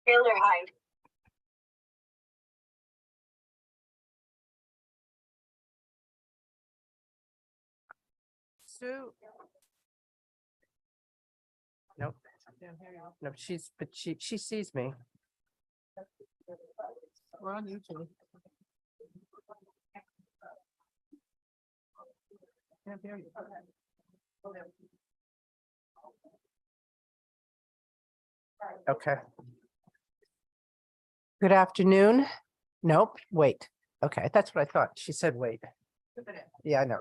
Taylor, hi. Sue. Nope. No, but she sees me. We're on YouTube. Can't hear you. Okay. Good afternoon. Nope, wait. Okay, that's what I thought. She said wait. Yeah, I know.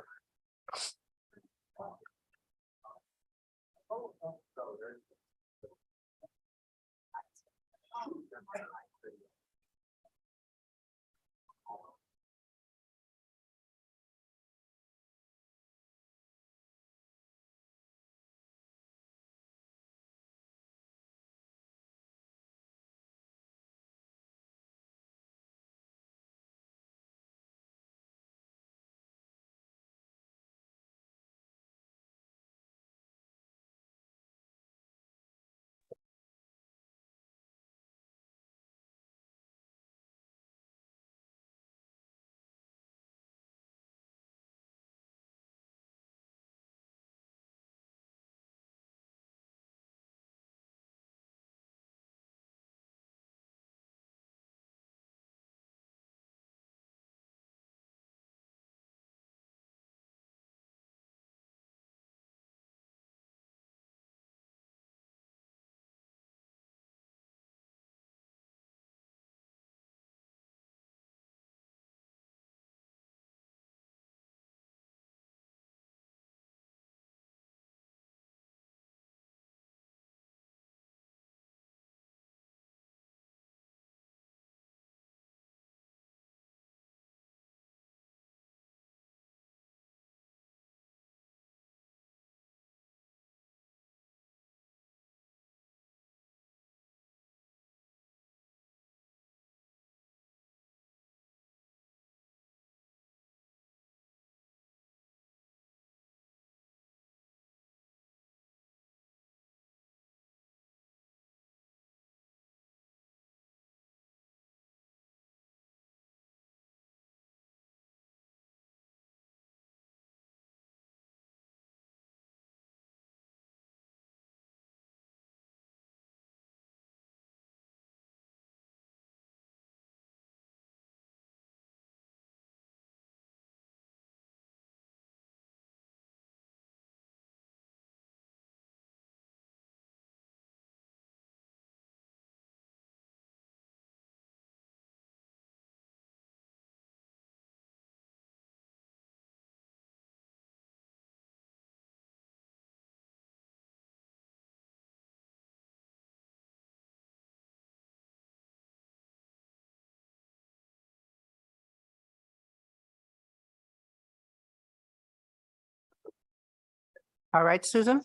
All right, Susan.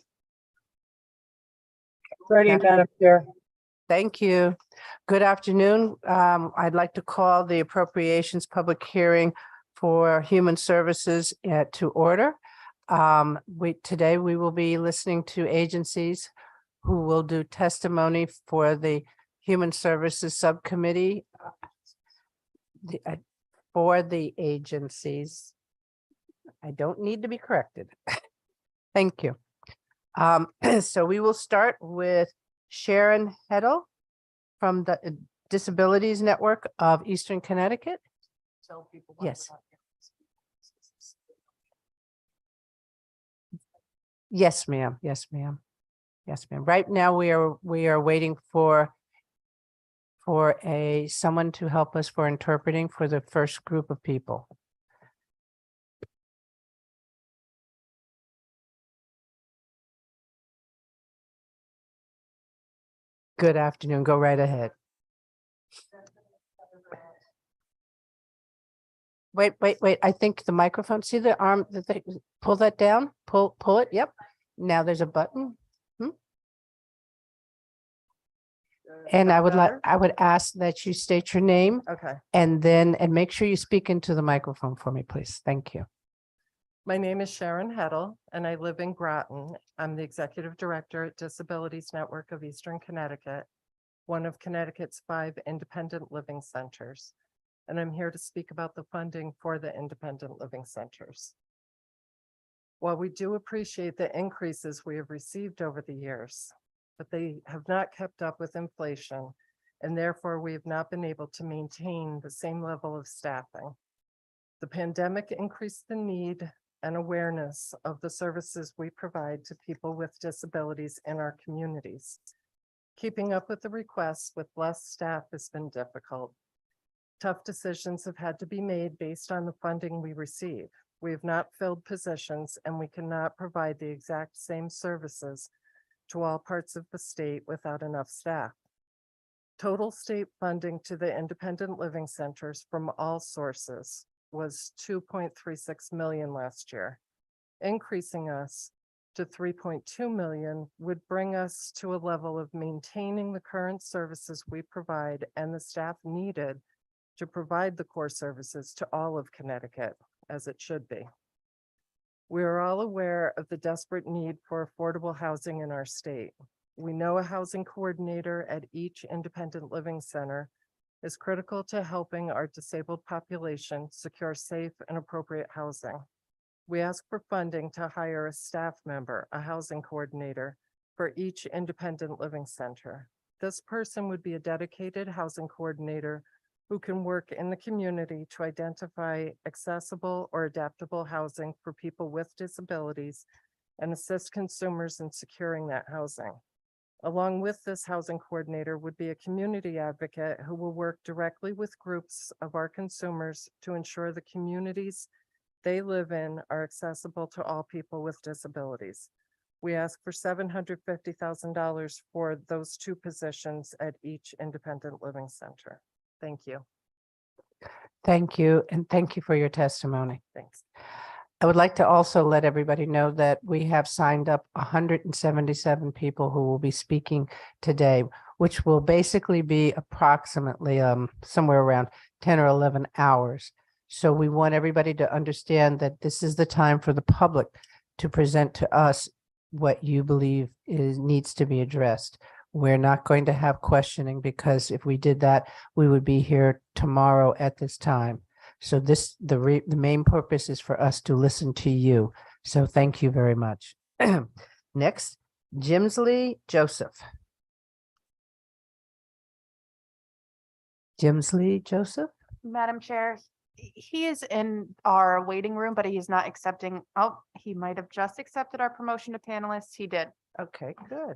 Ready, Madam Chair. Thank you. Good afternoon. I'd like to call the appropriations public hearing for human services to order. Today we will be listening to agencies who will do testimony for the Human Services Subcommittee for the agencies. I don't need to be corrected. Thank you. So we will start with Sharon Heddle from the Disabilities Network of Eastern Connecticut. Yes. Yes, ma'am. Yes, ma'am. Yes, ma'am. Right now we are waiting for someone to help us for interpreting for the first group of people. Good afternoon. Go right ahead. Wait. I think the microphone, see the arm, pull that down, pull it. Yep. Now there's a button. And I would ask that you state your name. Okay. And make sure you speak into the microphone for me, please. Thank you. My name is Sharon Heddle and I live in Groton. I'm the Executive Director at Disabilities Network of Eastern Connecticut. one of Connecticut's 5 independent living centers. And I'm here to speak about the funding for the independent living centers. While we do appreciate the increases we have received over the years, but they have not kept up with inflation, and therefore we have not been able to maintain the same level of staffing. The pandemic increased the need and awareness of the services we provide to people with disabilities in our communities. Keeping up with the requests with less staff has been difficult. Tough decisions have had to be made based on the funding we receive. We have not filled positions, and we cannot provide the exact same services to all parts of the state without enough staff. Total state funding to the independent living centers from all sources was $2.36 million last year. Increasing us to $3.2 million would bring us to a level of maintaining the current services we provide and the staff needed to provide the core services to all of Connecticut, as it should be. We are all aware of the desperate need for affordable housing in our state. We know a housing coordinator at each independent living center is critical to helping our disabled population secure safe and appropriate housing. We ask for funding to hire a staff member, a housing coordinator, for each independent living center. This person would be a dedicated housing coordinator who can work in the community to identify accessible or adaptable housing for people with disabilities and assist consumers in securing that housing. Along with this housing coordinator would be a community advocate who will work directly with groups of our consumers to ensure the communities they live in are accessible to all people with disabilities. We ask for $750,000 for those 2 positions at each independent living center. Thank you. Thank you, and thank you for your testimony. Thanks. I would like to also let everybody know that we have signed up 177 people who will be speaking today, which will basically be approximately somewhere around 10 or 11 hours. So we want everybody to understand that this is the time for the public to present to us what you believe needs to be addressed. We're not going to have questioning, because if we did that, we would be here tomorrow at this time. So the main purpose is for us to listen to you. So thank you very much. Next, Jimsley Joseph. Jimsley Joseph? Madam Chair, he is in our waiting room, but he's not accepting. Oh, he might have just accepted our promotion to panelist. He did. Okay, good.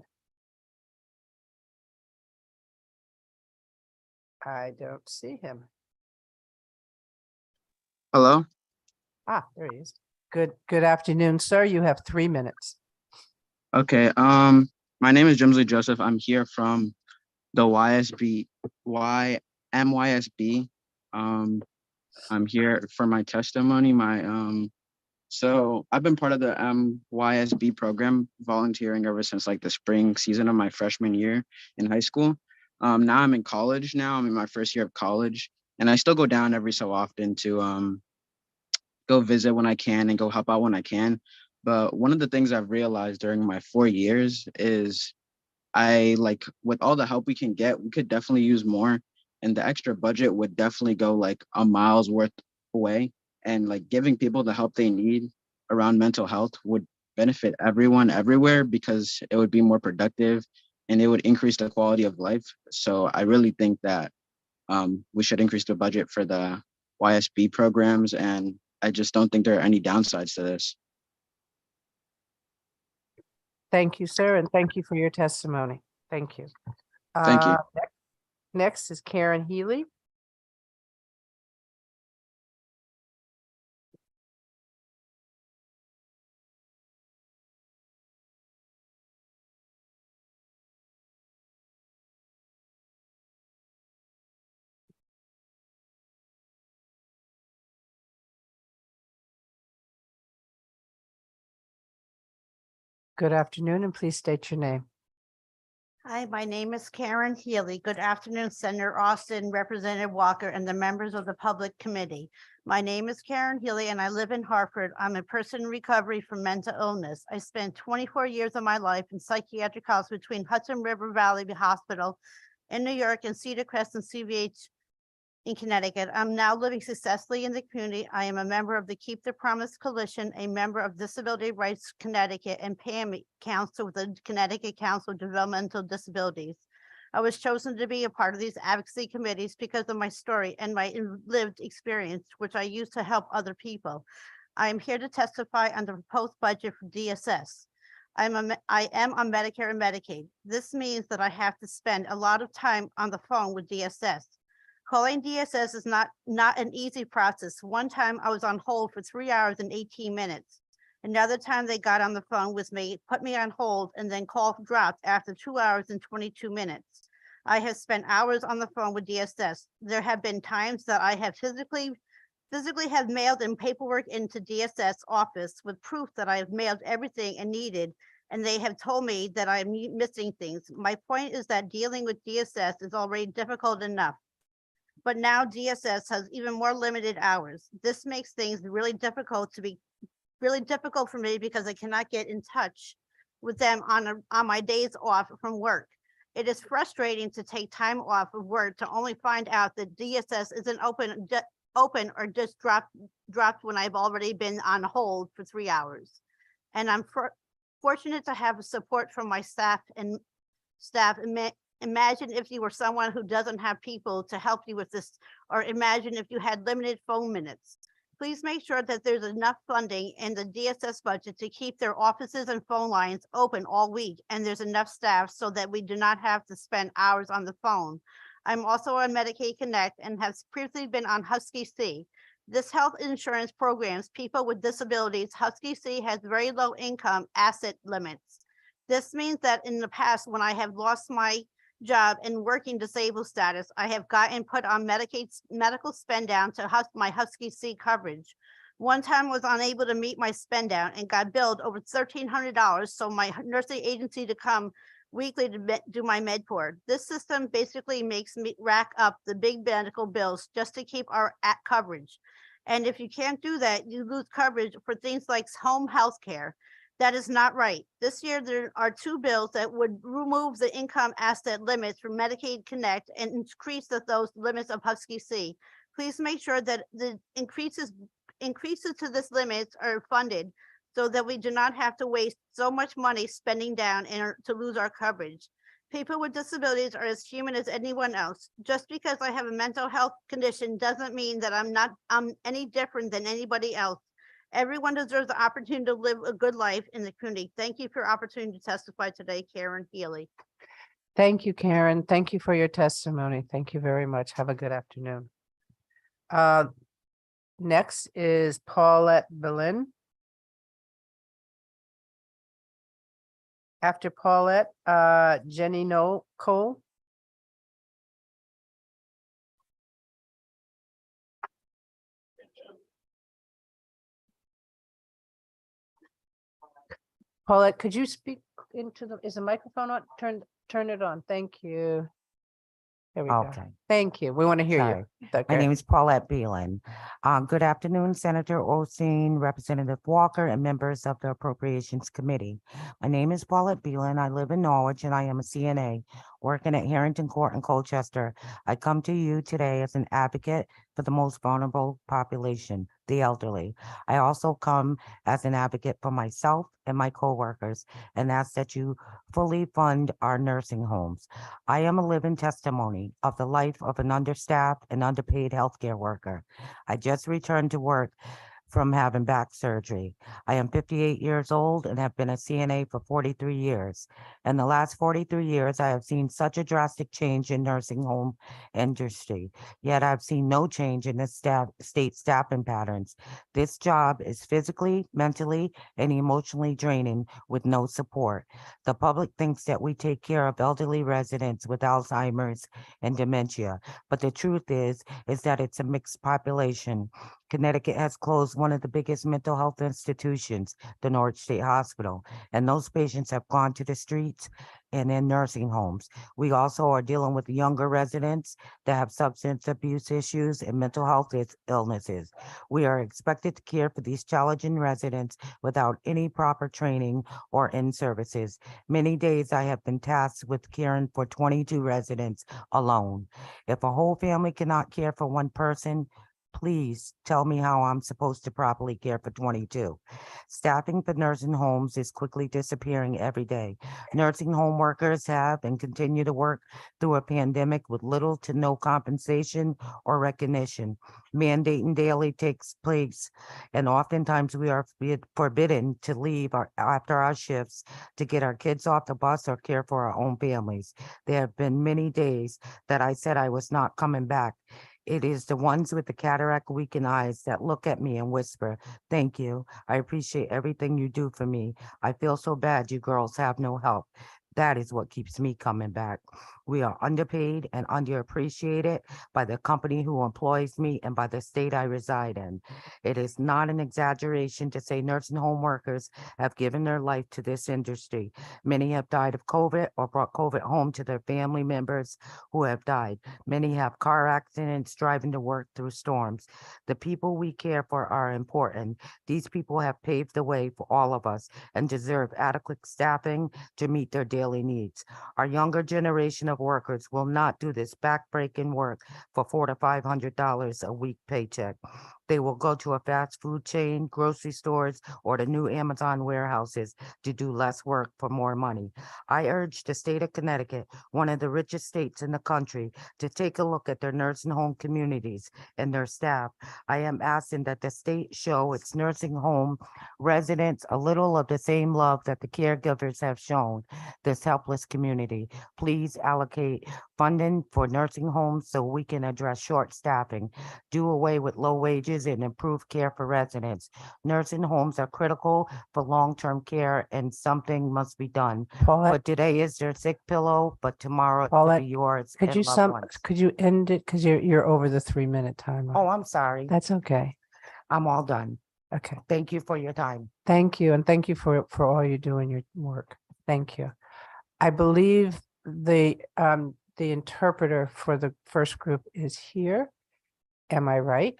I don't see him. Hello. There he is. Good afternoon, sir. You have 3 minutes. Okay. My name is Jimsley Joseph. I'm here from the MYSB. I'm here for my testimony. So I've been part of the MYSB program, volunteering ever since like the spring season of my freshman year in high school. Now I'm in college now. I'm in my first year of college, and I still go down every so often to go visit when I can and go help out when I can. But one of the things I've realized during my 4 years is with all the help we can get, we could definitely use more. And the extra budget would definitely go like a mile's worth away. And like giving people the help they need around mental health would benefit everyone everywhere, because it would be more productive and it would increase the quality of life. So I really think that we should increase the budget for the YSB programs, and I just don't think there are any downsides to this. Thank you, sir, and thank you for your testimony. Thank you. Thank you. Next is Karen Healy. Good afternoon, and please state your name. Hi, my name is Karen Healy. Good afternoon, Senator Austin, Representative Walker, and the members of the Public Committee. My name is Karen Healy, and I live in Hartford. I'm a person in recovery from mental illness. I spent 24 years of my life in psychiatric house between Hudson River Valley Hospital in New York and Cedar Crest and CVH in Connecticut. I'm now living successfully in the community. I am a member of the Keep the Promise Coalition, a member of Disability Rights Connecticut, and PAMI Council with the Connecticut Council of Developmental Disabilities. I was chosen to be a part of these advocacy committees because of my story and my lived experience, which I use to help other people. I am here to testify on the proposed budget for DSS. I am on Medicare and Medicaid. This means that I have to spend a lot of time on the phone with DSS. Calling DSS is not an easy process. One time I was on hold for 3 hours and 18 minutes. Another time they got on the phone with me, put me on hold, and then call dropped after 2 hours and 22 minutes. I have spent hours on the phone with DSS. There have been times that I have physically have mailed in paperwork into DSS office with proof that I have mailed everything and needed, and they have told me that I'm missing things. My point is that dealing with DSS is already difficult enough. But now DSS has even more limited hours. This makes things really difficult for me because I cannot get in touch with them on my days off from work. It is frustrating to take time off of work to only find out that DSS isn't open or just dropped when I've already been on hold for 3 hours. And I'm fortunate to have support from my staff. Imagine if you were someone who doesn't have people to help you with this, or imagine if you had limited phone minutes. Please make sure that there's enough funding in the DSS budget to keep their offices and phone lines open all week, and there's enough staff so that we do not have to spend hours on the phone. I'm also on Medicaid Connect and has previously been on Husky C. This health insurance programs people with disabilities. Husky C has very low income asset limits. This means that in the past, when I have lost my job and working disabled status, I have gotten put on Medicaid medical spend down to my Husky C coverage. One time I was unable to meet my spend down and got billed over $1,300. So my nursing agency to come weekly to do my med for. This system basically makes me rack up the big medical bills just to keep our coverage. And if you can't do that, you lose coverage for things like home health care. That is not right. This year, there are 2 bills that would remove the income asset limits from Medicaid Connect and increase those limits of Husky C. Please make sure that the increases to this limits are funded so that we do not have to waste so much money spending down and to lose our coverage. People with disabilities are as human as anyone else. Just because I have a mental health condition doesn't mean that I'm any different than anybody else. Everyone deserves the opportunity to live a good life in the community. Thank you for your opportunity to testify today, Karen Healy. Thank you, Karen. Thank you for your testimony. Thank you very much. Have a good afternoon. Next is Paulette Bellin. After Paulette, Jenny Cole. Paulette, could you speak into is the microphone on? Turn it on. Thank you. There we go. Okay, Thank you. We want to hear sorry. you. My Okay. name is Paulette Beelan. Good afternoon, Senator Osteen, Representative Walker, and members of the Appropriations Committee. My name is Paulette Beelan. I live in Norwich and I am a CNA working at Harrington Court in Colchester. I come to you today as an advocate for the most vulnerable population, the elderly. I also come as an advocate for myself and my coworkers, and ask that you fully fund our nursing homes. I am a living testimony of the life of an understaffed and underpaid healthcare worker. I just returned to work from having back surgery. I am 58 years old and have been a CNA for 43 years. In the last 43 years, I have seen such a drastic change in nursing home industry, yet I've seen no change in the state staffing patterns. This job is physically, mentally, and emotionally draining with no support. The public thinks that we take care of elderly residents with Alzheimer's and dementia, but the truth is that it's a mixed population. Connecticut has closed one of the biggest mental health institutions, the Norwich State Hospital, and those patients have gone to the streets and in nursing homes. We also are dealing with younger residents that have substance abuse issues and mental health illnesses. We are expected to care for these challenging residents without any proper training or in-services. Many days I have been tasked with caring for 22 residents alone. If a whole family cannot care for one person, please tell me how I'm supposed to properly care for 22. Staffing for nursing homes is quickly disappearing every day. Nursing home workers have and continue to work through a pandemic with little to no compensation or recognition. Mandating daily takes place, and oftentimes we are forbidden to leave after our shifts to get our kids off the bus or care for our own families. There have been many days that I said I was not coming back. It is the ones with the cataract weakened eyes that look at me and whisper, "Thank you. I appreciate everything you do for me. I feel so bad you girls have no help." That is what keeps me coming back. We are underpaid and underappreciated by the company who employs me and by the state I reside in. It is not an exaggeration to say nursing home workers have given their life to this industry. Many have died of COVID or brought COVID home to their family members who have died. Many have car accidents driving to work through storms. The people we care for are important. These people have paved the way for all of us and deserve adequate staffing to meet their daily needs. Our younger generation of workers will not do this backbreaking work for $400 to $500 a week paycheck. They will go to a fast food chain, grocery stores, or the new Amazon warehouses to do less work for more money. I urge the state of Connecticut, one of the richest states in the country, to take a look at their nursing home communities and their staff. I am asking that the state show its nursing home residents a little of the same love that the caregivers have shown this helpless community. Please allocate funding for nursing homes so we can address short staffing, do away with low wages, and improve care for residents. Nursing homes are critical for long-term care, and something must be done. Paulette, But today is their sick pillow, but tomorrow it could Paulette, be yours could and you loved ones. could you end it? Because you're over the 3-minute timer. Oh, I'm sorry. That's okay. I'm all done. Okay. Thank you for your time. Thank you. And thank you for all you do in your work. Thank you. I believe the interpreter for the first group is here. Am I right?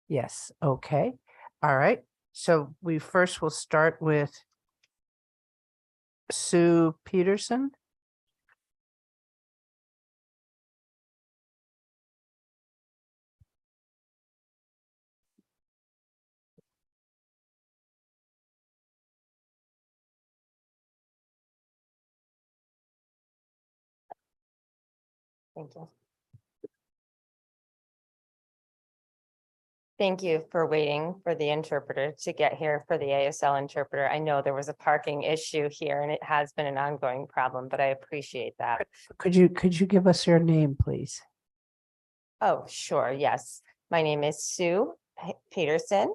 Yes. Okay. All right. So we first will start with Sue Peterson. Thank you. Thank you for waiting for the interpreter to get here for the ASL interpreter. I know there was a parking issue here and it has been an ongoing problem, but I appreciate that. Could you give us your name, please? Oh, sure. Yes. My name is Sue Peterson.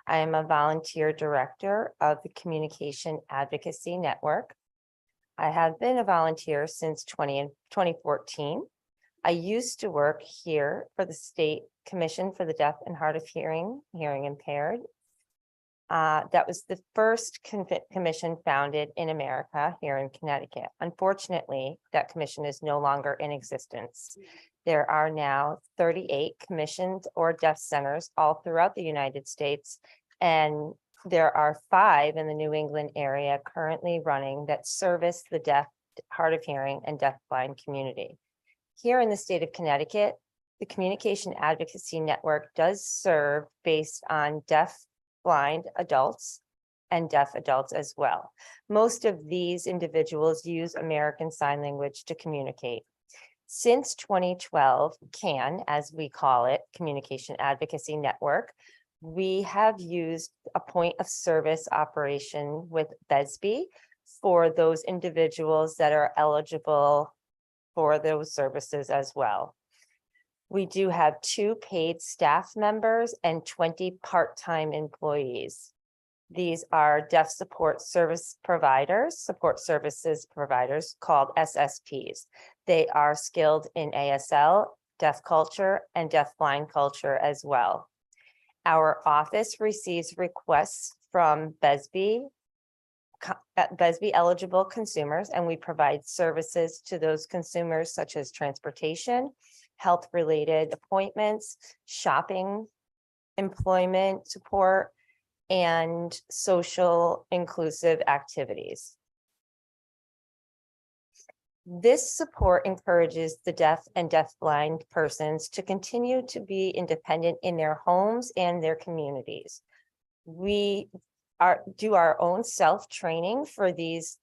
I am a volunteer director of the Communication Advocacy Network. I have been a volunteer since 2014. I used to work here for the State Commission for the Deaf and Hard of Hearing, Hearing Impaired. That was the first commission founded in America here in Connecticut. Unfortunately, that commission is no longer in existence. There are now 38 commissions or deaf centers all throughout the United States, and there are 5 in the New England area currently running that service the deaf, hard of hearing, and deafblind community. Here in the state of Connecticut, the Communication Advocacy Network does serve based on deaf, blind adults and deaf adults as well. Most of these individuals use American Sign Language to communicate. Since 2012, CAN, as we call it, Communication Advocacy Network, we have used a point of service operation with BESB for those individuals that are eligible for those services as well. We do have 2 paid staff members and 20 part-time employees. These are deaf support services providers called SSPs. They are skilled in ASL, deaf culture, and deaf blind culture as well. Our office receives requests from BESB eligible consumers, and we provide services to those consumers such as transportation, health-related appointments, shopping, employment support, and social inclusive activities. This support encourages the deaf and deafblind persons to continue to be independent in their homes and their communities. We do our own self-training for these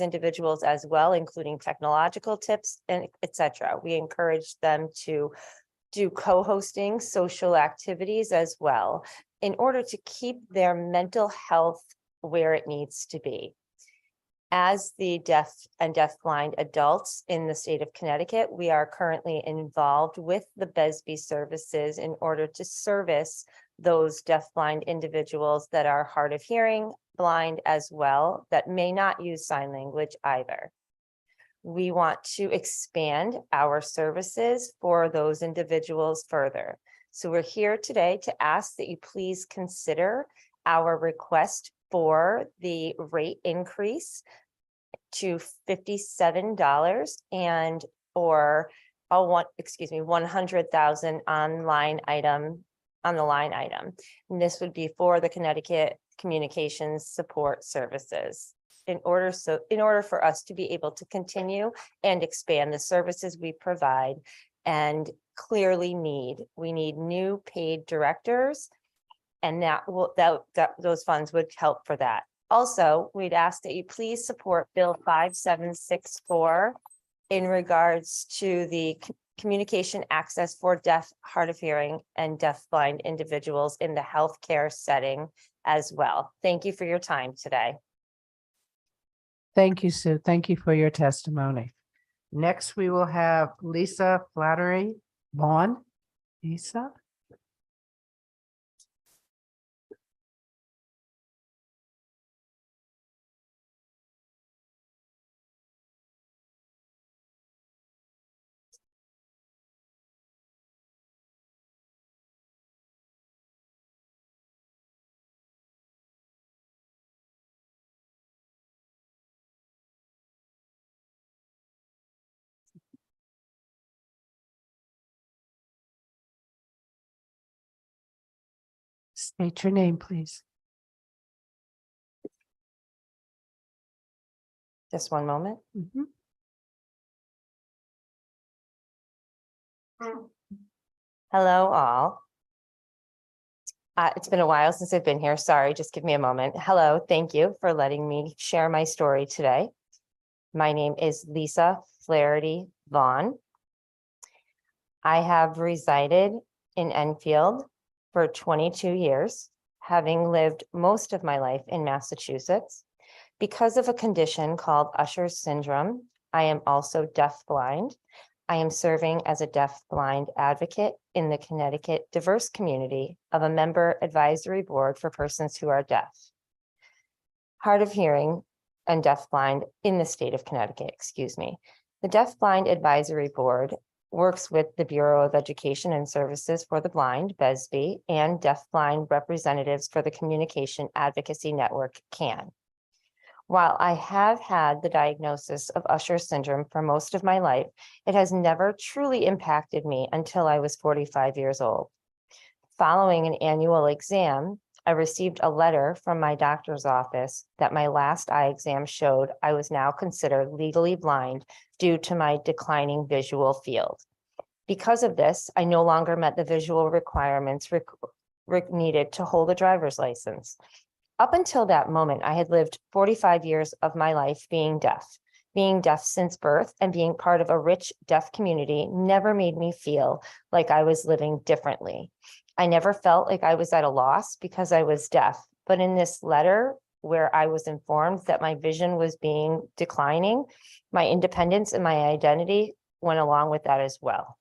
individuals as well, including technological tips and etc. We encourage them to do co-hosting social activities as well in order to keep their mental health where it needs to be. As the deaf and deafblind adults in the state of Connecticut, we are currently involved with the BESB services in order to service those deafblind individuals that are hard of hearing, blind as well, that may not use sign language either. We want to expand our services for those individuals further. So we're here today to ask that you please consider our request for the rate increase to $57 and or $100,000 on the line item. And this would be for the Connecticut Communications Support Services. In order for us to be able to continue and expand the services we provide and clearly we need new paid directors, and those funds would help for that. Also, we'd ask that you please support Bill 5764 in regards to the communication access for deaf, hard of hearing, and deafblind individuals in the healthcare setting as well. Thank you for your time today. Thank you, Sue. Thank you for your testimony. Next, we will have Lisa Flattery Vaughn. Lisa? State your name, please. Just one moment. Mhm. Hello, all. It's been a while since I've been here. Sorry, just give me a moment. Hello, thank you for letting me share my story today. My name is Lisa Flaherty Vaughn. I have resided in Enfield for 22 years, having lived most of my life in Massachusetts. Because of a condition called Usher syndrome, I am also deafblind. I am serving as a deafblind advocate in the Connecticut diverse community of a member advisory board for persons who are deaf, hard of hearing, and deafblind in the state of Connecticut, excuse me. The Deafblind Advisory Board works with the Bureau of Education and Services for the Blind, BESB, and deafblind representatives for the Communication Advocacy Network, CAN. While I have had the diagnosis of Usher syndrome for most of my life, it has never truly impacted me until I was 45 years old. Following an annual exam, I received a letter from my doctor's office that my last eye exam showed I was now considered legally blind due to my declining visual field. Because of this, I no longer met the visual requirements needed to hold a driver's license. Up until that moment, I had lived 45 years of my life being deaf. Being deaf since birth and being part of a rich deaf community never made me feel like I was living differently. I never felt like I was at a loss because I was deaf. But in this letter, where I was informed that my vision was declining, my independence and my identity went along with that as well.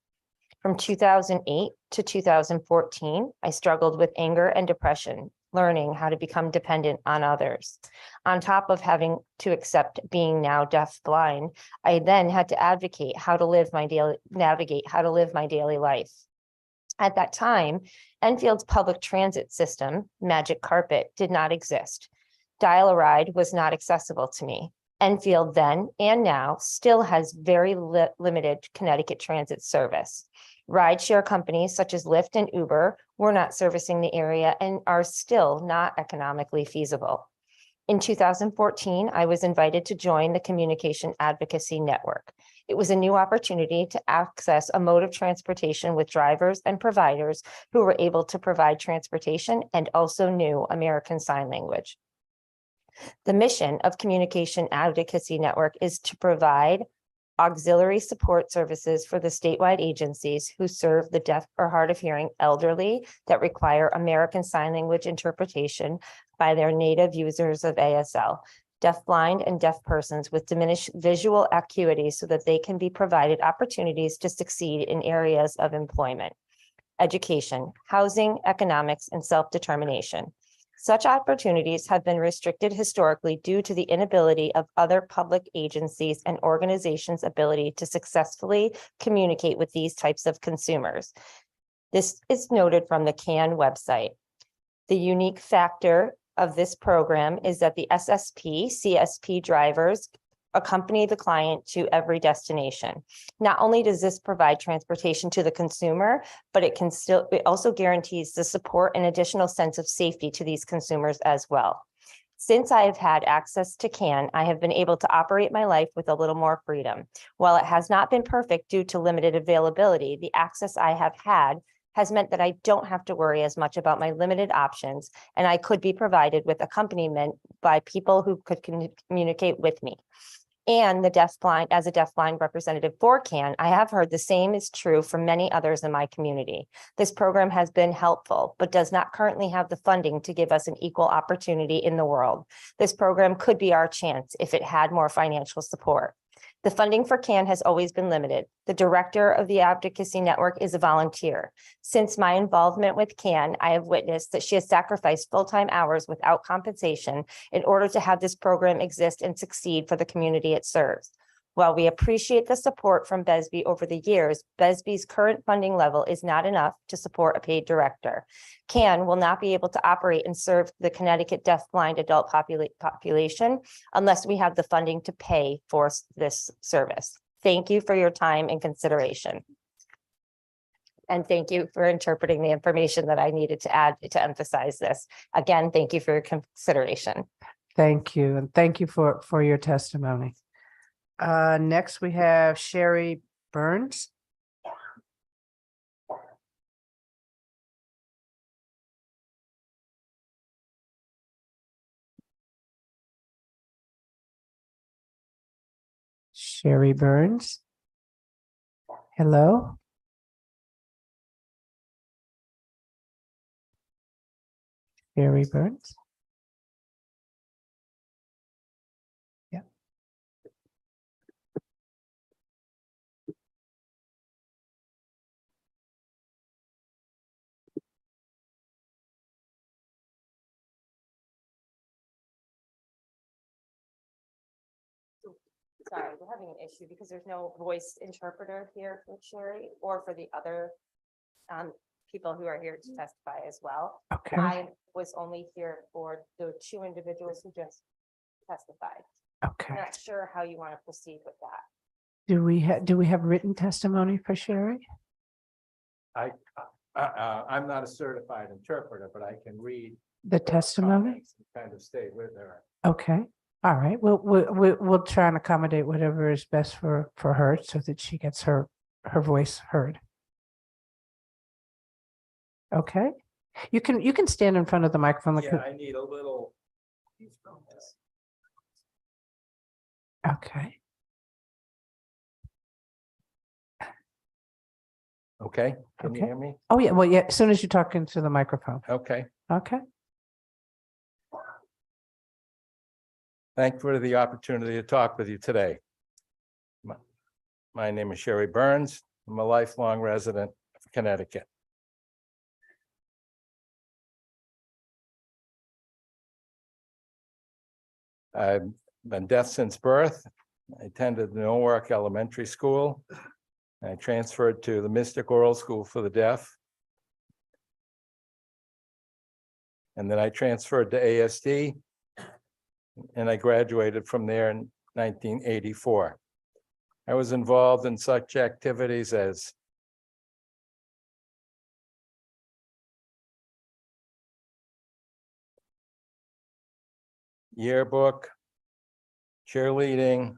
From 2008 to 2014, I struggled with anger and depression, learning how to become dependent on others. On top of having to accept being now deaf-blind, I then had to navigate how to live my daily life. At that time, Enfield's public transit system, Magic Carpet, did not exist. Dial-A-Ride was not accessible to me. Enfield then and now still has very limited Connecticut transit service. Rideshare companies such as Lyft and Uber were not servicing the area and are still not economically feasible. In 2014, I was invited to join the Communication Advocacy Network. It was a new opportunity to access a mode of transportation with drivers and providers who were able to provide transportation and also knew American Sign Language. The mission of Communication Advocacy Network is to provide auxiliary support services for the statewide agencies who serve the deaf or hard of hearing elderly that require American Sign Language interpretation by their native users of ASL, deafblind and deaf persons with diminished visual acuity so that they can be provided opportunities to succeed in areas of employment, education, housing, economics, and self-determination. Such opportunities have been restricted historically due to the inability of other public agencies and organizations' ability to successfully communicate with these types of consumers. This is noted from the CAN website. The unique factor of this program is that the SSP, CSP drivers accompany the client to every destination. Not only does this provide transportation to the consumer, but it also guarantees the support and additional sense of safety to these consumers as well. Since I have had access to CAN, I have been able to operate my life with a little more freedom. While it has not been perfect due to limited availability, the access I have had has meant that I don't have to worry as much about my limited options, and I could be provided with accompaniment by people who could communicate with me. And as a deafblind representative for CAN, I have heard the same is true for many others in my community. This program has been helpful, but does not currently have the funding to give us an equal opportunity in the world. This program could be our chance if it had more financial support. The funding for CAN has always been limited. The director of the Advocacy Network is a volunteer. Since my involvement with CAN, I have witnessed that she has sacrificed full-time hours without compensation in order to have this program exist and succeed for the community it serves. While we appreciate the support from BESB over the years, BESB's current funding level is not enough to support a paid director. CAN will not be able to operate and serve the Connecticut deafblind adult population unless we have the funding to pay for this service. Thank you for your time and consideration. And thank you for interpreting the information that I needed to add to emphasize this. Again, thank you for your consideration. Thank you. And thank you for your testimony. Next, we have Sherry Burns. Sherry Burns. Hello. Sherry Burns. Sorry, we're having an issue because there's no voice interpreter here for Sherry or for the other people who are here to testify as well. Okay. I was only here for the two individuals who just testified. Okay. I'm not sure how you want to proceed with that. Do we have written testimony for Sherry? I'm not a certified interpreter, but I can read The testimony? comments and kind of stay with her. Okay. All right. We'll try and accommodate whatever is best for her so that she gets her voice heard. Okay. You can stand in front of the microphone. Yeah, I need a little. Okay. Okay, can you Okay. hear me? Oh, yeah. Well, yeah, as soon as you talk into the microphone. Okay, Okay. thank you for the opportunity to talk with you today. My name is Sherry Burns. I'm a lifelong resident of Connecticut. I've been deaf since birth. I attended Newark Elementary School. I transferred to the Mystic Oral School for the Deaf And then I transferred to ASD. And I graduated from there in 1984. I was involved in such activities as yearbook, cheerleading,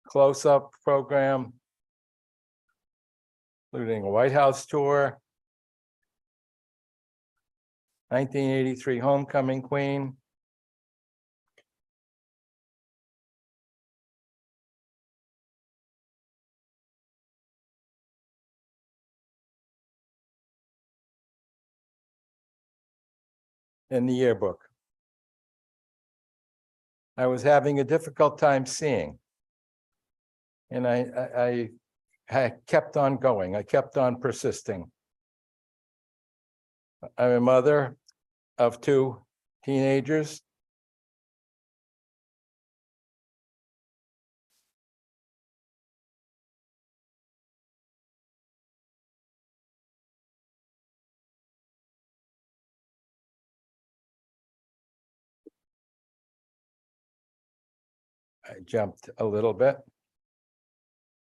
close-up program, including a White House tour, 1983 Homecoming Queen, in the yearbook. I was having a difficult time seeing. And I kept on going. I kept on persisting. I'm a mother of 2 teenagers. I jumped a little bit.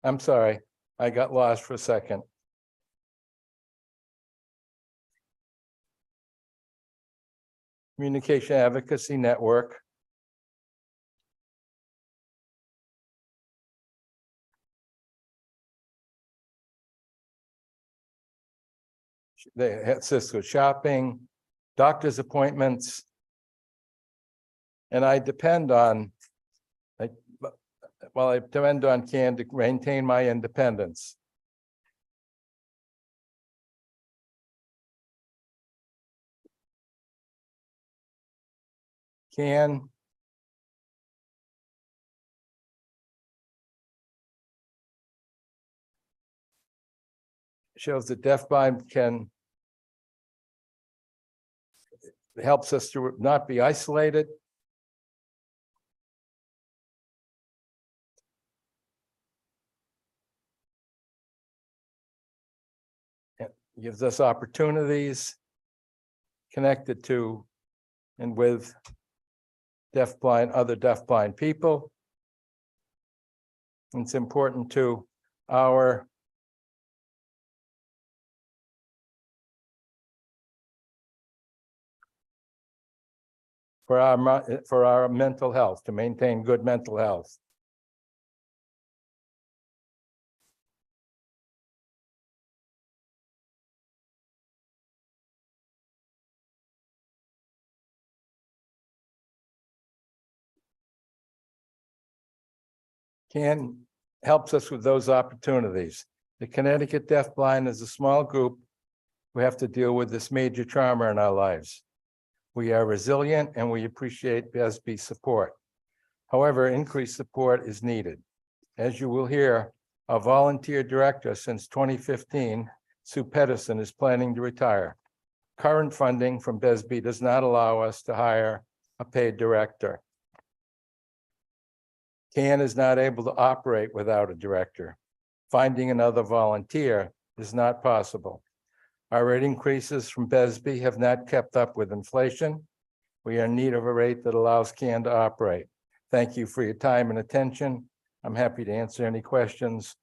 I'm sorry, I got lost for a second. Communication Advocacy Network. They assist with shopping, doctor's appointments. And I depend on, I depend on CAN to maintain my independence. CAN shows that deafblind can helps us to not be isolated. It gives us opportunities connected to and with other deafblind people. It's important to our for our mental health, to maintain good mental health. CAN helps us with those opportunities. The Connecticut Deafblind is a small group who have to deal with this major trauma in our lives. We are resilient and we appreciate BSB support. However, increased support is needed. As you will hear, our volunteer director since 2015, Sue Pedersen, is planning to retire. Current funding from BSB does not allow us to hire a paid director. CAN is not able to operate without a director. Finding another volunteer is not possible. Our rate increases from BSB have not kept up with inflation. We are in need of a rate that allows CAN to operate. Thank you for your time and attention. I'm happy to answer any questions.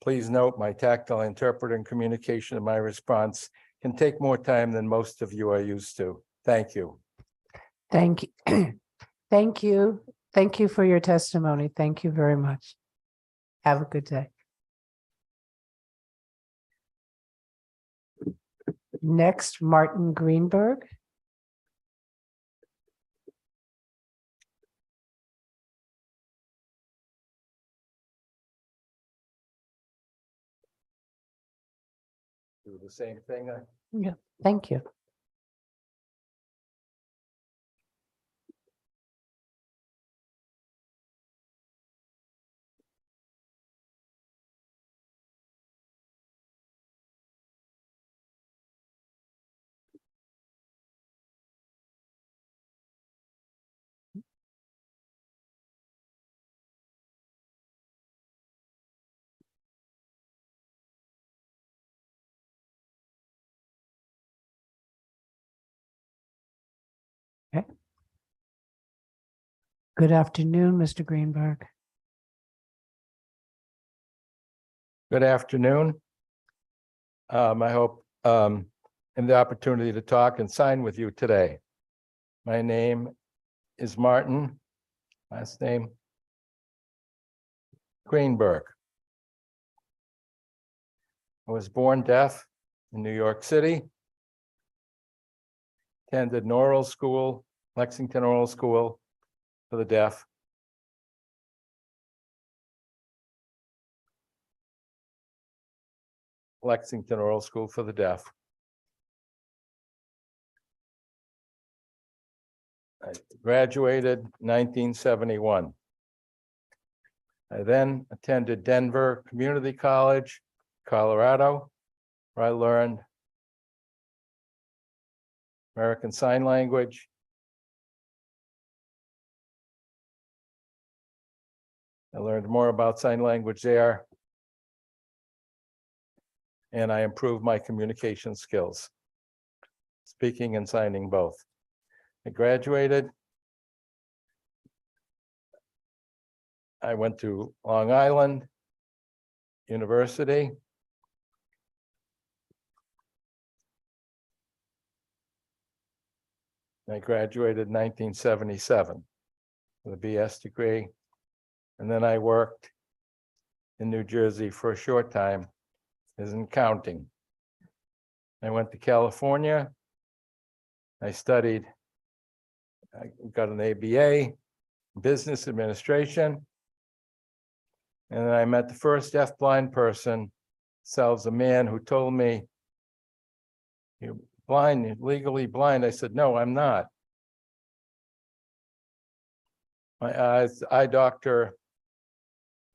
Please note my tactile interpreter and communication of my response can take more time than most of you are used to. Thank you. Thank you. Thank you. Thank you for your testimony. Thank you very much. Have a good day. Next, Martin Greenberg. Do the same thing. Yeah, thank you. Good afternoon, Mr. Greenberg. Good afternoon. I hope in the opportunity to talk and sign with you today. My name is Martin, last name Greenberg. I was born deaf in New York City. Attended an oral school, Lexington Oral School for the deaf. Lexington Oral School for the Deaf. I graduated 1971. I then attended Denver Community College, Colorado, where I learned American Sign Language. I learned more about sign language there. And I improved my communication skills, speaking and signing both. I graduated. I went to Long Island University. I graduated in 1977 with a BS degree. And then I worked in New Jersey for a short time as in accounting. I went to California. I studied, I got an ABA, business administration. And then I met the first deafblind person, sells a man who told me, "You're blind, you're legally blind." I said, "No, I'm not." My eye doctor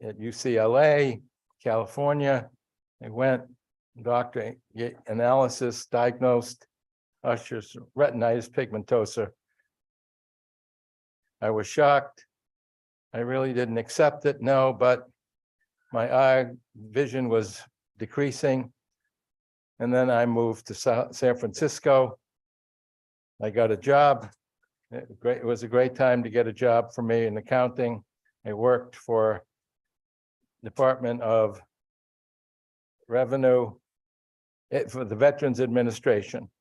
at UCLA, California. I went, doctor analysis, diagnosed Usher's retinitis pigmentosa. I was shocked. I really didn't accept it, no, but my eye vision was decreasing. And then I moved to San Francisco. I got a job. It was a great time to get a job for me in accounting. I worked for Department of Revenue for the Veterans Administration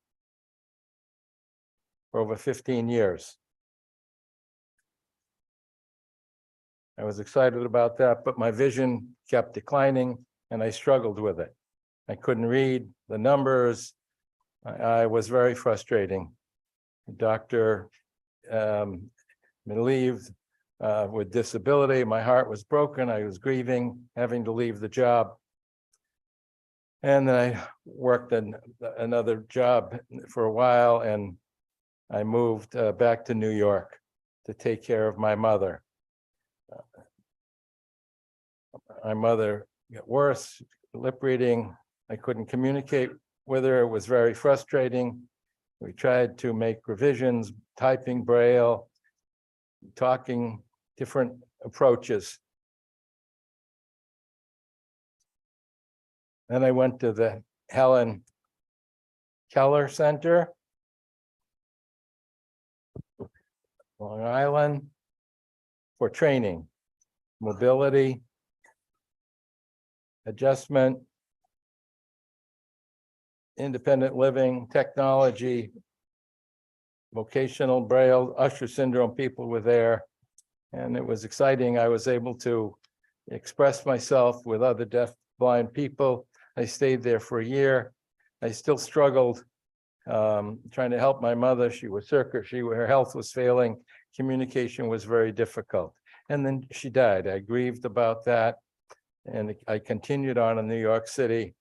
for over 15 years. I was excited about that, but my vision kept declining and I struggled with it. I couldn't read the numbers. I was very frustrating. Doctor relieved with disability. My heart was broken. I was grieving, having to leave the job. And then I worked in another job for a while, and I moved back to New York to take care of my mother. My mother got worse, lip reading. I couldn't communicate with her. It was very frustrating. We tried to make revisions, typing Braille, talking, different approaches. Then I went to the Helen Keller Center, Long Island, for training, mobility, adjustment, independent living, technology, vocational Braille, Usher syndrome people were there. And it was exciting. I was able to express myself with other deaf-blind people. I stayed there for a year. I still struggled trying to help my mother. She was sick, her health was failing. Communication was very difficult. And then she died. I grieved about that. And I continued on in New York City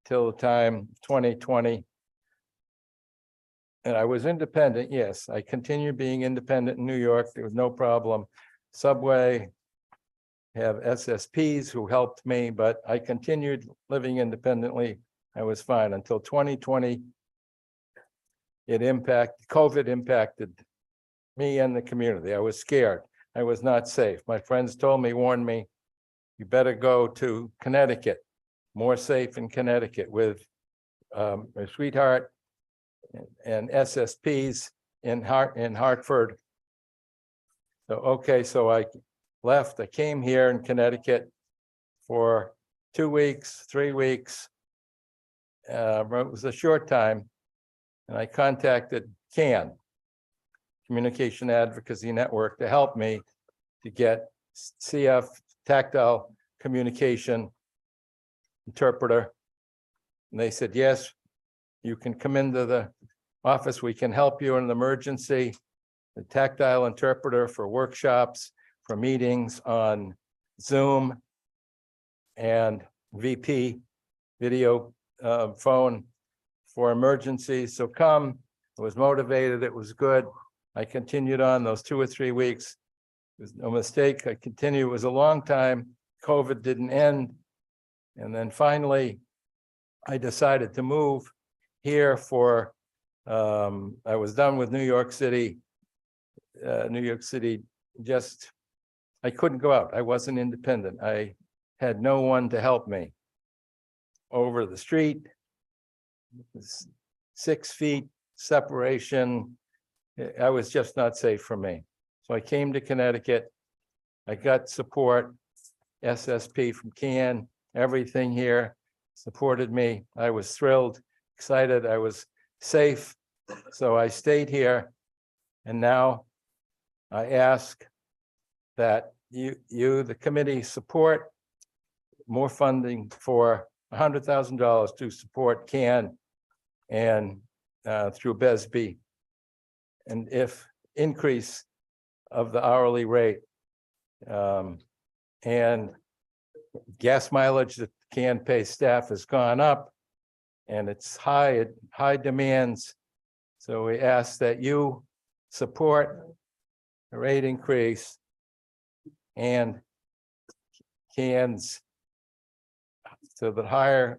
till the time 2020. And I was independent, yes. I continued being independent in New York. There was no problem. Subway, have SSPs who helped me, but I continued living independently. I was fine until 2020. COVID impacted me and the community. I was scared. I was not safe. My friends warned me, you better go to Connecticut, more safe in Connecticut with my sweetheart and SSPs in Hartford. So, okay, so I left, I came here in Connecticut for 2 weeks, 3 weeks. It was a short time. And I contacted CAN, Communication Advocacy Network, to help me to get CF, tactile communication interpreter. And they said, yes, you can come into the office. We can help you in an emergency. The tactile interpreter for workshops, for meetings on Zoom and VP, video phone for emergencies. So come, I was motivated, it was good. I continued on those 2 or 3 weeks. It was no mistake. I continued. It was a long time. COVID didn't end. And then finally, I decided to move here for, I was done with New York City. Just, I couldn't go out. I wasn't independent. I had no one to help me. Over the street, 6 feet separation. I was just not safe for me. So I came to Connecticut. I got support, SSP from CAN, everything here supported me. I was thrilled, excited. I was safe. So I stayed here. And now I ask that you, the committee, support more funding for $100,000 to support CAN and through BESB. And if increase of the hourly rate and gas mileage that CAN pay staff has gone up and it's high demands. So we ask that you support the rate increase and CAN's so that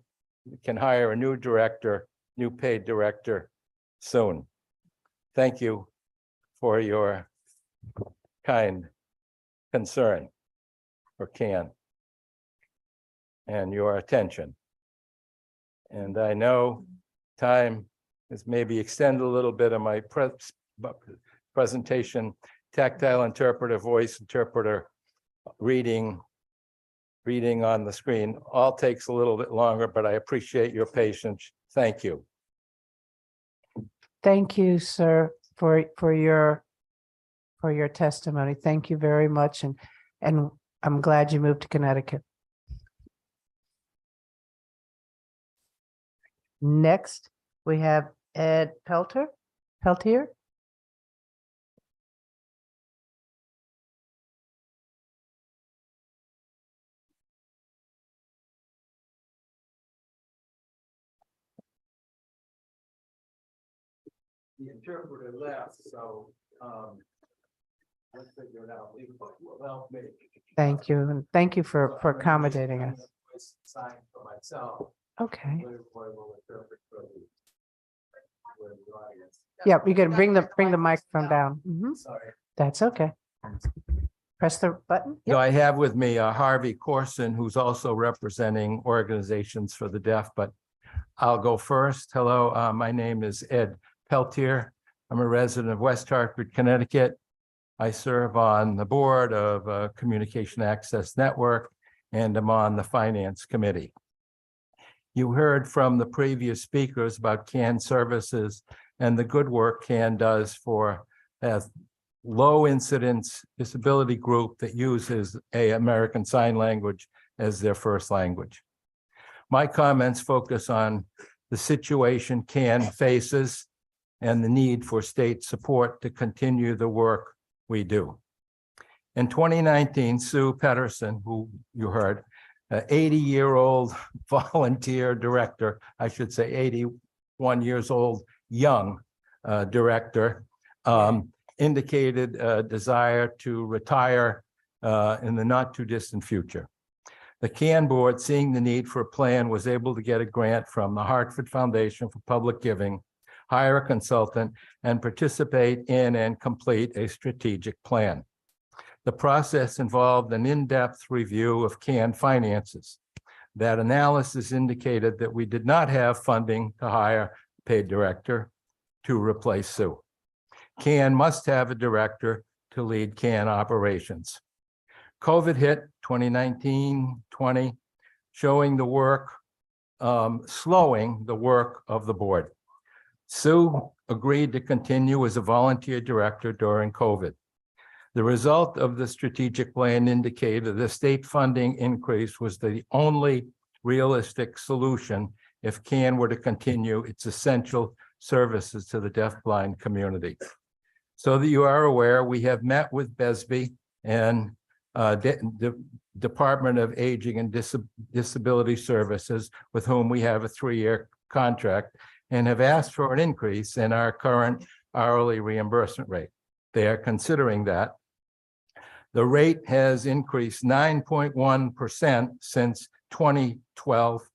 can hire a new director, new paid director soon. Thank you for your kind concern for CAN and your attention. And I know time has maybe extended a little bit of my presentation, tactile interpreter, voice interpreter, reading on the screen, all takes a little bit longer, but I appreciate your patience. Thank you. Thank you, sir, for your testimony. Thank you very much. And I'm glad you moved to Connecticut. Next, we have Ed Peltier. The interpreter left, so let's figure it out. Well, maybe. Thank you, and thank you for accommodating us. Sign for myself. Okay. Will interpret for the audience. Yeah, you gotta bring the microphone down. Mhm. Sorry. That's okay. Press the button. So I have with me Harvey Corson, who's also representing organizations for the deaf, but I'll go first. Hello, my name is Ed Peltier. I'm a resident of West Hartford, Connecticut. I serve on the board of Communication Access Network, and I'm on the Finance Committee. You heard from the previous speakers about CAN services and the good work CAN does for a low incidence disability group that uses American Sign Language as their first language. My comments focus on the situation CAN faces and the need for state support to continue the work we do. In 2019, Sue Pedersen, who you heard, an 80-year-old volunteer director, I should say 81 years old, young director, indicated a desire to retire in the not too distant future. The CAN board, seeing the need for a plan, was able to get a grant from the Hartford Foundation for Public Giving, hire a consultant, and participate in and complete a strategic plan. The process involved an in-depth review of CAN finances. That analysis indicated that we did not have funding to hire a paid director to replace Sue. CAN must have a director to lead CAN operations. COVID hit 2019, 20, showing the work, slowing the work of the board. Sue agreed to continue as a volunteer director during COVID. The result of the strategic plan indicated the state funding increase was the only realistic solution if CAN were to continue its essential services to the deafblind community. So that you are aware, we have met with BESB and the Department of Aging and Disability Services, with whom we have a 3-year contract, and have asked for an increase in our current hourly reimbursement rate. They are considering that. The rate has increased 9.1% since 2012,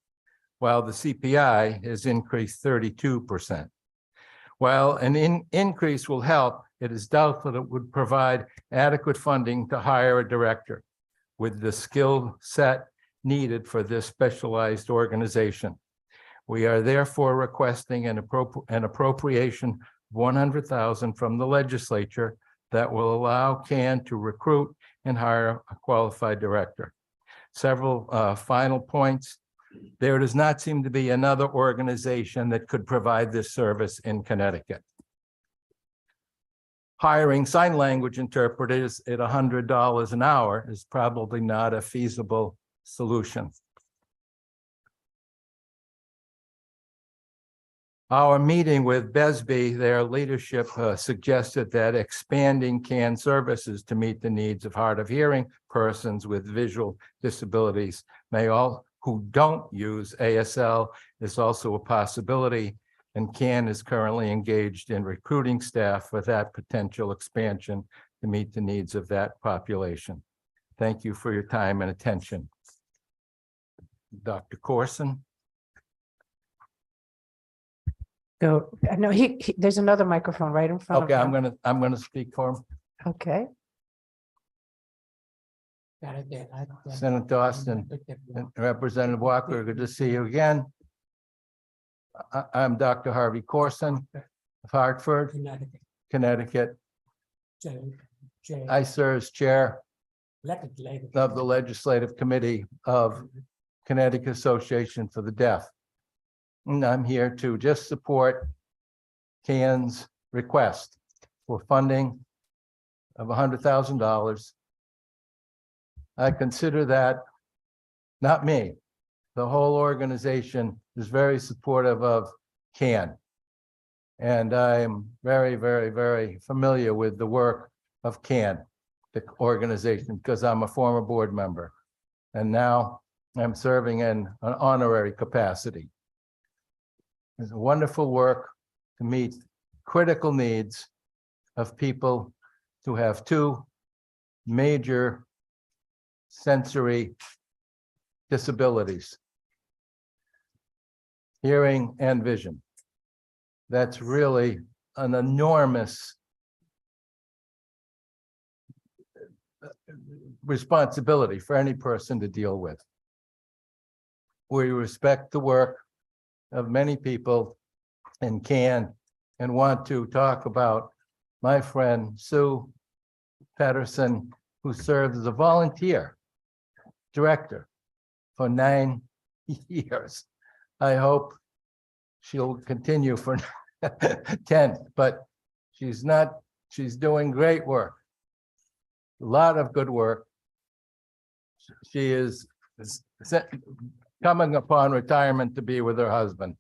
while the CPI has increased 32%. While an increase will help, it is doubtful it would provide adequate funding to hire a director with the skill set needed for this specialized organization. We are therefore requesting an appropriation of $100,000 from the legislature that will allow CAN to recruit and hire a qualified director. Several final points. There does not seem to be another organization that could provide this service in Connecticut. Hiring sign language interpreters at $100 an hour is probably not a feasible solution. Our meeting with BESB, their leadership suggested that expanding CAN services to meet the needs of hard of hearing persons with visual disabilities who don't use ASL is also a possibility, and CAN is currently engaged in recruiting staff for that potential expansion to meet the needs of that population. Thank you for your time and attention. Dr. Corson. So, no, there's another microphone right in front of Okay, him. I'm gonna speak for him. Okay. Senator Austin and Representative Walker, good to see you again. I'm Dr. Harvey Corson of Hartford, Connecticut. I serve as chair of the Legislative Committee of Connecticut Association for the Deaf. And I'm here to just support CAN's request for funding of $100,000. I consider that, not me, the whole organization is very supportive of CAN. And I'm very, very, very familiar with the work of CAN, the organization, because I'm a former board member. And now I'm serving in an honorary capacity. It's wonderful work to meet critical needs of people who have 2 major sensory disabilities, hearing and vision. That's really an enormous responsibility for any person to deal with. We respect the work of many people in CAN and want to talk about my friend Sue Patterson, who served as a volunteer director for 9 years. I hope she'll continue for 10, but she's doing great work. A lot of good work. She is coming upon retirement to be with her husband.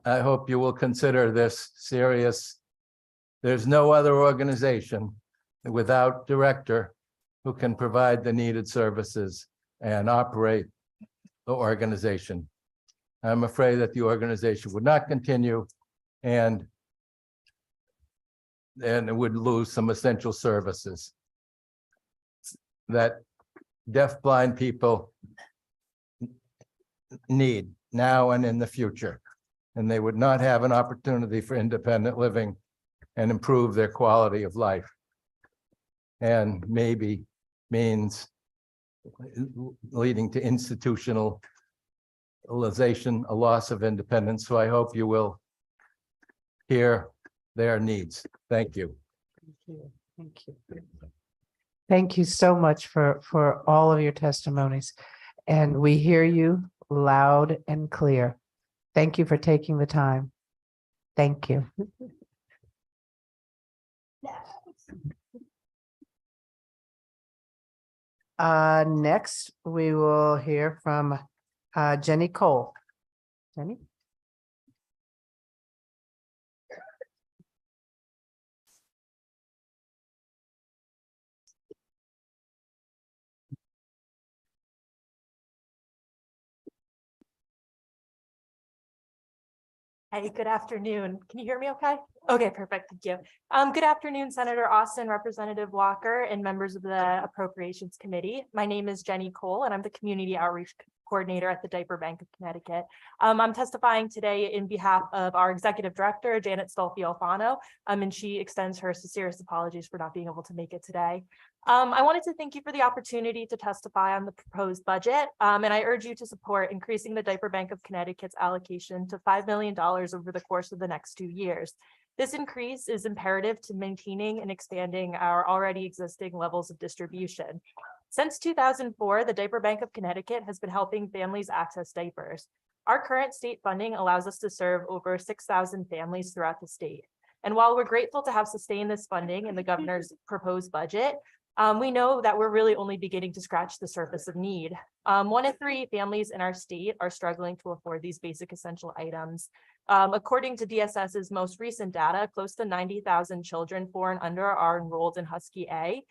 I hope you will consider this serious. There's no other organization without director who can provide the needed services and operate the organization. I'm afraid that the organization would not continue and it would lose some essential services that deafblind people need now and in the future. And they would not have an opportunity for independent living and improve their quality of life. And maybe means leading to institutionalization, a loss of independence. So I hope you will hear their needs. Thank you. you. Thank you. Thank you so much for all of your testimonies. And we hear you loud and clear. Thank you for taking the time. Thank you. Next, we will hear from Jenny Cole. Jenny? Hey, good afternoon. Can you hear me okay? Okay, perfect. Thank you. Good afternoon, Senator Austin, Representative Walker, and members of the Appropriations Committee. My name is Jenny Cole, and I'm the Community Outreach Coordinator at the Diaper Bank of Connecticut. I'm testifying today in behalf of our Executive Director, Janet Stolfi-Alfano, and she extends her sincerest apologies for not being able to make it today. I wanted to thank you for the opportunity to testify on the proposed budget, and I urge you to support increasing the Diaper Bank of Connecticut's allocation to $5 million over the course of the next 2 years. This increase is imperative to maintaining and expanding our already existing levels of distribution. Since 2004, the Diaper Bank of Connecticut has been helping families access diapers. Our current state funding allows us to serve over 6,000 families throughout the state. And while we're grateful to have sustained this funding in the governor's proposed budget, we know that we're really only beginning to scratch the surface of need. 1 in 3 families in our state are struggling to afford these basic essential items. According to DSS's most recent data, close to 90,000 children 4 and under are enrolled in Husky A,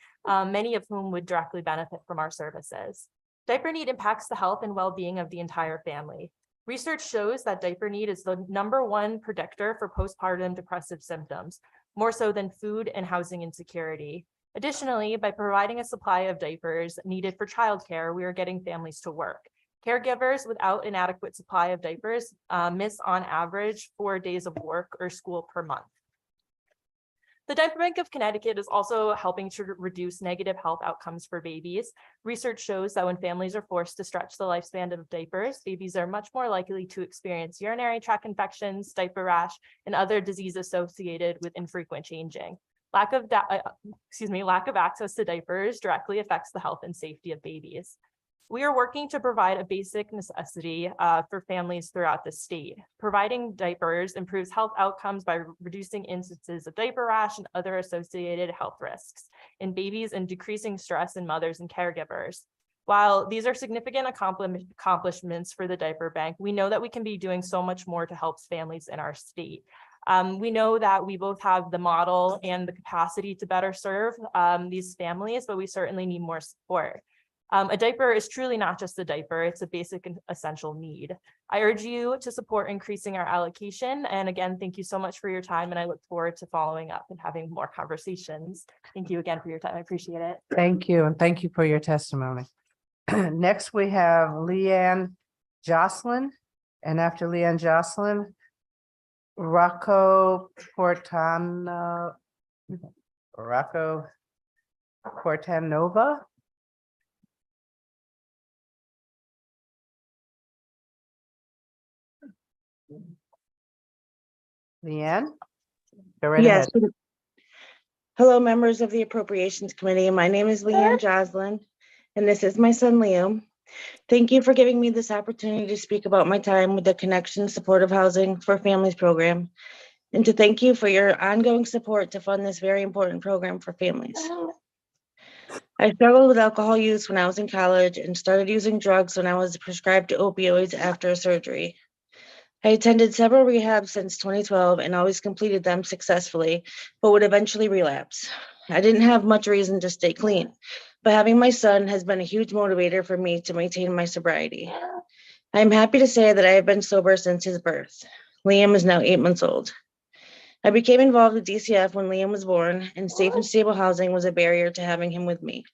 many of whom would directly benefit from our services. Diaper need impacts the health and well-being of the entire family. Research shows that diaper need is the #1 predictor for postpartum depressive symptoms, more so than food and housing insecurity. Additionally, by providing a supply of diapers needed for childcare, we are getting families to work. Caregivers without an adequate supply of diapers miss on average 4 days of work or school per month. The Diaper Bank of Connecticut is also helping to reduce negative health outcomes for babies. Research shows that when families are forced to stretch the lifespan of diapers, babies are much more likely to experience urinary tract infections, diaper rash, and other diseases associated with infrequent changing. Lack of access to diapers directly affects the health and safety of babies. We are working to provide a basic necessity for families throughout the state. Providing diapers improves health outcomes by reducing instances of diaper rash and other associated health risks in babies and decreasing stress in mothers and caregivers. While these are significant accomplishments for the Diaper Bank, we know that we can be doing so much more to help families in our state. We know that we both have the model and the capacity to better serve these families, but we certainly need more support. A diaper is truly not just a diaper, it's a basic and essential need. I urge you to support increasing our allocation. And again, thank you so much for your time, and I look forward to following up and having more conversations. Thank you again for your time, I appreciate it. Thank you, and thank you for your testimony. Next, we have Leanne Jocelyn, and after Leanne Jocelyn, Rocco Portanova. Leanne? Go right Yes. ahead. Hello, members of the Appropriations Committee. My name is Leanne Joslin, and this is my son, Liam. Thank you for giving me this opportunity to speak about my time with the Connection Supportive Housing for Families program, and to thank you for your ongoing support to fund this very important program for families. I struggled with alcohol use when I was in college and started using drugs when I was prescribed opioids after a surgery. I attended several rehabs since 2012 and always completed them successfully, but would eventually relapse. I didn't have much reason to stay clean, but having my son has been a huge motivator for me to maintain my sobriety. I am happy to say that I have been sober since his birth. Liam is now 8 months old. I became involved with DCF when Liam was born, and safe and stable housing was a barrier to having him with me.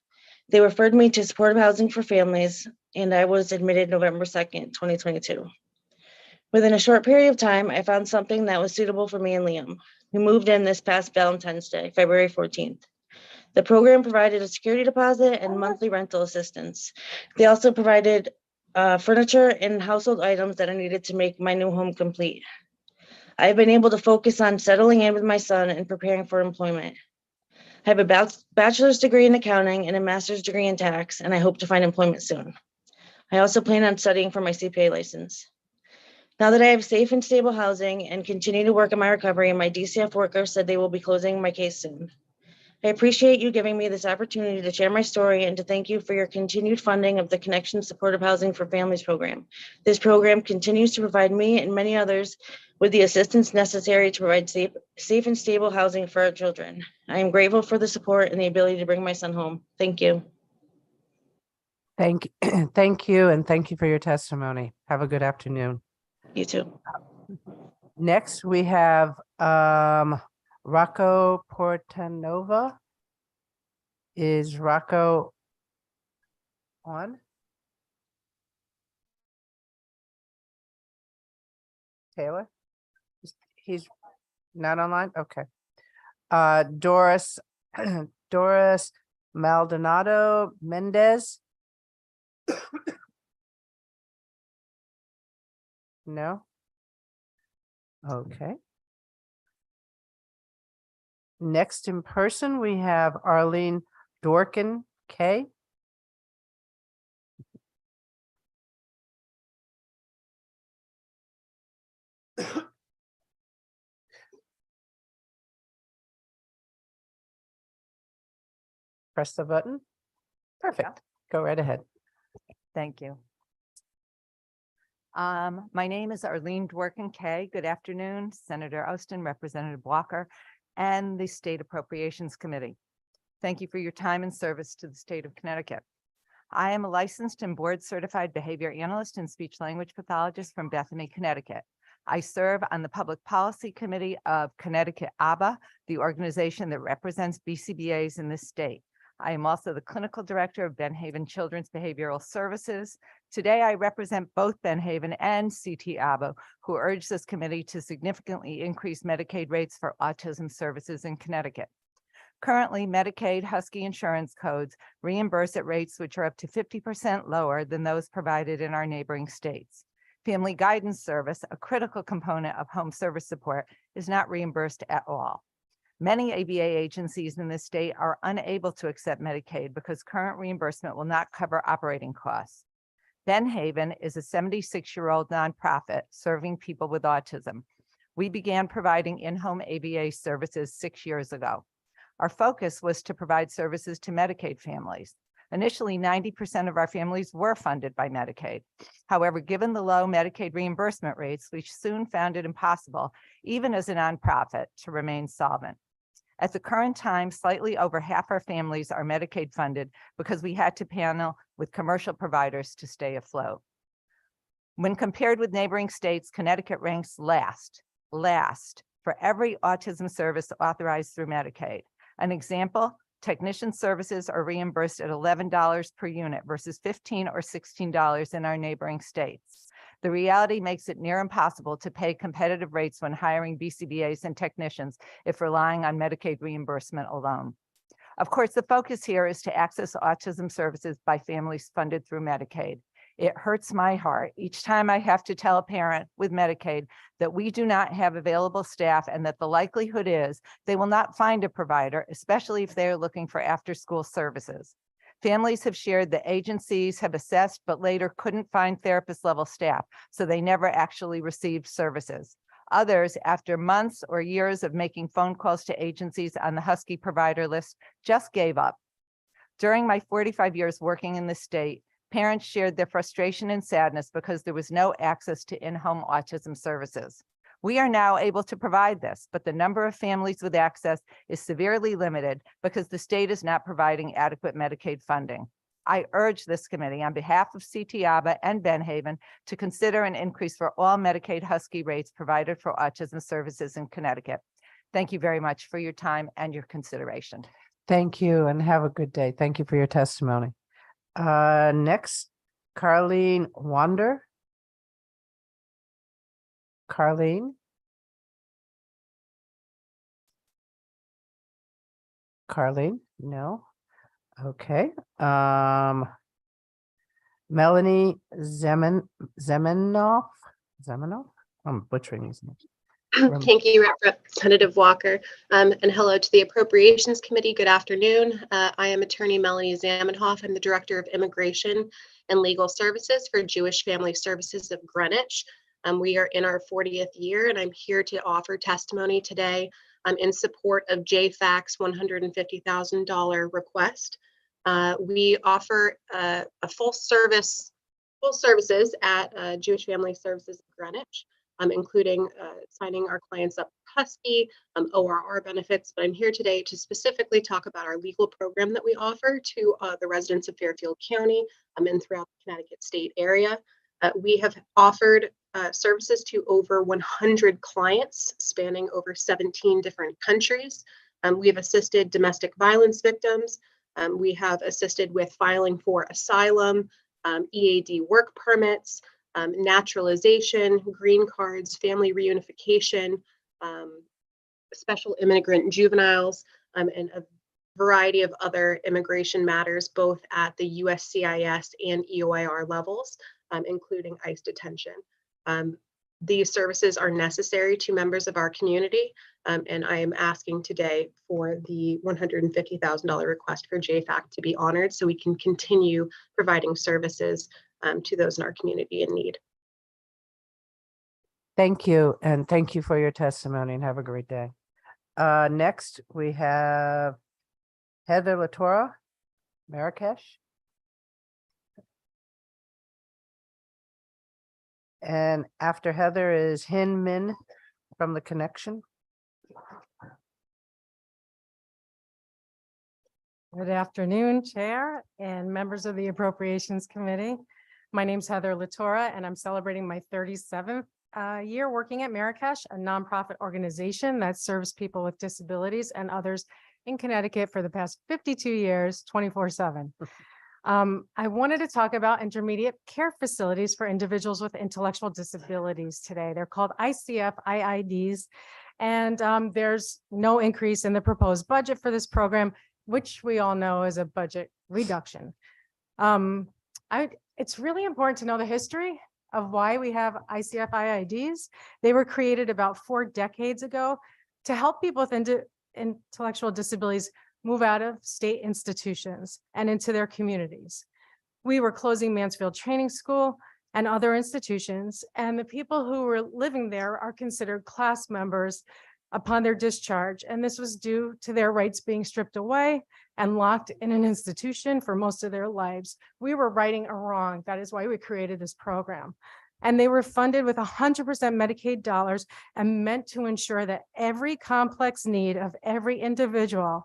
They referred me to supportive housing for families, and I was admitted November 2nd, 2022. Within a short period of time, I found something that was suitable for me and Liam. We moved in this past Valentine's Day, February 14th. The program provided a security deposit and monthly rental assistance. They also provided furniture and household items that I needed to make my new home complete. I've been able to focus on settling in with my son and preparing for employment. I have a bachelor's degree in accounting and a master's degree in tax, and I hope to find employment soon. I also plan on studying for my CPA license. Now that I have safe and stable housing and continue to work on my recovery, my DCF worker said they will be closing my case soon. I appreciate you giving me this opportunity to share my story and to thank you for your continued funding of the Connection Supportive Housing for Families program. This program continues to provide me and many others with the assistance necessary to provide safe and stable housing for our children. I am grateful for the support and the ability to bring my son home. Thank you. Thank you, and thank you for your testimony. Have a good afternoon. You too. Next, we have Rocco Portanova. Is Rocco on? Taylor? He's not online? Okay. Doris, Doris Maldonado Mendez? No? Okay. Next in person, we have Arlene Dorkin K. Press the button. Perfect. Go right ahead. Thank you. My name is Arlene Dworkin Kay. Good afternoon, Senator Austin, Representative Walker, and the State Appropriations Committee. Thank you for your time and service to the state of Connecticut. I am a licensed and board certified behavior analyst and speech language pathologist from Bethany, Connecticut. I serve on the Public Policy Committee of Connecticut ABA, the organization that represents BCBAs in this state. I am also the clinical director of Benhaven Children's Behavioral Services. Today, I represent both Benhaven and CT ABA, who urge this committee to significantly increase Medicaid rates for autism services in Connecticut. Currently, Medicaid Husky insurance codes reimburse at rates which are up to 50% lower than those provided in our neighboring states. Family Guidance Service, a critical component of home service support, is not reimbursed at all. Many ABA agencies in this state are unable to accept Medicaid because current reimbursement will not cover operating costs. Benhaven is a 76-year-old nonprofit serving people with autism. We began providing in-home ABA services 6 years ago. Our focus was to provide services to Medicaid families. Initially, 90% of our families were funded by Medicaid. However, given the low Medicaid reimbursement rates, we soon found it impossible, even as a nonprofit, to remain solvent. At the current time, slightly over half our families are Medicaid funded because we had to panel with commercial providers to stay afloat. When compared with neighboring states, Connecticut ranks last for every autism service authorized through Medicaid. An example, technician services are reimbursed at $11 per unit versus $15 or $16 in our neighboring states. The reality makes it near impossible to pay competitive rates when hiring BCBAs and technicians if relying on Medicaid reimbursement alone. Of course, the focus here is to access autism services by families funded through Medicaid. It hurts my heart each time I have to tell a parent with Medicaid that we do not have available staff and that the likelihood is they will not find a provider, especially if they are looking for after-school services. Families have shared that agencies have assessed but later couldn't find therapist level staff, so they never actually received services. Others, after months or years of making phone calls to agencies on the Husky provider list, just gave up. During my 45 years working in the state, parents shared their frustration and sadness because there was no access to in-home autism services. We are now able to provide this, but the number of families with access is severely limited because the state is not providing adequate Medicaid funding. I urge this committee on behalf of CT ABA and Benhaven to consider an increase for all Medicaid Husky rates provided for autism services in Connecticut. Thank you very much for your time and your consideration. Thank you and have a good day. Thank you for your testimony. Next, Carleen Wander. Carleen. Carleen, no. Okay. Melanie Zemenoff. I'm butchering his name. Thank you, Representative Walker. And hello to the Appropriations Committee. Good afternoon. I am Attorney Melanie Zamenhof. I'm the Director of Immigration and Legal Services for Jewish Family Services of Greenwich. We are in our 40th year, and I'm here to offer testimony today in support of JFAC's $150,000 request. We offer a full services at Jewish Family Services of Greenwich, including signing our clients up for Husky, ORR benefits. But I'm here today to specifically talk about our legal program that we offer to the residents of Fairfield County and throughout the Connecticut state area. We have offered services to over 100 clients spanning over 17 different countries. We have assisted domestic violence victims. We have assisted with filing for asylum, EAD work permits, naturalization, green cards, family reunification, special immigrant juveniles, and a variety of other immigration matters, both at the USCIS and EOIR levels, including ICE detention. These services are necessary to members of our community, and I am asking today for the $150,000 request for JFAC to be honored so we can continue providing services to those in our community in need. Thank you, and thank you for your testimony, and have a great day. Next, we have Heather Latora, Marrakesh. And after Heather is Hin Min from the Connection. Good afternoon, Chair and members of the Appropriations Committee. My name's Heather Latora, and I'm celebrating my 37th year working at Marrakesh, a nonprofit organization that serves people with disabilities and others in Connecticut for the past 52 years, 24/7. I wanted to talk about intermediate care facilities for individuals with intellectual disabilities today. They're called ICF IIDs, and there's no increase in the proposed budget for this program, which we all know is a budget reduction. It's really important to know the history of why we have ICF IIDs. They were created about 4 decades ago to help people with intellectual disabilities move out of state institutions and into their communities. We were closing Mansfield Training School and other institutions, and the people who were living there are considered class members upon their discharge. And this was due to their rights being stripped away and locked in an institution for most of their lives. We were righting a wrong. That is why we created this program. And they were funded with 100% Medicaid dollars and meant to ensure that every complex need of every individual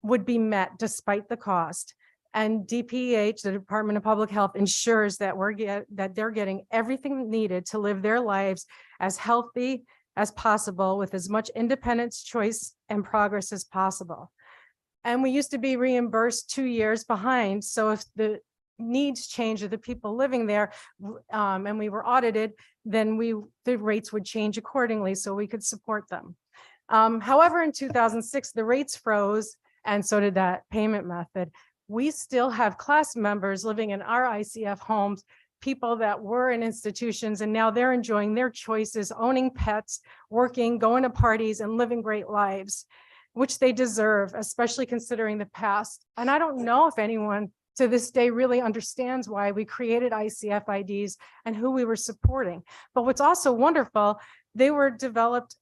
would be met despite the cost. And DPH, the Department of Public Health, ensures that they're getting everything needed to live their lives as healthy as possible with as much independence, choice, and progress as possible. And we used to be reimbursed 2 years behind. So if the needs change of the people living there and we were audited, then the rates would change accordingly so we could support them. However, in 2006, the rates froze, and so did that payment method. We still have class members living in our ICF homes, people that were in institutions, and now they're enjoying their choices, owning pets, working, going to parties, and living great lives, which they deserve, especially considering the past. And I don't know if anyone to this day really understands why we created ICF IDs and who we were supporting. But what's also wonderful, they were developed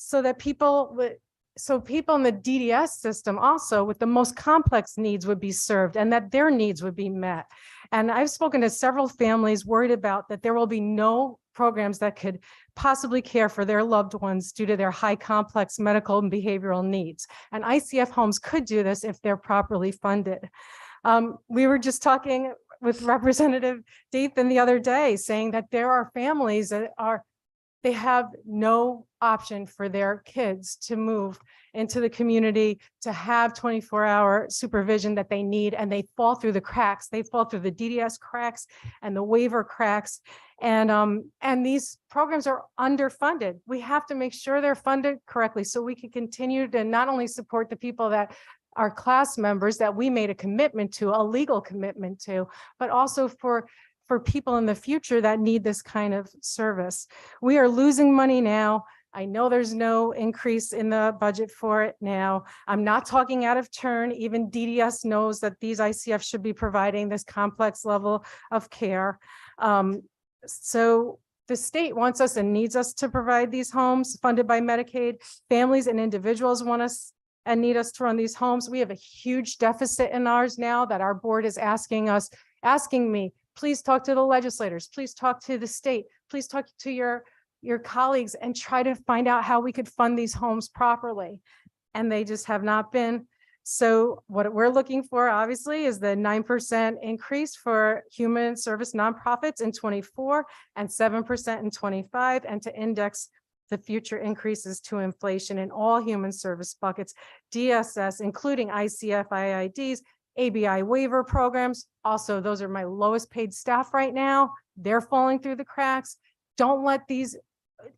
so that people in the DDS system also with the most complex needs would be served and that their needs would be met. And I've spoken to several families worried about that there will be no programs that could possibly care for their loved ones due to their high complex medical and behavioral needs. And ICF homes could do this if they're properly funded. We were just talking with Representative Deafblind the other day, saying that there are families that they have no option for their kids to move into the community, to have 24-hour supervision that they need, and they fall through the cracks. They fall through the DDS cracks and the waiver cracks. And these programs are underfunded. We have to make sure they're funded correctly so we can continue to not only support the people that are class members that we made a commitment to, a legal commitment to, but also for for people in the future that need this kind of service. We are losing money now. I know there's no increase in the budget for it now. I'm not talking out of turn. Even DDS knows that these ICFs should be providing this complex level of care. So the state wants us and needs us to provide these homes funded by Medicaid. Families and individuals want us and need us to run these homes. We have a huge deficit in ours now that our board is asking me, please talk to the legislators, please talk to the state, please talk to your colleagues and try to find out how we could fund these homes properly. And they just have not been. So what we're looking for, obviously, is the 9% increase for human service nonprofits in 24 and 7% in 25, and to index the future increases to inflation in all human service buckets, DSS, including ICF, IIDs, ABI waiver programs. Also, those are my lowest paid staff right now. They're falling through the cracks. Don't let these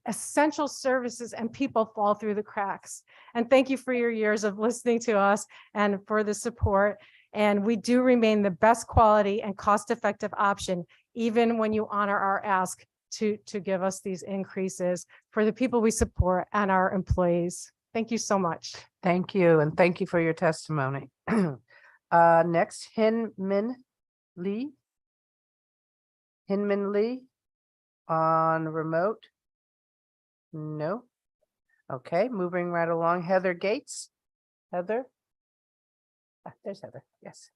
essential services and people fall through the cracks. And thank you for your years of listening to us and for the support. And we do remain the best quality and cost-effective option, even when you honor our ask to give us these increases for the people we support and our employees. Thank you so much. Thank you, and thank you for your testimony. Next, Hinman Lee. Hinman Lee on remote. No. Okay, moving right along. Heather Gates. Heather. There's Heather. Yes.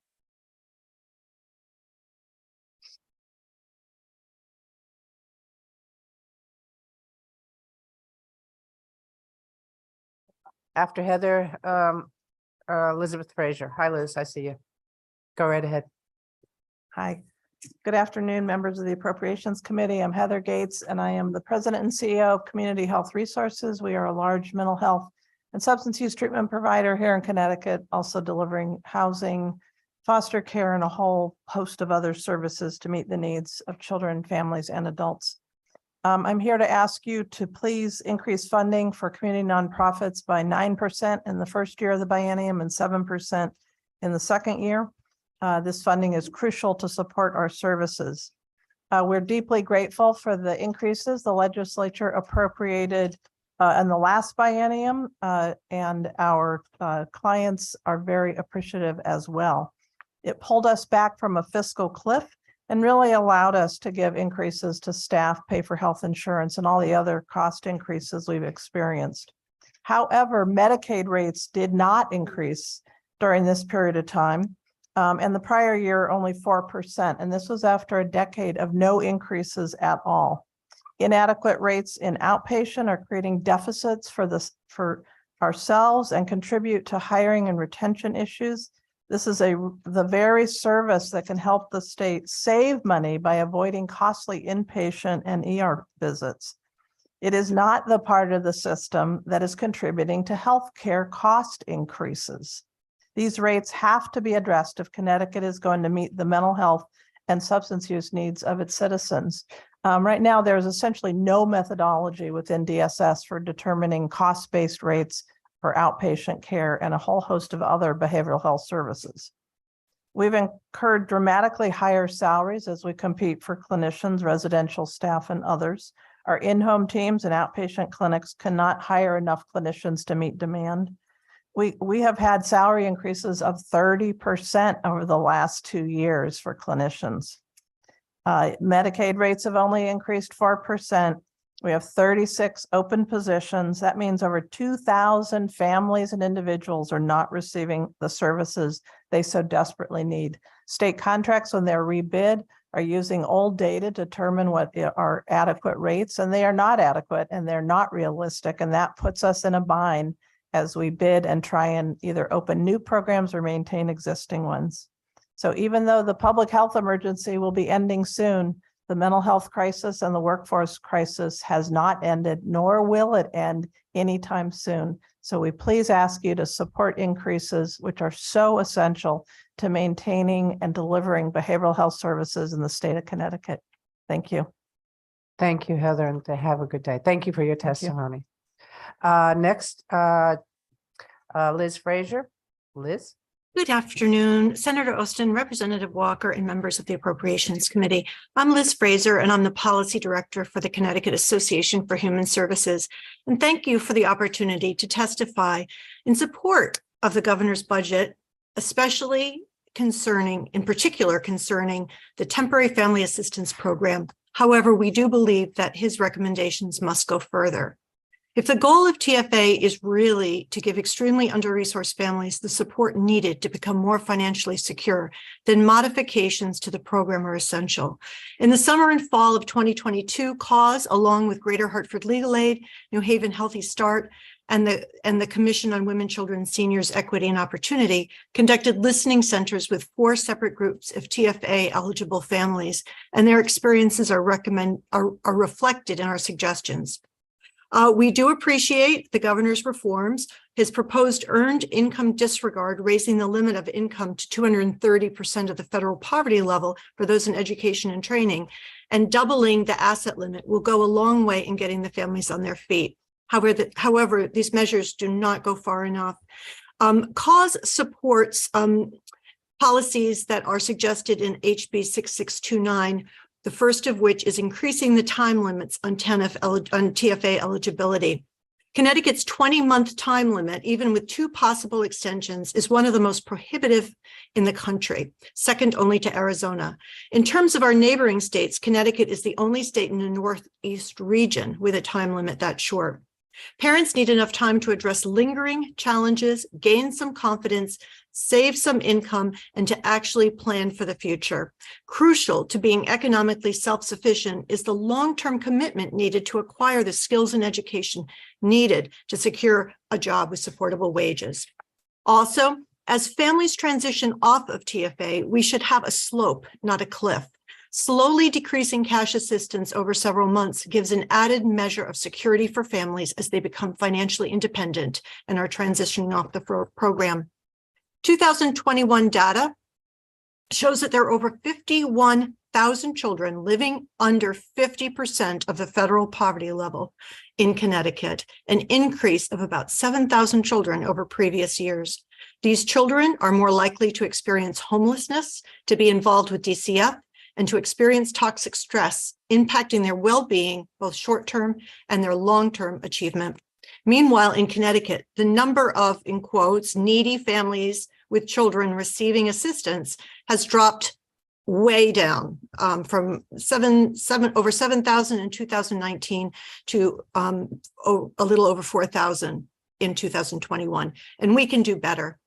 After Heather, Elizabeth Frazier. Hi, Liz. I see you. Go right ahead. Hi, good afternoon, members of the Appropriations Committee. I'm Heather Gates, and I am the President and CEO of Community Health Resources. We are a large mental health and substance use treatment provider here in Connecticut, also delivering housing, foster care, and a whole host of other services to meet the needs of children, families, and adults. I'm here to ask you to please increase funding for community nonprofits by 9% in the first year of the biennium and 7% in the second year. This funding is crucial to support our services. We're deeply grateful for the increases the legislature appropriated in the last biennium, and our clients are very appreciative as well. It pulled us back from a fiscal cliff and really allowed us to give increases to staff, pay for health insurance, and all the other cost increases we've experienced. However, Medicaid rates did not increase during this period of time, and the prior year only 4%, and this was after a decade of no increases at all. Inadequate rates in outpatient are creating deficits for ourselves and contribute to hiring and retention issues. This is the very service that can help the state save money by avoiding costly inpatient and ER visits. It is not the part of the system that is contributing to healthcare cost increases. These rates have to be addressed if Connecticut is going to meet the mental health and substance use needs of its citizens. Right now, there is essentially no methodology within DSS for determining cost-based rates for outpatient care and a whole host of other behavioral health services. We've incurred dramatically higher salaries as we compete for clinicians, residential staff, and others. Our in-home teams and outpatient clinics cannot hire enough clinicians to meet demand. We have had salary increases of 30% over the last 2 years for clinicians. Medicaid rates have only increased 4%. We have 36 open positions. That means over 2,000 families and individuals are not receiving the services they so desperately need. State contracts, when they're rebid, are using old data to determine what are adequate rates, and they are not adequate and they're not realistic. And that puts us in a bind as we bid and try and either open new programs or maintain existing ones. So even though the public health emergency will be ending soon, the mental health crisis and the workforce crisis has not ended, nor will it end anytime soon. So we please ask you to support increases, which are so essential to maintaining and delivering behavioral health services in the state of Connecticut. Thank you. Thank you, Heather, and have a good day. Thank you for your testimony. Next, Liz Frazier. Liz? Good afternoon, Senator Austin, Representative Walker, and members of the Appropriations Committee. I'm Liz Fraser, and I'm the Policy Director for the Connecticut Association for Human Services. And thank you for the opportunity to testify in support of the governor's budget, especially in particular concerning the Temporary Family Assistance Program. However, we do believe that his recommendations must go further. If the goal of TFA is really to give extremely under-resourced families the support needed to become more financially secure, then modifications to the program are essential. In the summer and fall of 2022, CAUSE, along with Greater Hartford Legal Aid, New Haven Healthy Start, and the Commission on Women, Children, and Seniors Equity and Opportunity conducted listening centers with 4 separate groups of TFA eligible families, and their experiences are reflected in our suggestions. We do appreciate the governor's reforms, his proposed earned income disregard, raising the limit of income to 230% of the federal poverty level for those in education and training, and doubling the asset limit will go a long way in getting the families on their feet. However, these measures do not go far enough. CAUSE supports policies that are suggested in HB 6629, the first of which is increasing the time limits on TFA eligibility. Connecticut's 20-month time limit, even with 2 possible extensions, is one of the most prohibitive in the country, second only to Arizona. In terms of our neighboring states, Connecticut is the only state in the Northeast region with a time limit that short. Parents need enough time to address lingering challenges, gain some confidence, save some income, and to actually plan for the future. Crucial to being economically self-sufficient is the long-term commitment needed to acquire the skills and education needed to secure a job with supportable wages. Also, as families transition off of TFA, we should have a slope, not a cliff. Slowly decreasing cash assistance over several months gives an added measure of security for families as they become financially independent and are transitioning off the program. 2021 data shows that there are over 51,000 children living under 50% of the federal poverty level in Connecticut, an increase of about 7,000 children over previous years. These children are more likely to experience homelessness, to be involved with DCF, and to experience toxic stress, impacting their well-being, both short-term and their long-term achievement. Meanwhile, in Connecticut, the number of, in quotes, needy families with children receiving assistance has dropped way down from over 7,000 in 2019 to a little over 4,000 in 2021. And we can do better.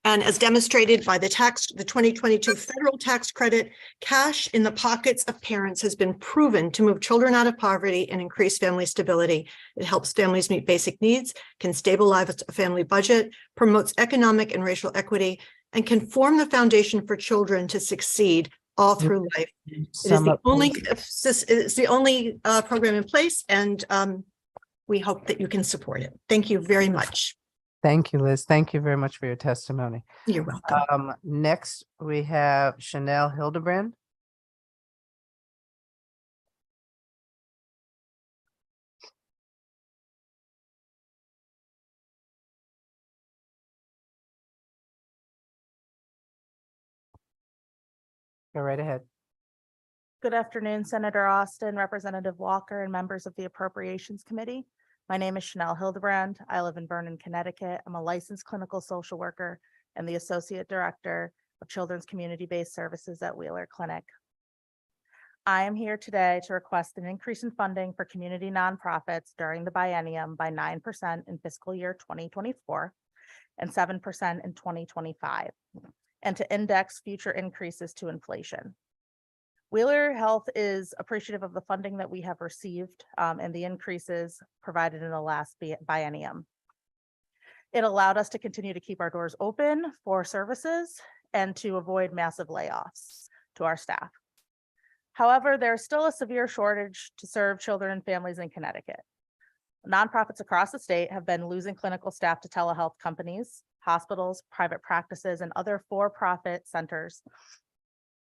And as demonstrated by the 2022 federal tax credit, cash in the pockets of parents has been proven to move children out of poverty and increase family stability. It helps families meet basic needs, can stabilize a family budget, promotes economic and racial equity, and can form the foundation for children to succeed all through life. It's the only program in place, and we hope that you can support it. Thank you very much. Thank you, Liz. Thank you very much for your testimony. You're welcome. Next, we have Chanel Hildebrand. Go right ahead. Good afternoon, Senator Austin, Representative Walker, and members of the Appropriations Committee. My name is Chanel Hildebrand. I live in Vernon, Connecticut. I'm a licensed clinical social worker and the Associate Director of Children's Community-Based Services at Wheeler Clinic. I am here today to request an increase in funding for community nonprofits during the biennium by 9% in fiscal year 2024 and 7% in 2025, and to index future increases to inflation. Wheeler Health is appreciative of the funding that we have received and the increases provided in the last biennium. It allowed us to continue to keep our doors open for services and to avoid massive layoffs to our staff. However, there's still a severe shortage to serve children and families in Connecticut. Nonprofits across the state have been losing clinical staff to telehealth companies, hospitals, private practices, and other for-profit centers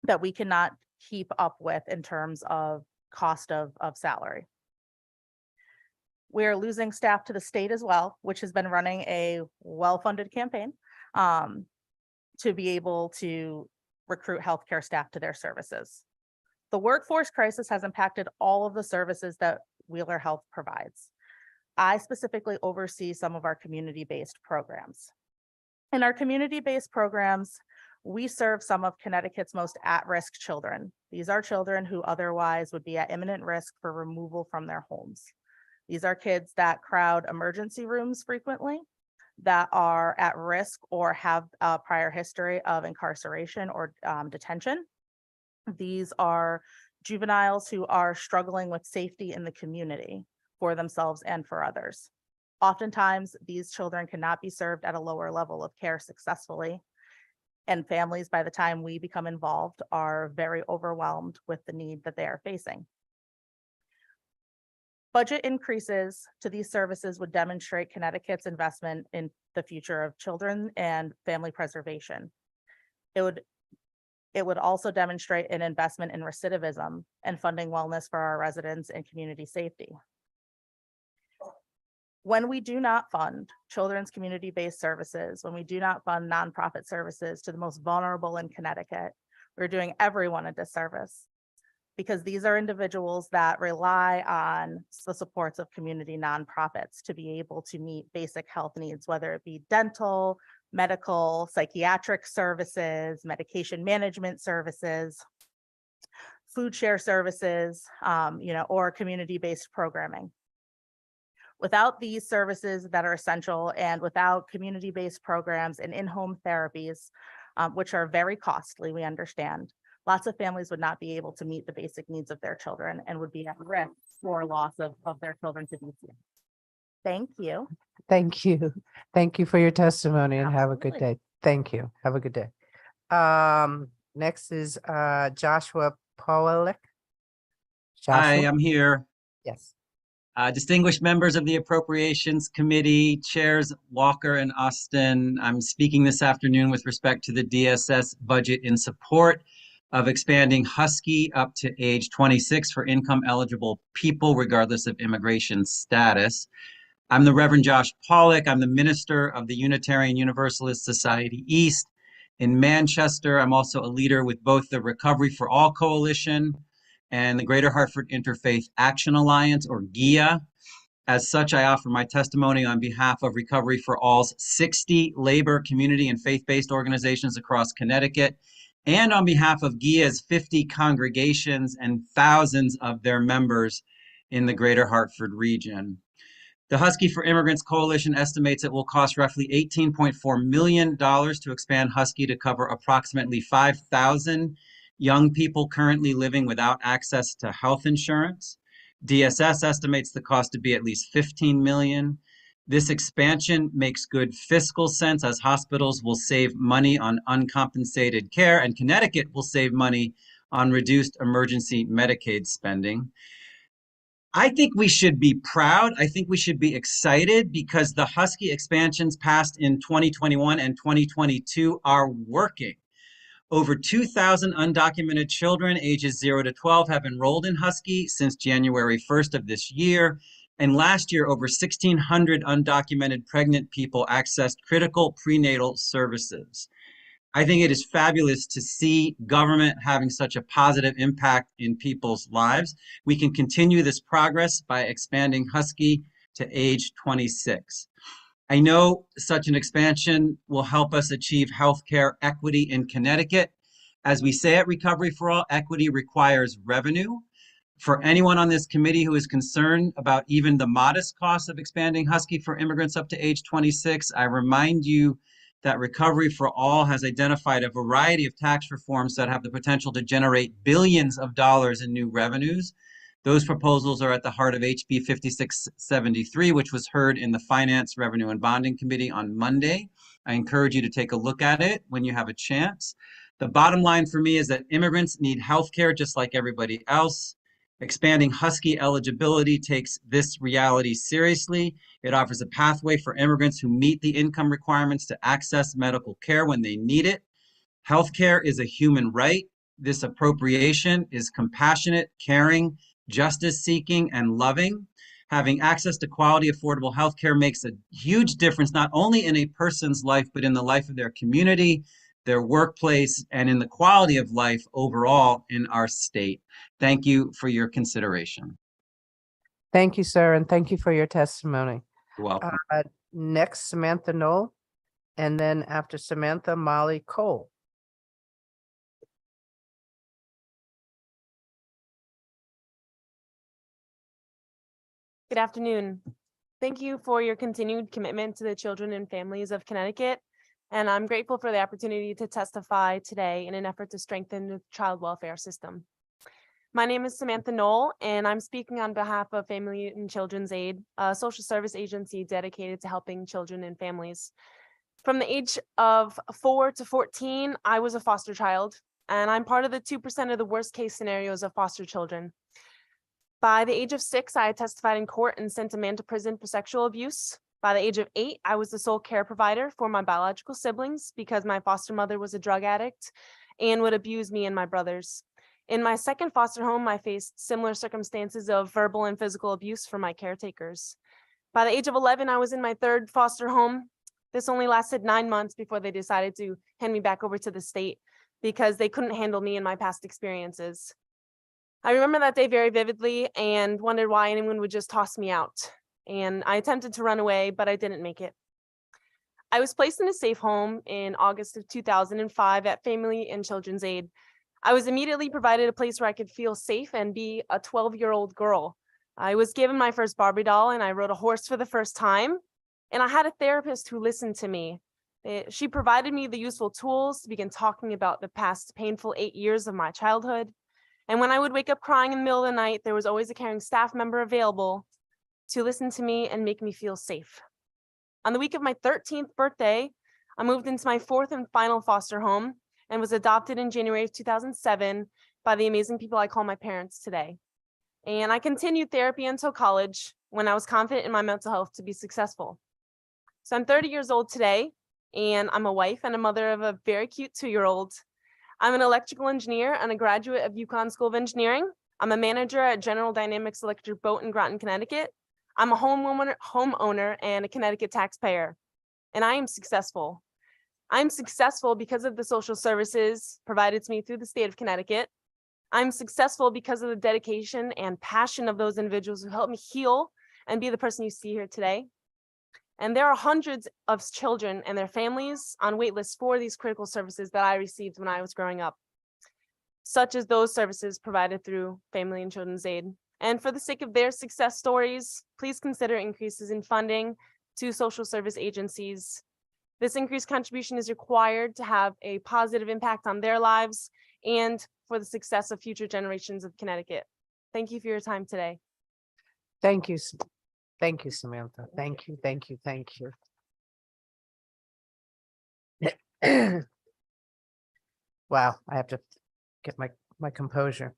that we cannot keep up with in terms of cost of salary. We're losing staff to the state as well, which has been running a well-funded campaign to be able to recruit healthcare staff to their services. The workforce crisis has impacted all of the services that Wheeler Health provides. I specifically oversee some of our community-based programs. In our community-based programs, we serve some of Connecticut's most at-risk children. These are children who otherwise would be at imminent risk for removal from their homes. These are kids that crowd emergency rooms frequently, that are at risk or have a prior history of incarceration or detention. These are juveniles who are struggling with safety in the community for themselves and for others. Oftentimes, these children cannot be served at a lower level of care successfully, and families, by the time we become involved, are very overwhelmed with the need that they are facing. Budget increases to these services would demonstrate Connecticut's investment in the future of children and family preservation. It would also demonstrate an investment in recidivism and funding wellness for our residents and community safety. When we do not fund children's community-based services, when we do not fund nonprofit services to the most vulnerable in Connecticut, we're doing everyone a disservice, because these are individuals that rely on the supports of community nonprofits to be able to meet basic health needs, whether it be dental, medical, psychiatric services, medication management services, food share services, or community-based programming. Without these services that are essential, and without community-based programs and in-home therapies, which are very costly, we understand, lots of families would not be able to meet the basic needs of their children and would be at risk for loss of their children to DCF. Thank you. Thank you. Thank you for your testimony and have a good day. Thank you. Have a good day. Next is Joshua Powell. Hi, I'm here. Yes. Distinguished members of the Appropriations Committee, Chairs Walker and Austin, I'm speaking this afternoon with respect to the DSS budget in support of expanding Husky up to age 26 for income eligible people, regardless of immigration status. I'm the Reverend Josh Pollock. I'm the minister of the Unitarian Universalist Society East in Manchester. I'm also a leader with both the Recovery for All Coalition and the Greater Hartford Interfaith Action Alliance, or GIA. As such, I offer my testimony on behalf of Recovery for All's 60 labor, community, and faith-based organizations across Connecticut, and on behalf of GIA's 50 congregations and thousands of their members in the Greater Hartford region. The Husky for Immigrants Coalition estimates it will cost roughly $18.4 million to expand Husky to cover approximately 5,000 young people currently living without access to health insurance. DSS estimates the cost to be at least $15 million. This expansion makes good fiscal sense, as hospitals will save money on uncompensated care and Connecticut will save money on reduced emergency Medicaid spending. I think we should be proud. I think we should be excited because the Husky expansions passed in 2021 and 2022 are working. Over 2,000 undocumented children ages 0 to 12 have enrolled in Husky since January 1st of this year. And last year, over 1,600 undocumented pregnant people accessed critical prenatal services. I think it is fabulous to see government having such a positive impact in people's lives. We can continue this progress by expanding Husky to age 26. I know such an expansion will help us achieve healthcare equity in Connecticut. As we say at Recovery for All, equity requires revenue. For anyone on this committee who is concerned about even the modest cost of expanding Husky for immigrants up to age 26, I remind you that Recovery for All has identified a variety of tax reforms that have the potential to generate billions of dollars in new revenues. Those proposals are at the heart of HB 5673, which was heard in the Finance, Revenue, and Bonding Committee on Monday. I encourage you to take a look at it when you have a chance. The bottom line for me is that immigrants need health care just like everybody else. Expanding Husky eligibility takes this reality seriously. It offers a pathway for immigrants who meet the income requirements to access medical care when they need it. Healthcare is a human right. This appropriation is compassionate, caring, justice-seeking, and loving. Having access to quality, affordable healthcare makes a huge difference, not only in a person's life, but in the life of their community, their workplace, and in the quality of life overall in our state. Thank you for your consideration. Thank you, sir, and thank you for your testimony. You're welcome. Next, Samantha Knoll, and then after Samantha, Molly Cole. Good afternoon. Thank you for your continued commitment to the children and families of Connecticut. And I'm grateful for the opportunity to testify today in an effort to strengthen the child welfare system. My name is Samantha Knoll, and I'm speaking on behalf of Family and Children's Aid, a social service agency dedicated to helping children and families. From the age of 4 to 14, I was a foster child, and I'm part of the 2% of the worst case scenarios of foster children. By the age of 6, I had testified in court and sent a man to prison for sexual abuse. By the age of 8, I was the sole care provider for my biological siblings because my foster mother was a drug addict and would abuse me and my brothers. In my second foster home, I faced similar circumstances of verbal and physical abuse from my caretakers. By the age of 11, I was in my third foster home. This only lasted 9 months before they decided to hand me back over to the state because they couldn't handle me and my past experiences. I remember that day very vividly and wondered why anyone would just toss me out. And I attempted to run away, but I didn't make it. I was placed in a safe home in August of 2005 at Family and Children's Aid. I was immediately provided a place where I could feel safe and be a 12-year-old girl. I was given my first Barbie doll and I rode a horse for the first time. And I had a therapist who listened to me. She provided me the useful tools to begin talking about the past painful 8 years of my childhood. And when I would wake up crying in the middle of the night, there was always a caring staff member available to listen to me and make me feel safe. On the week of my 13th birthday, I moved into my 4th and final foster home and was adopted in January of 2007 by the amazing people I call my parents today. And I continued therapy until college when I was confident in my mental health to be successful. So I'm 30 years old today, and I'm a wife and a mother of a very cute 2-year-old. I'm an electrical engineer and a graduate of UConn School of Engineering. I'm a manager at General Dynamics Electric Boat in Groton, Connecticut. I'm a homeowner and a Connecticut taxpayer, and I am successful. I'm successful because of the social services provided to me through the state of Connecticut. I'm successful because of the dedication and passion of those individuals who helped me heal and be the person you see here today. And there are hundreds of children and their families on wait lists for these critical services that I received when I was growing up, such as those services provided through Family and Children's Aid. And for the sake of their success stories, please consider increases in funding to social service agencies. This increased contribution is required to have a positive impact on their lives and for the success of future generations of Connecticut. Thank you for your time today. Thank you. Thank you, Samantha. Thank you, thank you, thank you. Wow, I have to get my composure.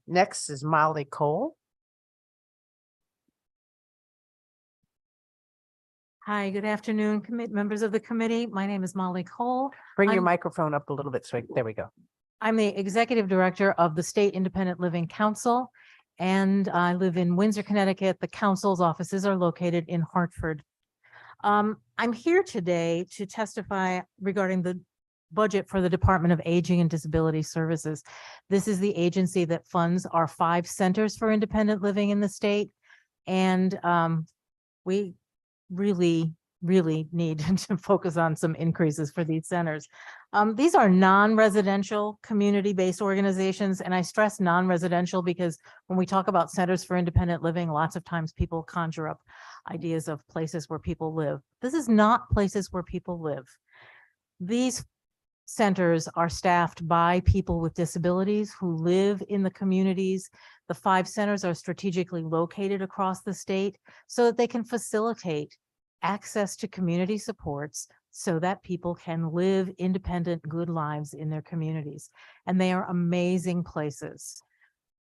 Next is Molly Cole. Hi, good afternoon, members of the committee. My name is Molly Cole. Bring your I'm- microphone up a little bit. So there we go. I'm the executive director of the State Independent Living Council, and I live in Windsor, Connecticut. The council's offices are located in Hartford. I'm here today to testify regarding the budget for the Department of Aging and Disability Services. This is the agency that funds our 5 centers for independent living in the state. And we really need to focus on some increases for these centers. These are non-residential community-based organizations, and I stress non-residential because when we talk about centers for independent living, lots of times people conjure up ideas of places where people live. This is not places where people live. These centers are staffed by people with disabilities who live in the communities. The 5 centers are strategically located across the state so that they can facilitate access to community supports so that people can live independent, good lives in their communities. And they are amazing places.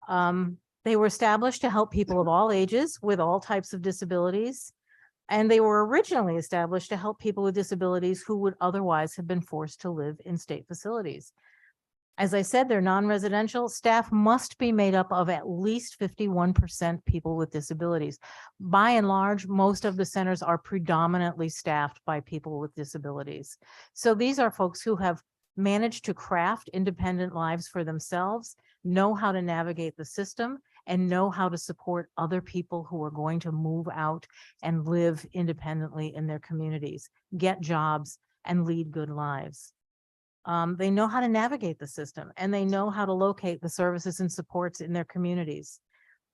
They were established to help people of all ages with all types of disabilities. And they were originally established to help people with disabilities who would otherwise have been forced to live in state facilities. As I said, they're non-residential. Staff must be made up of at least 51% people with disabilities. By and large, most of the centers are predominantly staffed by people with disabilities. So these are folks who have manage to craft independent lives for themselves, know how to navigate the system, and know how to support other people who are going to move out and live independently in their communities, get jobs, and lead good lives. They know how to navigate the system, and they know how to locate the services and supports in their communities.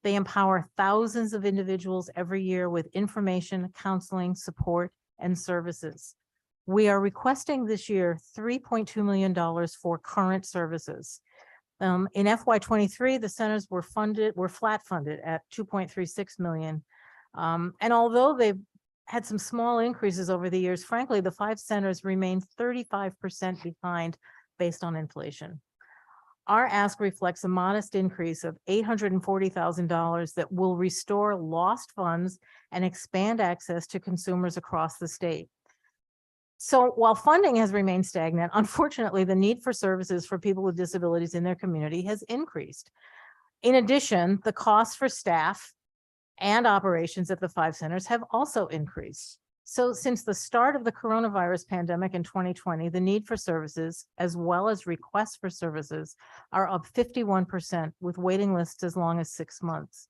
They empower thousands of individuals every year with information, counseling, support, and services. We are requesting this year $3.2 million for current services. In FY23, the centers were flat funded at $2.36 million. And although they've had some small increases over the years, frankly, the 5 centers remain 35% behind based on inflation. Our ask reflects a modest increase of $840,000 that will restore lost funds and expand access to consumers across the state. So while funding has remained stagnant, unfortunately, the need for services for people with disabilities in their community has increased. In addition, the costs for staff and operations at the 5 centers have also increased. So since the start of the coronavirus pandemic in 2020, the need for services as well as requests for services are up 51% with waiting lists as long as 6 months.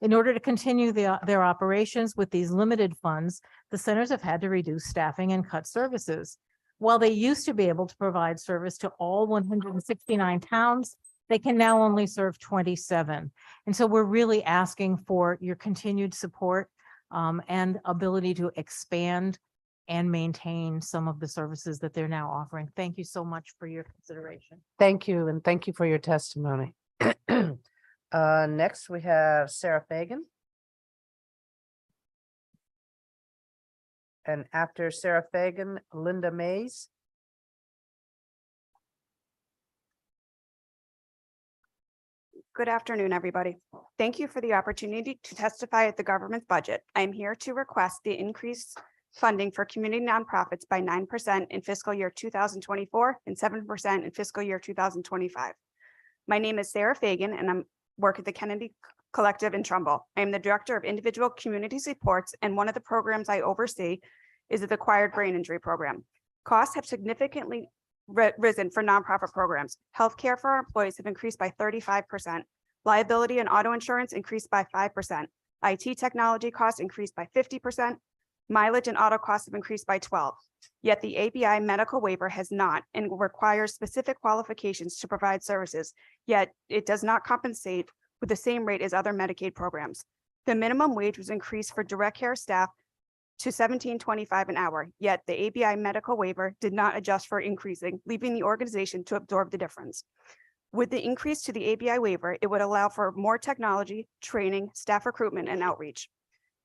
In order to continue their operations with these limited funds, the centers have had to reduce staffing and cut services. While they used to be able to provide service to all 169 towns, they can now only serve 27. And so we're really asking for your continued support and ability to expand and maintain some of the services that they're now offering. Thank you so much for your consideration. Thank you, and thank you for your testimony. Next, we have Sarah Fagan. And after Sarah Fagan, Linda Mays. Good afternoon, everybody. Thank you for the opportunity to testify at the government's budget. I am here to request the increased funding for community nonprofits by 9% in fiscal year 2024 and 7% in fiscal year 2025. My name is Sarah Fagan, and I work at the Kennedy Collective in Trumbull. I am the Director of Individual Community Supports, and one of the programs I oversee is the Acquired Brain Injury Program. Costs have significantly risen for nonprofit programs. Healthcare for our employees have increased by 35%. Liability and auto insurance increased by 5%. IT technology costs increased by 50%. Mileage and auto costs have increased by 12%. Yet the ABI medical waiver has not and requires specific qualifications to provide services, yet it does not compensate with the same rate as other Medicaid programs. The minimum wage was increased for direct care staff to $17.25 an hour, yet the ABI medical waiver did not adjust for increasing, leaving the organization to absorb the difference. With the increase to the ABI waiver, it would allow for more technology, training, staff recruitment, and outreach.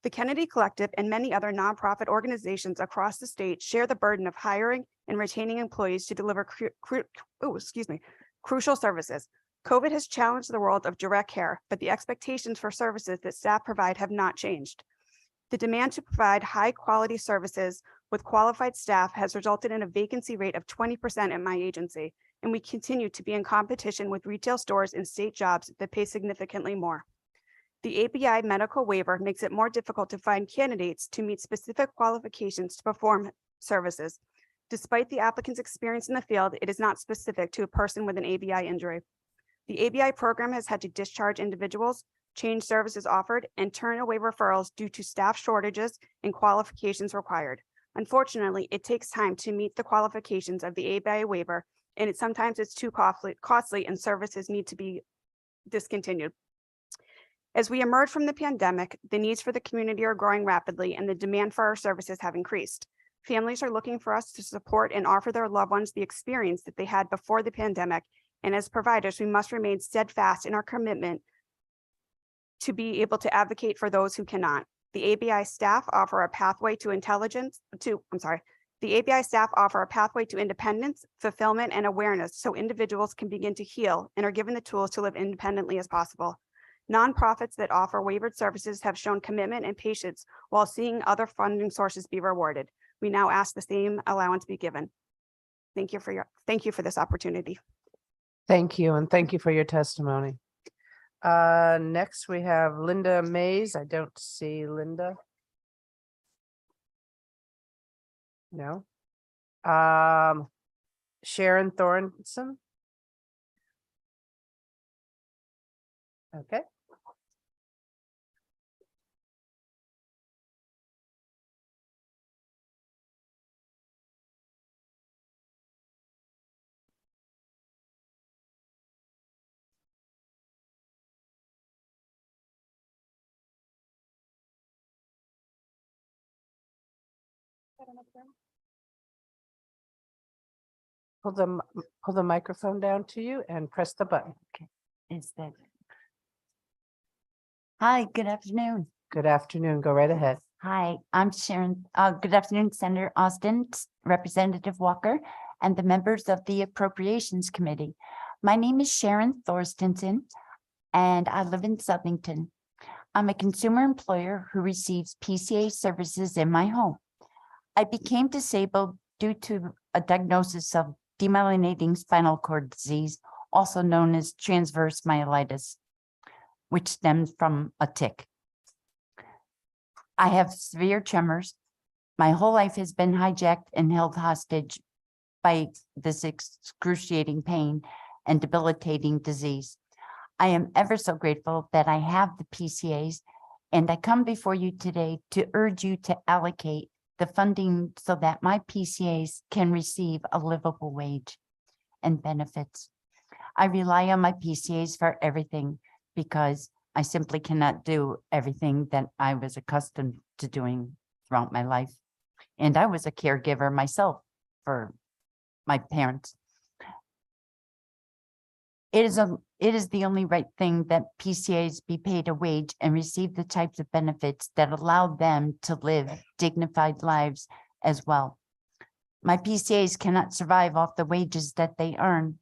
The Kennedy Collective and many other nonprofit organizations across the state share the burden of hiring and retaining employees to deliver crucial services. COVID has challenged the world of direct care, but the expectations for services that staff provide have not changed. The demand to provide high quality services with qualified staff has resulted in a vacancy rate of 20% at my agency, and we continue to be in competition with retail stores and state jobs that pay significantly more. The ABI medical waiver makes it more difficult to find candidates to meet specific qualifications to perform services. Despite the applicant's experience in the field, it is not specific to a person with an ABI injury. The ABI program has had to discharge individuals, change services offered, and turn away referrals due to staff shortages and qualifications required. Unfortunately, it takes time to meet the qualifications of the ABI waiver, and sometimes it's too costly and services need to be discontinued. As we emerge from the pandemic, the needs for the community are growing rapidly and the demand for our services have increased. Families are looking for us to support and offer their loved ones the experience that they had before the pandemic. And as providers, we must remain steadfast in our commitment to be able to advocate for those who cannot. The ABI staff offer a pathway to independence, fulfillment, and awareness so individuals can begin to heal and are given the tools to live independently as possible. Nonprofits that offer waivered services have shown commitment and patience while seeing other funding sources be rewarded. We now ask the same allowance be given. Thank you for this opportunity. Thank you, and thank you for your testimony. Next, we have Linda Mays. I don't see Linda. No. Sharon Thornton. Okay. Pull the microphone down to you and press the button. Okay. Is that? Hi, good afternoon. Good afternoon. Go right ahead. Hi, I'm Sharon. Good afternoon, Senator Austin, Representative Walker, and the members of the Appropriations Committee. My name is Sharon Thorstensen, and I live in Southington. I'm a consumer employer who receives PCA services in my home. I became disabled due to a diagnosis of demyelinating spinal cord disease, also known as transverse myelitis, which stems from a tick. I have severe tremors. My whole life has been hijacked and held hostage by this excruciating pain and debilitating disease. I am ever so grateful that I have the PCAs, and I come before you today to urge you to allocate the funding so that my PCAs can receive a livable wage and benefits. I rely on my PCAs for everything because I simply cannot do everything that I was accustomed to doing throughout my life. And I was a caregiver myself for my parents. It is the only right thing that PCAs be paid a wage and receive the types of benefits that allow them to live dignified lives as well. My PCAs cannot survive off the wages that they earn.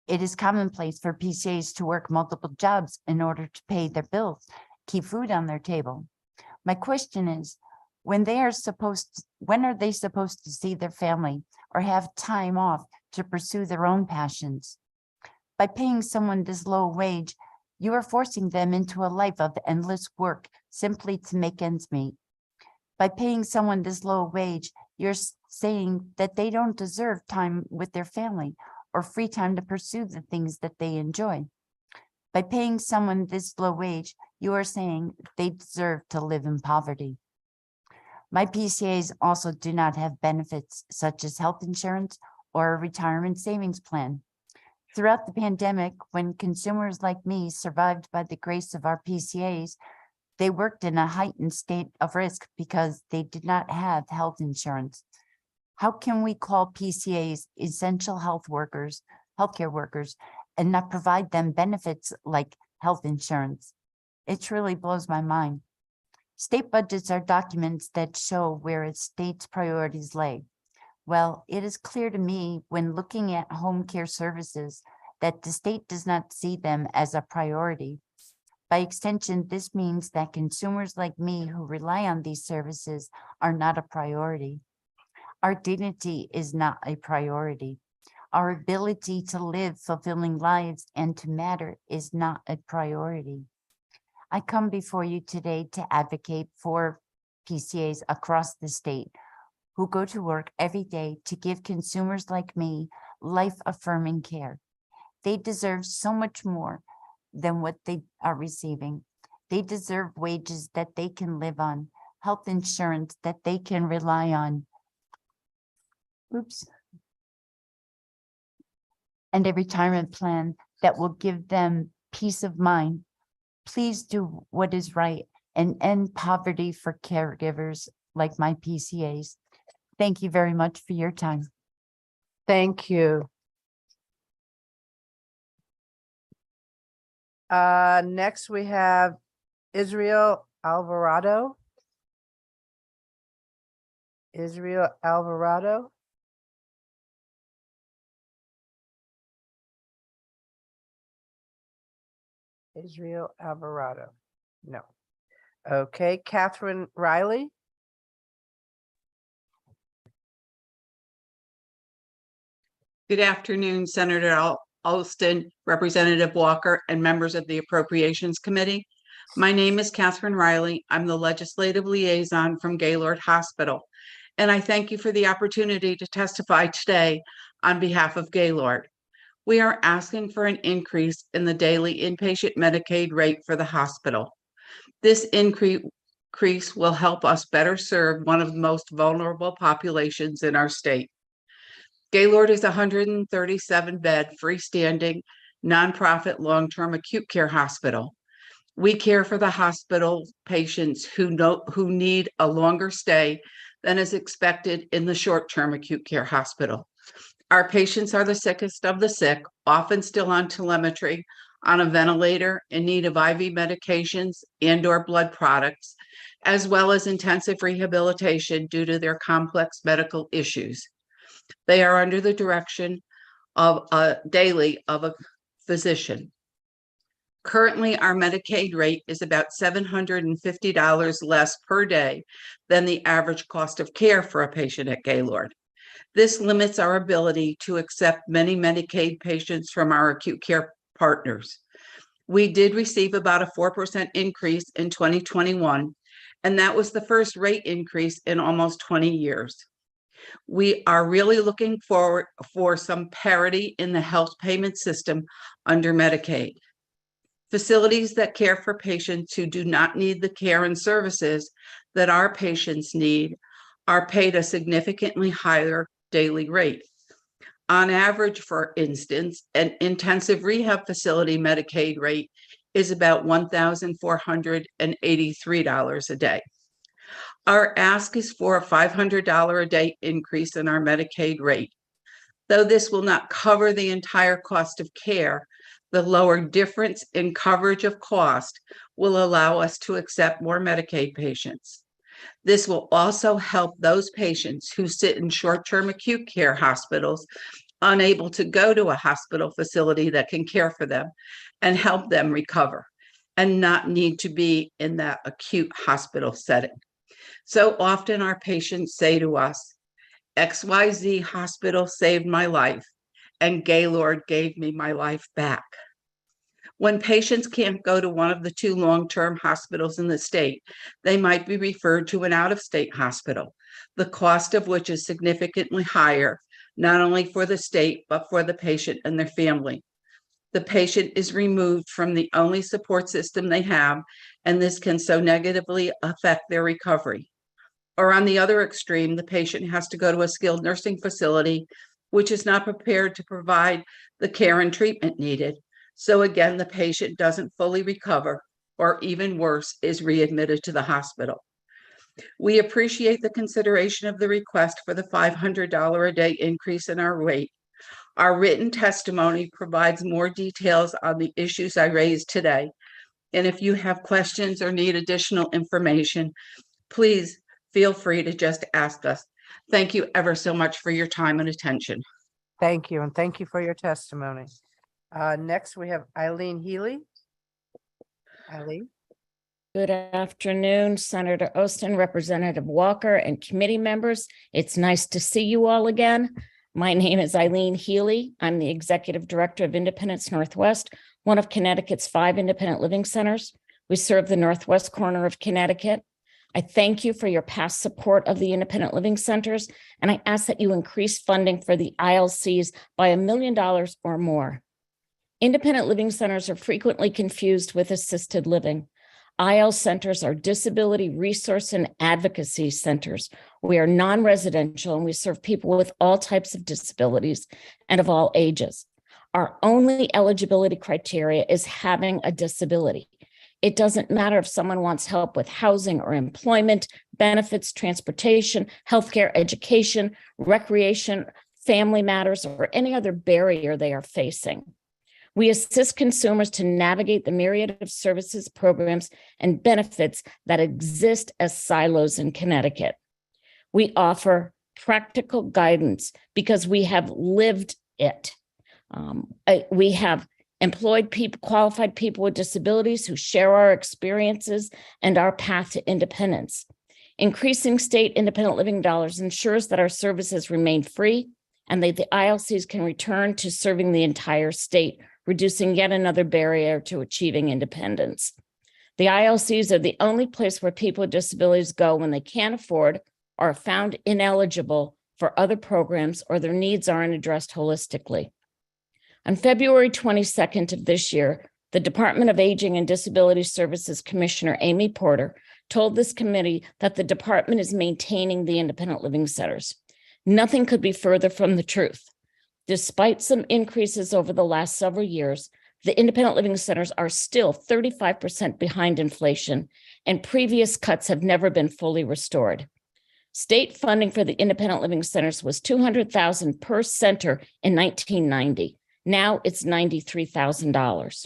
It is commonplace for PCAs to work multiple jobs in order to pay their bills, keep food on their table. My question is, when are they supposed to see their family or have time off to pursue their own passions? By paying someone this low wage, you are forcing them into a life of endless work simply to make ends meet. By paying someone this low wage, you're saying that they don't deserve time with their family or free time to pursue the things that they enjoy. By paying someone this low wage, you are saying they deserve to live in poverty. My PCAs also do not have benefits such as health insurance or a retirement savings plan. Throughout the pandemic, when consumers like me survived by the grace of our PCAs, they worked in a heightened state of risk because they did not have health insurance. How can we call PCAs essential healthcare workers, and not provide them benefits like health insurance? It truly blows my mind. State budgets are documents that show where a state's priorities lay. Well, it is clear to me when looking at home care services that the state does not see them as a priority. By extension, this means that consumers like me who rely on these services are not a priority. Our dignity is not a priority. Our ability to live fulfilling lives and to matter is not a priority. I come before you today to advocate for PCAs across the state who go to work every day to give consumers like me life-affirming care. They deserve so much more than what they are receiving. They deserve wages that they can live on, health insurance that they can rely on. And a retirement plan that will give them peace of mind. Please do what is right and end poverty for caregivers like my PCAs. Thank you very much for your time. Thank you. Next we have Israel Alvarado. Israel Alvarado. Israel Alvarado. No. Okay, Catherine Riley. Good afternoon, Senator Alston, Representative Walker, and members of the Appropriations Committee. My name is Catherine Riley. I'm the legislative liaison from Gaylord Hospital, and I thank you for the opportunity to testify today on behalf of Gaylord. We are asking for an increase in the daily inpatient Medicaid rate for the hospital. This increase will help us better serve one of the most vulnerable populations in our state. Gaylord is a 137-bed freestanding nonprofit long-term acute care hospital. We care for the hospital patients who need a longer stay than is expected in the short-term acute care hospital. Our patients are the sickest of the sick, often still on telemetry, on a ventilator, in need of IV medications and/or blood products, as well as intensive rehabilitation due to their complex medical issues. They are under the direction of daily of a physician. Currently, our Medicaid rate is about $750 less per day than the average cost of care for a patient at Gaylord. This limits our ability to accept many Medicaid patients from our acute care partners. We did receive about a 4% increase in 2021, and that was the first rate increase in almost 20 years. We are really looking forward for some parity in the health payment system under Medicaid. Facilities that care for patients who do not need the care and services that our patients need are paid a significantly higher daily rate. On average, for instance, an intensive rehab facility Medicaid rate is about $1,483 a day. Our ask is for a $500 a day increase in our Medicaid rate. Though this will not cover the entire cost of care, the lower difference in coverage of cost will allow us to accept more Medicaid patients. This will also help those patients who sit in short-term acute care hospitals, unable to go to a hospital facility that can care for them and help them recover and not need to be in that acute hospital setting. So often our patients say to us, XYZ hospital saved my life and Gaylord gave me my life back. When patients can't go to one of the two long-term hospitals in the state, they might be referred to an out-of-state hospital, the cost of which is significantly higher, not only for the state, but for the patient and their family. The patient is removed from the only support system they have, and this can so negatively affect their recovery. Or on the other extreme, the patient has to go to a skilled nursing facility, which is not prepared to provide the care and treatment needed. So again, the patient doesn't fully recover, or even worse, is readmitted to the hospital. We appreciate the consideration of the request for the $500 a day increase in our rate. Our written testimony provides more details on the issues I raised today. And if you have questions or need additional information, please feel free to just ask us. Thank you ever so much for your time and attention. Thank you, and thank you for your testimony. Next, we have Eileen Healy. Eileen. Good afternoon, Senator Austin, Representative Walker, and committee members. It's nice to see you all again. My name is Eileen Healy. I'm the Executive Director of Independence Northwest, one of Connecticut's 5 independent living centers. We serve the northwest corner of Connecticut. I thank you for your past support of the independent living centers, and I ask that you increase funding for the ILCs by $1 million or more. Independent living centers are frequently confused with assisted living. IL centers are disability resource and advocacy centers. We are non-residential and we serve people with all types of disabilities and of all ages. Our only eligibility criteria is having a disability. It doesn't matter if someone wants help with housing or employment, benefits, transportation, healthcare, education, recreation, family matters, or any other barrier they are facing. We assist consumers to navigate the myriad of services, programs, and benefits that exist as silos in Connecticut. We offer practical guidance because we have lived it. We have employed people, qualified people with disabilities who share our experiences and our path to independence. Increasing state independent living dollars ensures that our services remain free and that the ILCs can return to serving the entire state, reducing yet another barrier to achieving independence. The ILCs are the only place where people with disabilities go when they can't afford are found ineligible for other programs or their needs aren't addressed holistically. On February 22nd of this year, the Department of Aging and Disability Services Commissioner Amy Porter told this committee that the department is maintaining the independent living centers. Nothing could be further from the truth. Despite some increases over the last several years, the independent living centers are still 35% behind inflation, and previous cuts have never been fully restored. State funding for the independent living centers was $200,000 per center in 1990. Now it's $93,000.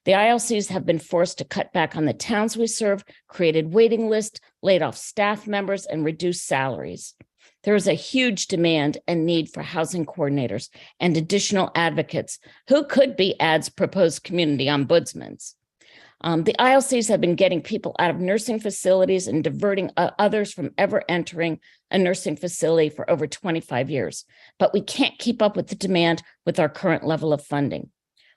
The ILCs have been forced to cut back on the towns we serve, created waiting lists, laid off staff members, and reduced salaries. There is a huge demand and need for housing coordinators and additional advocates who could be AD's proposed community ombudsmans. The ILCs have been getting people out of nursing facilities and diverting others from ever entering a nursing facility for over 25 years. But we can't keep up with the demand with our current level of funding.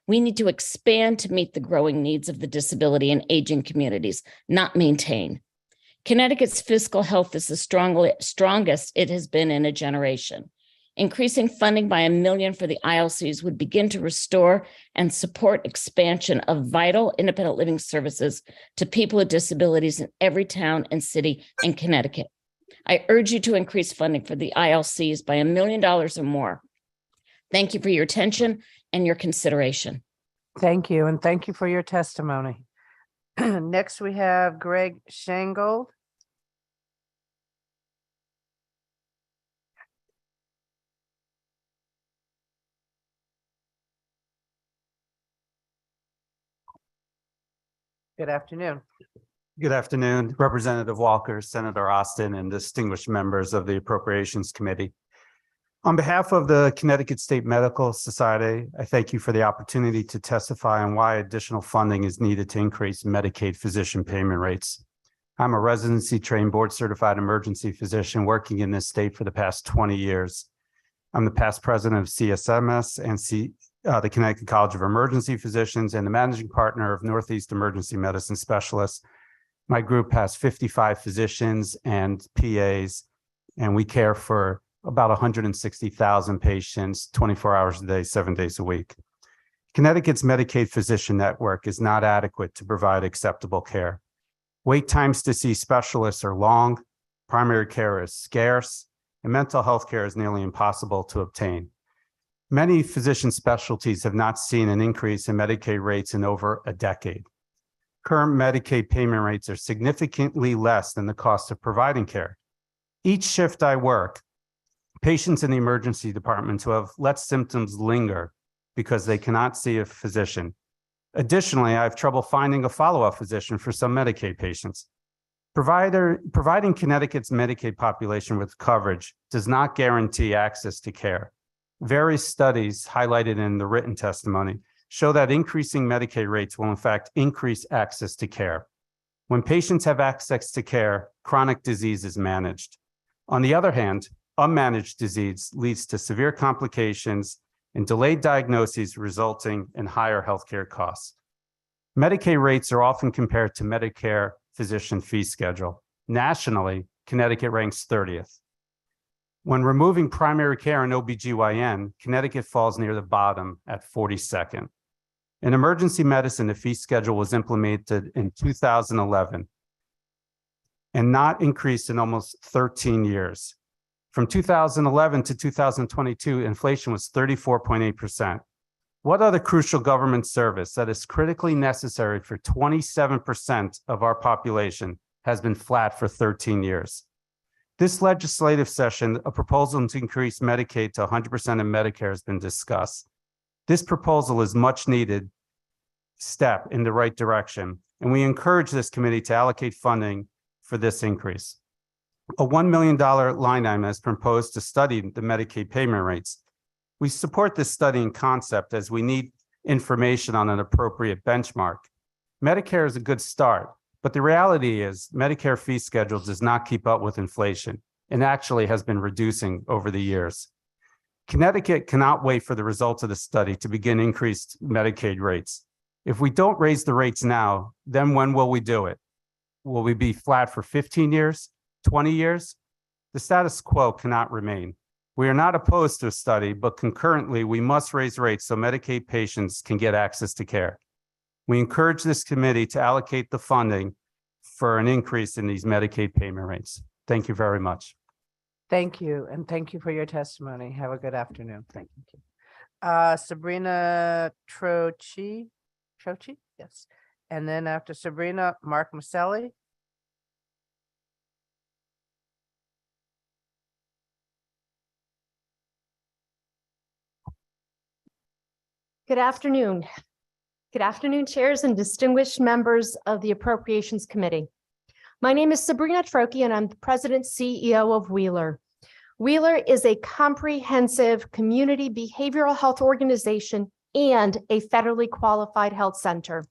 We need to expand to meet the growing needs of the disability and aging communities, not maintain. Connecticut's fiscal health is the strongest it has been in a generation. Increasing funding by $1 million for the ILCs would begin to restore and support expansion of vital independent living services to people with disabilities in every town and city in Connecticut. I urge you to increase funding for the ILCs by $1 million or more. Thank you for your attention and your consideration. Thank you, and thank you for your testimony. Next, we have Greg Shangold. Good afternoon. Good afternoon, Representative Walker, Senator Austin, and distinguished members of the Appropriations Committee. On behalf of the Connecticut State Medical Society, I thank you for the opportunity to testify on why additional funding is needed to increase Medicaid physician payment rates. I'm a residency-trained board-certified emergency physician working in this state for the past 20 years. I'm the past president of CSMS and the Connecticut College of Emergency Physicians and the managing partner of Northeast Emergency Medicine Specialists. My group has 55 physicians and PAs, and we care for about 160,000 patients, 24 hours a day, 7 days a week. Connecticut's Medicaid physician network is not adequate to provide acceptable care. Wait times to see specialists are long, primary care is scarce, and mental health care is nearly impossible to obtain. Many physician specialties have not seen an increase in Medicaid rates in over a decade. Current Medicaid payment rates are significantly less than the cost of providing care. Each shift I work, patients in the emergency department who have let symptoms linger because they cannot see a physician. Additionally, I have trouble finding a follow-up physician for some Medicaid patients. Providing Connecticut's Medicaid population with coverage does not guarantee access to care. Various studies highlighted in the written testimony show that increasing Medicaid rates will in fact increase access to care. When patients have access to care, chronic disease is managed. On the other hand, unmanaged disease leads to severe complications and delayed diagnoses resulting in higher healthcare costs. Medicaid rates are often compared to Medicare physician fee schedule. Nationally, Connecticut ranks 30th. When removing primary care and OBGYN, Connecticut falls near the bottom at 42nd. In emergency medicine, the fee schedule was implemented in 2011 and not increased in almost 13 years. From 2011 to 2022, inflation was 34.8%. What other crucial government service that is critically necessary for 27% of our population has been flat for 13 years? This legislative session, a proposal to increase Medicaid to 100% of Medicare has been discussed. This proposal is much needed step in the right direction, and we encourage this committee to allocate funding for this increase. A $1 million line item is proposed to study the Medicaid payment rates. We support this study in concept as we need information on an appropriate benchmark. Medicare is a good start, but the reality is Medicare fee schedule does not keep up with inflation and actually has been reducing over the years. Connecticut cannot wait for the results of the study to begin increased Medicaid rates. If we don't raise the rates now, then when will we do it? Will we be flat for 15 years, 20 years? The status quo cannot remain. We are not opposed to a study, but concurrently, we must raise rates so Medicaid patients can get access to care. We encourage this committee to allocate the funding for an increase in these Medicaid payment rates. Thank you very much. Thank you, and thank you for your testimony. Have a good afternoon. Thank you. Sabrina Trochi, yes. And then after Sabrina, Mark Maselli. Good afternoon. Good afternoon, chairs and distinguished members of the Appropriations Committee. My name is Sabrina Trochi, and I'm the President CEO of Wheeler. Wheeler is a comprehensive community behavioral health organization and a federally qualified health center.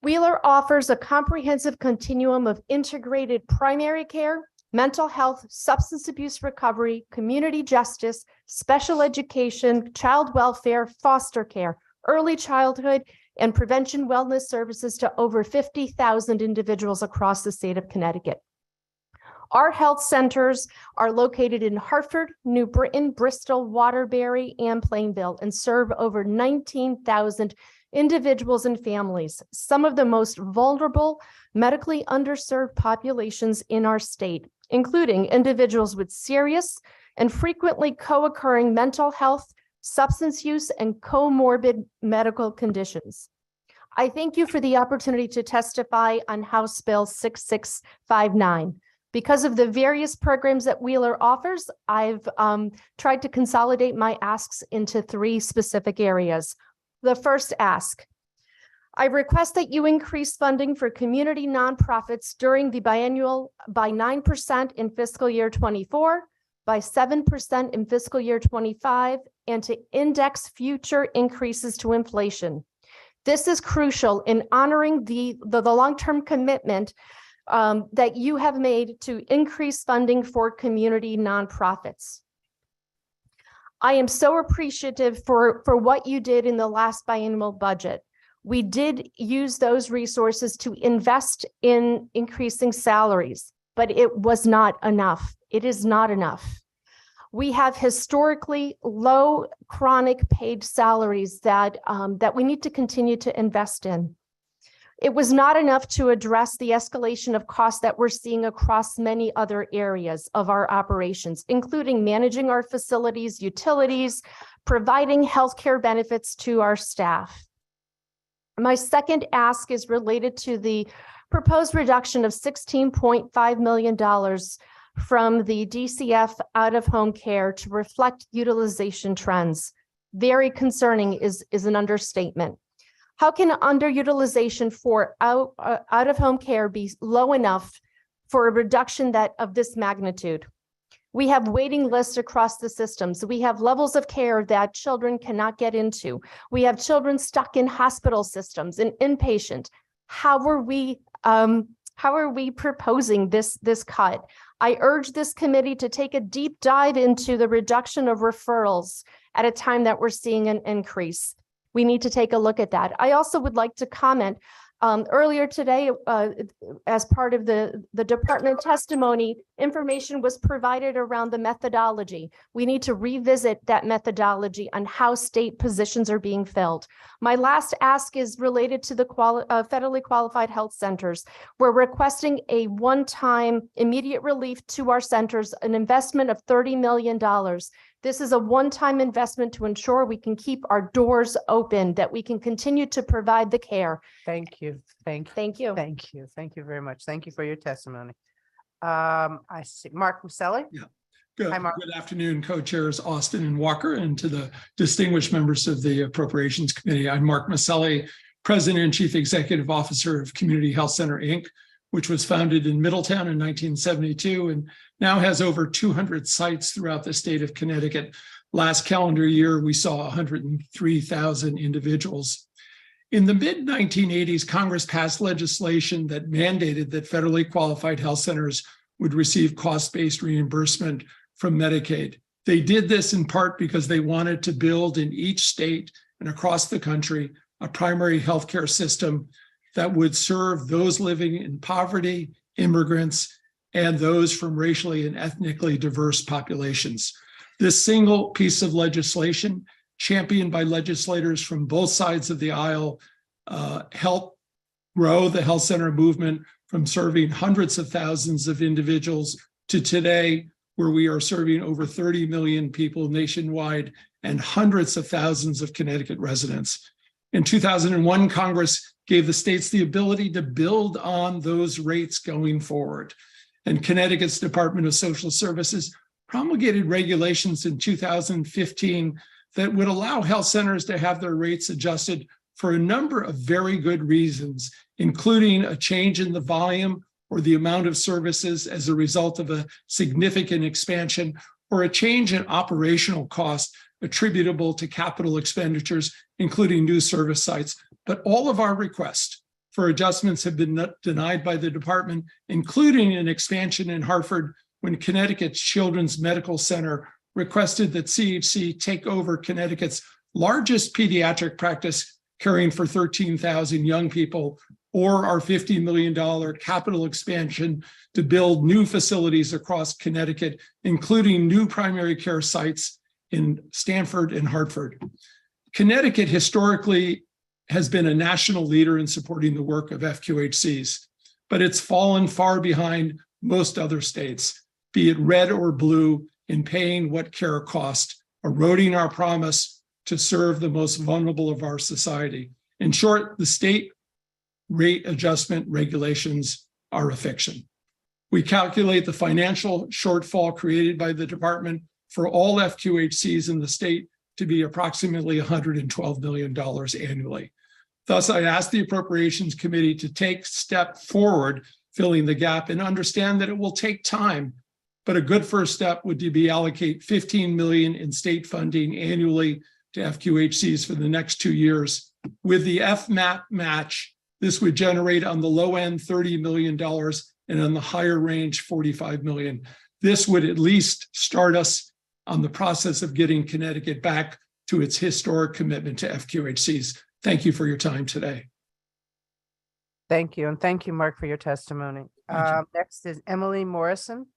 Wheeler offers a comprehensive continuum of integrated primary care, mental health, substance abuse recovery, community justice, special education, child welfare, foster care, early childhood, and prevention wellness services to over 50,000 individuals across the state of Connecticut. Our health centers are located in Hartford, New Britain, Bristol, Waterbury, and Plainville, and serve over 19,000 individuals and families, some of the most vulnerable, medically underserved populations in our state, including individuals with serious and frequently co-occurring mental health, substance use, and comorbid medical conditions. I thank you for the opportunity to testify on House Bill 6659. Because of the various programs that Wheeler offers, I've tried to consolidate my asks into 3 specific areas. The first ask, I request that you increase funding for community nonprofits during the biennial by 9% in fiscal year 24, by 7% in fiscal year 25, and to index future increases to inflation. This is crucial in honoring the long-term commitment that you have made to increase funding for community nonprofits. I am so appreciative for what you did in the last biennial budget. We did use those resources to invest in increasing salaries, but it was not enough. It is not enough. We have historically low chronic paid salaries that we need to continue to invest in. It was not enough to address the escalation of costs that we're seeing across many other areas of our operations, including managing our facilities, utilities, providing healthcare benefits to our staff. My second ask is related to the proposed reduction of $16.5 million from the DCF out-of-home care to reflect utilization trends. Very concerning is an understatement. How can underutilization for out-of-home care be low enough for a reduction of this magnitude? We have waiting lists across the systems. We have levels of care that children cannot get into. We have children stuck in hospital systems and inpatient. How are we proposing this cut? I urge this committee to take a deep dive into the reduction of referrals at a time that we're seeing an increase. We need to take a look at that. I also would like to comment earlier today, as part of the department testimony, information was provided around the methodology. We need to revisit that methodology on how state positions are being filled. My last ask is related to the federally qualified health centers. We're requesting a one-time immediate relief to our centers, an investment of $30 million. This is a one-time investment to ensure we can keep our doors open, that we can continue to provide the care. Thank you. Thank you. Thank you very much. Thank you for your testimony. I see Mark Maselli. Yeah. Good. Hi, Mark. Good afternoon, co-chairs Austin and Walker, and to the distinguished members of the Appropriations Committee. I'm Mark Maselli, President and Chief Executive Officer of Community Health Center, Inc., which was founded in Middletown in 1972 and now has over 200 sites throughout the state of Connecticut. Last calendar year, we saw 103,000 individuals. In the mid-1980s, Congress passed legislation that mandated that federally qualified health centers would receive cost-based reimbursement from Medicaid. They did this in part because they wanted to build in each state and across the country a primary healthcare system that would serve those living in poverty, immigrants, and those from racially and ethnically diverse populations. This single piece of legislation, championed by legislators from both sides of the aisle, helped grow the health center movement from serving hundreds of thousands of individuals to today, where we are serving over 30 million people nationwide and hundreds of thousands of Connecticut residents. In 2001, Congress gave the states the ability to build on those rates going forward. And Connecticut's Department of Social Services promulgated regulations in 2015 that would allow health centers to have their rates adjusted for a number of very good reasons, including a change in the volume or the amount of services as a result of a significant expansion, or a change in operational cost attributable to capital expenditures, including new service sites. But all of our requests for adjustments have been denied by the department, including an expansion in Hartford when Connecticut's Children's Medical Center requested that CHC take over Connecticut's largest pediatric practice, caring for 13,000 young people, or our $50 million capital expansion to build new facilities across Connecticut, including new primary care sites in Stamford and Hartford. Connecticut historically has been a national leader in supporting the work of FQHCs, but it's fallen far behind most other states, be it red or blue, in paying what care cost, eroding our promise to serve the most vulnerable of our society. In short, the state rate adjustment regulations are a fiction. We calculate the financial shortfall created by the department for all FQHCs in the state to be approximately $112 million annually. Thus, I asked the Appropriations Committee to take step forward, filling the gap, and understand that it will take time, but a good first step would be allocate $15 million in state funding annually to FQHCs for the next 2 years. With the FMAP match, this would generate on the low end $30 million and on the higher range $45 million. This would at least start us on the process of getting Connecticut back to its historic commitment to FQHCs. Thank you for your time today. Thank you. And thank you, Mark, for your testimony. Next is Emily Morrison.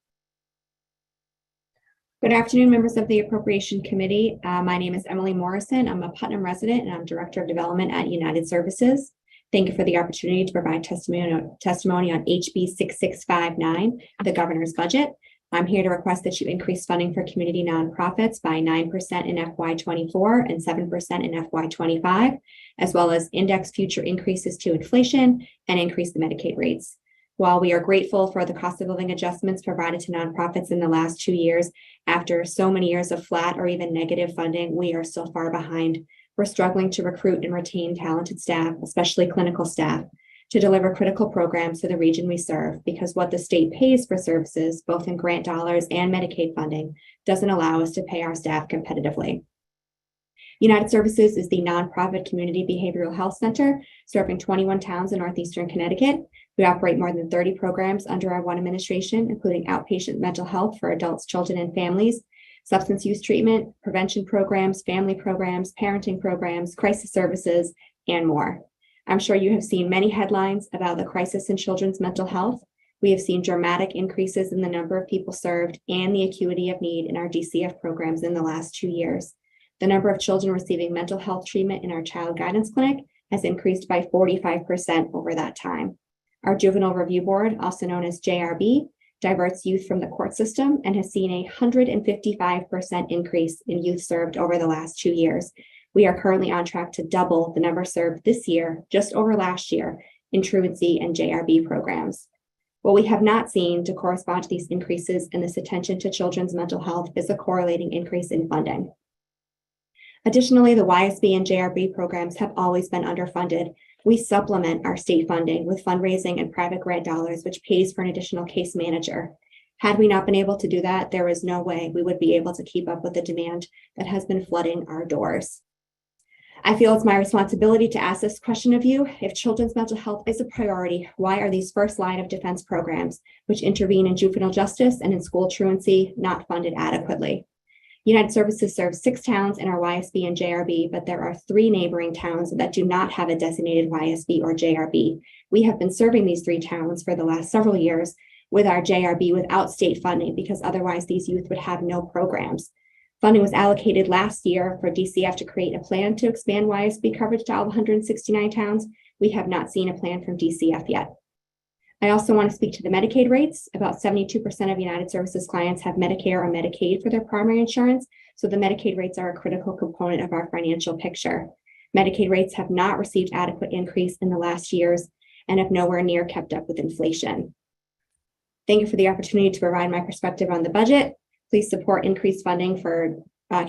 Good afternoon, members of the Appropriation Committee. My name is Emily Morrison. I'm a Putnam resident and I'm Director of Development at United Services. Thank you for the opportunity to provide testimony on HB 6659, the governor's budget. I'm here to request that you increase funding for community nonprofits by 9% in FY24 and 7% in FY25, as well as index future increases to inflation and increase the Medicaid rates. While we are grateful for the cost of living adjustments provided to nonprofits in the last 2 years, after so many years of flat or even negative funding, we are still far behind. We're struggling to recruit and retain talented staff, especially clinical staff, to deliver critical programs to the region we serve, because what the state pays for services, both in grant dollars and Medicaid funding, doesn't allow us to pay our staff competitively. United Services is the nonprofit community behavioral health center serving 21 towns in northeastern Connecticut. We operate more than 30 programs under our one administration, including outpatient mental health for adults, children, and families, substance use treatment, prevention programs, family programs, parenting programs, crisis services, and more. I'm sure you have seen many headlines about the crisis in children's mental health. We have seen dramatic increases in the number of people served and the acuity of need in our DCF programs in the last 2 years. The number of children receiving mental health treatment in our child guidance clinic has increased by 45% over that time. Our Juvenile Review Board, also known as JRB, diverts youth from the court system and has seen a 155% increase in youth served over the last 2 years. We are currently on track to double the number served this year, just over last year, in truancy and JRB programs. What we have not seen to correspond to these increases in this attention to children's mental health is a correlating increase in funding. Additionally, the YSB and JRB programs have always been underfunded. We supplement our state funding with fundraising and private grant dollars, which pays for an additional case manager. Had we not been able to do that, there is no way we would be able to keep up with the demand that has been flooding our doors. I feel it's my responsibility to ask this question of you. If children's mental health is a priority, why are these first line of defense programs, which intervene in juvenile justice and in school truancy, not funded adequately? United Services serves 6 towns in our YSB and JRB, but there are 3 neighboring towns that do not have a designated YSB or JRB. We have been serving these 3 towns for the last several years, with our JRB without state funding, because otherwise these youth would have no programs. Funding was allocated last year for DCF to create a plan to expand YSB coverage to all 169 towns. We have not seen a plan from DCF yet. I also want to speak to the Medicaid rates. About 72% of United Services clients have Medicare or Medicaid for their primary insurance, so the Medicaid rates are a critical component of our financial picture. Medicaid rates have not received adequate increase in the last years and have nowhere near kept up with inflation. Thank you for the opportunity to provide my perspective on the budget. Please support increased funding for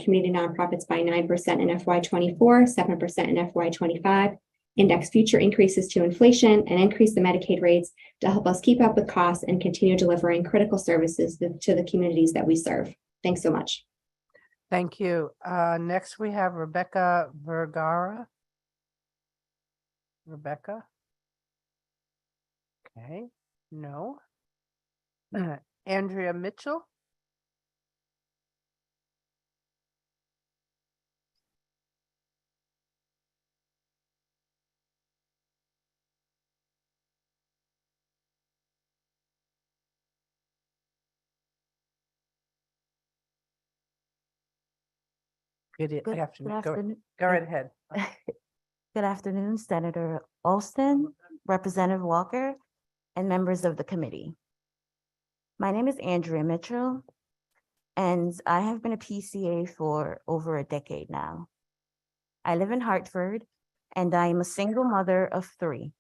community nonprofits by 9% in FY24, 7% in FY25. Index future increases to inflation and increase the Medicaid rates to help us keep up with costs and continue delivering critical services to the communities that we serve. Thanks so much. Thank you. Next, we have Rebecca Vergara. Rebecca? Okay, no. Andrea Mitchell? Good afternoon. Go right ahead. Good afternoon, Senator Alston, Representative Walker, and members of the committee. My name is Andrea Mitchell, and I have been a PCA for over a decade now. I live in Hartford, and I am a single mother of 3,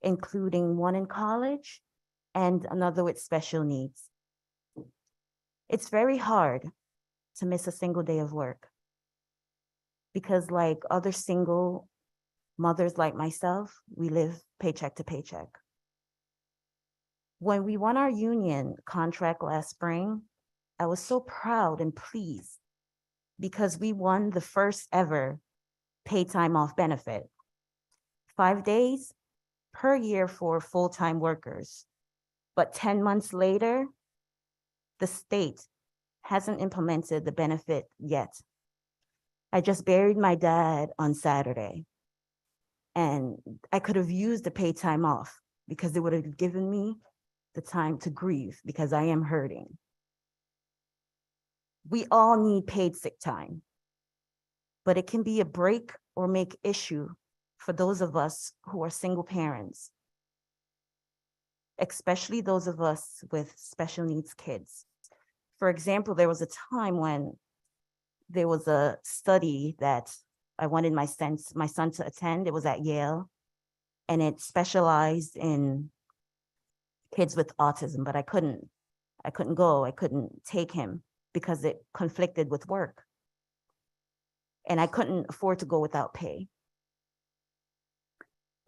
including one in college and another with special needs. It's very hard to miss a single day of work, because like other single mothers like myself, we live paycheck to paycheck. When we won our union contract last spring, I was so proud and pleased because we won the first ever paid time off benefit, 5 days per year for full-time workers. But 10 months later, the state hasn't implemented the benefit yet. I just buried my dad on Saturday, and I could have used the paid time off because it would have given me the time to grieve because I am hurting. We all need paid sick time, but it can be a break or make issue for those of us who are single parents, especially those of us with special needs kids. For example, there was a time when there was a study that I wanted my son to attend. It was at Yale, and it specialized in kids with autism, but I couldn't go, I couldn't take him because it conflicted with work. And I couldn't afford to go without pay.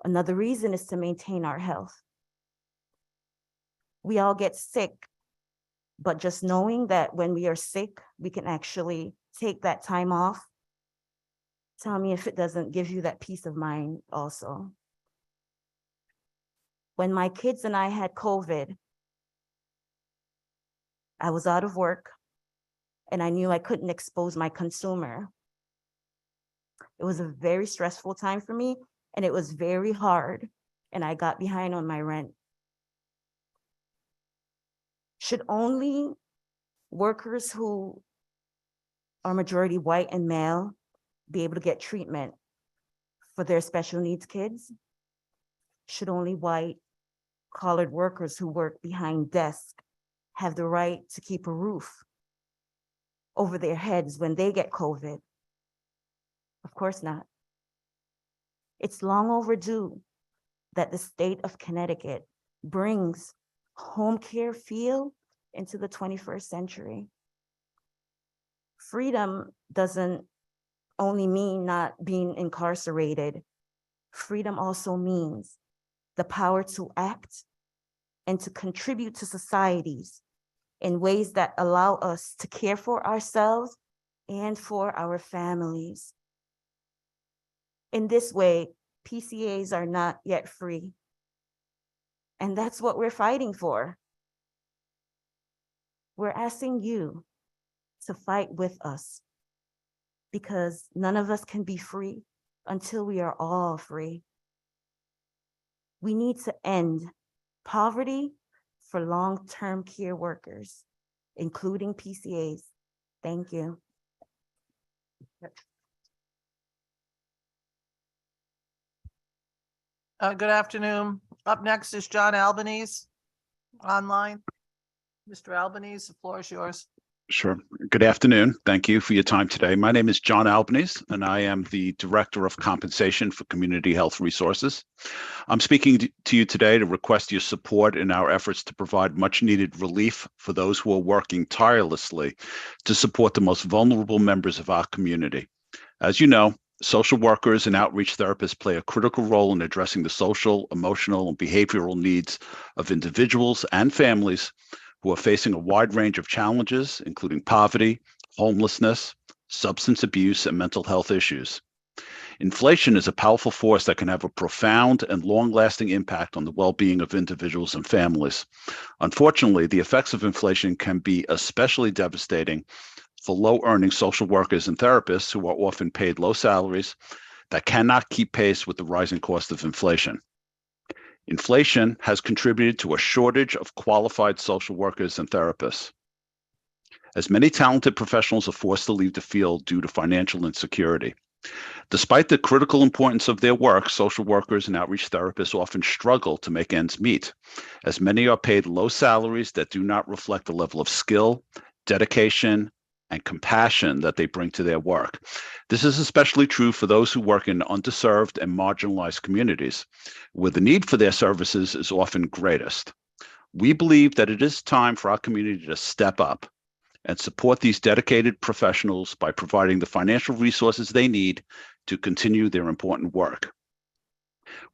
Another reason is to maintain our health. We all get sick, but just knowing that when we are sick, we can actually take that time off. Tell me if it doesn't give you that peace of mind also. When my kids and I had COVID, I was out of work and I knew I couldn't expose my consumer. It was a very stressful time for me and it was very hard, and I got behind on my rent. Should only workers who are majority white and male be able to get treatment for their special needs kids? Should only white collared workers who work behind desks have the right to keep a roof over their heads when they get COVID? Of course not. It's long overdue that the state of Connecticut brings home care feel into the 21st century. Freedom doesn't only mean not being incarcerated. Freedom also means the power to act and to contribute to societies in ways that allow us to care for ourselves and for our families. In this way, PCAs are not yet free. And that's what we're fighting for. We're asking you to fight with us because none of us can be free until we are all free. We need to end poverty for long-term care workers, including PCAs. Thank you. Good afternoon. Up next is John Albanese online. Mr. Albanese, the floor is yours. Sure. Good afternoon. Thank you for your time today. My name is John Albanese, and I am the Director of Compensation for Community Health Resources. I'm speaking to you today to request your support in our efforts to provide much-needed relief for those who are working tirelessly to support the most vulnerable members of our community. As you know, social workers and outreach therapists play a critical role in addressing the social, emotional, and behavioral needs of individuals and families who are facing a wide range of challenges, including poverty, homelessness, substance abuse, and mental health issues. Inflation is a powerful force that can have a profound and long-lasting impact on the well-being of individuals and families. Unfortunately, the effects of inflation can be especially devastating for low-earning social workers and therapists who are often paid low salaries that cannot keep pace with the rising cost of inflation. Inflation has contributed to a shortage of qualified social workers and therapists, as many talented professionals are forced to leave the field due to financial insecurity. Despite the critical importance of their work, social workers and outreach therapists often struggle to make ends meet, as many are paid low salaries that do not reflect the level of skill, dedication, and compassion that they bring to their work. This is especially true for those who work in underserved and marginalized communities, where the need for their services is often greatest. We believe that it is time for our community to step up and support these dedicated professionals by providing the financial resources they need to continue their important work.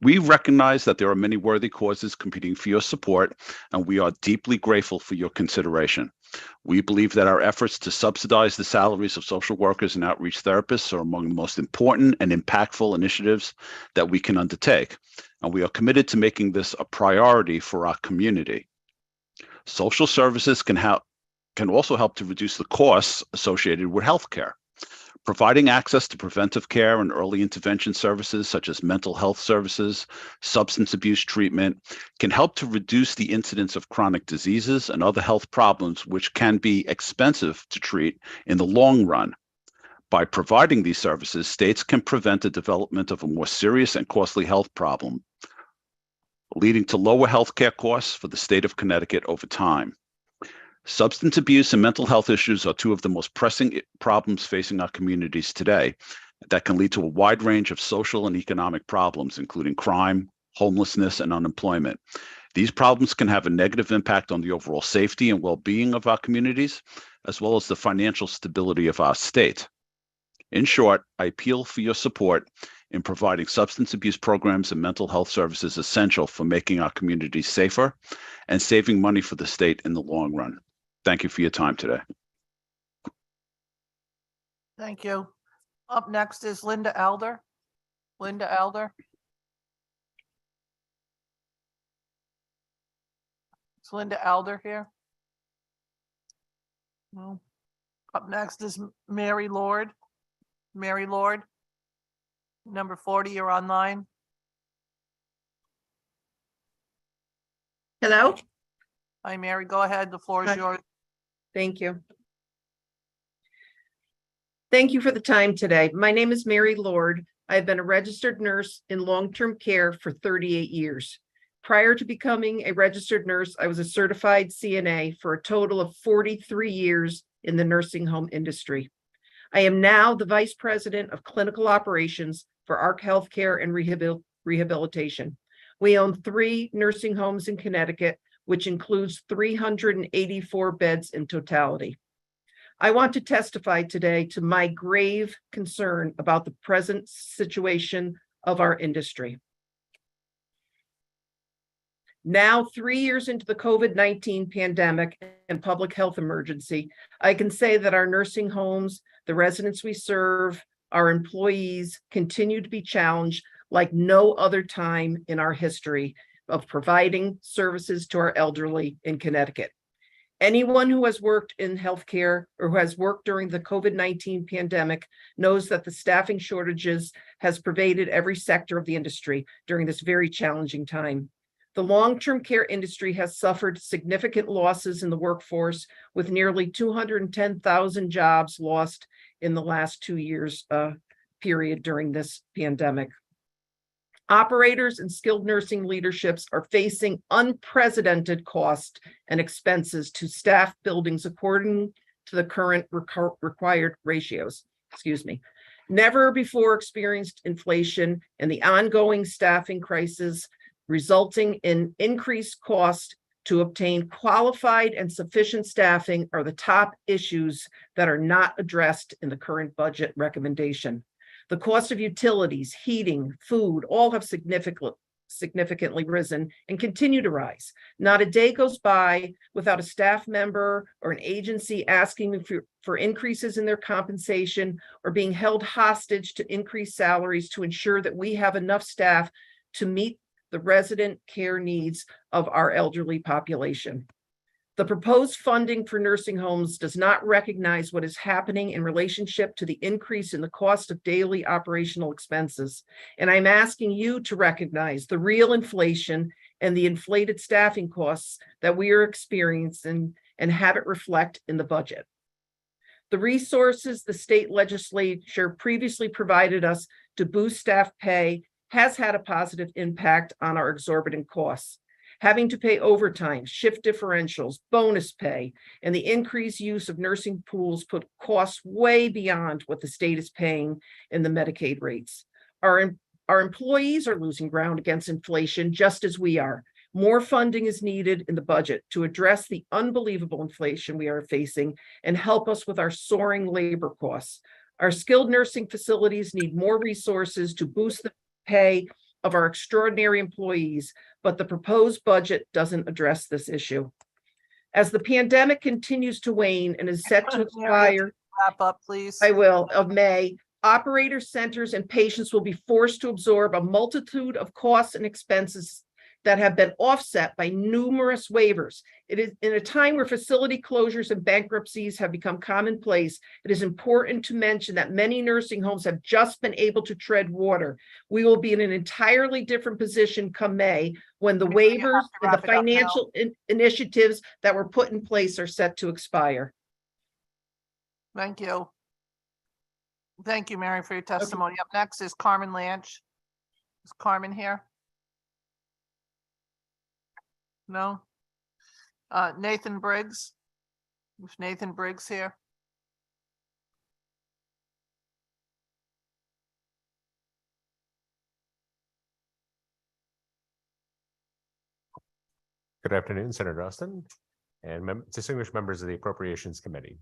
We recognize that there are many worthy causes competing for your support, and we are deeply grateful for your consideration. We believe that our efforts to subsidize the salaries of social workers and outreach therapists are among the most important and impactful initiatives that we can undertake, and we are committed to making this a priority for our community. Social services can also help to reduce the costs associated with healthcare. Providing access to preventive care and early intervention services such as mental health services, substance abuse treatment, can help to reduce the incidence of chronic diseases and other health problems which can be expensive to treat in the long run. By providing these services, states can prevent the development of a more serious and costly health problem, leading to lower healthcare costs for the state of Connecticut over time. Substance abuse and mental health issues are two of the most pressing problems facing our communities today that can lead to a wide range of social and economic problems, including crime, homelessness, and unemployment. These problems can have a negative impact on the overall safety and well-being of our communities, as well as the financial stability of our state. In short, I appeal for your support in providing substance abuse programs and mental health services essential for making our communities safer and saving money for the state in the long run. Thank you for your time today. Thank you. Up next is Linda Elder. Linda Elder. Is Linda Elder here? No. Up next is Mary Lord. Mary Lord. Number 40, you're online. Hello. Hi, Mary. Go ahead. The floor is yours. Thank you. Thank you for the time today. My name is Mary Lord. I've been a registered nurse in long-term care for 38 years. Prior to becoming a registered nurse, I was a certified CNA for a total of 43 years in the nursing home industry. I am now the Vice President of Clinical Operations for ARC Healthcare and Rehabilitation. We own 3 nursing homes in Connecticut, which includes 384 beds in totality. I want to testify today to my grave concern about the present situation of our industry. Now, 3 years into the COVID-19 pandemic and public health emergency, I can say that our nursing homes, the residents we serve, our employees continue to be challenged like no other time in our history of providing services to our elderly in Connecticut. Anyone who has worked in healthcare or who has worked during the COVID-19 pandemic knows that the staffing shortages has pervaded every sector of the industry during this very challenging time. The long-term care industry has suffered significant losses in the workforce, with nearly 210,000 jobs lost in the last 2 years period during this pandemic. Operators and skilled nursing leaderships are facing unprecedented costs and expenses to staff buildings according to the current required ratios. Never before experienced inflation and the ongoing staffing crisis resulting in increased cost to obtain qualified and sufficient staffing are the top issues that are not addressed in the current budget recommendation. The cost of utilities, heating, food, all have significantly risen and continue to rise. Not a day goes by without a staff member or an agency asking for increases in their compensation or being held hostage to increase salaries to ensure that we have enough staff to meet the resident care needs of our elderly population. The proposed funding for nursing homes does not recognize what is happening in relationship to the increase in the cost of daily operational expenses. And I'm asking you to recognize the real inflation and the inflated staffing costs that we are experiencing and have it reflect in the budget. The resources the state legislature previously provided us to boost staff pay has had a positive impact on our exorbitant costs. Having to pay overtime, shift differentials, bonus pay, and the increased use of nursing pools put costs way beyond what the state is paying in the Medicaid rates. Our employees are losing ground against inflation just as we are. More funding is needed in the budget to address the unbelievable inflation we are facing and help us with our soaring labor costs. Our skilled nursing facilities need more resources to boost the pay of our extraordinary employees, but the proposed budget doesn't address this issue. As the pandemic continues to wane and is set to expire, wrap up, please. I will, of May, operators, centers, and patients will be forced to absorb a multitude of costs and expenses that have been offset by numerous waivers. It is in a time where facility closures and bankruptcies have become commonplace. It is important to mention that many nursing homes have just been able to tread water. We will be in an entirely different position come May when the waivers and the financial initiatives that were put in place are set to expire. Thank you. Thank you, Mary, for your testimony. Up next is Carmen Lanch. Is Carmen here? No. Nathan Briggs. Is Nathan Briggs here? Good afternoon, Senator Austin and distinguished members of the Appropriations Committee.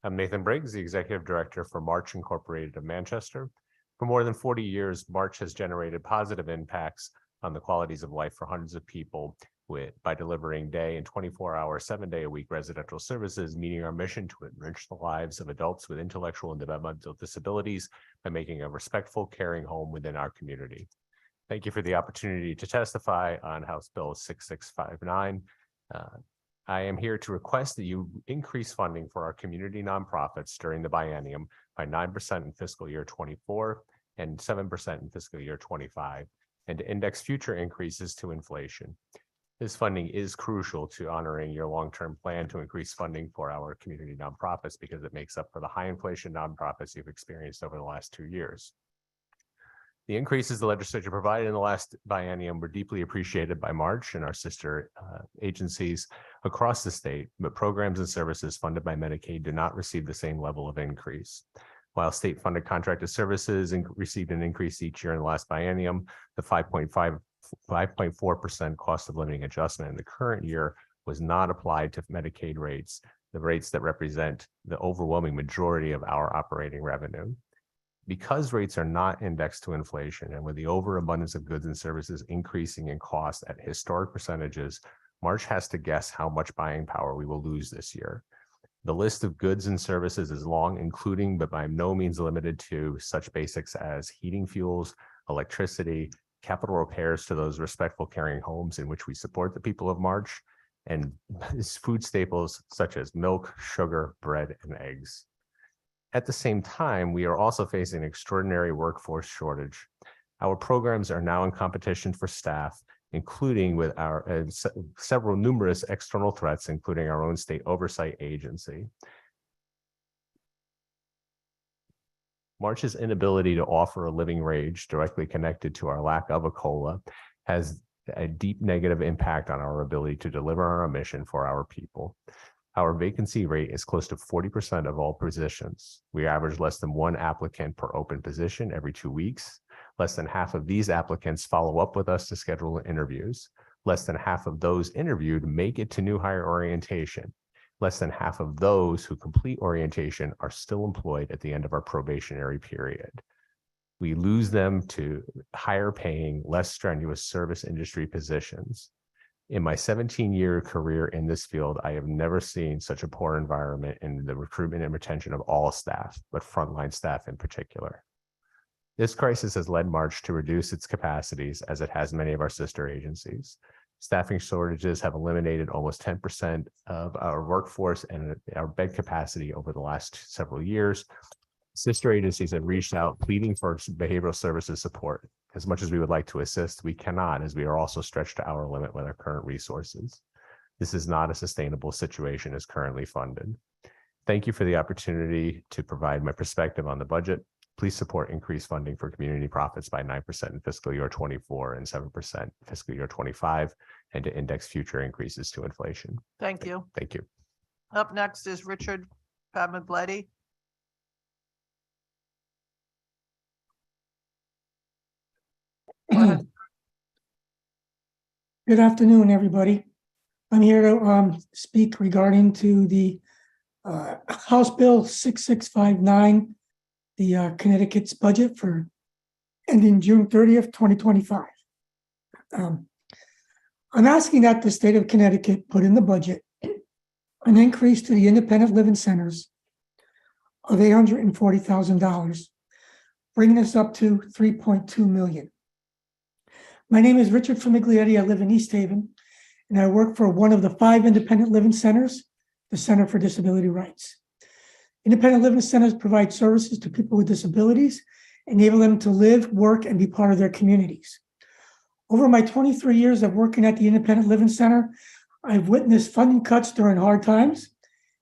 I'm Nathan Briggs, the Executive Director for March Incorporated of Manchester. For more than 40 years, March has generated positive impacts on the qualities of life for hundreds of people by delivering day and 24-hour, 7-day-a-week residential services, meeting our mission to enrich the lives of adults with intellectual and developmental disabilities by making a respectful, caring home within our community. Thank you for the opportunity to testify on House Bill 6659. I am here to request that you increase funding for our community nonprofits during the biennium by 9% in fiscal year 24 and 7% in fiscal year 25, and to index future increases to inflation. This funding is crucial to honoring your long-term plan to increase funding for our community nonprofits because it makes up for the high inflation nonprofits you've experienced over the last 2 years. The increases the legislature provided in the last biennium were deeply appreciated by March and our sister agencies across the state, but programs and services funded by Medicaid do not receive the same level of increase. While state-funded contracted services received an increase each year in the last biennium, the 5.4% cost of living adjustment in the current year was not applied to Medicaid rates, the rates that represent the overwhelming majority of our operating revenue. Because rates are not indexed to inflation, and with the overabundance of goods and services increasing in cost at historic percentages, March has to guess how much buying power we will lose this year. The list of goods and services is long, including but by no means limited to such basics as heating fuels, electricity, capital repairs to those respectful, caring homes in which we support the people of March, and food staples such as milk, sugar, bread, and eggs. At the same time, we are also facing an extraordinary workforce shortage. Our programs are now in competition for staff, including with our several numerous external threats, including our own state oversight agency. March's inability to offer a living wage directly connected to our lack of a COLA has a deep negative impact on our ability to deliver on our mission for our people. Our vacancy rate is close to 40% of all positions. We average less than 1 applicant per open position every 2 weeks. Less than half of these applicants follow up with us to schedule interviews. Less than half of those interviewed make it to new hire orientation. Less than half of those who complete orientation are still employed at the end of our probationary period. We lose them to higher paying, less strenuous service industry positions. In my 17-year career in this field, I have never seen such a poor environment in the recruitment and retention of all staff, but frontline staff in particular. This crisis has led March to reduce its capacities, as it has many of our sister agencies. Staffing shortages have eliminated almost 10% of our workforce and our bed capacity over the last several years. Sister agencies have reached out pleading for behavioral services support. As much as we would like to assist, we cannot, as we are also stretched to our limit with our current resources. This is not a sustainable situation as currently funded. Thank you for the opportunity to provide my perspective on the budget. Please support increased funding for community profits by 9% in fiscal year 24 and 7% fiscal year 25, and to index future increases to inflation. Thank you. Thank you. Up next is Richard Padman-Bledy. Good afternoon, everybody. I'm here to speak regarding to the House Bill 6659, the Connecticut's budget for ending June 30th, 2025. I'm asking that the state of Connecticut put in the budget an increase to the independent living centers of $840,000, bringing us up to $3.2 million. My name is Richard Famiglietti. I live in East Haven, and I work for one of the 5 independent living centers, the Center for Disability Rights. Independent living centers provide services to people with disabilities, enable them to live, work, and be part of their communities. Over my 23 years of working at the Independent Living Center, I've witnessed funding cuts during hard times.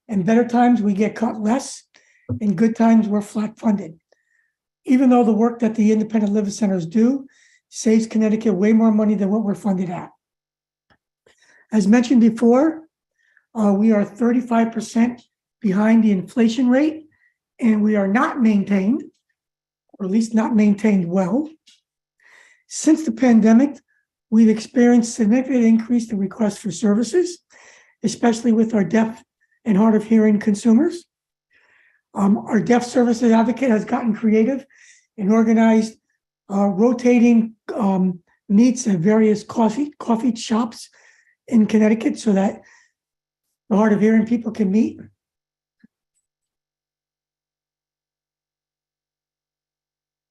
In better times, we get cut less. In good times, we're flat funded. Even though the work that the Independent Living Centers do saves Connecticut way more money than what we're funded at. As mentioned before, we are 35% behind the inflation rate, and we are not maintained, or at least not maintained well. Since the pandemic, we've experienced significant increase in requests for services, especially with our deaf and hard of hearing consumers. Our deaf services advocate has gotten creative and organized rotating meets at various coffee shops in Connecticut so that the hard of hearing people can meet.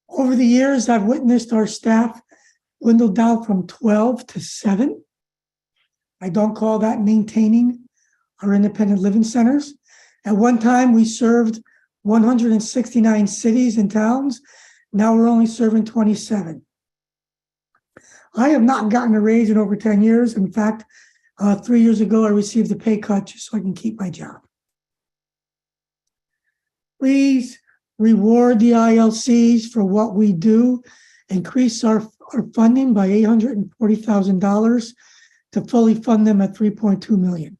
Over the years, I've witnessed our staff dwindle down from 12 to 7. I don't call that maintaining our independent living centers. At one time, we served 169 cities and towns. Now we're only serving 27. I have not gotten a raise in over 10 years. In fact, 3 years ago, I received a pay cut just so I can keep my job. Please reward the ILCs for what we do, increase our funding by $840,000 to fully fund them at $3.2 million.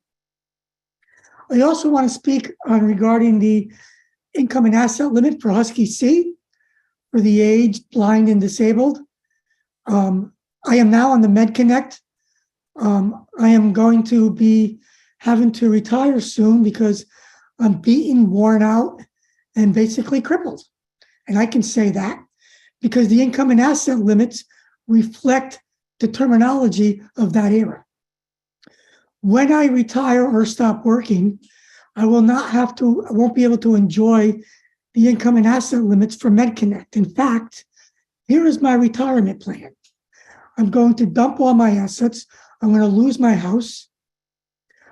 I also want to speak on regarding the income and asset limit for Husky C for the aged, blind, and disabled. I am now on the MedConnect. I am going to be having to retire soon because I'm beaten, worn out, and basically crippled. And I can say that because the income and asset limits reflect the terminology of that era. When I retire or stop working, I won't be able to enjoy the income and asset limits for MedConnect. In fact, here is my retirement plan. I'm going to dump all my assets. I'm going to lose my house.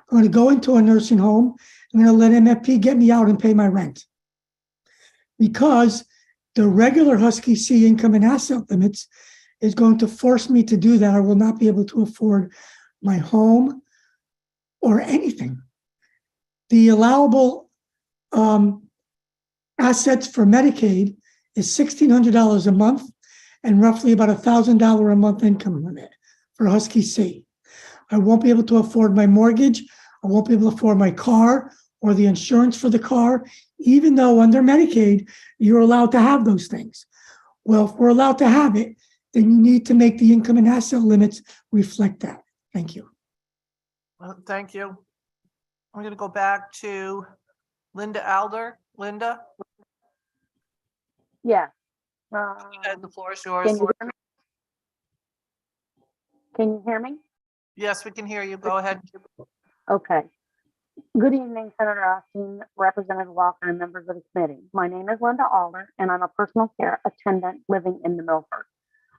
I'm going to go into a nursing home. I'm going to let MFP get me out and pay my rent. Because the regular Husky C income and asset limits is going to force me to do that, I will not be able to afford my home or anything. The allowable assets for Medicaid is $1,600 a month and roughly about $1,000 a month income limit for Husky C. I won't be able to afford my mortgage. I won't be able to afford my car or the insurance for the car, even though under Medicaid, you're allowed to have those things. Well, if we're allowed to have it, then you need to make the income and asset limits reflect that. Thank you. Well, thank you. I'm going to go back to Linda Alder. Linda, Yeah. the floor is yours. Can you hear me? Can you hear me? Yes, we can hear you. Go ahead. Okay. Good evening, Senator Austin, Representative Walker, and members of the committee. My name is Linda Alder, and I'm a personal care attendant living in the Milford.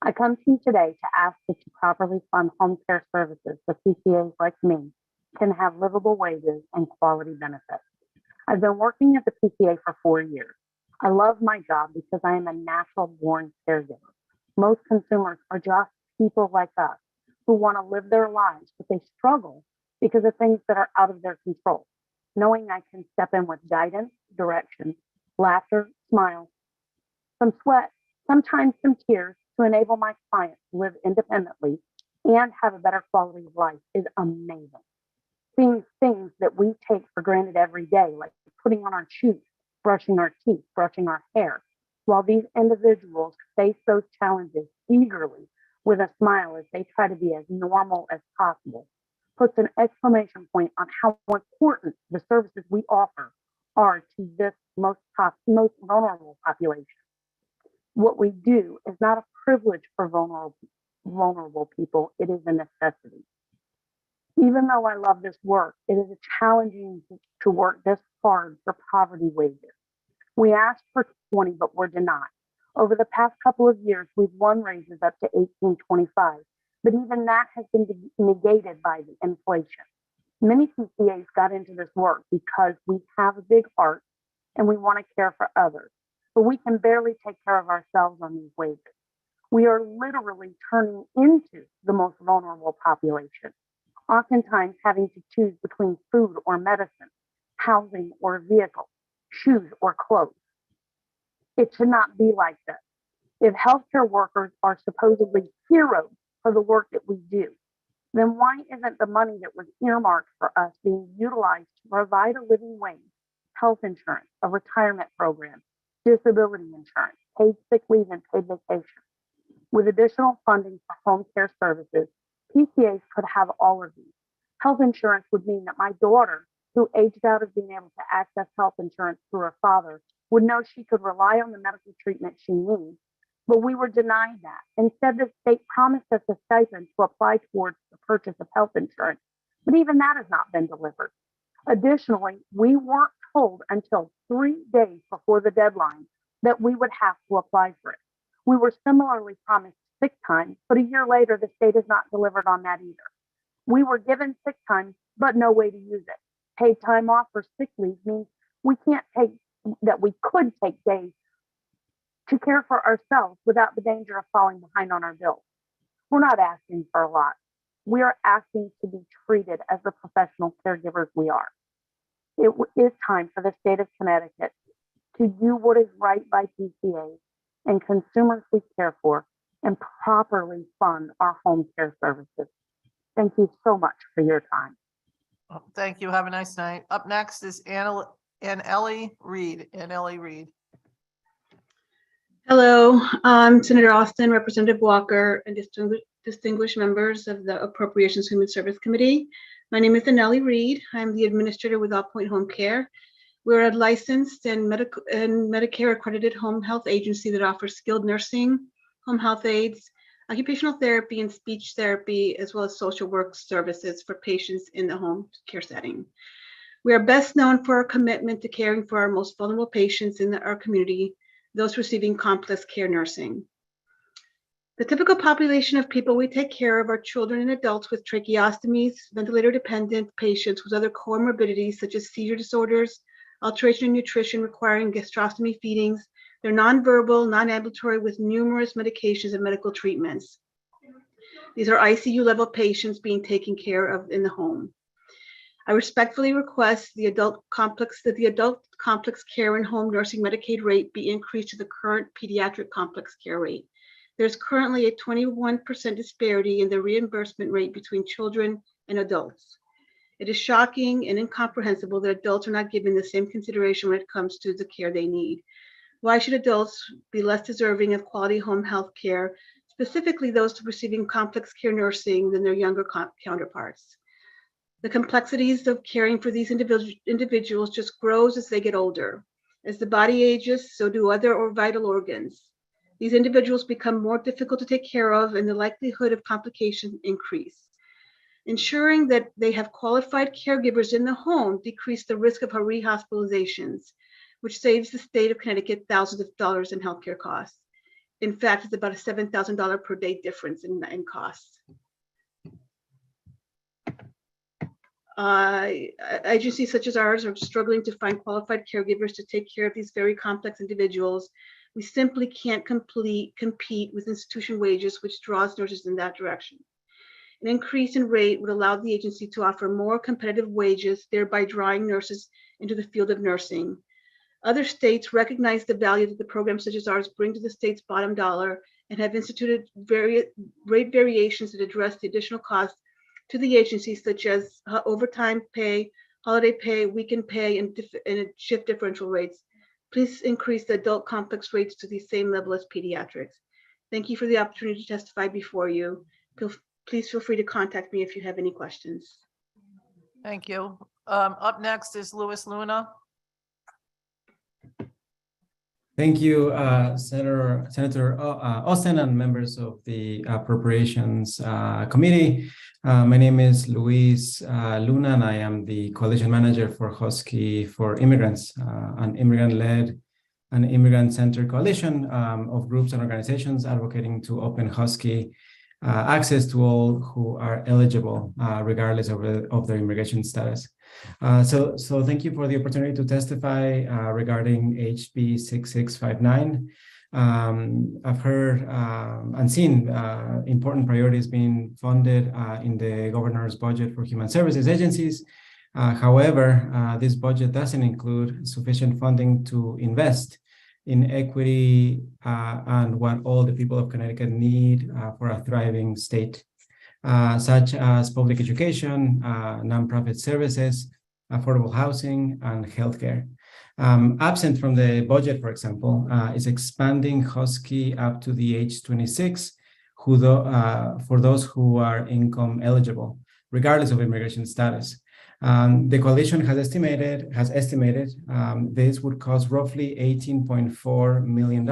I come to you today to ask that you properly fund home care services so PCAs like me can have livable wages and quality benefits. I've been working as a PCA for 4 years. I love my job because I am a natural-born caregiver. Most consumers are just people like us who want to live their lives, but they struggle because of things that are out of their control. Knowing I can step in with guidance, direction, laughter, smiles, some sweat, sometimes some tears to enable my clients to live independently and have a better quality of life is amazing. Seeing things that we take for granted every day, like putting on our shoes, brushing our teeth, brushing our hair, while these individuals face those challenges eagerly with a smile as they try to be as normal as possible, puts an exclamation point on how important the services we offer are to this most vulnerable population. What we do is not a privilege for vulnerable people, it is a necessity. Even though I love this work, it is challenging to work this hard for poverty wages. We asked for 20, but were denied. Over the past couple of years, we've won raises up to $18.25, but even that has been negated by the inflation. Many PCAs got into this work because we have a big heart and we want to care for others, but we can barely take care of ourselves on these wages. We are literally turning into the most vulnerable population, oftentimes having to choose between food or medicine, housing or vehicle, shoes or clothes. It should not be like this. If healthcare workers are supposedly heroes for the work that we do, then why isn't the money that was earmarked for us being utilized to provide a living wage, health insurance, a retirement program, disability insurance, paid sick leave, and paid vacation? With additional funding for home care services, PCAs could have all of these. Health insurance would mean that my daughter, who aged out of being able to access health insurance through her father, would know she could rely on the medical treatment she needs, but we were denied that. Instead, the state promised us a stipend to apply towards the purchase of health insurance, but even that has not been delivered. Additionally, we weren't told until 3 days before the deadline that we would have to apply for it. We were similarly promised sick time, but a year later, the state has not delivered on that either. We were given sick time, but no way to use it. Paid time off for sick leave means we could take days to care for ourselves without the danger of falling behind on our bills. We're not asking for a lot. We are asking to be treated as the professional caregivers we are. It is time for the state of Connecticut to do what is right by PCAs and consumers we care for and properly fund our home care services. Thank you so much for your time. Thank you. Have a nice night. Up next is Anne-Ellie Reed. Anne-Ellie Reed. Hello, Senator Austin, Representative Walker, and distinguished members of the Appropriations Human Service Committee. My name is Anne-Ellie Reed. I'm the administrator with All Point Home Care. We're a licensed and Medicare accredited home health agency that offers skilled nursing, home health aides, occupational therapy, and speech therapy, as well as social work services for patients in the home care setting. We are best known for our commitment to caring for our most vulnerable patients in our community, those receiving complex care nursing. The typical population of people we take care of are children and adults with tracheostomies, ventilator-dependent patients with other comorbidities such as seizure disorders, alteration in nutrition requiring gastrostomy feedings, They're nonverbal, non-ambulatory with numerous medications and medical treatments. These are ICU level patients being taken care of in the home. I respectfully request that the adult complex care and home nursing Medicaid rate be increased to the current pediatric complex care rate. There's currently a 21% disparity in the reimbursement rate between children and adults. It is shocking and incomprehensible that adults are not given the same consideration when it comes to the care they need. Why should adults be less deserving of quality home health care, specifically those receiving complex care nursing, than their younger counterparts? The complexities of caring for these individuals just grows as they get older. As the body ages, so do other vital organs. These individuals become more difficult to take care of, and the likelihood of complications increase. Ensuring that they have qualified caregivers in the home decrease the risk of rehospitalizations, which saves the state of Connecticut thousands of dollars in healthcare costs. In fact, it's about a $7,000 per day difference in costs. Agencies such as ours are struggling to find qualified caregivers to take care of these very complex individuals. We simply can't compete with institution wages, which draws nurses in that direction. An increase in rate would allow the agency to offer more competitive wages, thereby drawing nurses into the field of nursing. Other states recognize the value that the programs such as ours bring to the state's bottom dollar and have instituted rate variations that address the additional costs to the agency, such as overtime pay, holiday pay, weekend pay, and shift differential rates. Please increase the adult complex rates to the same level as pediatrics. Thank you for the opportunity to testify before you. Please feel free to contact me if you have any questions. Thank you. Up next is Louis Luna. Thank you, Senator Austin and members of the Appropriations Committee. My name is Luis Luna, and I am the Coalition Manager for Husky for Immigrants, an immigrant-led and immigrant-centered coalition of groups and organizations advocating to open Husky access to all who are eligible, regardless of their immigration status. So thank you for the opportunity to testify regarding HB 6659. I've heard and seen important priorities being funded in the governor's budget for human services agencies. However, this budget doesn't include sufficient funding to invest in equity and what all the people of Connecticut need for a thriving state, such as public education, nonprofit services, affordable housing, and healthcare. Absent from the budget, for example, is expanding Husky up to the age 26 for those who are income eligible, regardless of immigration status. The coalition has estimated this would cost roughly $18.4 million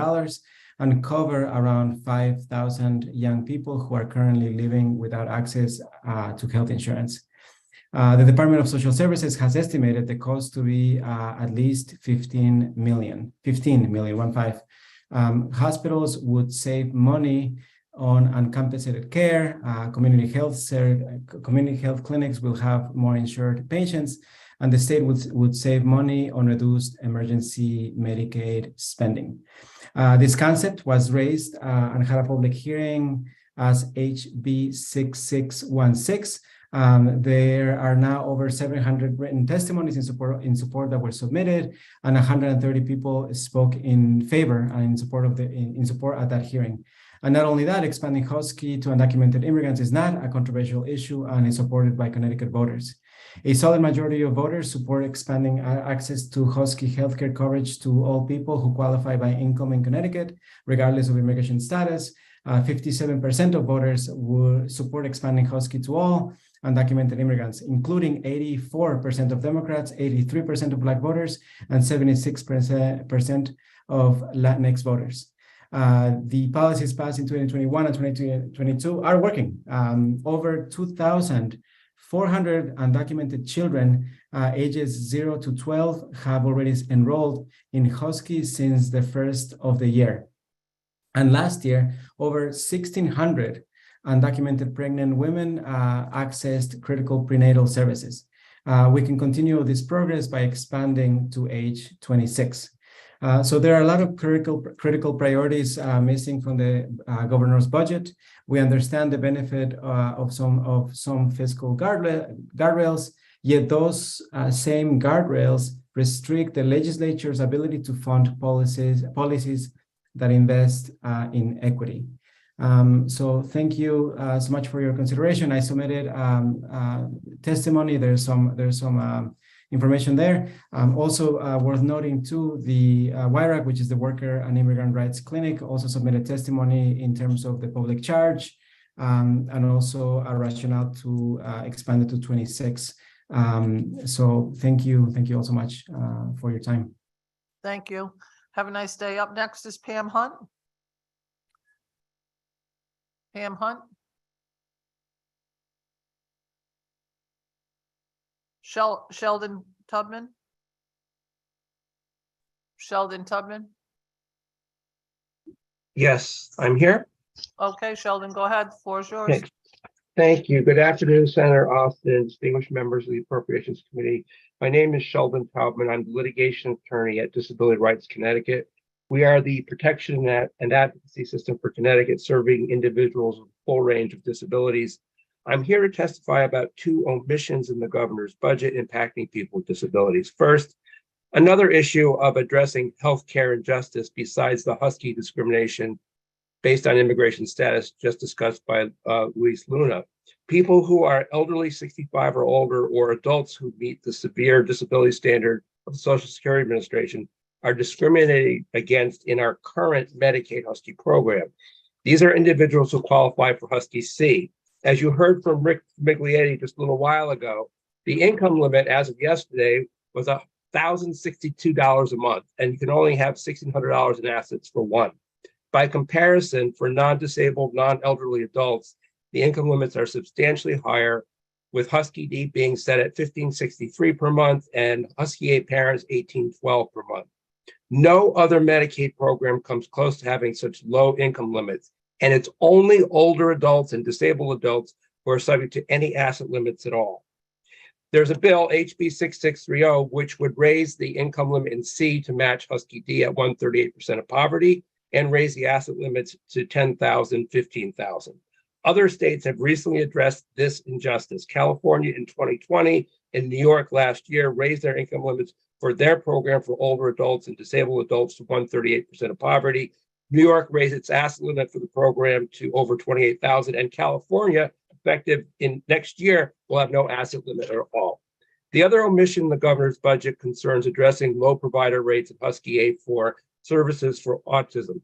and cover around 5,000 young people who are currently living without access to health insurance. The Department of Social Services has estimated the cost to be at least 15 million. Hospitals would save money on uncompensated care. Community health clinics will have more insured patients, and the state would save money on reduced emergency Medicaid spending. This concept was raised and had a public hearing as HB 6616. There are now over 700 written testimonies in support that were submitted, and 130 people spoke in favor and in support at that hearing. And not only that, expanding Husky to undocumented immigrants is not a controversial issue and is supported by Connecticut voters. A solid majority of voters support expanding access to Husky healthcare coverage to all people who qualify by income in Connecticut, regardless of immigration status. 57% of voters would support expanding Husky to all undocumented immigrants, including 84% of Democrats, 83% of Black voters, and 76% of Latinx voters. The policies passed in 2021 and 2022 are working. Over 2,400 undocumented children ages 0 to 12 have already enrolled in Husky since the first of the year. And last year, over 1,600 undocumented pregnant women accessed critical prenatal services. We can continue this progress by expanding to age 26. So there are a lot of critical priorities missing from the governor's budget. We understand the benefit of some fiscal guardrails, yet those same guardrails restrict the legislature's ability to fund policies that invest in equity. So thank you so much for your consideration. I submitted testimony. There's some information there. Also worth noting too, the WIRAC, which is the Worker and Immigrant Rights Clinic, also submitted testimony in terms of the public charge and also a rationale to expand it to 26. So thank you all so much for your time. Thank you. Have a nice day. Up next is Pam Hunt. Pam Hunt. Sheldon Tubman. Sheldon Tubman. Yes, I'm here. Okay, Sheldon, go ahead. The floor is yours. Thanks. Thank you. Good afternoon, Senator Austin, distinguished members of the Appropriations Committee. My name is Sheldon Taubman. I'm the litigation attorney at Disability Rights Connecticut. We are the protection and advocacy system for Connecticut, serving individuals with a full range of disabilities. I'm here to testify about two omissions in the governor's budget impacting people with disabilities. First, another issue of addressing healthcare injustice besides the Husky discrimination based on immigration status just discussed by Luis Luna. People who are elderly, 65 or older, or adults who meet the severe disability standard of the Social Security Administration are discriminated against in our current Medicaid Husky program. These are individuals who qualify for Husky C. As you heard from Rick Miglietti just a little while ago, the income limit as of yesterday was $1,062 a month, and you can only have $1,600 in assets for one. By comparison, for non-disabled, non-elderly adults, the income limits are substantially higher, with Husky D being set at $1,563 per month and Husky A parents $1,812 per month. No other Medicaid program comes close to having such low income limits, and it's only older adults and disabled adults who are subject to any asset limits at all. There's a bill, HB 6630, which would raise the income limit in C to match Husky D at 138% of poverty and raise the asset limits to $10,000, $15,000. Other states have recently addressed this injustice. California in 2020 and New York last year raised their income limits for their program for older adults and disabled adults to 138% of poverty. New York raised its asset limit for the program to over $28,000, and California, effective in next year, will have no asset limit at all. The other omission in the governor's budget concerns addressing low provider rates of Husky A for services for autism.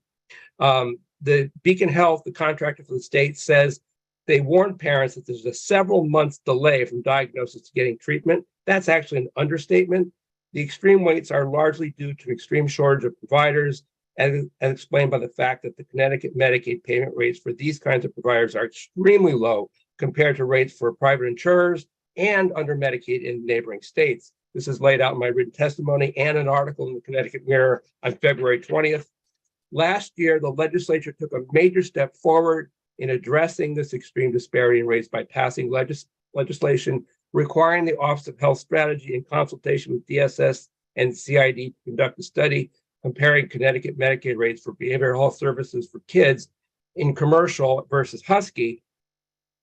The Beacon Health, the contractor for the state, says they warned parents that there's a several months delay from diagnosis to getting treatment. That's actually an understatement. The extreme waits are largely due to extreme shortage of providers, and explained by the fact that the Connecticut Medicaid payment rates for these kinds of providers are extremely low compared to rates for private insurers and under Medicaid in neighboring states. This is laid out in my written testimony and an article in the Connecticut Mirror on February 20th. Last year, the legislature took a major step forward in addressing this extreme disparity in rates by passing legislation requiring the Office of Health Strategy in consultation with DSS and CID to conduct a study comparing Connecticut Medicaid rates for behavioral health services for kids in commercial versus Husky.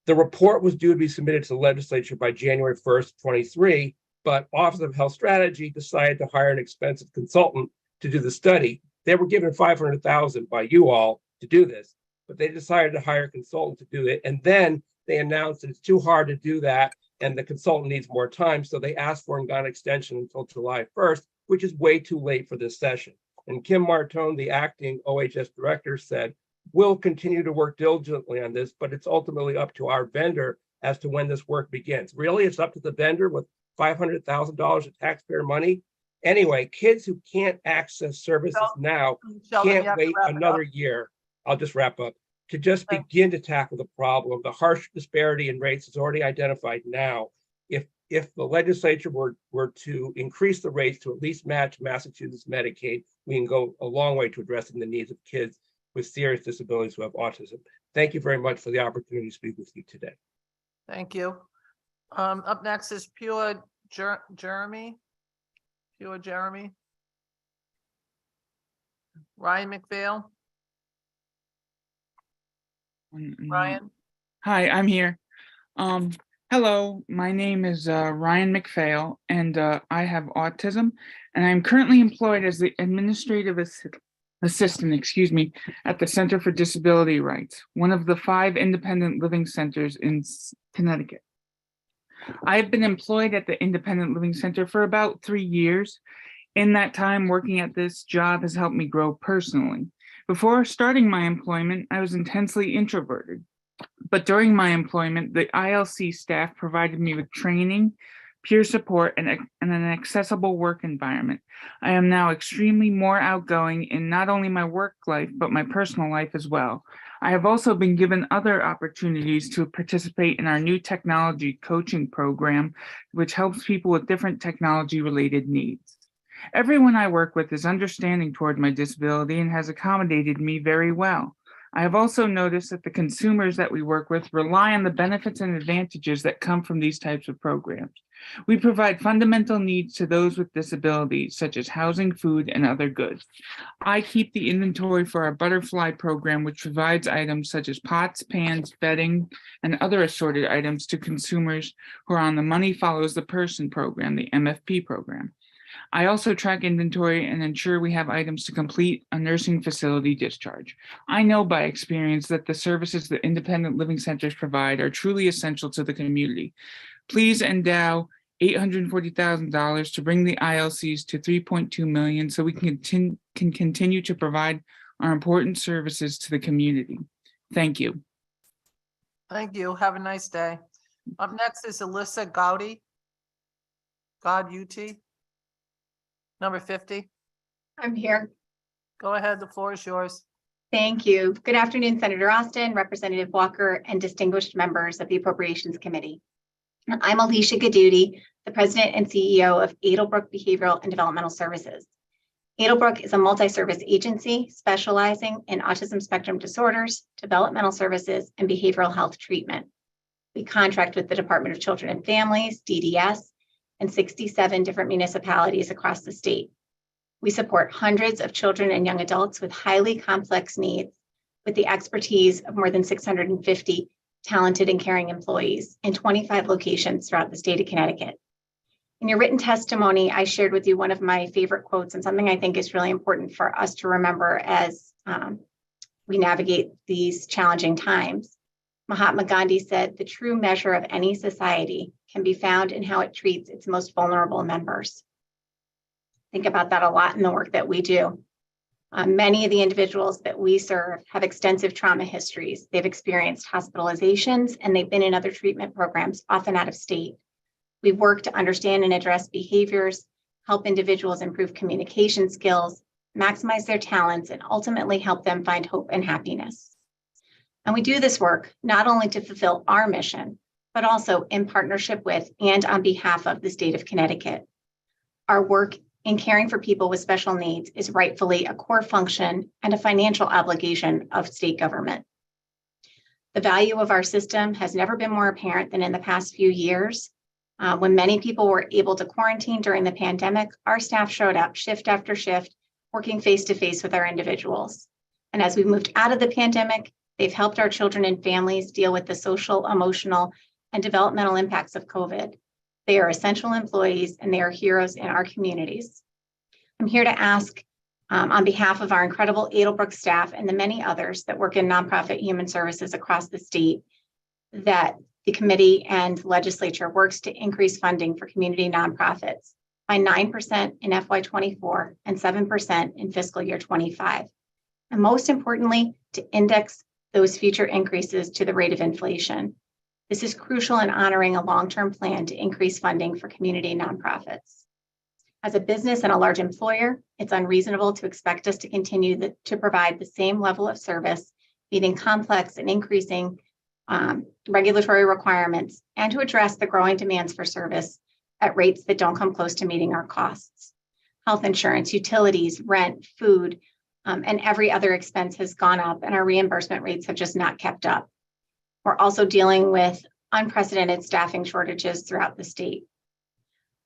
The report was due to be submitted to the legislature by January 1st, 23, but Office of Health Strategy decided to hire an expensive consultant to do the study. They were given $500,000 by you all to do this, but they decided to hire a consultant to do it. And then they announced that it's too hard to do that and the consultant needs more time. So they asked for and got an extension until July 1st, which is way too late for this session. And Kim Martone, the acting OHS director, said, we'll continue to work diligently on this, but it's ultimately up to our vendor as to when this work begins. Really, it's up to the vendor with $500,000 of taxpayer money. Anyway, kids who can't access services now can't wait another year. I'll just wrap up. To just begin to tackle the problem, the harsh disparity in rates is already identified now. If the legislature were to increase the rates to at least match Massachusetts Medicaid, we can go a long way to addressing the needs of kids with serious disabilities who have autism. Thank you very much for the opportunity to speak with you today. Thank you. Up next is Jeremy. Jeremy. Ryan McPhail. Ryan. Hi, I'm here. Hello, my name is Ryan McPhail, and I have autism, and I'm currently employed as the administrative assistant, at the Center for Disability Rights, one of the 5 independent living centers in Connecticut. I've been employed at the Independent Living Center for about 3 years. In that time, working at this job has helped me grow personally. Before starting my employment, I was intensely introverted. But during my employment, the ILC staff provided me with training, peer support, and an accessible work environment. I am now extremely more outgoing in not only my work life, but my personal life as well. I have also been given other opportunities to participate in our new technology coaching program, which helps people with different technology-related needs. Everyone I work with is understanding toward my disability and has accommodated me very well. I have also noticed that the consumers that we work with rely on the benefits and advantages that come from these types of programs. We provide fundamental needs to those with disabilities, such as housing, food, and other goods. I keep the inventory for our Butterfly program, which provides items such as pots, pans, bedding, and other assorted items to consumers who are on the Money Follows the Person program, the MFP program. I also track inventory and ensure we have items to complete a nursing facility discharge. I know by experience that the services that independent living centers provide are truly essential to the community. Please endow $840,000 to bring the ILCs to 3.2 million so we can continue to provide our important services to the community. Thank you. Thank you. Have a nice day. Up next is Alyssa Gowdy. God-UT. Number 50. I'm here. Go ahead. The floor is yours. Thank you. Good afternoon, Senator Austin, Representative Walker, and distinguished members of the Appropriations Committee. I'm Alicia Gadudi, the President and CEO of Edelbrook Behavioral and Developmental Services. Edelbrook is a multi-service agency specializing in autism spectrum disorders, developmental services, and behavioral health treatment. We contract with the Department of Children and Families, DDS, and 67 different municipalities across the state. We support hundreds of children and young adults with highly complex needs with the expertise of more than 650 talented and caring employees in 25 locations throughout the state of Connecticut. In your written testimony, I shared with you one of my favorite quotes and something I think is really important for us to remember as we navigate these challenging times. Mahatma Gandhi said, "The true measure of any society can be found in how it treats its most vulnerable members." Think about that a lot in the work that we do. Many of the individuals that we serve have extensive trauma histories. They've experienced hospitalizations and they've been in other treatment programs, often out of state. We work to understand and address behaviors, help individuals improve communication skills, maximize their talents, and ultimately help them find hope and happiness. And we do this work not only to fulfill our mission, but also in partnership with and on behalf of the state of Connecticut. Our work in caring for people with special needs is rightfully a core function and a financial obligation of state government. The value of our system has never been more apparent than in the past few years. When many people were able to quarantine during the pandemic, our staff showed up shift after shift, working face-to-face with our individuals. And as we moved out of the pandemic, they've helped our children and families deal with the social, emotional, and developmental impacts of COVID. They are essential employees and they are heroes in our communities. I'm here to ask on behalf of our incredible Edelbrook staff and the many others that work in nonprofit human services across the state that the committee and legislature works to increase funding for community nonprofits by 9% in FY24 and 7% in fiscal year 25. And most importantly, to index those future increases to the rate of inflation. This is crucial in honoring a long-term plan to increase funding for community nonprofits. As a business and a large employer, it's unreasonable to expect us to continue to provide the same level of service, meeting complex and increasing regulatory requirements, and to address the growing demands for service at rates that don't come close to meeting our costs. Health insurance, utilities, rent, food, and every other expense has gone up, and our reimbursement rates have just not kept up. We're also dealing with unprecedented staffing shortages throughout the state.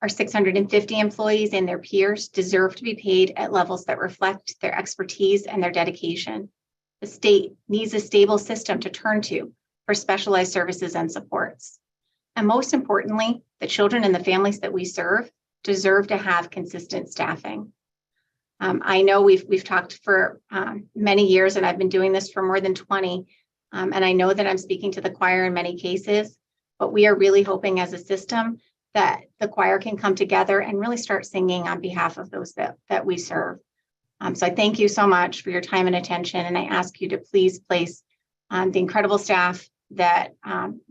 Our 650 employees and their peers deserve to be paid at levels that reflect their expertise and their dedication. The state needs a stable system to turn to for specialized services and supports. And most importantly, the children and the families that we serve deserve to have consistent staffing. I know we've talked for many years, and I've been doing this for more than 20. And I know that I'm speaking to the choir in many cases, but we are really hoping as a system that the choir can come together and really start singing on behalf of those that we serve. So I thank you so much for your time and attention, and I ask you to please place the incredible staff that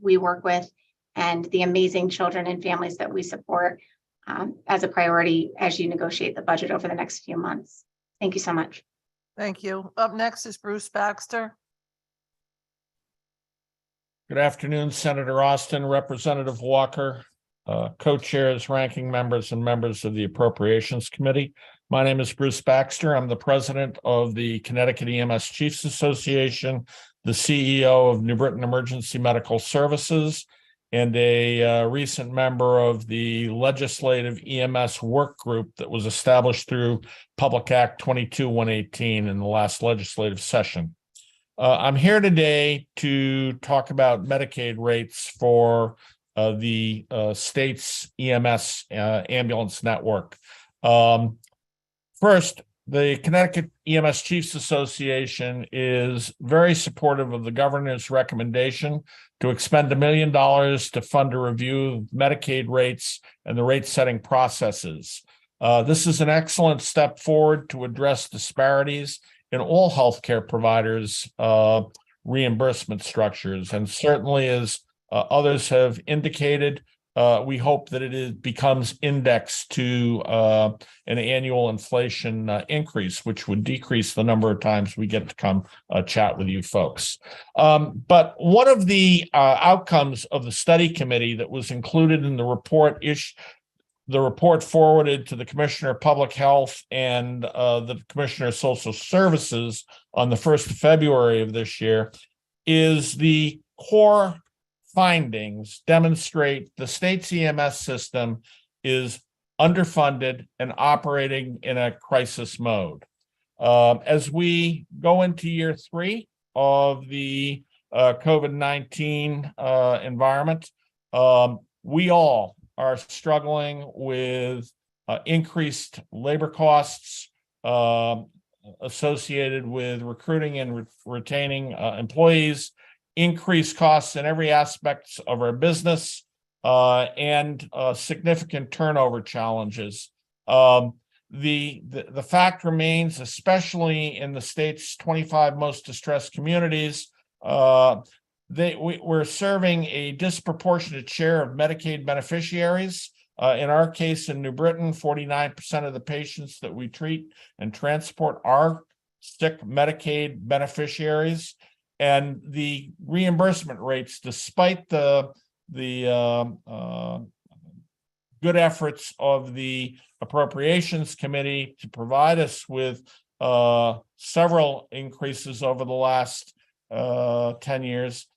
we work with and the amazing children and families that we support as a priority as you negotiate the budget over the next few months. Thank you so much. Thank you. Up next is Bruce Baxter. Good afternoon, Senator Austin, Representative Walker, co-chairs, ranking members, and members of the Appropriations Committee. My name is Bruce Baxter. I'm the president of the Connecticut EMS Chiefs Association, the CEO of New Britain Emergency Medical Services, and a recent member of the legislative EMS work group that was established through Public Act 22-118 in the last legislative session. I'm here today to talk about Medicaid rates for the state's EMS ambulance network. First, the Connecticut EMS Chiefs Association is very supportive of the governor's recommendation to expend $1 million to fund a review of Medicaid rates and the rate setting processes. This is an excellent step forward to address disparities in all healthcare providers' reimbursement structures. And certainly, as others have indicated, we hope that it becomes indexed to an annual inflation increase, which would decrease the number of times we get to come chat with you folks. But one of the outcomes of the study committee that was included in the report forwarded to the Commissioner of Public Health and the Commissioner of Social Services on the 1st of February of this year is the core findings demonstrate the state's EMS system is underfunded and operating in a crisis mode. As we go into year 3 of the COVID-19 environment, we all are struggling with increased labor costs associated with recruiting and retaining employees, increased costs in every aspect of our business, and significant turnover challenges. The fact remains, especially in the state's 25 most distressed communities, we're serving a disproportionate share of Medicaid beneficiaries. In our case, in New Britain, 49% of the patients that we treat and transport are sick Medicaid beneficiaries. And the reimbursement rates, despite the good efforts of the Appropriations Committee to provide us with several increases over the last 10 years,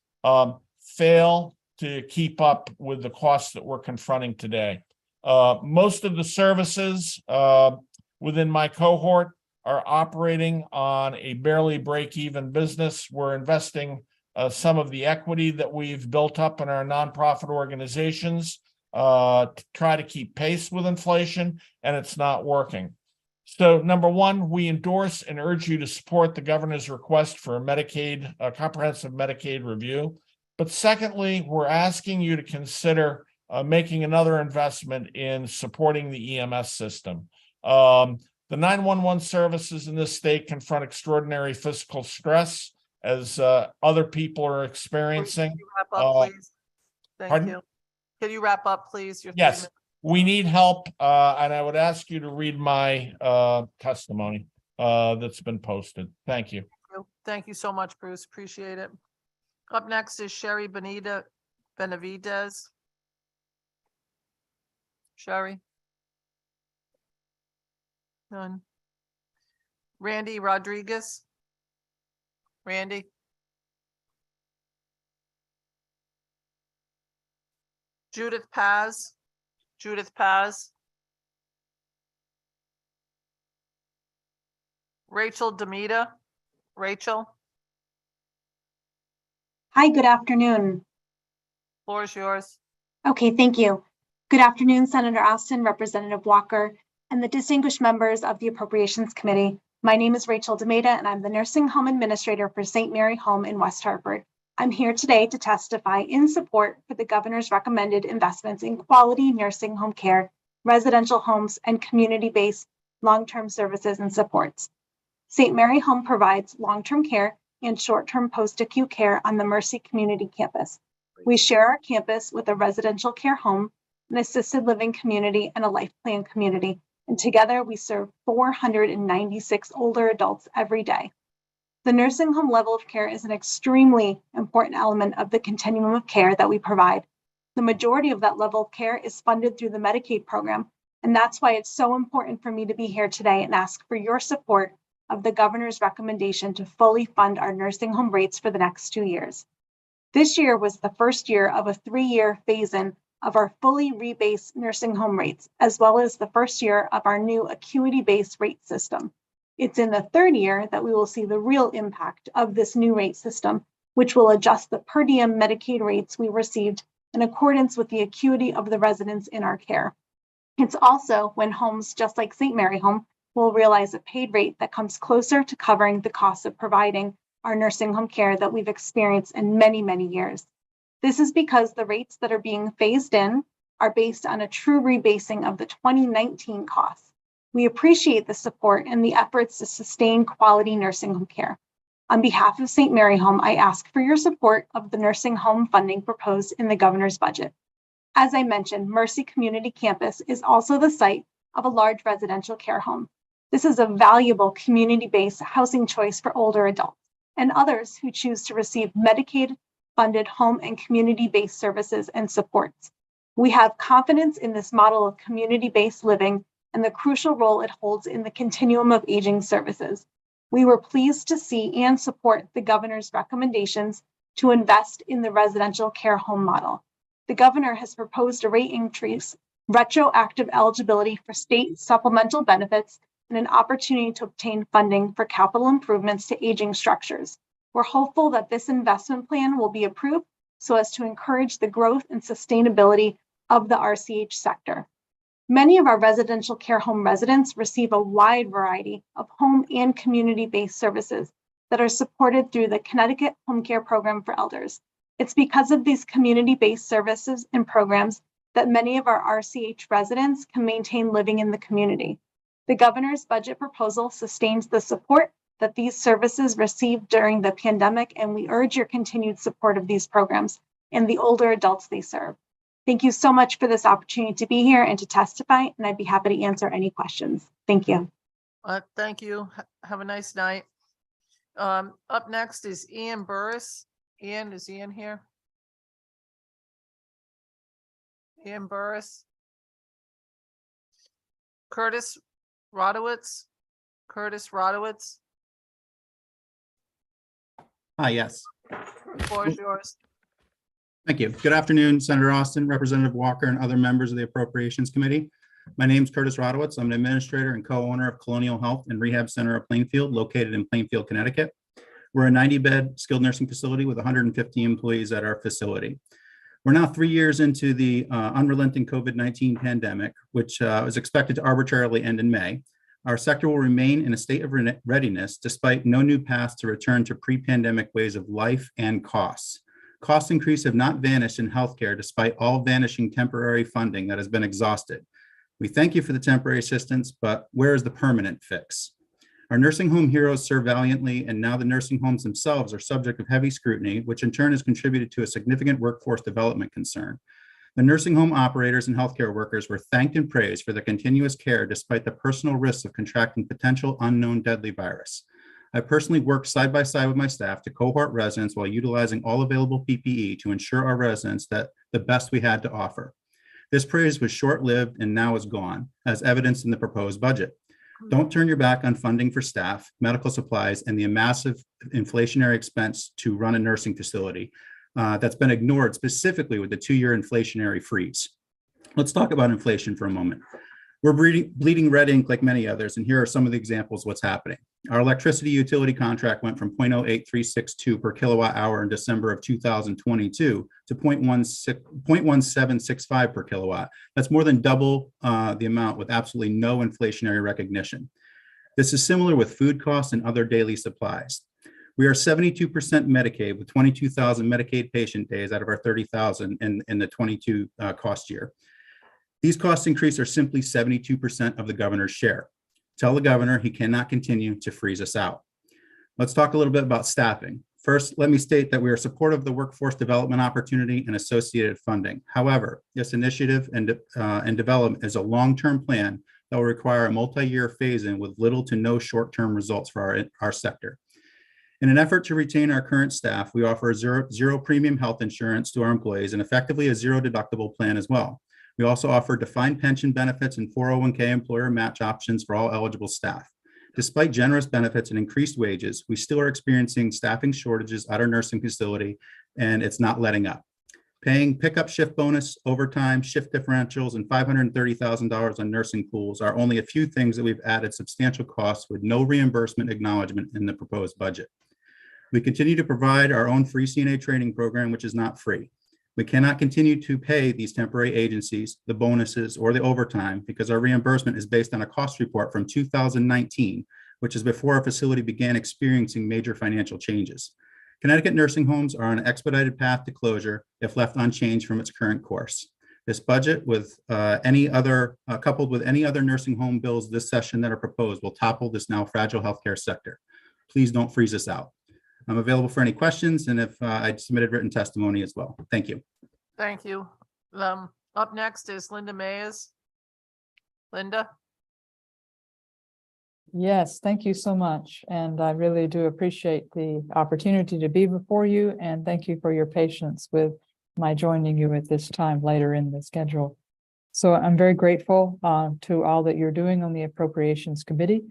fail to keep up with the costs that we're confronting today. Most of the services within my cohort are operating on a barely break-even business. We're investing some of the equity that we've built up in our nonprofit organizations to try to keep pace with inflation, and it's not working. So, number one, we endorse and urge you to support the governor's request for a comprehensive Medicaid review. But secondly, we're asking you to consider making another investment in supporting the EMS system. The 911 services in this state confront extraordinary fiscal stress, as other people are experiencing. Can you wrap up, please? Thank you. Can you wrap up, please? Yes, we need help, and I would ask you to read my testimony that's been posted. Thank you. Thank you so much, Bruce. Appreciate it. Up next is Sherry Benavides. Sherry? None. Randy Rodriguez? Randy? Judith Paz? Judith Paz. Rachel Demita. Rachel, Hi, good afternoon. floor is yours. Okay, thank you. Good afternoon, Senator Austin, Representative Walker, and the distinguished members of the Appropriations Committee. My name is Rachel Demita, and I'm the Nursing Home Administrator for St. Mary Home in West Hartford. I'm here today to testify in support for the governor's recommended investments in quality nursing home care, residential homes, and community-based long-term services and supports. St. Mary Home provides long-term care and short-term post-acute care on the Mercy Community Campus. We share our campus with a residential care home, an assisted living community, and a life plan community. And together we serve 496 older adults every day. The nursing home level of care is an extremely important element of the continuum of care that we provide. The majority of that level of care is funded through the Medicaid program, and that's why it's so important for me to be here today and ask for your support of the governor's recommendation to fully fund our nursing home rates for the next 2 years. This year was the first year of a 3-year phase-in of our fully rebased nursing home rates, as well as the first year of our new acuity-based rate system. It's in the third year that we will see the real impact of this new rate system, which will adjust the per diem Medicaid rates we received in accordance with the acuity of the residents in our care. It's also when homes just like St. Mary Home will realize a paid rate that comes closer to covering the cost of providing our nursing home care that we've experienced in many, many years. This is because the rates that are being phased in are based on a true rebasing of the 2019 costs. We appreciate the support and the efforts to sustain quality nursing home care. On behalf of St. Mary Home, I ask for your support of the nursing home funding proposed in the governor's budget. As I mentioned, Mercy Community Campus is also the site of a large residential care home. This is a valuable community-based housing choice for older adults and others who choose to receive Medicaid-funded home and community-based services and supports. We have confidence in this model of community-based living and the crucial role it holds in the continuum of aging services. We were pleased to see and support the governor's recommendations to invest in the residential care home model. The governor has proposed a rate increase, retroactive eligibility for state supplemental benefits, and an opportunity to obtain funding for capital improvements to aging structures. We're hopeful that this investment plan will be approved so as to encourage the growth and sustainability of the RCH sector. Many of our residential care home residents receive a wide variety of home and community-based services that are supported through the Connecticut Home Care Program for Elders. It's because of these community-based services and programs that many of our RCH residents can maintain living in the community. The governor's budget proposal sustains the support that these services received during the pandemic, and we urge your continued support of these programs and the older adults they serve. Thank you so much for this opportunity to be here and to testify, and I'd be happy to answer any questions. Thank you. Thank you. Have a nice night. Up next is Ian Burris. Ian, is Ian here? Ian Burris. Curtis Rodowitz. Curtis Rodowitz. Hi, yes. The floor is yours. Thank you. Good afternoon, Senator Austin, Representative Walker, and other members of the Appropriations Committee. My name is Curtis Rodowitz. I'm an administrator and co-owner of Colonial Health and Rehab Center of Plainfield, located in Plainfield, Connecticut. We're a 90-bed skilled nursing facility with 150 employees at our facility. We're now 3 years into the unrelenting COVID-19 pandemic, which is expected to arbitrarily end in May. Our sector will remain in a state of readiness despite no new path to return to pre-pandemic ways of life and costs. Cost increase have not vanished in healthcare despite all vanishing temporary funding that has been exhausted. We thank you for the temporary assistance, but where is the permanent fix? Our nursing home heroes serve valiantly, and now the nursing homes themselves are subject of heavy scrutiny, which in turn has contributed to a significant workforce development concern. The nursing home operators and healthcare workers were thanked and praised for their continuous care despite the personal risks of contracting potential unknown deadly virus. I personally worked side by side with my staff to cohort residents while utilizing all available PPE to ensure our residents that the best we had to offer. This praise was short-lived and now is gone, as evidenced in the proposed budget. Don't turn your back on funding for staff, medical supplies, and the massive inflationary expense to run a nursing facility that's been ignored specifically with the 2-year inflationary freeze. Let's talk about inflation for a moment. We're bleeding red ink like many others, and here are some of the examples of what's happening. Our electricity utility contract went from 0.08362 per kilowatt hour in December of 2022 to 0.1765 per kilowatt. That's more than double the amount with absolutely no inflationary recognition. This is similar with food costs and other daily supplies. We are 72% Medicaid with 22,000 Medicaid patient days out of our 30,000 in the 22 cost year. These cost increases are simply 72% of the governor's share. Tell the governor he cannot continue to freeze us out. Let's talk a little bit about staffing. First, let me state that we are supportive of the workforce development opportunity and associated funding. However, this initiative and development is a long-term plan that will require a multi-year phase-in with little to no short-term results for our sector. In an effort to retain our current staff, we offer zero premium health insurance to our employees and effectively a zero deductible plan as well. We also offer defined pension benefits and 401k employer match options for all eligible staff. Despite generous benefits and increased wages, we still are experiencing staffing shortages at our nursing facility, and it's not letting up. Paying pickup shift bonus, overtime, shift differentials, and $530,000 on nursing pools are only a few things that we've added substantial costs with no reimbursement acknowledgement in the proposed budget. We continue to provide our own free CNA training program, which is not free. We cannot continue to pay these temporary agencies the bonuses or the overtime because our reimbursement is based on a cost report from 2019, which is before our facility began experiencing major financial changes. Connecticut nursing homes are on an expedited path to closure if left unchanged from its current course. This budget, with coupled with any other nursing home bills this session that are proposed, will topple this now fragile healthcare sector. Please don't freeze us out. I'm available for any questions, and if I submitted written testimony as well. Thank you. Thank you. Up next is Linda Mays. Linda? Yes, thank you so much. And I really do appreciate the opportunity to be before you, and thank you for your patience with my joining you at this time later in the schedule. So I'm very grateful to all that you're doing on the Appropriations Committee.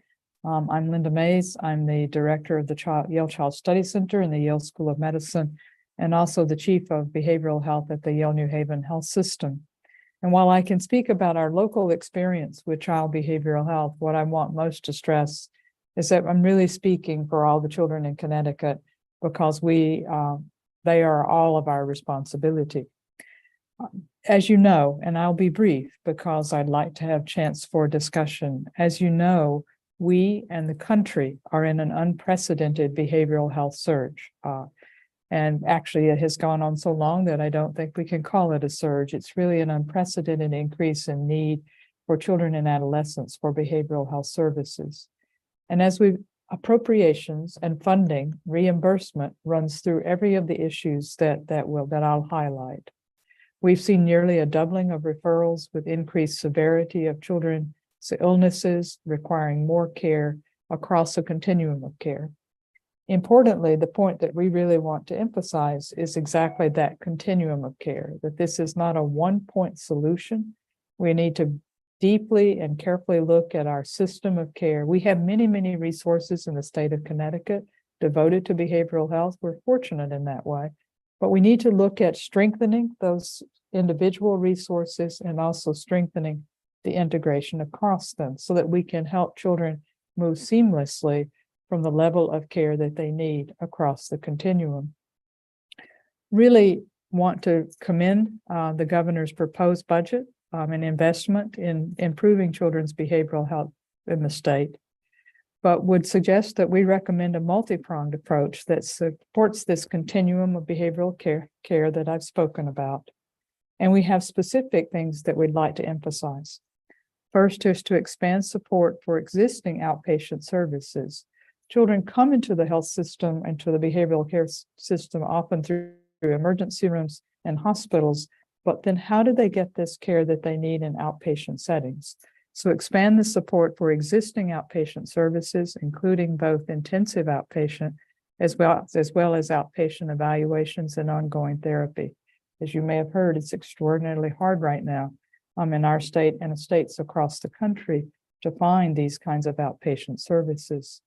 I'm Linda Mays. I'm the director of the Yale Child Study Center in the Yale School of Medicine, and also the chief of behavioral health at the Yale New Haven Health System. And while I can speak about our local experience with child behavioral health, what I want most to stress is that I'm really speaking for all the children in Connecticut because they are all of our responsibility. As you know, and I'll be brief because I'd like to have chance for discussion. As you know, we and the country are in an unprecedented behavioral health surge. And actually, it has gone on so long that I don't think we can call it a surge. It's really an unprecedented increase in need for children and adolescents for behavioral health services. And as appropriations and funding, reimbursement runs through every of the issues that I'll highlight. We've seen nearly a doubling of referrals with increased severity of children's illnesses requiring more care across a continuum of care. Importantly, the point that we really want to emphasize is exactly that continuum of care, that this is not a one-point solution. We need to deeply and carefully look at our system of care. We have many, many resources in the state of Connecticut devoted to behavioral health. We're fortunate in that way, but we need to look at strengthening those individual resources and also strengthening the integration across them so that we can help children move seamlessly from the level of care that they need across the continuum. Really want to commend the governor's proposed budget and investment in improving children's behavioral health in the state, but would suggest that we recommend a multi-pronged approach that supports this continuum of behavioral care that I've spoken about. And we have specific things that we'd like to emphasize. First is to expand support for existing outpatient services. Children come into the health system and to the behavioral care system often through emergency rooms and hospitals, but then how do they get this care that they need in outpatient settings? So expand the support for existing outpatient services, including both intensive outpatient as well as outpatient evaluations and ongoing therapy. As you may have heard, it's extraordinarily hard right now in our state and states across the country to find these kinds of outpatient services.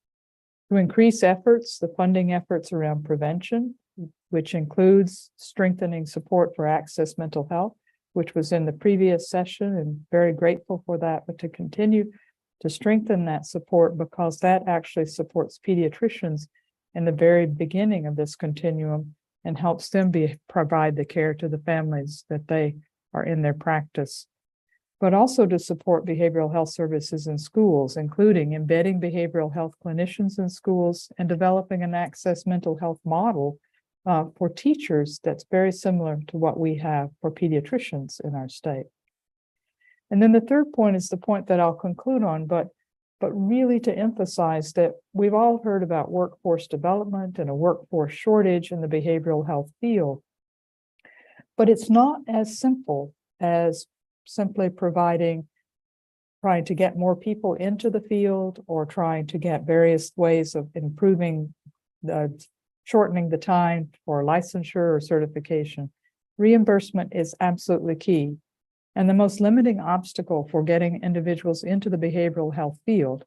To increase efforts, the funding efforts around prevention, which includes strengthening support for access mental health, which was in the previous session, and very grateful for that, but to continue to strengthen that support, because that actually supports pediatricians in the very beginning of this continuum and helps them provide the care to the families that they are in their practice. But also to support behavioral health services in schools, including embedding behavioral health clinicians in schools and developing an access mental health model for teachers that's very similar to what we have for pediatricians in our state. And then the third point is the point that I'll conclude on, but really to emphasize that we've all heard about workforce development and a workforce shortage in the behavioral health field. But it's not as simple as simply trying to get more people into the field or trying to get various ways of shortening the time for licensure or certification. Reimbursement is absolutely key. And the most limiting obstacle for getting individuals into the behavioral health field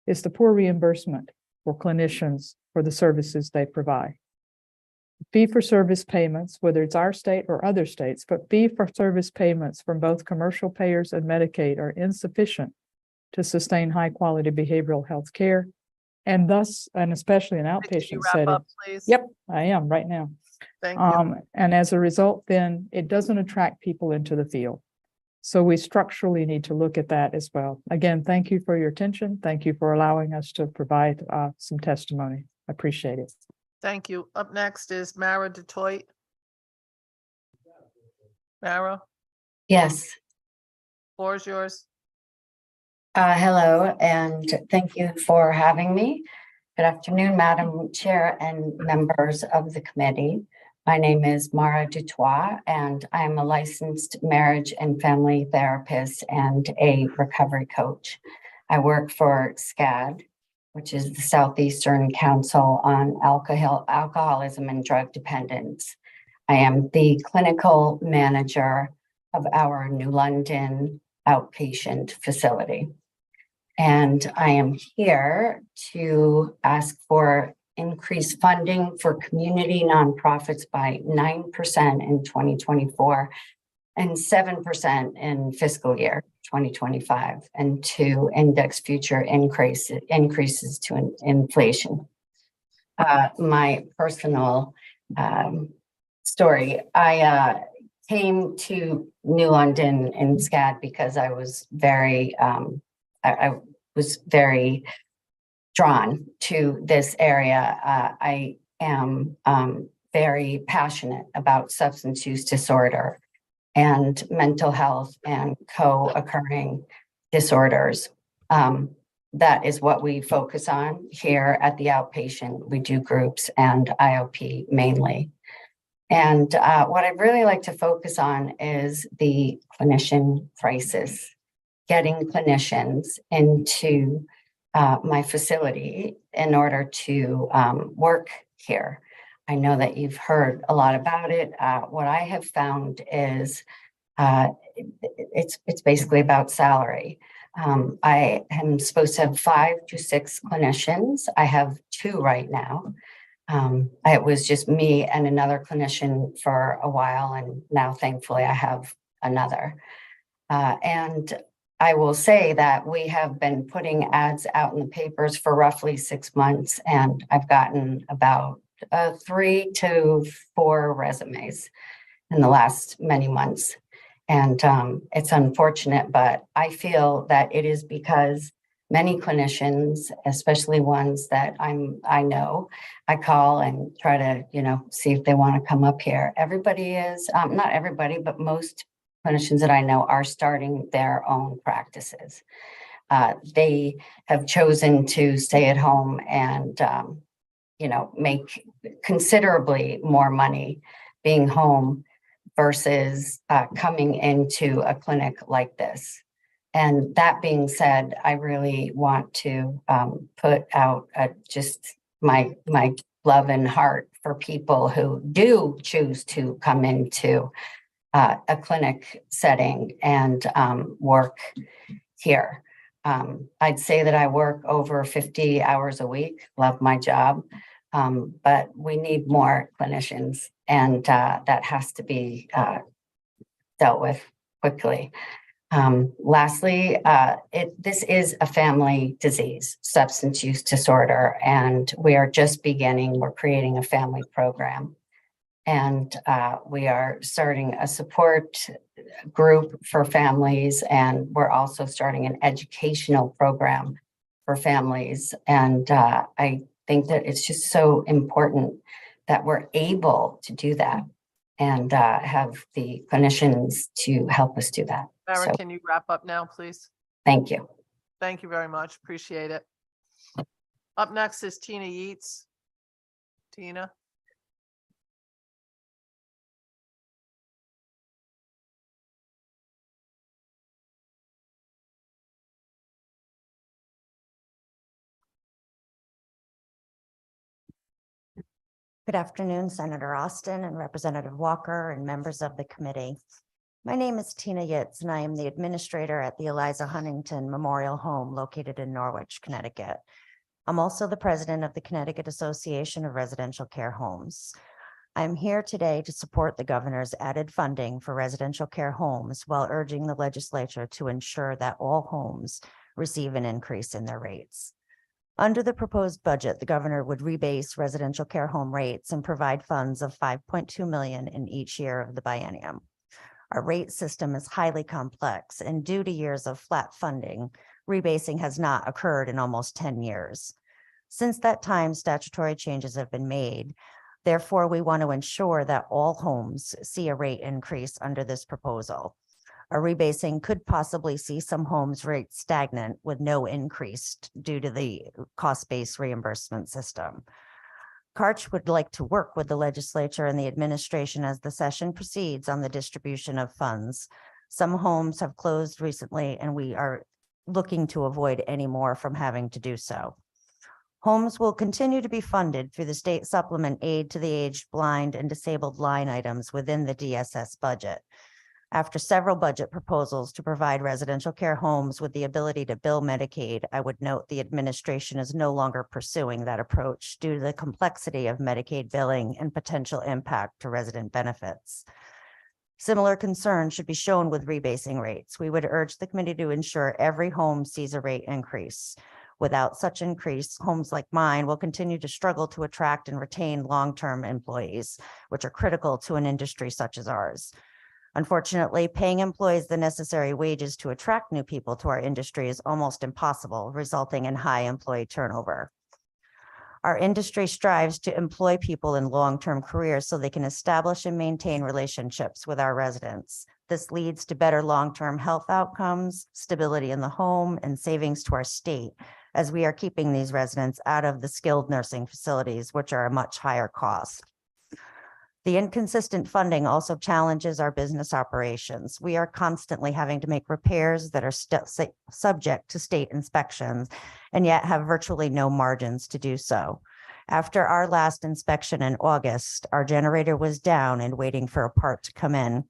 is the poor reimbursement for clinicians for the services they provide. Fee-for-service payments, whether it's our state or other states, but fee-for-service payments from both commercial payers and Medicaid are insufficient to sustain high-quality behavioral health care, and thus, and especially in outpatient setting. Please? Yep, I am right now. Thank you. And as a result, then it doesn't attract people into the field. So we structurally need to look at that as well. Again, thank you for your attention. Thank you for allowing us to provide some testimony. I appreciate it. Thank you. Up next is Mara Detroit. Mara, Yes. floor is yours. Hello, and thank you for having me. Good afternoon, Madam Chair and members of the committee. My name is Mara Dutoit, and I'm a licensed marriage and family therapist and a recovery coach. I work for SCAD, which is the Southeastern Council on Alcoholism and Drug Dependence. I am the clinical manager of our New London outpatient facility. And I am here to ask for increased funding for community nonprofits by 9% in 2024 and 7% in fiscal year 2025, and to index future increases to inflation. My personal story, I came to New London in SCAD because I was very drawn to this area. I am very passionate about substance use disorder and mental health and co-occurring disorders. That is what we focus on here at the outpatient. We do groups and IOP mainly. And what I'd really like to focus on is the clinician crisis, getting clinicians into my facility in order to work here. I know that you've heard a lot about it. What I have found is it's basically about salary. I am supposed to have 5 to 6 clinicians. I have 2 right now. It was just me and another clinician for a while, and now thankfully I have another. And I will say that we have been putting ads out in the papers for roughly 6 months, and I've gotten about 3 to 4 resumes in the last many months. And it's unfortunate, but I feel that it is because many clinicians, especially ones that I know, I call and try to, see if they want to come up here. Everybody is, not everybody, but most clinicians that I know are starting their own practices. They have chosen to stay at home and, make considerably more money being home versus coming into a clinic like this. And that being said, I really want to put out just my love and heart for people who do choose to come into a clinic setting and work here. I'd say that I work over 50 hours a week, love my job, but we need more clinicians, and that has to be dealt with quickly. Lastly, this is a family disease, substance use disorder, and we are just beginning. We're creating a family program, and we are starting a support group for families, and we're also starting an educational program for families. And I think that it's just so important that we're able to do that and have the clinicians to help us do that. Mara, So, can you wrap up now, please? thank you. Thank you very much. Appreciate it. Up next is Tina Yeats. Tina. Good afternoon, Senator Austin and Representative Walker and members of the committee. My name is Tina Yitz, and I am the administrator at the Eliza Huntington Memorial Home located in Norwich, Connecticut. I'm also the president of the Connecticut Association of Residential Care Homes. I'm here today to support the governor's added funding for residential care homes while urging the legislature to ensure that all homes receive an increase in their rates. Under the proposed budget, the governor would rebase residential care home rates and provide funds of $5.2 million in each year of the biennium. Our rate system is highly complex, and due to years of flat funding, rebasing has not occurred in almost 10 years. Since that time, statutory changes have been made. Therefore, we want to ensure that all homes see a rate increase under this proposal. A rebasing could possibly see some homes rates stagnant with no increase due to the cost-based reimbursement system. CARCH would like to work with the legislature and the administration as the session proceeds on the distribution of funds. Some homes have closed recently, and we are looking to avoid any more from having to do so. Homes will continue to be funded through the state supplement aid to the aged, blind, and disabled line items within the DSS budget. After several budget proposals to provide residential care homes with the ability to bill Medicaid, I would note the administration is no longer pursuing that approach due to the complexity of Medicaid billing and potential impact to resident benefits. Similar concern should be shown with rebasing rates. We would urge the committee to ensure every home sees a rate increase. Without such increase, homes like mine will continue to struggle to attract and retain long-term employees, which are critical to an industry such as ours. Unfortunately, paying employees the necessary wages to attract new people to our industry is almost impossible, resulting in high employee turnover. Our industry strives to employ people in long-term careers so they can establish and maintain relationships with our residents. This leads to better long-term health outcomes, stability in the home, and savings to our state, as we are keeping these residents out of the skilled nursing facilities, which are a much higher cost. The inconsistent funding also challenges our business operations. We are constantly having to make repairs that are subject to state inspections and yet have virtually no margins to do so. After our last inspection in August, our generator was down and waiting for a part to come in.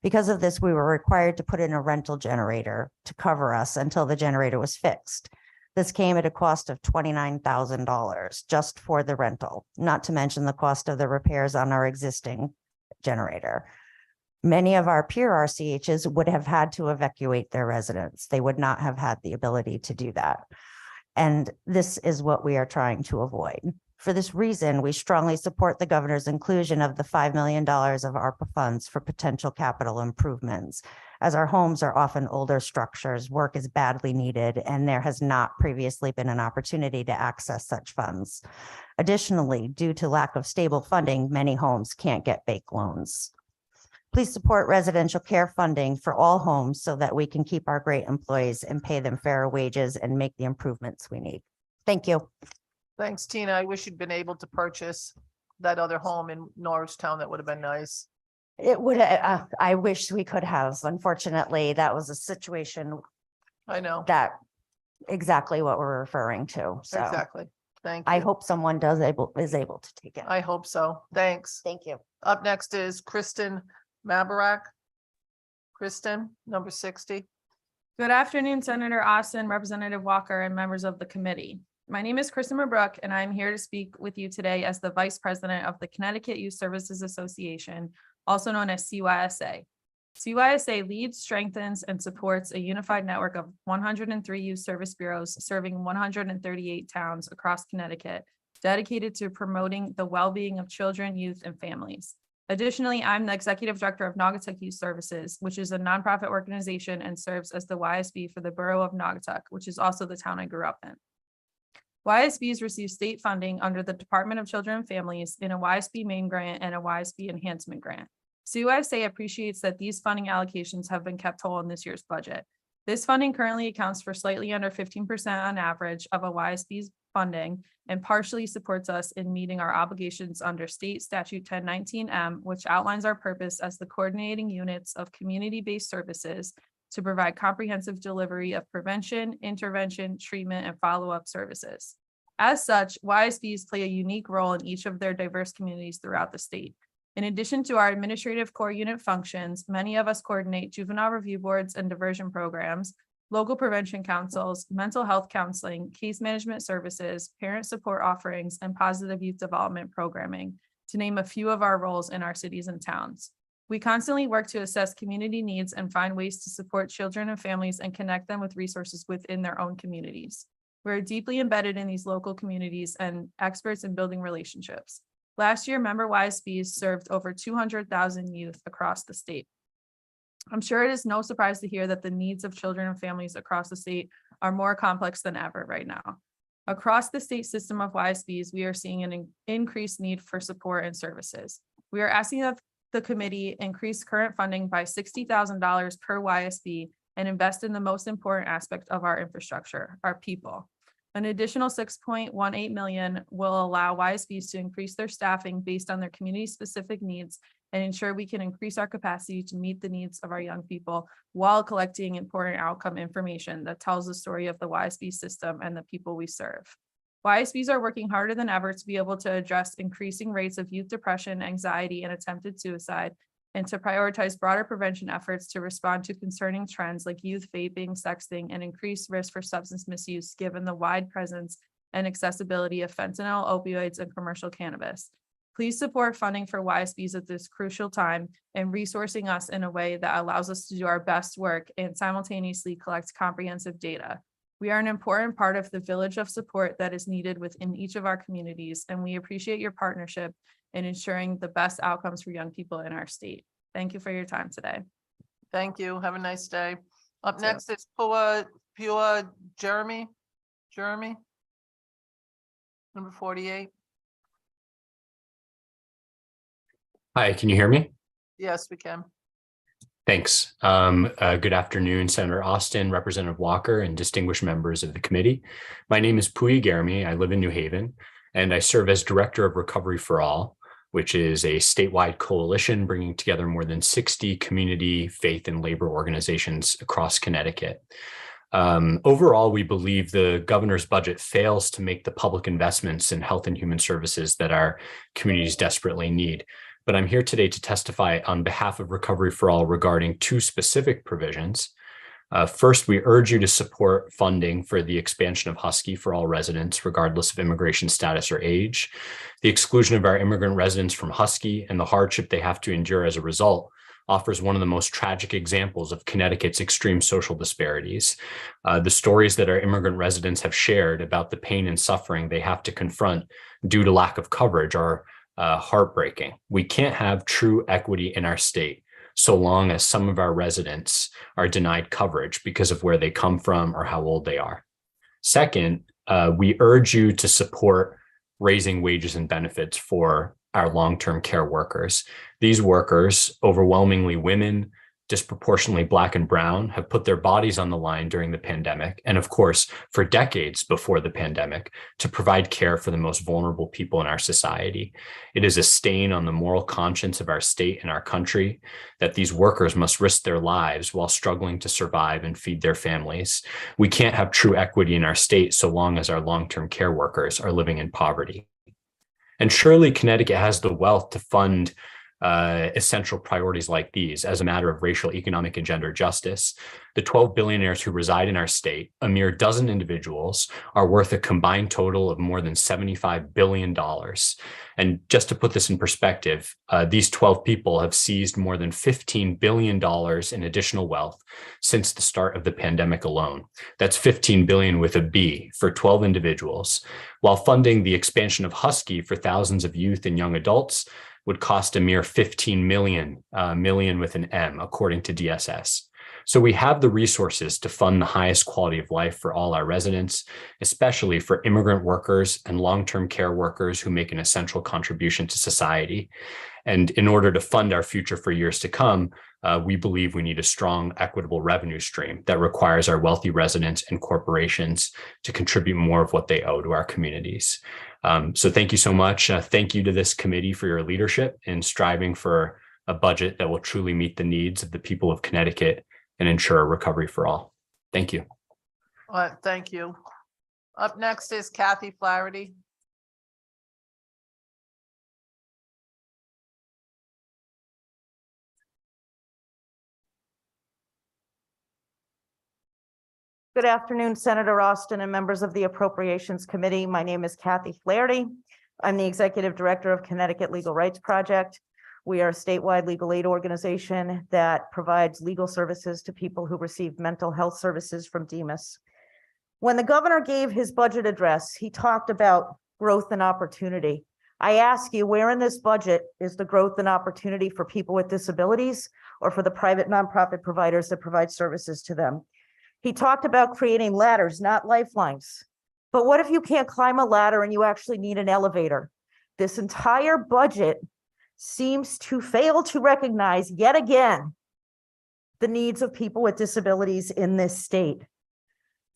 Because of this, we were required to put in a rental generator to cover us until the generator was fixed. This came at a cost of $29,000 just for the rental, not to mention the cost of the repairs on our existing generator. Many of our peer RCHs would have had to evacuate their residents. They would not have had the ability to do that. And this is what we are trying to avoid. For this reason, we strongly support the governor's inclusion of the $5 million of ARPA funds for potential capital improvements. As our homes are often older structures, work is badly needed, and there has not previously been an opportunity to access such funds. Additionally, due to lack of stable funding, many homes can't get bank loans. Please support residential care funding for all homes so that we can keep our great employees and pay them fair wages and make the improvements we need. Thank you. Thanks, Tina. I wish you'd been able to purchase that other home in Norristown. That would have been nice. It would, I wish we could have. Unfortunately, that was a situation. I know. That exactly what we're referring to. So Exactly. Thank you. I hope someone is able to take it. I hope so. Thanks. Thank you. Up next is Kristen Mabarak. Kristen, number 60. Good afternoon, Senator Austin, Representative Walker, and members of the committee. My name is Kristen Mabrook, and I'm here to speak with you today as the Vice President of the Connecticut Youth Services Association, also known as CYSA. CYSA leads, strengthens, and supports a unified network of 103 youth service bureaus serving 138 towns across Connecticut, dedicated to promoting the well-being of children, youth, and families. Additionally, I'm the Executive Director of Naugatuck Youth Services, which is a nonprofit organization and serves as the YSB for the Borough of Naugatuck, which is also the town I grew up in. YSBs receive state funding under the Department of Children and Families in a YSB main grant and a YSB enhancement grant. CYSA appreciates that these funding allocations have been kept whole in this year's budget. This funding currently accounts for slightly under 15% on average of a YSB's funding and partially supports us in meeting our obligations under State Statute 1019M, which outlines our purpose as the coordinating units of community-based services to provide comprehensive delivery of prevention, intervention, treatment, and follow-up services. As such, YSBs play a unique role in each of their diverse communities throughout the state. In addition to our administrative core unit functions, many of us coordinate juvenile review boards and diversion programs, local prevention councils, mental health counseling, case management services, parent support offerings, and positive youth development programming, to name a few of our roles in our cities and towns. We constantly work to assess community needs and find ways to support children and families and connect them with resources within their own communities. We're deeply embedded in these local communities and experts in building relationships. Last year, member YSBs served over 200,000 youth across the state. I'm sure it is no surprise to hear that the needs of children and families across the state are more complex than ever right now. Across the state system of YSBs, we are seeing an increased need for support and services. We are asking that the committee increase current funding by $60,000 per YSB and invest in the most important aspect of our infrastructure, our people. An additional $6.18 million will allow YSBs to increase their staffing based on their community-specific needs and ensure we can increase our capacity to meet the needs of our young people while collecting important outcome information that tells the story of the YSB system and the people we serve. YSBs are working harder than ever to be able to address increasing rates of youth depression, anxiety, and attempted suicide, and to prioritize broader prevention efforts to respond to concerning trends like youth vaping, sexting, and increased risk for substance misuse given the wide presence and accessibility of fentanyl, opioids, and commercial cannabis. Please support funding for YSBs at this crucial time and resourcing us in a way that allows us to do our best work and simultaneously collect comprehensive data. We are an important part of the village of support that is needed within each of our communities, and we appreciate your partnership in ensuring the best outcomes for young people in our state. Thank you for your time today. Thank you. Have a nice day. Up You too. next is Pua Jeremy. Number 48. Hi, can you hear me? Yes, we can. Thanks. Good afternoon, Senator Austin, Representative Walker, and distinguished members of the committee. My name is Puyi Garami. I live in New Haven, and I serve as Director of Recovery for All, which is a statewide coalition bringing together more than 60 community, faith, and labor organizations across Connecticut. Overall, we believe the governor's budget fails to make the public investments in health and human services that our communities desperately need. But I'm here today to testify on behalf of Recovery for All regarding two specific provisions. First, we urge you to support funding for the expansion of Husky for all residents, regardless of immigration status or age. The exclusion of our immigrant residents from Husky and the hardship they have to endure as a result offers one of the most tragic examples of Connecticut's extreme social disparities. The stories that our immigrant residents have shared about the pain and suffering they have to confront due to lack of coverage are heartbreaking. We can't have true equity in our state so long as some of our residents are denied coverage because of where they come from or how old they are. Second, we urge you to support raising wages and benefits for our long-term care workers. These workers, overwhelmingly women, disproportionately Black and Brown, have put their bodies on the line during the pandemic, and of course, for decades before the pandemic, to provide care for the most vulnerable people in our society. It is a stain on the moral conscience of our state and our country that these workers must risk their lives while struggling to survive and feed their families. We can't have true equity in our state so long as our long-term care workers are living in poverty. And surely Connecticut has the wealth to fund essential priorities like these as a matter of racial, economic, and gender justice. The 12 billionaires who reside in our state, a mere dozen individuals, are worth a combined total of more than $75 billion. And just to put this in perspective, these 12 people have seized more than $15 billion in additional wealth since the start of the pandemic alone. That's 15 billion with a B for 12 individuals, while funding the expansion of Husky for thousands of youth and young adults would cost a mere 15 million, million with an M, according to DSS. So we have the resources to fund the highest quality of life for all our residents, especially for immigrant workers and long-term care workers who make an essential contribution to society. And in order to fund our future for years to come, we believe we need a strong, equitable revenue stream that requires our wealthy residents and corporations to contribute more of what they owe to our communities. So thank you so much. Thank you to this committee for your leadership in striving for a budget that will truly meet the needs of the people of Connecticut and ensure a recovery for all. Thank you. Thank you. Up next is Kathy Flaherty. Good afternoon, Senator Austin and members of the Appropriations Committee. My name is Kathy Flaherty. I'm the Executive Director of Connecticut Legal Rights Project. We are a statewide legal aid organization that provides legal services to people who receive mental health services from DEMAS. When the governor gave his budget address, he talked about growth and opportunity. I ask you, where in this budget is the growth and opportunity for people with disabilities or for the private nonprofit providers that provide services to them? He talked about creating ladders, not lifelines. But what if you can't climb a ladder and you actually need an elevator? This entire budget seems to fail to recognize yet again the needs of people with disabilities in this state.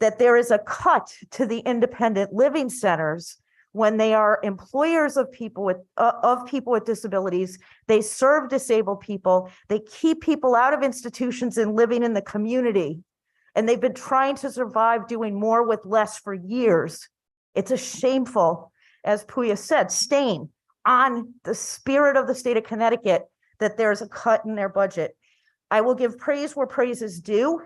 That there is a cut to the independent living centers when they are employers of people with disabilities. They serve disabled people. They keep people out of institutions and living in the community. And they've been trying to survive doing more with less for years. It's a shameful, as Puya said, stain on the spirit of the state of Connecticut that there's a cut in their budget. I will give praise where praise is due.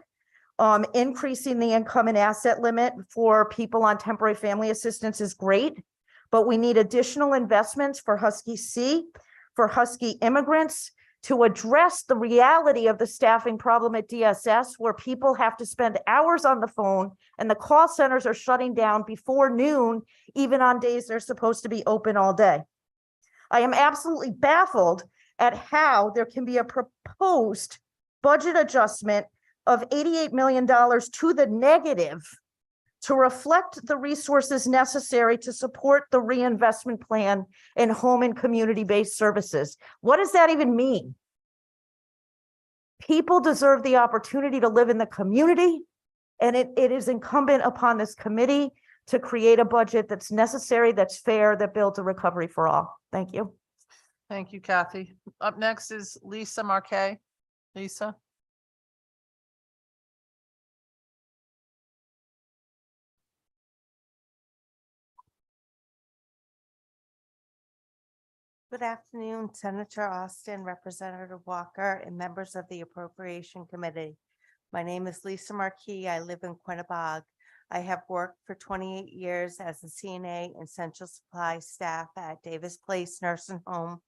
Increasing the income and asset limit for people on temporary family assistance is great, but we need additional investments for Husky C, for Husky immigrants, to address the reality of the staffing problem at DSS, where people have to spend hours on the phone and the call centers are shutting down before noon, even on days they're supposed to be open all day. I am absolutely baffled at how there can be a proposed budget adjustment of $88 million to the negative to reflect the resources necessary to support the reinvestment plan in home and community-based services. What does that even mean? People deserve the opportunity to live in the community, and it is incumbent upon this committee to create a budget that's necessary, that's fair, that builds a recovery for all. Thank you. Thank you, Kathy. Up next is Lisa Marquet. Lisa. Good afternoon, Senator Austin, Representative Walker, and members of the Appropriation Committee. My name is Lisa Marquis. I live in Quinnebog. I have worked for 28 years as a CNA and essential supply staff at Davis Place Nursing Home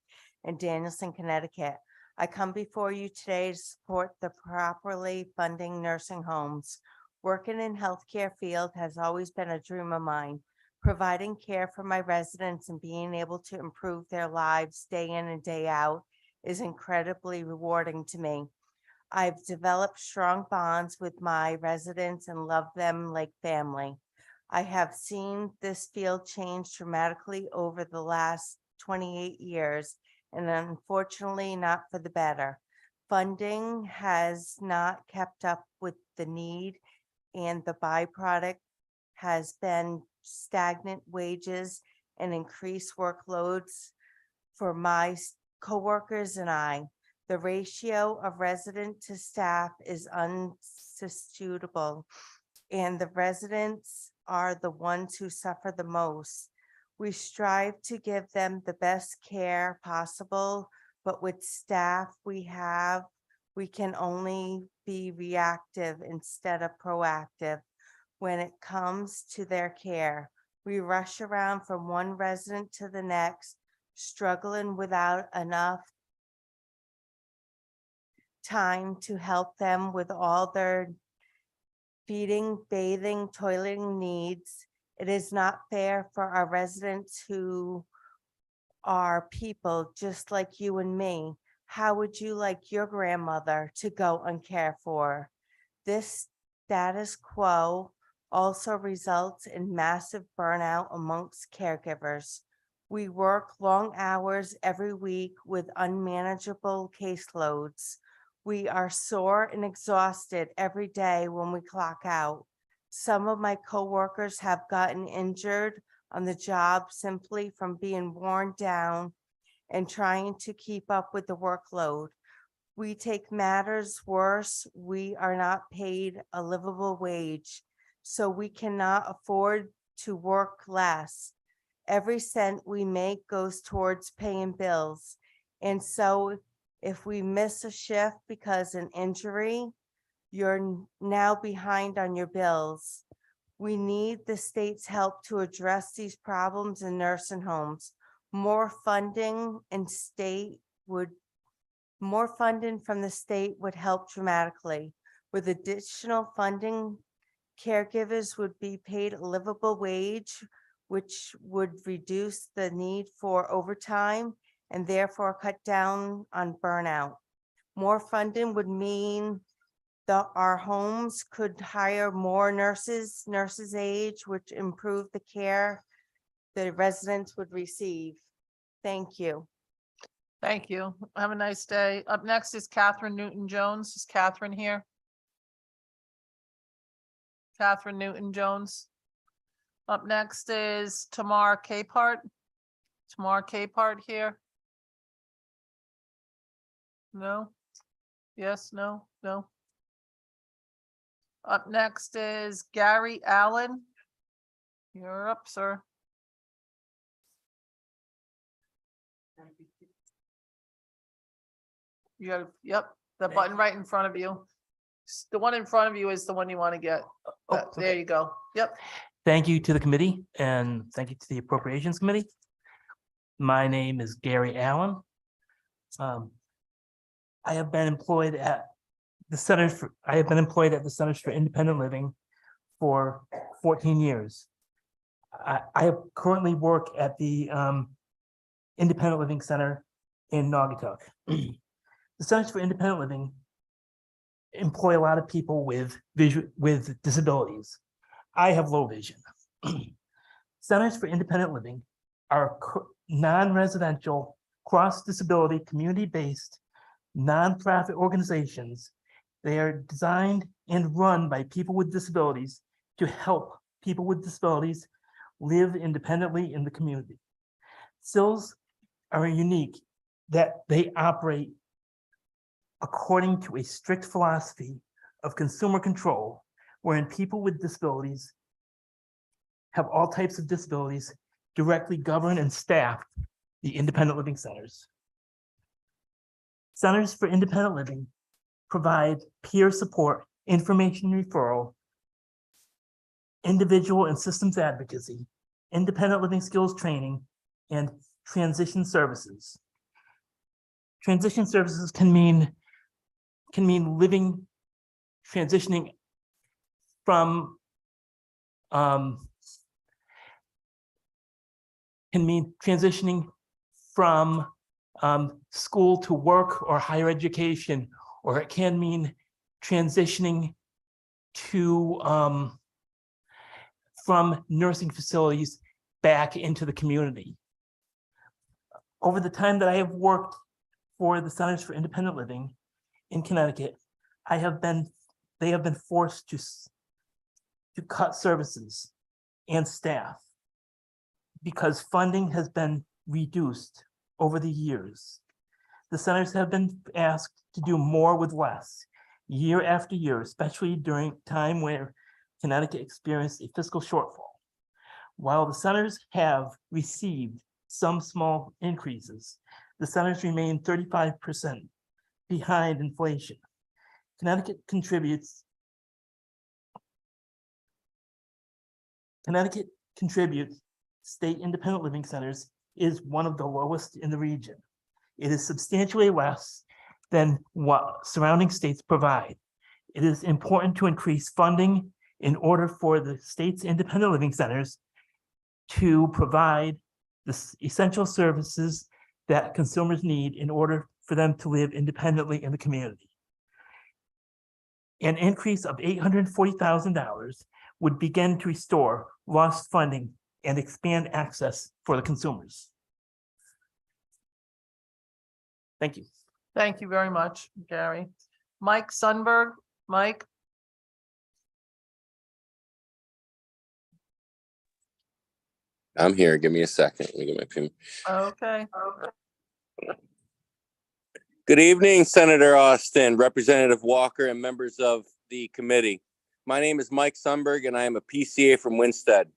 in Danielson, Connecticut. I come before you today to support the properly funding nursing homes. Working in healthcare field has always been a dream of mine. Providing care for my residents and being able to improve their lives day in and day out is incredibly rewarding to me. I've developed strong bonds with my residents and love them like family. I have seen this field change dramatically over the last 28 years, and unfortunately not for the better. Funding has not kept up with the need, and the byproduct has been stagnant wages and increased workloads for my coworkers and I. The ratio of resident to staff is unsustainable, and the residents are the ones who suffer the most. We strive to give them the best care possible but with staff we have, we can only be reactive instead of proactive when it comes to their care. We rush around from one resident to the next, struggling without enough time to help them with all their feeding, bathing, toileting needs. It is not fair for our residents who are people just like you and me. How would you like your grandmother to go uncared for? This status quo also results in massive burnout amongst caregivers. We work long hours every week with unmanageable caseloads. We are sore and exhausted every day when we clock out. Some of my coworkers have gotten injured on the job simply from being worn down and trying to keep up with the workload. We take matters worse. We are not paid a livable wage, so we cannot afford to work less. Every cent we make goes towards paying bills. And so if we miss a shift because an injury, you're now behind on your bills. We need the state's help to address these problems in nursing homes. More funding from the state would help dramatically. With additional funding, caregivers would be paid a livable wage, which would reduce the need for overtime and therefore cut down on burnout. More funding would mean that our homes could hire more nurses age, which improve the care the residents would receive. Thank you. Thank you. Have a nice day. Up next is Catherine Newton-Jones. Is Catherine here? Catherine Newton-Jones. Up next is Tamar Capehart. Tamar Capehart here? No? Yes, no, no. Up next is Gary Allen. You're up, sir. You got, yep, the button right in front of you. The one in front of you is the one you want to get. There you go. Yep. Thank you to the committee and thank you to the Appropriations Committee. My name is Gary Allen. I have been employed at the Centers for Independent Living for 14 years. I currently work at the Independent Living Center in Naugatuck. The Centers for Independent Living employ a lot of people with disabilities. I have low vision. Centers for Independent Living are non-residential, cross-disability, community-based, nonprofit organizations. They are designed and run by people with disabilities to help people with disabilities live independently in the community. CILs are unique that they operate according to a strict philosophy of consumer control, wherein people with disabilities have all types of disabilities directly govern and staff the independent living centers. Centers for Independent Living provide peer support, information referral, individual and systems advocacy, independent living skills training, and transition services. Transition services can mean transitioning from school to work or higher education, or it can mean transitioning to from nursing facilities back into the community. Over the time that I have worked for the Centers for Independent Living in Connecticut, they have been forced to cut services and staff because funding has been reduced over the years. The centers have been asked to do more with less year after year, especially during time where Connecticut experienced a fiscal shortfall. While the centers have received some small increases, the centers remain 35% behind inflation. Connecticut contributes state independent living centers is one of the lowest in the region. It is substantially less than what surrounding states provide. It is important to increase funding in order for the state's independent living centers to provide the essential services that consumers need in order for them to live independently in the community. An increase of $840,000 would begin to restore lost funding and expand access for the consumers. Thank you. Thank you very much, Gary. Mike Sundberg, Mike. I'm here. Give me a second. Let me get my pin. Okay. Good evening, Senator Austin, Representative Walker, and members of the committee. My name is Mike Sundberg, and I am a PCA from Winstead.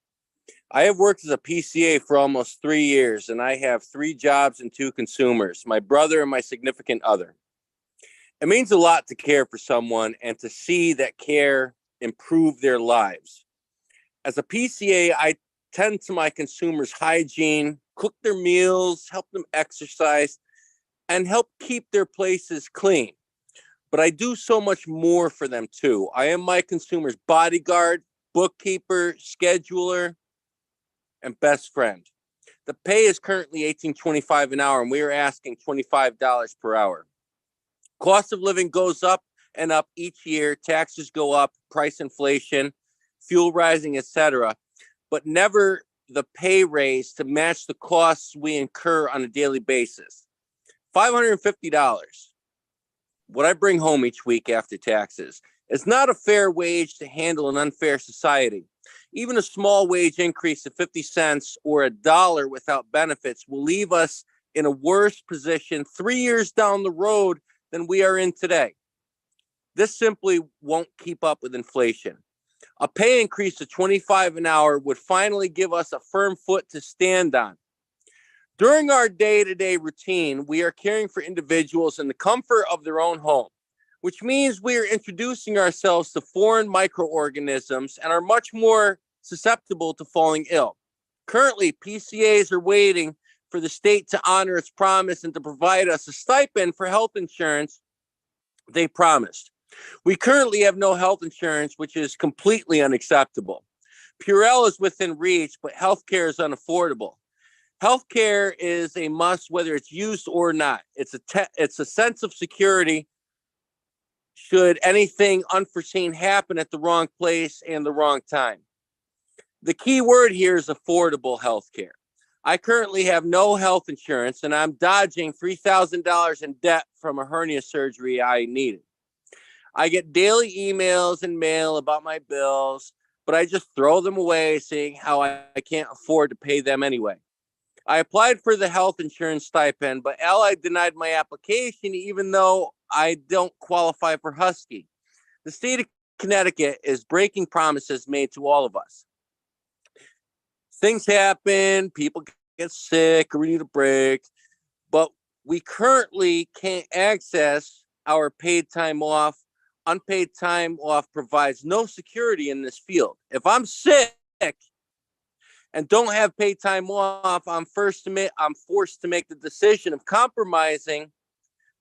I have worked as a PCA for almost 3 years, and I have 3 jobs and 2 consumers, my brother and my significant other. It means a lot to care for someone and to see that care improve their lives. As a PCA, I tend to my consumers' hygiene, cook their meals, help them exercise, and help keep their places clean. But I do so much more for them too. I am my consumers' bodyguard, bookkeeper, scheduler, and best friend. The pay is currently $18.25 an hour, and we are asking $25 per hour. Cost of living goes up and up each year. Taxes go up, price inflation, fuel rising, etc., but never the pay raise to match the costs we incur on a daily basis. $550, what I bring home each week after taxes, is not a fair wage to handle an unfair society. Even a small wage increase of 50 cents or $1 without benefits will leave us in a worse position 3 years down the road than we are in today. This simply won't keep up with inflation. A pay increase of $25 an hour would finally give us a firm foot to stand on. During our day-to-day routine, we are caring for individuals in the comfort of their own home, which means we are introducing ourselves to foreign microorganisms and are much more susceptible to falling ill. Currently, PCAs are waiting for the state to honor its promise and to provide us a stipend for health insurance they promised. We currently have no health insurance, which is completely unacceptable. Purell is within reach, but healthcare is unaffordable. Healthcare is a must, whether it's used or not. It's a sense of security should anything unforeseen happen at the wrong place and the wrong time. The key word here is affordable healthcare. I currently have no health insurance, and I'm dodging $3,000 in debt from a hernia surgery I needed. I get daily emails and mail about my bills, but I just throw them away, saying how I can't afford to pay them anyway. I applied for the health insurance stipend, but Allied denied my application, even though I don't qualify for Husky. The state of Connecticut is breaking promises made to all of us. Things happen, people get sick, or we need a break, but we currently can't access our paid time off. Unpaid time off provides no security in this field. If I'm sick and don't have paid time off, I'm forced to make the decision of compromising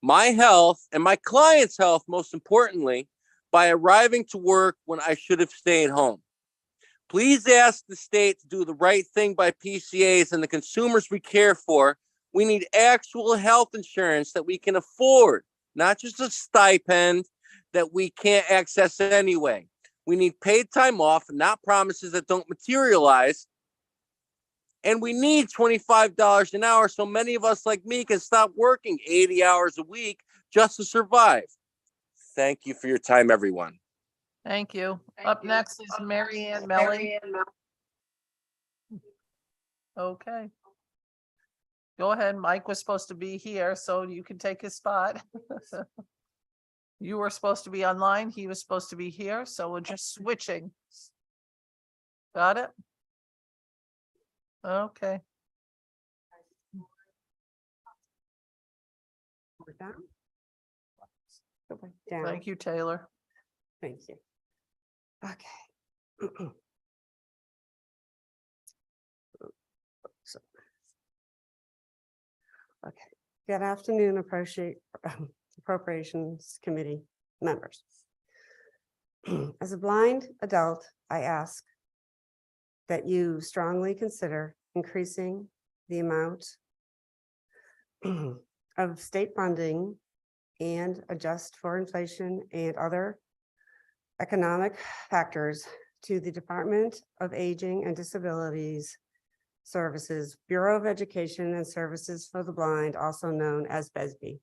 my health and my client's health, most importantly, by arriving to work when I should have stayed home. Please ask the state to do the right thing by PCAs and the consumers we care for. We need actual health insurance that we can afford, not just a stipend that we can't access anyway. We need paid time off, not promises that don't materialize. And we need $25 an hour so many of us like me can stop working 80 hours a week just to survive. Thank you for your time, everyone. Thank you. Up next is Mary Ann Melly. Okay. Go ahead. Mike was supposed to be here, so you can take his spot. You were supposed to be online. He was supposed to be here, so we're just switching. Got it? Okay. down. Go back down. Thank you, Taylor. Thank you. Okay. So- Okay, good afternoon, Appropriations Committee members. As a blind adult, I ask that you strongly consider increasing the amount of state funding and adjust for inflation and other economic factors to the Department of Aging and Disabilities Services, Bureau of Education and Services for the Blind, also known as BESB.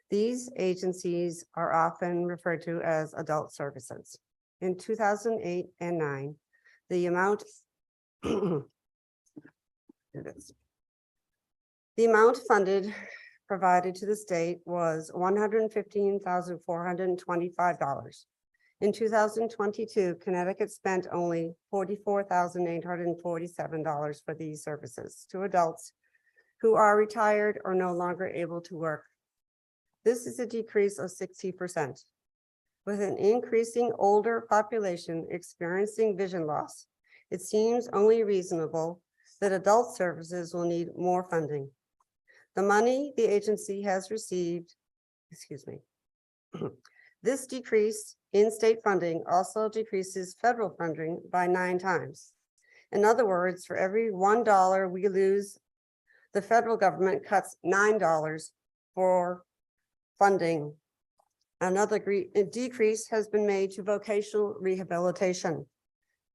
These agencies are often referred to as adult services. In 2008 and 9, the amount provided to the state was $115,425. In 2022, Connecticut spent only $44,847 for these services to adults who are retired or no longer able to work. This is a decrease of 60%. With an increasing older population experiencing vision loss, it seems only reasonable that adult services will need more funding. The money the agency has received, this decrease in state funding also decreases federal funding by 9 times. In other words, for every $1 we lose, the federal government cuts $9 for funding. Another decrease has been made to vocational rehabilitation.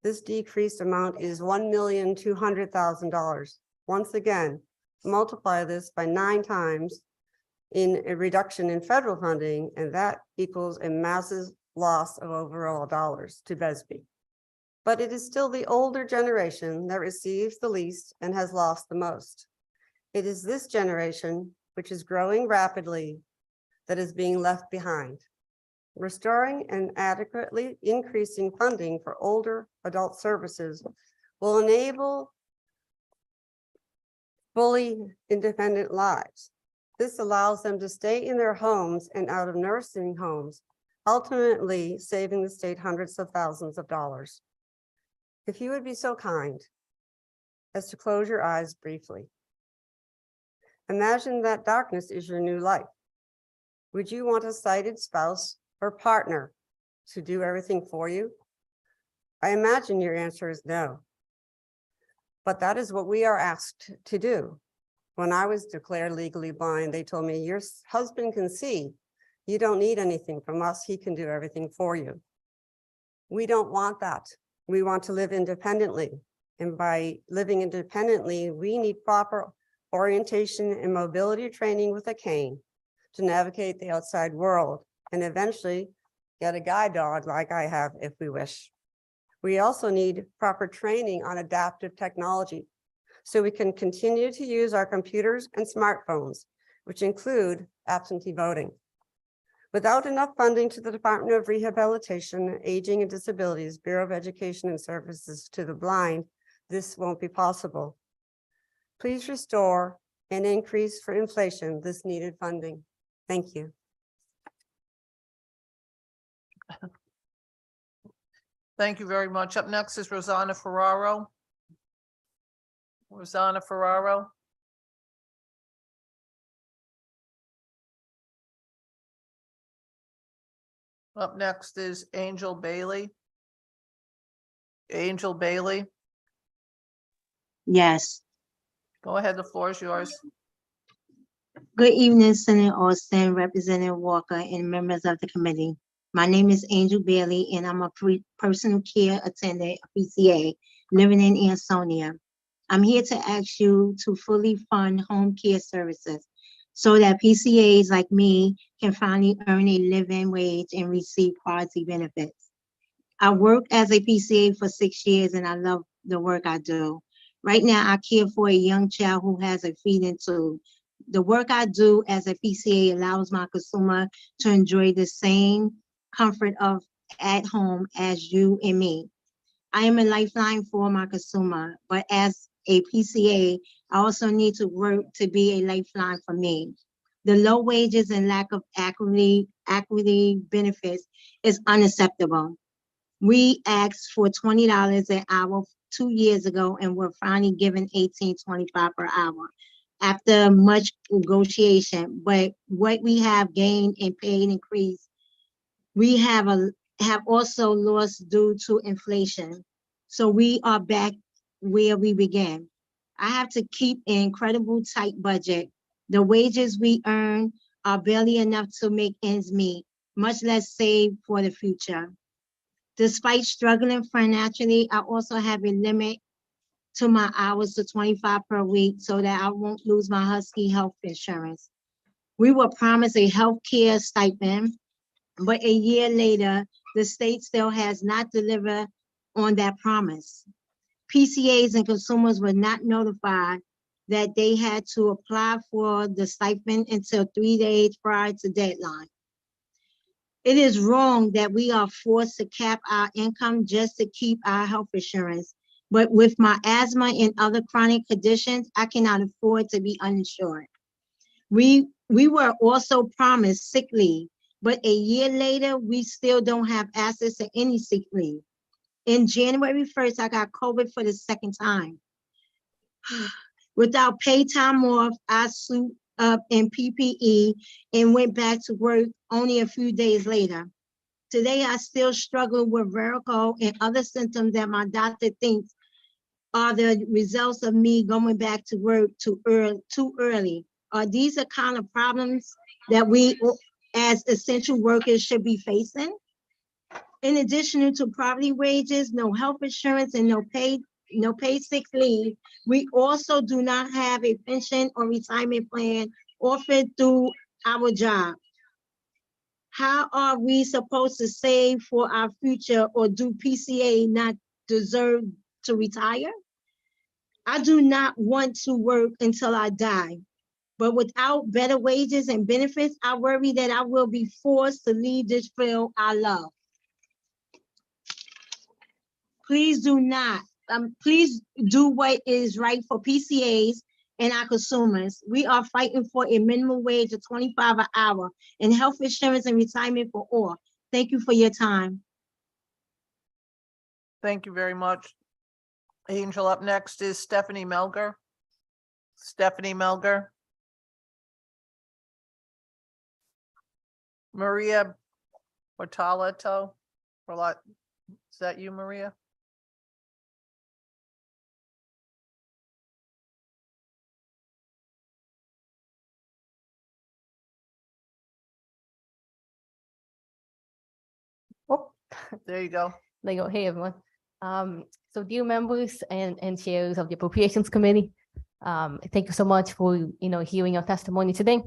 This decreased amount is $1,200,000. Once again, multiply this by 9 times in a reduction in federal funding, and that equals a massive loss of overall dollars to BESB. But it is still the older generation that receives the least and has lost the most. It is this generation, which is growing rapidly, that is being left behind. Restoring and adequately increasing funding for older adult services will enable fully independent lives. This allows them to stay in their homes and out of nursing homes, ultimately saving the state hundreds of thousands of dollars. If you would be so kind as to close your eyes briefly. Imagine that darkness is your new light. Would you want a sighted spouse or partner to do everything for you? I imagine your answer is no. But that is what we are asked to do. When I was declared legally blind, they told me, your husband can see. You don't need anything from us. He can do everything for you. We don't want that. We want to live independently. And by living independently, we need proper orientation and mobility training with a cane to navigate the outside world and eventually get a guide dog like I have if we wish. We also need proper training on adaptive technology so we can continue to use our computers and smartphones, which include absentee voting. Without enough funding to the Department of Rehabilitation, Aging and Disabilities, Bureau of Education and Services to the Blind, this won't be possible. Please restore and increase for inflation this needed funding. Thank you. Thank you very much. Up next is Rosanna Ferraro. Rosanna Ferraro. Up next is Angel Bailey. Angel Bailey. Yes. Go ahead, the floor is yours. Good evening, Senator Austin, Representative Walker, and members of the committee. My name is Angel Bailey, and I'm a personal care attendant, PCA, living in Ansonia. I'm here to ask you to fully fund home care services so that PCAs like me can finally earn a living wage and receive quality benefits. I worked as a PCA for 6 years, and I love the work I do. Right now, I care for a young child who has a feeding tube. The work I do as a PCA allows my consumer to enjoy the same comfort of at home as you and me. I am a lifeline for my consumer, but as a PCA, I also need to work to be a lifeline for me. The low wages and lack of equity benefits is unacceptable. We asked for $20 an hour 2 years ago and were finally given $18.25 per hour after much negotiation. But what we have gained in pay increase, we have also lost due to inflation. So we are back where we began. I have to keep an incredible tight budget. The wages we earn are barely enough to make ends meet, much less save for the future. Despite struggling financially, I also have a limit to my hours to 25 per week so that I won't lose my Husky health insurance. We were promised a health care stipend, but a year later, the state still has not delivered on that promise. PCAs and consumers were not notified that they had to apply for the stipend until 3 days prior to deadline. It is wrong that we are forced to cap our income just to keep our health insurance. But with my asthma and other chronic conditions, I cannot afford to be uninsured. We were also promised sick leave, but a year later, we still don't have access to any sick leave. In January 1st, I got COVID for the second time. Without paid time off, I suited up in PPE and went back to work only a few days later. Today, I still struggle with vertigo and other symptoms that my doctor thinks are the results of me going back to work too early. Are these the kind of problems that we as essential workers should be facing? In addition to property wages, no health insurance, and no paid sick leave, we also do not have a pension or retirement plan offered through our job. How are we supposed to save for our future, or do PCA not deserve to retire? I do not want to work until I die, but without better wages and benefits, I worry that I will be forced to leave this field I love. Please do what is right for PCAs and our consumers. We are fighting for a minimum wage of $25 an hour and health insurance and retirement for all. Thank you for your time. Thank you very much. Angel, up next is Stephanie Melger. Stephanie Melger. Maria Portalato. Is that you, Maria? Oh, there you go. There you go. Hey, everyone. So dear members and chairs of the Appropriations Committee, thank you so much for hearing your testimony today.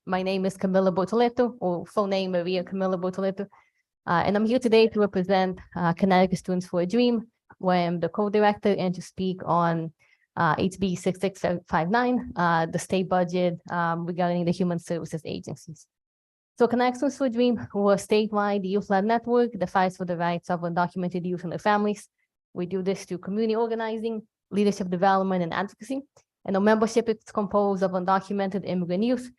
My name is Camilla Bortoletto, or full name Maria Camilla Bortoletto, and I'm here today to represent Connecticut Students for a Dream, where I'm the co-director, and to speak on HB 6659, the state budget regarding the human services agencies. So Connecticut Students for a Dream, we're a statewide youth-led network that fights for the rights of undocumented youth and their families. We do this through community organizing, leadership development, and advocacy. And our membership is composed of undocumented immigrant youth,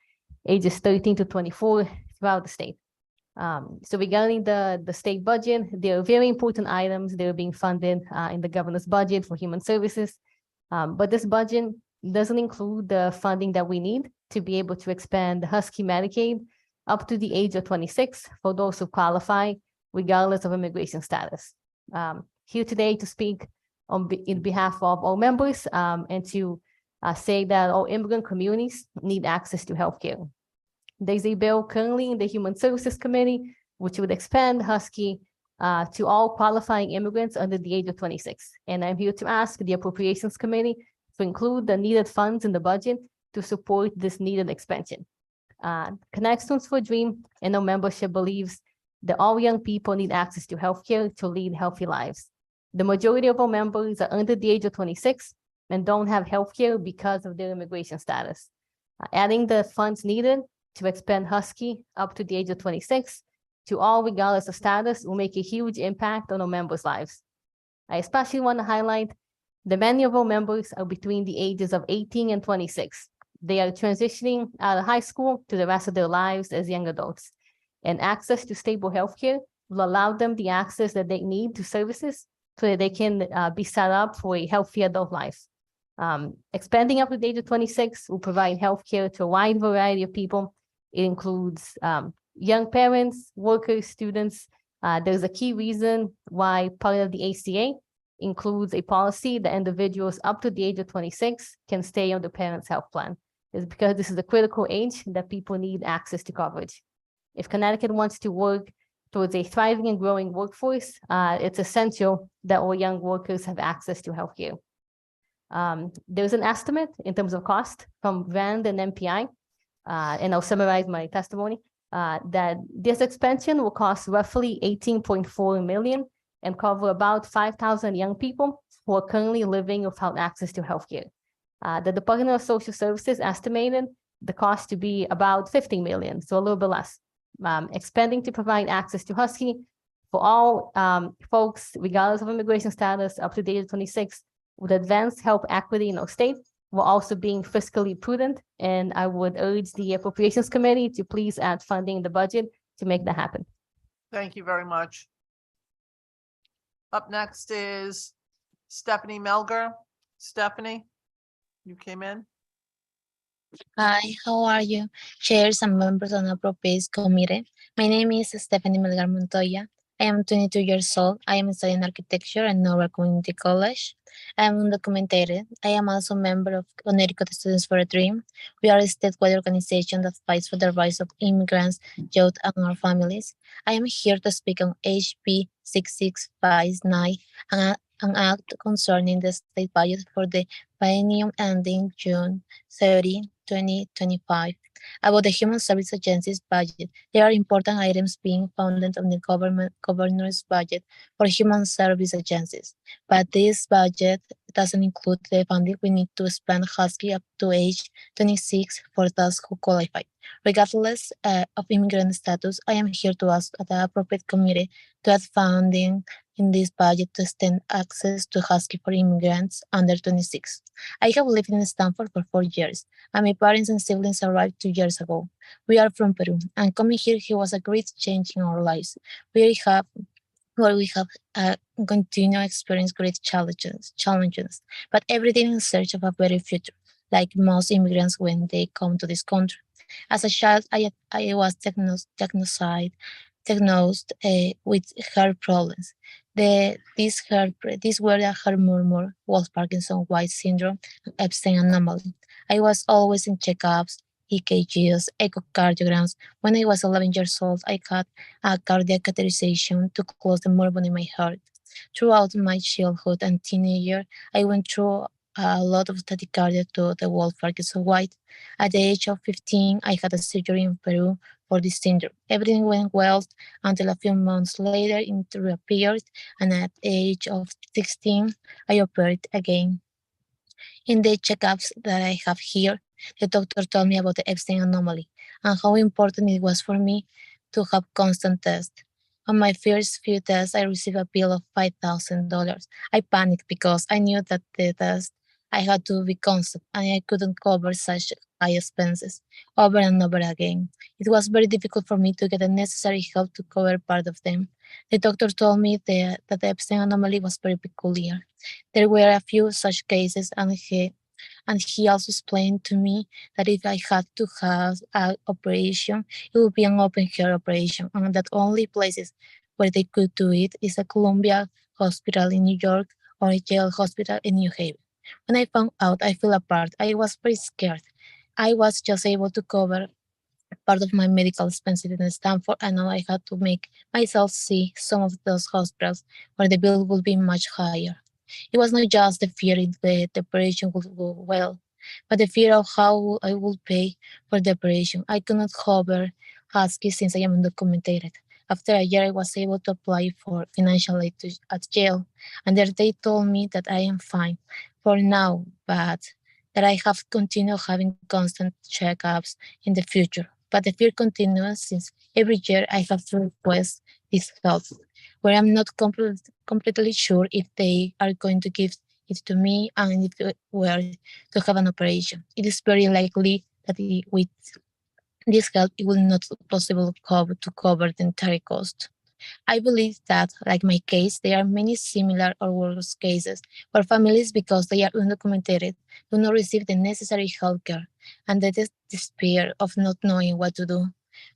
ages 13 to 24 throughout the state. So regarding the state budget, there are very important items that are being funded in the governor's budget for human services. But this budget doesn't include the funding that we need to be able to expand the Husky Medicaid up to the age of 26 for those who qualify, regardless of immigration status. Here today to speak in behalf of all members and to say that all immigrant communities need access to healthcare. There's a bill currently in the Human Services Committee, which would expand Husky to all qualifying immigrants under the age of 26. And I'm here to ask the Appropriations Committee to include the needed funds in the budget to support this needed expansion. Connect Students for a Dream and our membership believes that all young people need access to healthcare to lead healthy lives. The majority of our members are under the age of 26 and don't have healthcare because of their immigration status. Adding the funds needed to expand Husky up to the age of 26 to all regardless of status will make a huge impact on our members' lives. I especially want to highlight that many of our members are between the ages of 18 and 26. They are transitioning out of high school to the rest of their lives as young adults. And access to stable healthcare will allow them the access that they need to services so that they can be set up for a healthy adult life. Expanding up to the age of 26 will provide healthcare to a wide variety of people. It includes young parents, workers, students. There's a key reason why part of the ACA includes a policy that individuals up to the age of 26 can stay on the parent's health plan. It's because this is a critical age that people need access to coverage. If Connecticut wants to work towards a thriving and growing workforce, it's essential that all young workers have access to healthcare. There's an estimate in terms of cost from RAND and MPI, and I'll summarize my testimony, that this expansion will cost roughly $18.4 million and cover about 5,000 young people who are currently living without access to healthcare. The Department of Social Services estimated the cost to be about $15 million, so a little bit less. Expanding to provide access to Husky for all folks, regardless of immigration status, up to the age of 26, would advance health equity in our state, while also being fiscally prudent. And I would urge the Appropriations Committee to please add funding in the budget to make that happen. Thank you very much. Up next is Stephanie Melger. Stephanie, you came in. Hi, how are you? Chairs and members of the Appropriations Committee. My name is Stephanie Melgar Montoya. I am 22 years old. I am studying architecture at Nova Community College. I am undocumented. I am also a member of Connecticut Students for a Dream. We are a statewide organization that fights for the rights of immigrants, youth, and our families. I am here to speak on HB 6659, an act concerning the state budget for the biennium ending June 30, 2025. About the Human Service Agency's budget, there are important items being funded on the governor's budget for human service agencies, but this budget doesn't include the funding we need to expand Husky up to age 26 for those who qualify. Regardless of immigrant status, I am here to ask the appropriate committee to add funding in this budget to extend access to Husky for immigrants under 26. I have lived in Stanford for 4 years, and my parents and siblings arrived 2 years ago. We are from Peru, and coming here was a great change in our lives. We have continued to experience great challenges, but everything in search of a better future, like most immigrants when they come to this country. As a child, I was diagnosed with heart problems. These were the heart murmur, Wolff Parkinson White syndrome, and Epstein anomaly. I was always in checkups, EKGs, echocardiograms. When I was 11 years old, I had a cardiac catheterization to close the murmur in my heart. Throughout my childhood and teenager, I went through a lot of tachycardia to the Wolff Parkinson White. At the age of 15, I had a surgery in Peru for this syndrome. Everything went well until a few months later it reappeared, and at the age of 16, I opered again. In the checkups that I have here, the doctor told me about the Epstein anomaly and how important it was for me to have constant tests. On my first few tests, I received a bill of $5,000. I panicked because I knew that the test I had to be constant and I couldn't cover such high expenses over and over again. It was very difficult for me to get the necessary help to cover part of them. The doctor told me that the Epstein anomaly was very peculiar. There were a few such cases, and he also explained to me that if I had to have an operation, it would be an open heart operation, and that only places where they could do it is a Columbia Hospital in New York or a Yale Hospital in New Haven. When I found out, I fell apart. I was very scared. I was just able to cover part of my medical expenses in Stanford, and now I had to make myself see some of those hospitals where the bill would be much higher. It was not just the fear that the operation would go well, but the fear of how I would pay for the operation. I could not cover Husky since I am undocumented. After a year, I was able to apply for financial aid at Yale, and there they told me that I am fine for now, but that I have continued having constant checkups in the future. But the fear continues since every year I have to request this help, where I'm not completely sure if they are going to give it to me, and if it were to have an operation, it is very likely that with this help, it will not be possible to cover the entire cost. I believe that, like my case, there are many similar or worse cases where families, because they are undocumented, do not receive the necessary health care, and the despair of not knowing what to do,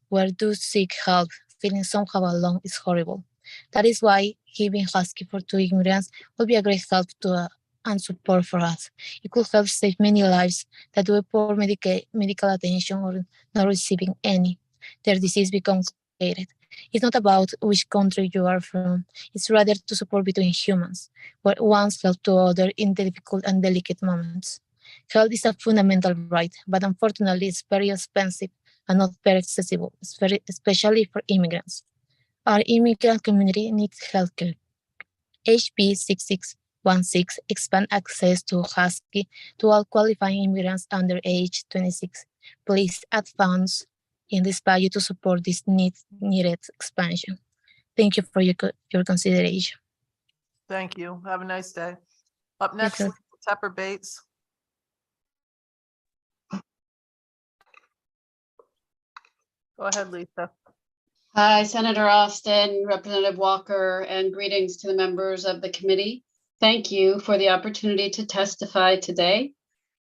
where to seek help, feeling somehow alone is horrible. That is why giving Husky for 2 immigrants would be a great help to and support for us. It could help save many lives that do poor medical attention or not receiving any. Their disease becomes complicated. It's not about which country you are from. It's rather to support between humans, where one's help to other in difficult and delicate moments. Health is a fundamental right, but unfortunately it's very expensive and not very accessible, especially for immigrants. Our immigrant community needs healthcare. HB 6616 expand access to Husky to all qualifying immigrants under age 26. Please add funds in this budget to support this needed expansion. Thank you for your consideration. Thank you. Have a nice day. Up next, too. Tepper Bates. Go ahead, Lisa. Hi, Senator Austin, Representative Walker, and greetings to the members of the committee. Thank you for the opportunity to testify today.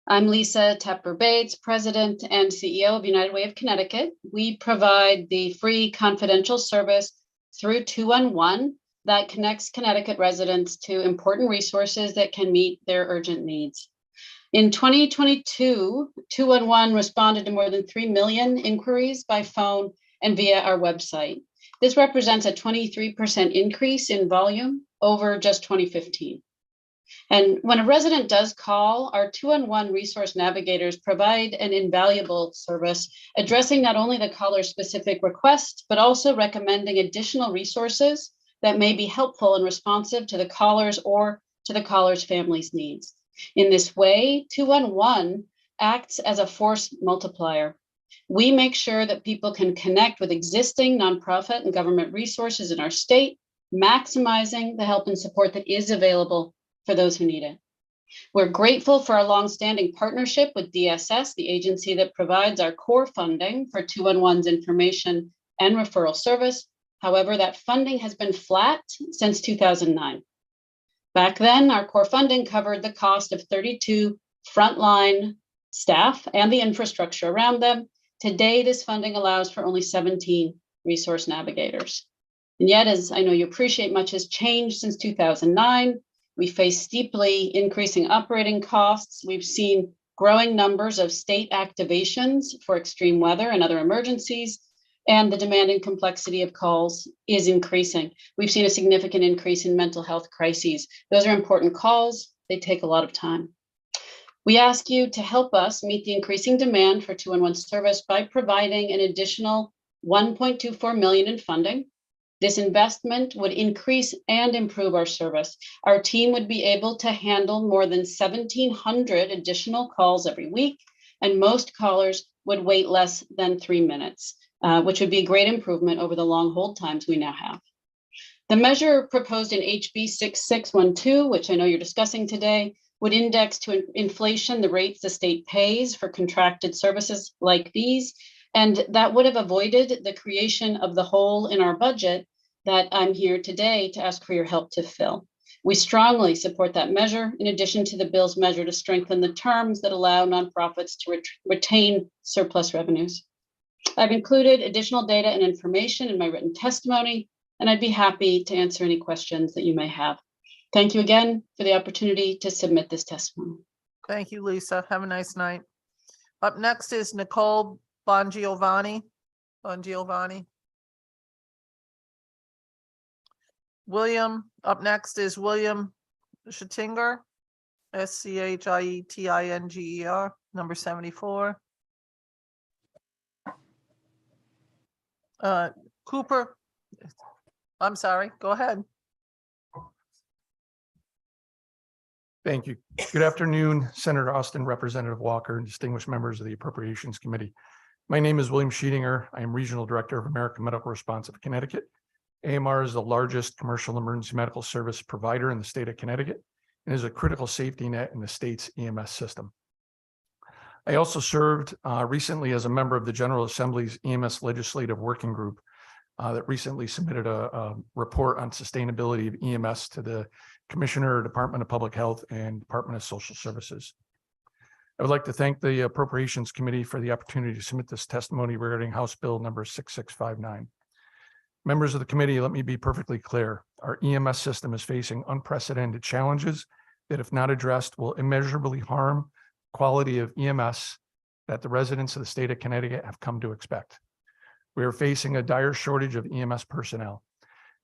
I'm Lisa Tepper Bates, President and CEO of United Way of Connecticut. We provide the free confidential service through 211 that connects Connecticut residents to important resources that can meet their urgent needs. In 2022, 211 responded to more than 3 million inquiries by phone and via our website. This represents a 23% increase in volume over just 2015. And when a resident does call, our 211 resource navigators provide an invaluable service addressing not only the caller's specific request, but also recommending additional resources that may be helpful and responsive to the caller's or to the caller's family's needs. In this way, 211 acts as a force multiplier. We make sure that people can connect with existing nonprofit and government resources in our state, maximizing the help and support that is available for those who need it. We're grateful for our longstanding partnership with DSS, the agency that provides our core funding for 211's information and referral service. However, that funding has been flat since 2009. Back then, our core funding covered the cost of 32 frontline staff and the infrastructure around them. Today, this funding allows for only 17 resource navigators. And yet, as I know you appreciate, much has changed since 2009. We face steeply increasing operating costs. We've seen growing numbers of state activations for extreme weather and other emergencies, and the demand and complexity of calls is increasing. We've seen a significant increase in mental health crises. Those are important calls. They take a lot of time. We ask you to help us meet the increasing demand for 211 service by providing an additional $1.24 million in funding. This investment would increase and improve our service. Our team would be able to handle more than 1,700 additional calls every week, and most callers would wait less than 3 minutes, which would be a great improvement over the long hold times we now have. The measure proposed in HB 6612, which I know you're discussing today, would index to inflation the rates the state pays for contracted services like these, and that would have avoided the creation of the hole in our budget that I'm here today to ask for your help to fill. We strongly support that measure, in addition to the bill's measure to strengthen the terms that allow nonprofits to retain surplus revenues. I've included additional data and information in my written testimony, and I'd be happy to answer any questions that you may have. Thank you again for the opportunity to submit this testimony. Thank you, Lisa. Have a nice night. Up next is Nicole Bongiovanni. William, up next is William Schittinger, Schittinger, number 74. Cooper, I'm sorry, go ahead. Thank you. Good afternoon, Senator Austin, Representative Walker, and distinguished members of the Appropriations Committee. My name is William Schittinger. I am Regional Director of American Medical Response of Connecticut. AMR is the largest commercial emergency medical service provider in the state of Connecticut, and is a critical safety net in the state's EMS system. I also served recently as a member of the General Assembly's EMS Legislative Working Group that recently submitted a report on sustainability of EMS to the Commissioner, Department of Public Health, and Department of Social Services. I would like to thank the Appropriations Committee for the opportunity to submit this testimony regarding House Bill number 6659. Members of the committee, let me be perfectly clear. Our EMS system is facing unprecedented challenges that, if not addressed, will immeasurably harm quality of EMS that the residents of the state of Connecticut have come to expect. We are facing a dire shortage of EMS personnel.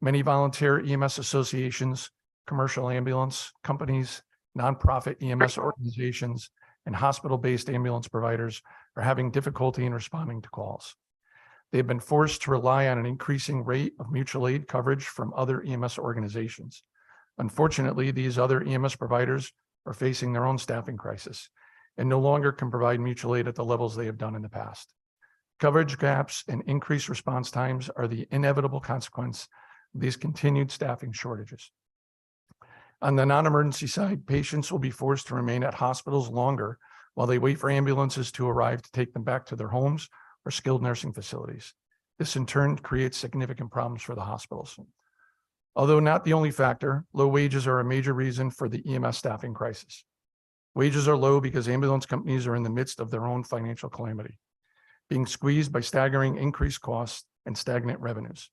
Many volunteer EMS associations, commercial ambulance companies, nonprofit EMS organizations, and hospital-based ambulance providers are having difficulty in responding to calls. They've been forced to rely on an increasing rate of mutual aid coverage from other EMS organizations. Unfortunately, these other EMS providers are facing their own staffing crisis and no longer can provide mutual aid at the levels they have done in the past. Coverage gaps and increased response times are the inevitable consequence of these continued staffing shortages. On the non-emergency side, patients will be forced to remain at hospitals longer while they wait for ambulances to arrive to take them back to their homes or skilled nursing facilities. This in turn creates significant problems for the hospitals. Although not the only factor, low wages are a major reason for the EMS staffing crisis. Wages are low because ambulance companies are in the midst of their own financial calamity, being squeezed by staggering increased costs and stagnant revenues.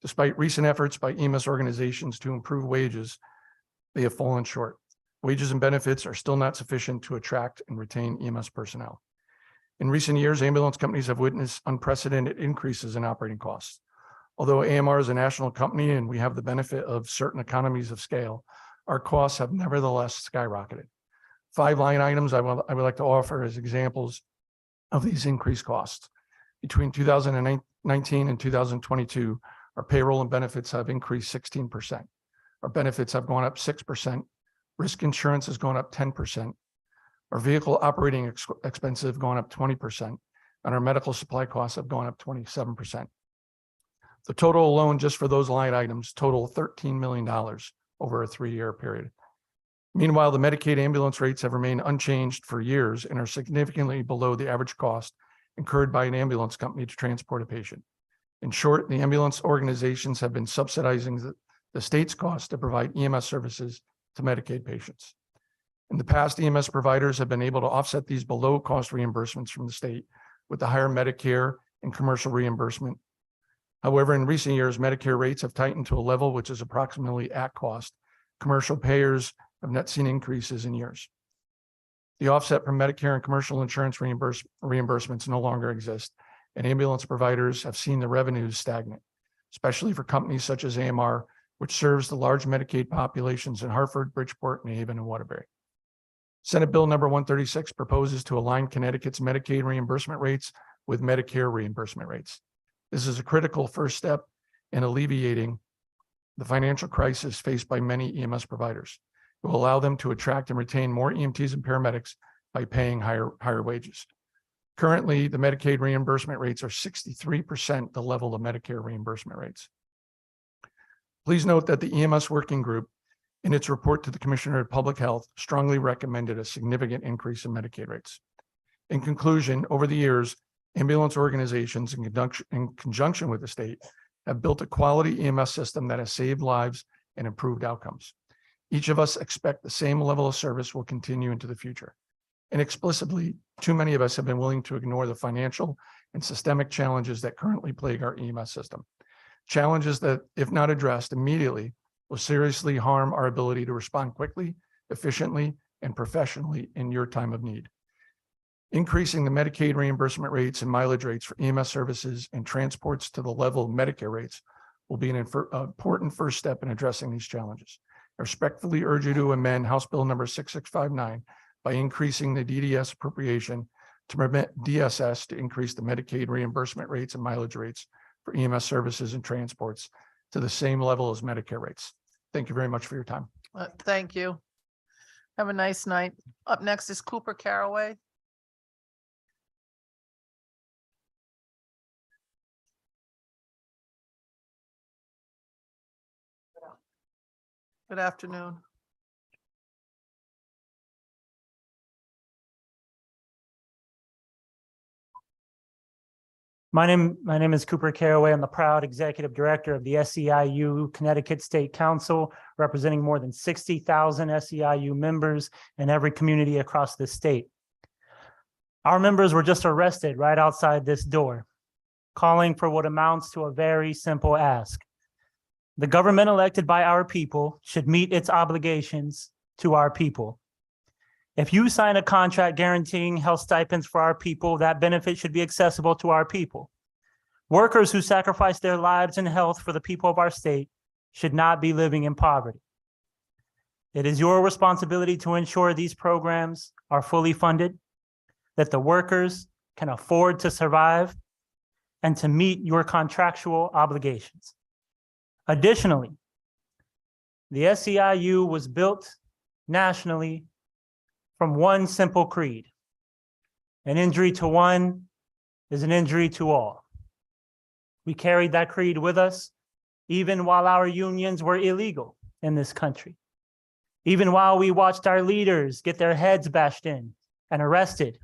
Despite recent efforts by EMS organizations to improve wages, they have fallen short. Wages and benefits are still not sufficient to attract and retain EMS personnel. In recent years, ambulance companies have witnessed unprecedented increases in operating costs. Although AMR is a national company and we have the benefit of certain economies of scale, our costs have nevertheless skyrocketed. 5 line items I would like to offer as examples of these increased costs. Between 2019 and 2022, our payroll and benefits have increased 16%. Our benefits have gone up 6%. Risk insurance has gone up 10%. Our vehicle operating expenses have gone up 20%, and our medical supply costs have gone up 27%. The total alone just for those line items total $13 million over a 3-year period. Meanwhile, the Medicaid ambulance rates have remained unchanged for years and are significantly below the average cost incurred by an ambulance company to transport a patient. In short, the ambulance organizations have been subsidizing the state's cost to provide EMS services to Medicaid patients. In the past, EMS providers have been able to offset these below cost reimbursements from the state with the higher Medicare and commercial reimbursement. However, in recent years, Medicare rates have tightened to a level which is approximately at cost. Commercial payers have not seen increases in years. The offset from Medicare and commercial insurance reimbursements no longer exist, and ambulance providers have seen the revenues stagnant, especially for companies such as AMR, which serves the large Medicaid populations in Hartford, Bridgeport, New Haven, and Waterbury. Senate Bill number 136 proposes to align Connecticut's Medicaid reimbursement rates with Medicare reimbursement rates. This is a critical first step in alleviating the financial crisis faced by many EMS providers. It will allow them to attract and retain more EMTs and paramedics by paying higher wages. Currently, the Medicaid reimbursement rates are 63% the level of Medicare reimbursement rates. Please note that the EMS working group, in its report to the Commissioner of Public Health, strongly recommended a significant increase in Medicaid rates. In conclusion, over the years, ambulance organizations in conjunction with the state have built a quality EMS system that has saved lives and improved outcomes. Each of us expect the same level of service will continue into the future. Inexplicably, too many of us have been willing to ignore the financial and systemic challenges that currently plague our EMS system. Challenges that, if not addressed immediately, will seriously harm our ability to respond quickly, efficiently, and professionally in your time of need. Increasing the Medicaid reimbursement rates and mileage rates for EMS services and transports to the level of Medicare rates will be an important first step in addressing these challenges. I respectfully urge you to amend House Bill number 6659 by increasing the DDS appropriation to permit DSS to increase the Medicaid reimbursement rates and mileage rates for EMS services and transports to the same level as Medicare rates. Thank you very much for your time. Thank you. Have a nice night. Up next is Cooper Caraway. Good afternoon. My name is Cooper Caraway. I'm the proud executive director of the SEIU Connecticut State Council, representing more than 60,000 SEIU members in every community across the state. Our members were just arrested right outside this door, calling for what amounts to a very simple ask. The government elected by our people should meet its obligations to our people. If you sign a contract guaranteeing health stipends for our people, that benefit should be accessible to our people. Workers who sacrifice their lives and health for the people of our state should not be living in poverty. It is your responsibility to ensure these programs are fully funded, that the workers can afford to survive, and to meet your contractual obligations. Additionally, the SEIU was built nationally from one simple creed: an injury to one is an injury to all. We carried that creed with us even while our unions were illegal in this country, even while we watched our leaders get their heads bashed in and arrested.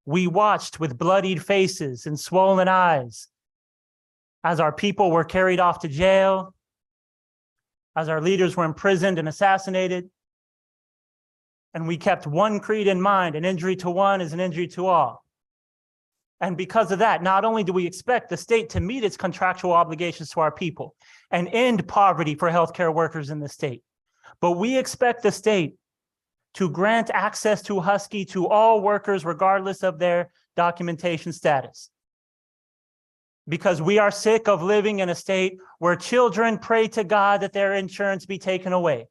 We watched with bloodied faces and swollen eyes as our people were carried off to jail, as our leaders were imprisoned and assassinated. And we kept one creed in mind: an injury to one is an injury to all. And because of that, not only do we expect the state to meet its contractual obligations to our people and end poverty for healthcare workers in the state, but we expect the state to grant access to Husky to all workers regardless of their documentation status. Because we are sick of living in a state where children pray to God that their insurance be taken away.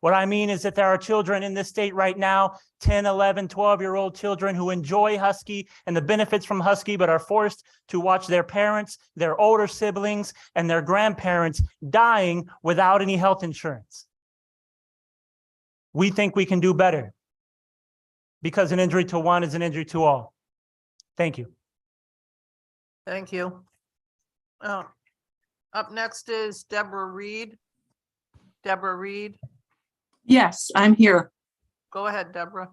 What I mean is that there are children in this state right now, 10, 11, 12-year-old children who enjoy Husky and the benefits from Husky, but are forced to watch their parents, their older siblings, and their grandparents dying without any health insurance. We think we can do better because an injury to one is an injury to all. Thank you. Thank you. Up next is Deborah Reed. Deborah Reed, Yes, I'm here. go ahead, Deborah.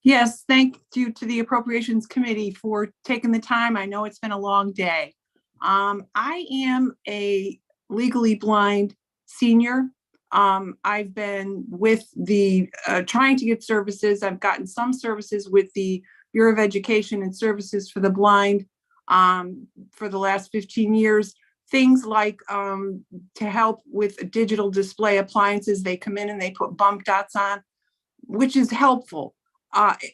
Yes, thank you to the Appropriations Committee for taking the time. I know it's been a long day. I am a legally blind senior. I've been with the trying to get services. I've gotten some services with the Bureau of Education and Services for the Blind for the last 15 years. Things like to help with digital display appliances. They come in and they put bump dots on, which is helpful.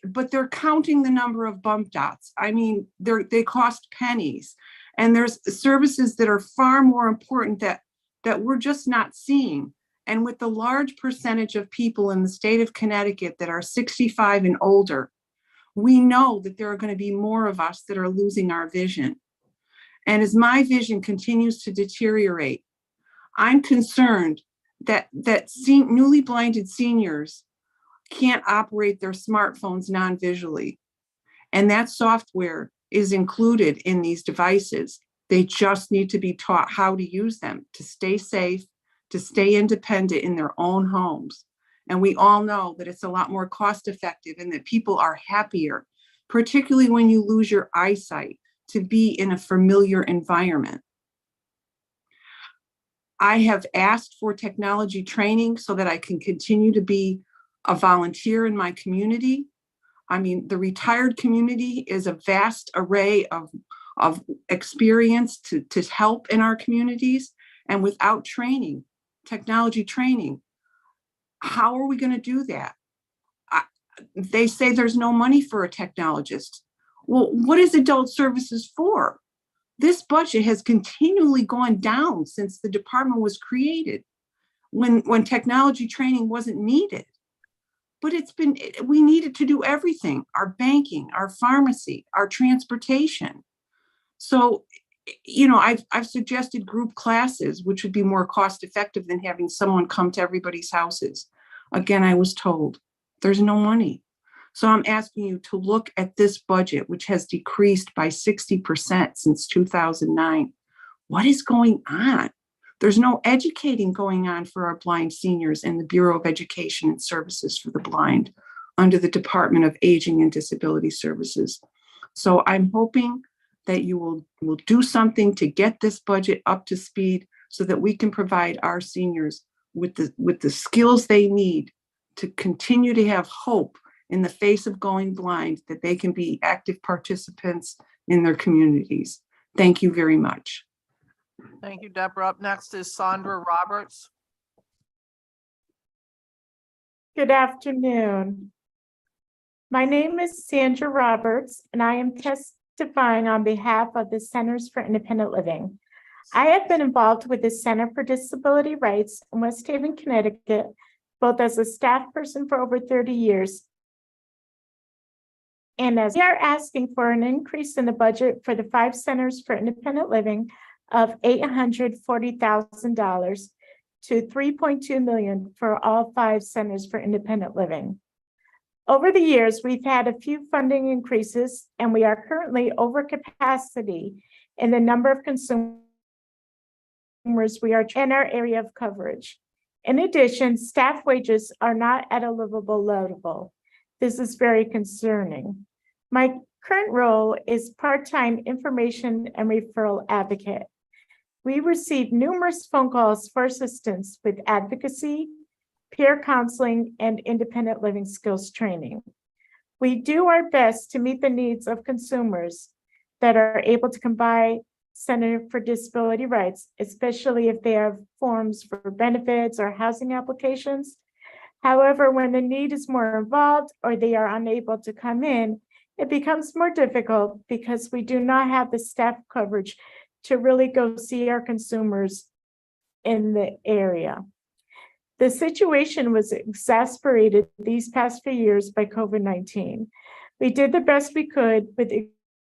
But they're counting the number of bump dots. I mean, they cost pennies. And there's services that are far more important that we're just not seeing. And with the large percentage of people in the state of Connecticut that are 65 and older, we know that there are going to be more of us that are losing our vision. And as my vision continues to deteriorate, I'm concerned that newly blinded seniors can't operate their smartphones non-visually. And that software is included in these devices. They just need to be taught how to use them to stay safe, to stay independent in their own homes. And we all know that it's a lot more cost effective and that people are happier, particularly when you lose your eyesight, to be in a familiar environment. I have asked for technology training so that I can continue to be a volunteer in my community. I mean, the retired community is a vast array of experience to help in our communities. And without training, technology training, how are we going to do that? They say there's no money for a technologist. Well, what is adult services for? This budget has continually gone down since the department was created, when technology training wasn't needed. But we needed to do everything: our banking, our pharmacy, our transportation. So, you know, I've suggested group classes, which would be more cost effective than having someone come to everybody's houses. Again, I was told there's no money. So I'm asking you to look at this budget, which has decreased by 60% since 2009. What is going on? There's no educating going on for our blind seniors in the Bureau of Education and Services for the Blind under the Department of Aging and Disability Services. So I'm hoping that you will do something to get this budget up to speed so that we can provide our seniors with the skills they need to continue to have hope in the face of going blind, that they can be active participants in their communities. Thank you very much. Thank you, Deborah. Up next is Sandra Roberts. Good afternoon. My name is Sandra Roberts, and I am testifying on behalf of the Centers for Independent Living. I have been involved with the Center for Disability Rights in West Haven, Connecticut, both as a staff person for over 30 years. And as we are asking for an increase in the budget for the 5 Centers for Independent Living of $840,000 to $3.2 million for all 5 Centers for Independent Living. Over the years, we've had a few funding increases, and we are currently over capacity in the number of consumers we are in our area of coverage. In addition, staff wages are not at a livable level. This is very concerning. My current role is part-time information and referral advocate. We receive numerous phone calls for assistance with advocacy, peer counseling, and independent living skills training. We do our best to meet the needs of consumers that are able to come by Center for Disability Rights, especially if they have forms for benefits or housing applications. However, when the need is more involved or they are unable to come in, it becomes more difficult because we do not have the staff coverage to really go see our consumers in the area. The situation was exacerbated these past few years by COVID-19. We did the best we could with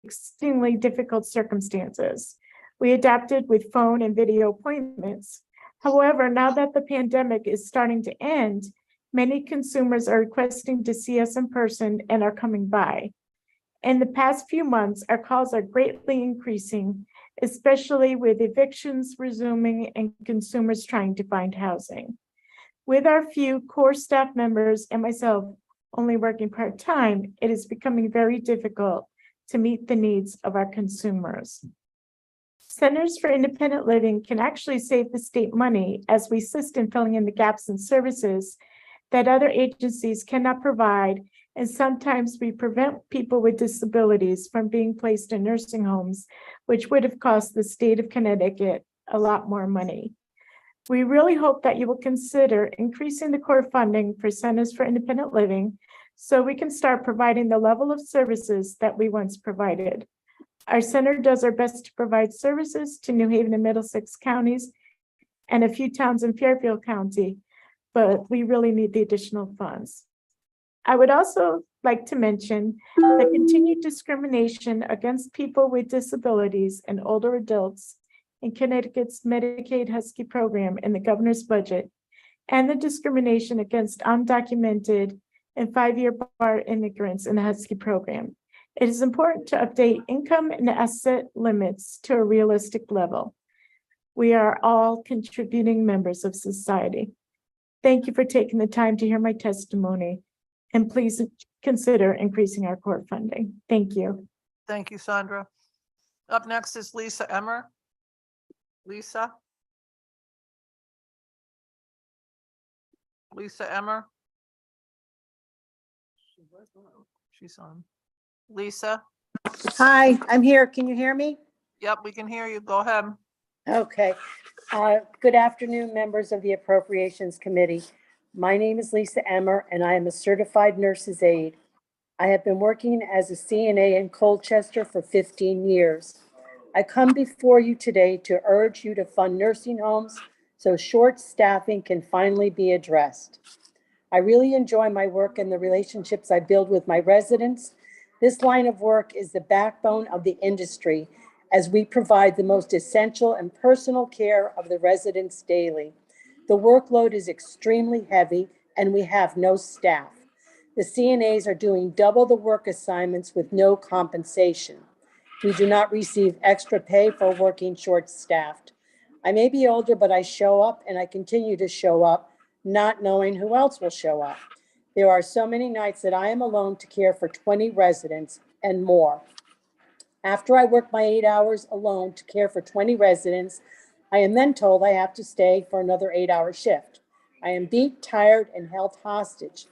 extremely difficult circumstances. We adapted with phone and video appointments. However, now that the pandemic is starting to end, many consumers are requesting to see us in person and are coming by. In the past few months, our calls are greatly increasing, especially with evictions resuming and consumers trying to find housing. With our few core staff members and myself only working part-time, it is becoming very difficult to meet the needs of our consumers. Centers for Independent Living can actually save the state money as we assist in filling in the gaps in services that other agencies cannot provide, and sometimes we prevent people with disabilities from being placed in nursing homes, which would have cost the state of Connecticut a lot more money. We really hope that you will consider increasing the core funding for Centers for Independent Living so we can start providing the level of services that we once provided. Our center does our best to provide services to New Haven and Middlesex counties and a few towns in Fairfield County, but we really need the additional funds. I would also like to mention the continued discrimination against people with disabilities and older adults in Connecticut's Medicaid Husky program in the governor's budget, and the discrimination against undocumented and 5-year bar immigrants in the Husky program. It is important to update income and asset limits to a realistic level. We are all contributing members of society. Thank you for taking the time to hear my testimony, and please consider increasing our core funding. Thank you. Thank you, Sandra. Up next is Lisa Emmer. Lisa? Lisa Emmer? She's on. Lisa? Hi, I'm here. Can you hear me? Yep, we can hear you. Go ahead. Okay. Good afternoon, members of the Appropriations Committee. My name is Lisa Emmer, and I am a certified nurse's aide. I have been working as a CNA in Colchester for 15 years. I come before you today to urge you to fund nursing homes so short staffing can finally be addressed. I really enjoy my work and the relationships I build with my residents. This line of work is the backbone of the industry as we provide the most essential and personal care of the residents daily. The workload is extremely heavy and we have no staff. The CNAs are doing double the work assignments with no compensation. We do not receive extra pay for working short-staffed. I may be older, but I show up and I continue to show up, not knowing who else will show up. There are so many nights that I am alone to care for 20 residents and more. After I work my 8 hours alone to care for 20 residents, I am then told I have to stay for another 8-hour shift. I am beat, tired, and held hostage.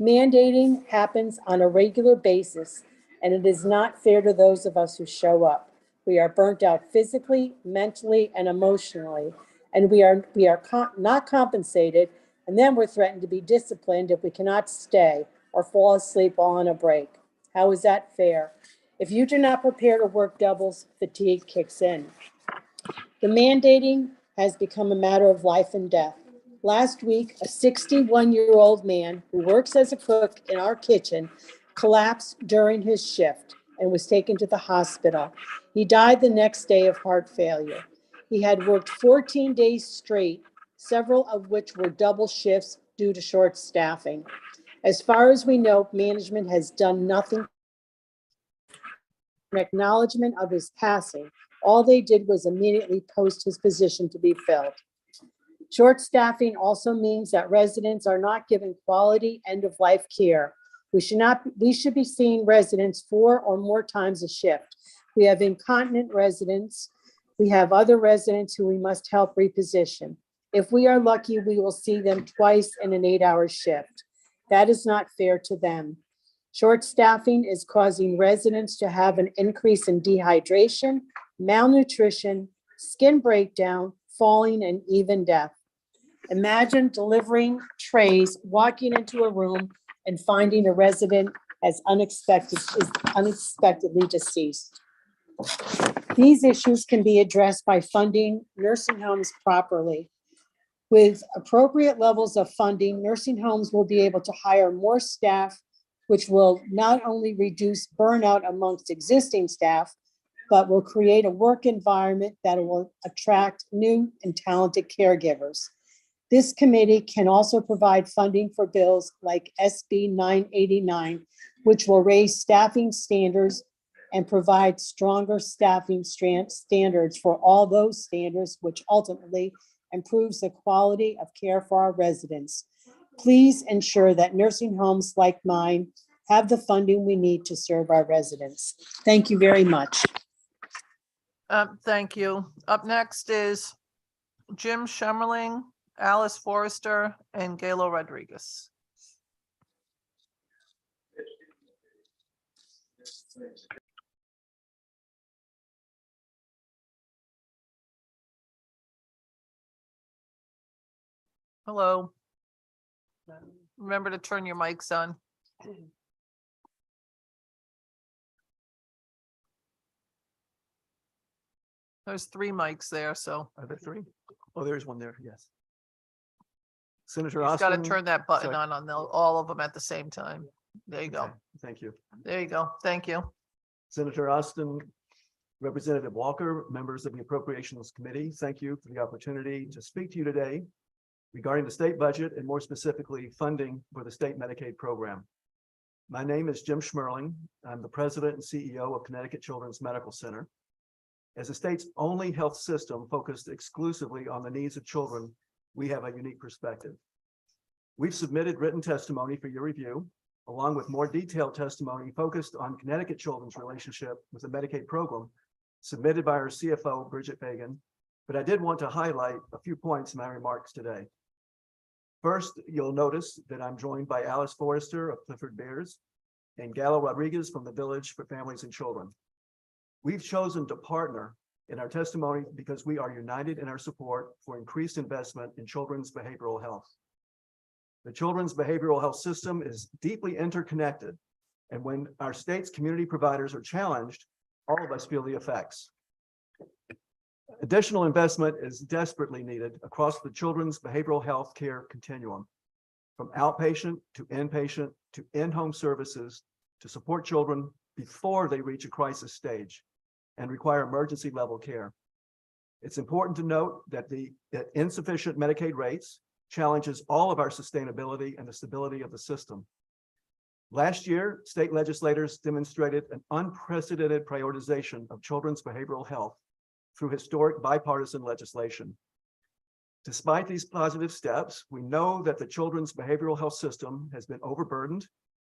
Mandating happens on a regular basis, and it is not fair to those of us who show up. We are burnt out physically, mentally, and emotionally, and we are not compensated, and then we're threatened to be disciplined if we cannot stay or fall asleep while on a break. How is that fair? If you do not prepare to work doubles, fatigue kicks in. The mandating has become a matter of life and death. Last week, a 61-year-old man who works as a cook in our kitchen collapsed during his shift and was taken to the hospital. He died the next day of heart failure. He had worked 14 days straight, several of which were double shifts due to short staffing. As far as we know, management has done nothing. In acknowledgement of his passing, all they did was immediately post his position to be filled. Short staffing also means that residents are not given quality end-of-life care. We should be seeing residents 4 or more times a shift. We have incontinent residents. We have other residents who we must help reposition. If we are lucky, we will see them twice in an 8-hour shift. That is not fair to them. Short staffing is causing residents to have an increase in dehydration, malnutrition, skin breakdown, falling, and even death. Imagine delivering trays, walking into a room, and finding a resident is unexpectedly deceased. These issues can be addressed by funding nursing homes properly. With appropriate levels of funding, nursing homes will be able to hire more staff, which will not only reduce burnout amongst existing staff, but will create a work environment that will attract new and talented caregivers. This committee can also provide funding for bills like SB 989, which will raise staffing standards and provide stronger staffing standards for all those standards, which ultimately improves the quality of care for our residents. Please ensure that nursing homes like mine have the funding we need to serve our residents. Thank you very much. Thank you. Up next is Jim Schemmerling, Alice Forrester, and Galo Rodriguez. Hello. Remember to turn your mics on. There's 3 mics there, so. Are there 3? Oh, there's one there, yes. Senator You just got to Austin. turn that button Sorry. on all of them at the same time. There you go. Okay, thank you. There you go. Thank you. Senator Austin, Representative Walker, members of the Appropriations Committee, thank you for the opportunity to speak to you today regarding the state budget and more specifically funding for the state Medicaid program. My name is Jim Schmerling. I'm the president and CEO of Connecticut Children's Medical Center. As the state's only health system focused exclusively on the needs of children, we have a unique perspective. We've submitted written testimony for your review, along with more detailed testimony focused on Connecticut Children's relationship with the Medicaid program, submitted by our CFO, Bridget Fagan. But I did want to highlight a few points in my remarks today. First, you'll notice that I'm joined by Alice Forrester of Clifford Bears and Galo Rodriguez from the Village for Families and Children. We've chosen to partner in our testimony because we are united in our support for increased investment in children's behavioral health. The children's behavioral health system is deeply interconnected, and when our state's community providers are challenged, all of us feel the effects. Additional investment is desperately needed across the children's behavioral health care continuum, from outpatient to inpatient to in-home services to support children before they reach a crisis stage and require emergency level care. It's important to note that that insufficient Medicaid rates challenges all of our sustainability and the stability of the system. Last year, state legislators demonstrated an unprecedented prioritization of children's behavioral health through historic bipartisan legislation. Despite these positive steps, we know that the children's behavioral health system has been overburdened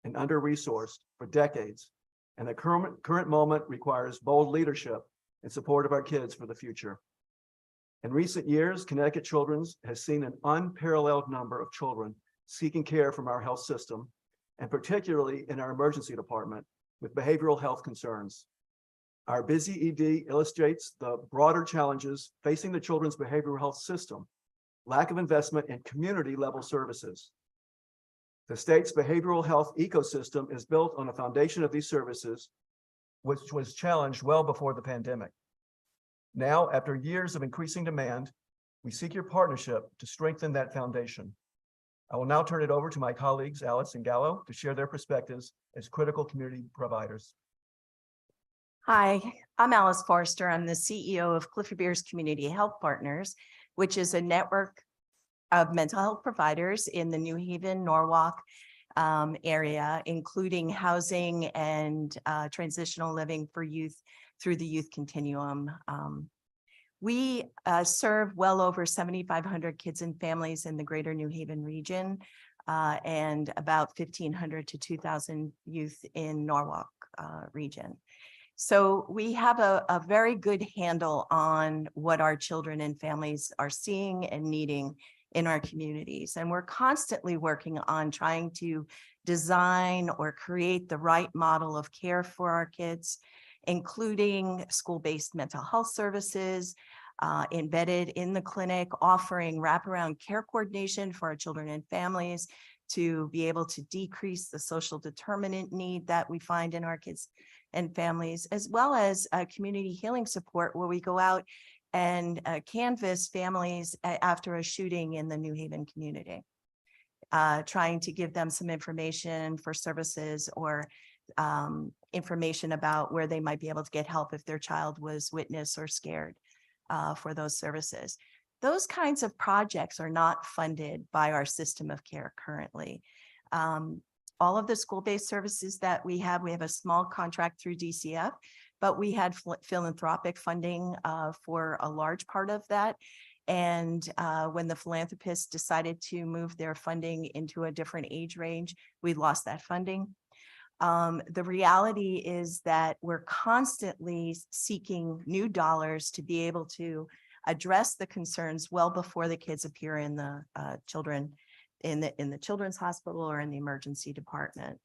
and under-resourced for decades, and the current moment requires bold leadership in support of our kids for the future. In recent years, Connecticut Children's has seen an unparalleled number of children seeking care from our health system, and particularly in our emergency department with behavioral health concerns. Our busy ED illustrates the broader challenges facing the children's behavioral health system, lack of investment in community-level services. The state's behavioral health ecosystem is built on a foundation of these services, which was challenged well before the pandemic. Now, after years of increasing demand, we seek your partnership to strengthen that foundation. I will now turn it over to my colleagues, Alice and Gallo, to share their perspectives as critical community providers. Hi, I'm Alice Forrester. I'm the CEO of Clifford Beers Community Health Partners, which is a network of mental health providers in the New Haven, Norwalk area, including housing and transitional living for youth through the Youth Continuum. We serve well over 7,500 kids and families in the greater New Haven region and about 1,500 to 2,000 youth in Norwalk region. So we have a very good handle on what our children and families are seeing and needing in our communities. And we're constantly working on trying to design or create the right model of care for our kids, including school-based mental health services, embedded in the clinic, offering wraparound care coordination for our children and families to be able to decrease the social determinant need that we find in our kids and families, as well as community healing support, where we go out and canvass families after a shooting in the New Haven community, trying to give them some information for services or information about where they might be able to get help if their child was witness or scared for those services. Those kinds of projects are not funded by our system of care currently. All of the school-based services that we have a small contract through DCF, but we had philanthropic funding for a large part of that. And when the philanthropists decided to move their funding into a different age range, we lost that funding. The reality is that we're constantly seeking new dollars to be able to address the concerns well before the kids appear in the children in the children's hospital or in the emergency department.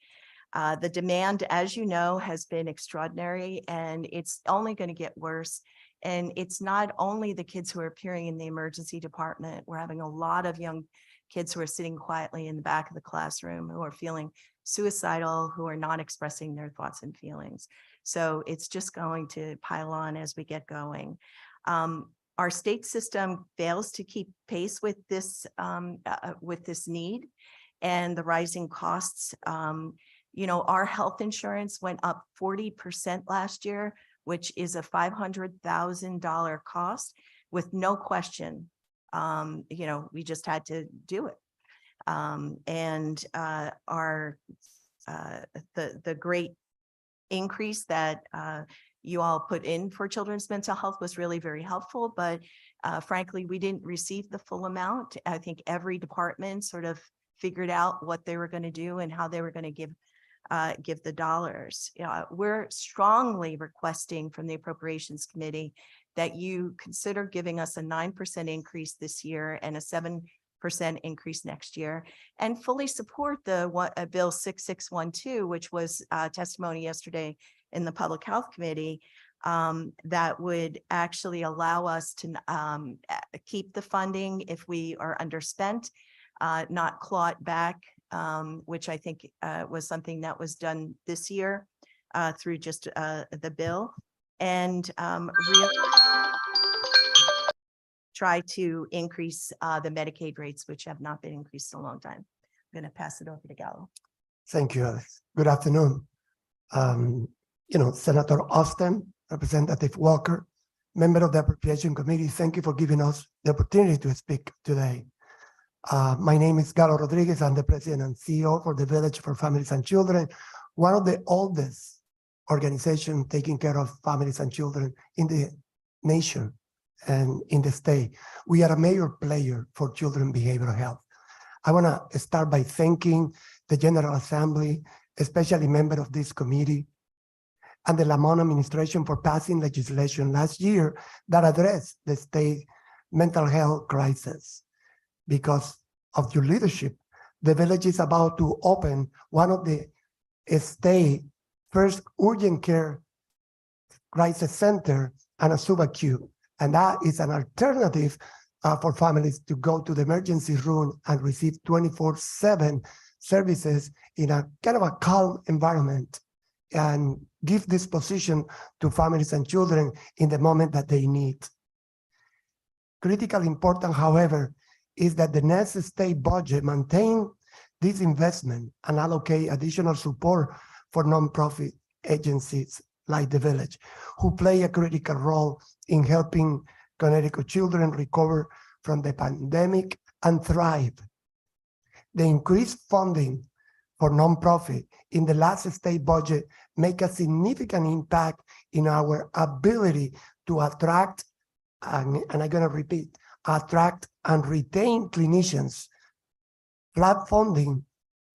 The demand, as you know, has been extraordinary, and it's only going to get worse. And it's not only the kids who are appearing in the emergency department. We're having a lot of young kids who are sitting quietly in the back of the classroom, who are feeling suicidal, who are not expressing their thoughts and feelings. So it's just going to pile on as we get going. Our state system fails to keep pace with this need and the rising costs. You know, our health insurance went up 40% last year, which is a $500,000 cost with no question. You know, we just had to do it. And the great increase that you all put in for children's mental health was really very helpful, but frankly, we didn't receive the full amount. I think every department sort of figured out what they were going to do and how they were going to give the dollars. We're strongly requesting from the Appropriations Committee that you consider giving us a 9% increase this year and a 7% increase next year, and fully support the Bill 6612, which was testimony yesterday in the Public Health Committee, that would actually allow us to keep the funding if we are underspent, not claw it back, which I think was something that was done this year through just the bill, and really try to increase the Medicaid rates, which have not been increased in a long time. I'm going to pass it over to Gallo. Thank you, Alice. Good afternoon. You know, Senator Austin, Representative Walker, member of the Appropriation Committee, thank you for giving us the opportunity to speak today. My name is Gallo Rodriguez. I'm the president and CEO for the Village for Families and Children, one of the oldest organizations taking care of families and children in the nation and in the state. We are a major player for children behavioral health. I want to start by thanking the General Assembly, especially members of this committee, and the Lamont administration for passing legislation last year that addressed the state mental health crisis. Because of your leadership, the village is about to open one of the state first urgent care crisis center and a subacute. And that is an alternative for families to go to the emergency room and receive 24/7 services in a kind of a calm environment and give this position to families and children in the moment that they need. Critically important, however, is that the next state budget maintain this investment and allocate additional support for nonprofit agencies like the village, who play a critical role in helping Connecticut children recover from the pandemic and thrive. The increased funding for nonprofit in the last state budget make a significant impact in our ability to attract, and I'm going to repeat, attract and retain clinicians. Flat funding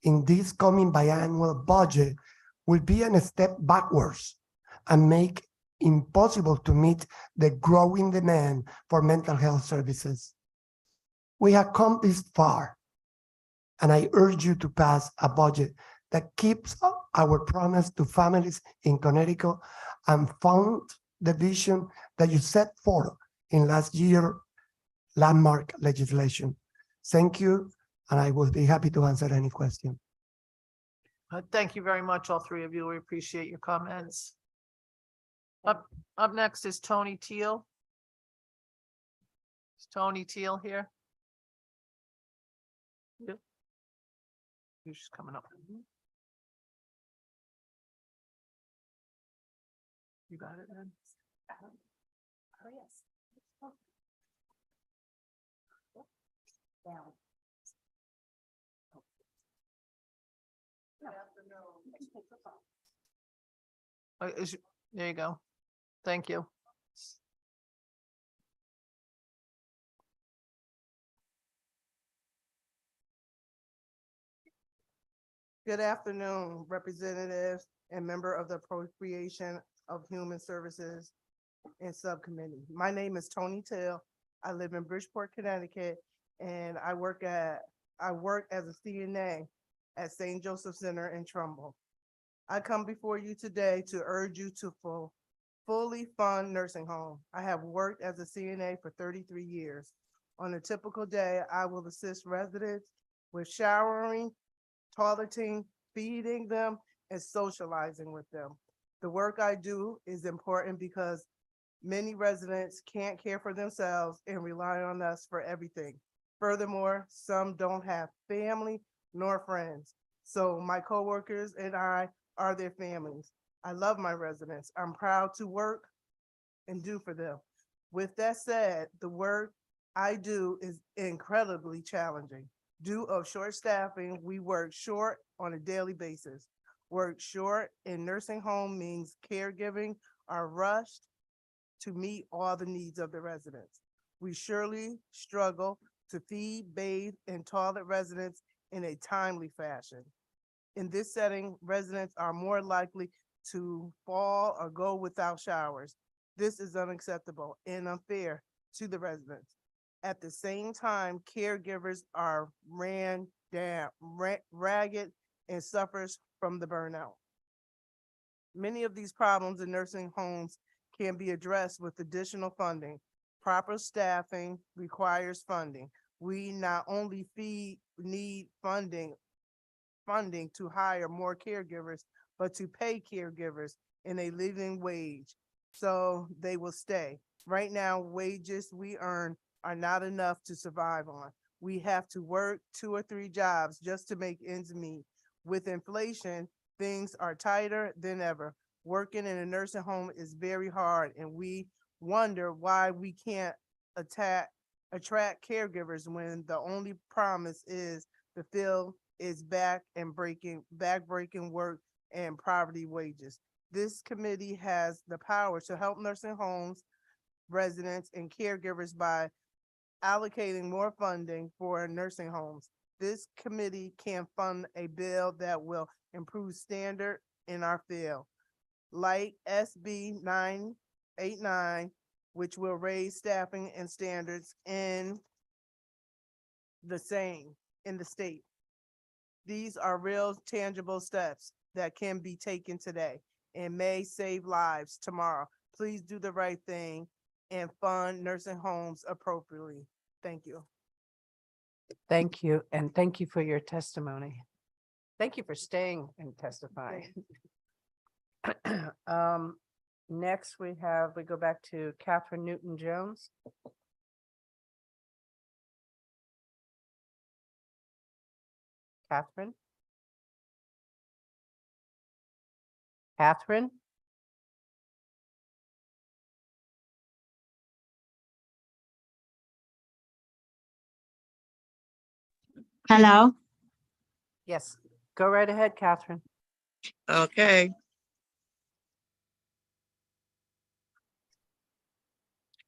in this coming biannual budget will be a step backwards and make impossible to meet the growing demand for mental health services. We have come this far, and I urge you to pass a budget that keeps our promise to families in Connecticut and fund the vision that you set forth in last year's landmark legislation. Thank you, and I will be happy to answer any question. Thank you very much, all three of you. We appreciate your comments. Up next is Tony Teal. Is Tony Teal here? Yep. He's just coming up. You got it, man? Oh, yes. Down. There you go. Thank you. Good afternoon, representatives and member of the Appropriation of Human Services and Subcommittee. My name is Tony Till. I live in Bridgeport, Connecticut, and I work as a CNA at St. Joseph Center in Trumbull. I come before you today to urge you to fully fund nursing home. I have worked as a CNA for 33 years. On a typical day, I will assist residents with showering, toileting, feeding them, and socializing with them. The work I do is important because many residents can't care for themselves and rely on us for everything. Furthermore, some don't have family nor friends. So my coworkers and I are their families. I love my residents. I'm proud to work and do for them. With that said, the work I do is incredibly challenging. Due of short staffing, we work short on a daily basis. Work short in nursing home means caregiving are rushed to meet all the needs of the residents. We surely struggle to feed, bathe, and toilet residents in a timely fashion. In this setting, residents are more likely to fall or go without showers. This is unacceptable and unfair to the residents. At the same time, caregivers are ran down, ragged, and suffers from the burnout. Many of these problems in nursing homes can be addressed with additional funding. Proper staffing requires funding. We not only need funding to hire more caregivers, but to pay caregivers in a living wage so they will stay. Right now, wages we earn are not enough to survive on. We have to work 2 or 3 jobs just to make ends meet. With inflation, things are tighter than ever. Working in a nursing home is very hard, and we wonder why we can't attract caregivers when the only promise is to fill is back-breaking work and poverty wages. This committee has the power to help nursing homes, residents, and caregivers by allocating more funding for nursing homes. This committee can fund a bill that will improve standard in our field. like SB 989, which will raise staffing and standards in the state. These are real tangible steps that can be taken today and may save lives tomorrow. Please do the right thing and fund nursing homes appropriately. Thank you. Thank you, and thank you for your testimony. Thank you for staying and testifying. Next, we go back to Catherine Newton-Jones. Catherine? Catherine? Hello. Yes, go right ahead, Catherine. Okay.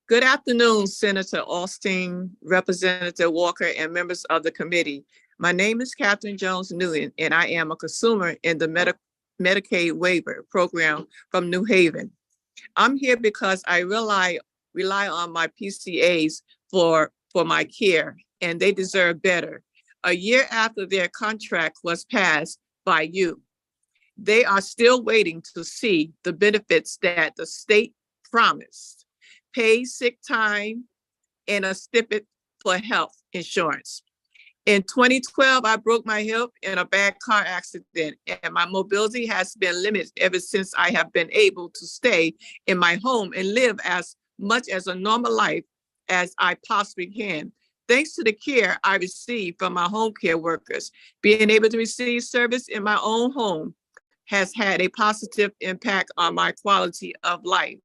Good afternoon, Senator Austin, Representative Walker, and members of the committee. My name is Catherine Jones Newton, and I am a consumer in the Medicaid waiver program from New Haven. I'm here because I rely on my PCAs for my care, and they deserve better. A year after their contract was passed by you, they are still waiting to see the benefits that the state promised: paid sick time and a stipend for health insurance. In 2012, I broke my hip in a bad car accident, and my mobility has been limited ever since I have been able to stay in my home and live as much as a normal life as I possibly can. Thanks to the care I receive from my home care workers, being able to receive service in my own home has had a positive impact on my quality of life.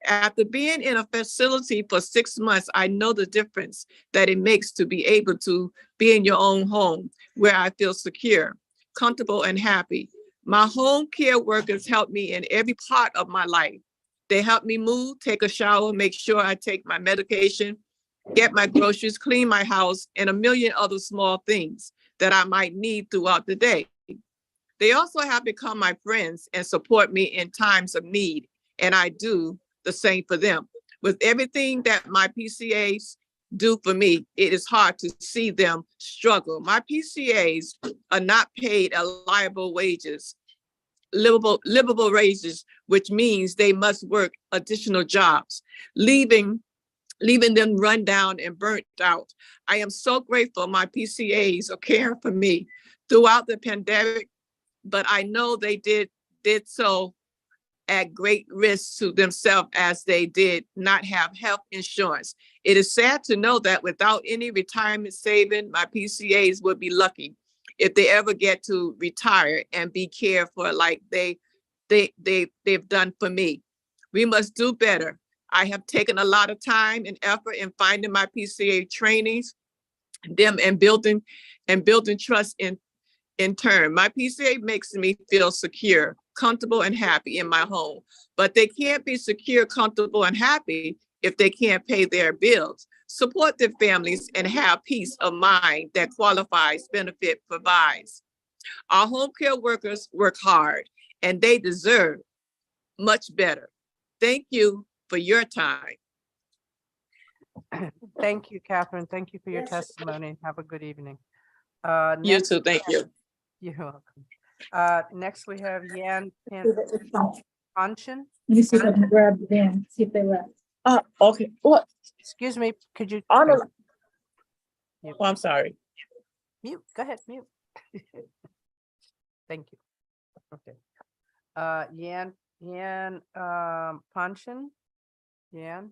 After being in a facility for 6 months, I know the difference that it makes to be able to be in your own home where I feel secure, comfortable, and happy. My home care workers help me in every part of my life. They help me move, take a shower, make sure I take my medication, get my groceries, clean my house, and a million other small things that I might need throughout the day. They also have become my friends and support me in times of need, and I do the same for them. With everything that my PCAs do for me, it is hard to see them struggle. My PCAs are not paid livable wages, livable wages, which means they must work additional jobs, leaving them run down and burnt out. I am so grateful my PCAs are caring for me throughout the pandemic, but I know they did so at great risk to themselves, as they did not have health insurance. It is sad to know that without any retirement saving, my PCAs would be lucky if they ever get to retire and be cared for like they've done for me. We must do better. I have taken a lot of time and effort in finding my PCA trainees, them and building trust in turn. My PCA makes me feel secure, comfortable, and happy in my home, but they can't be secure, comfortable, and happy if they can't pay their bills, support their families, and have peace of mind that qualifies benefit provides. Our home care workers work hard, and they deserve much better. Thank you for your time. Thank you, Catherine. Thank you for your testimony. Have a good evening. You too, thank you. You're welcome. Next, we have Yan Panshin. Let me see if I can grab the van, see if they left. Okay. What? Excuse me, could you? Oh, I'm sorry. Mute, go ahead, mute. Thank you. Okay. Yan Panshin. Yan.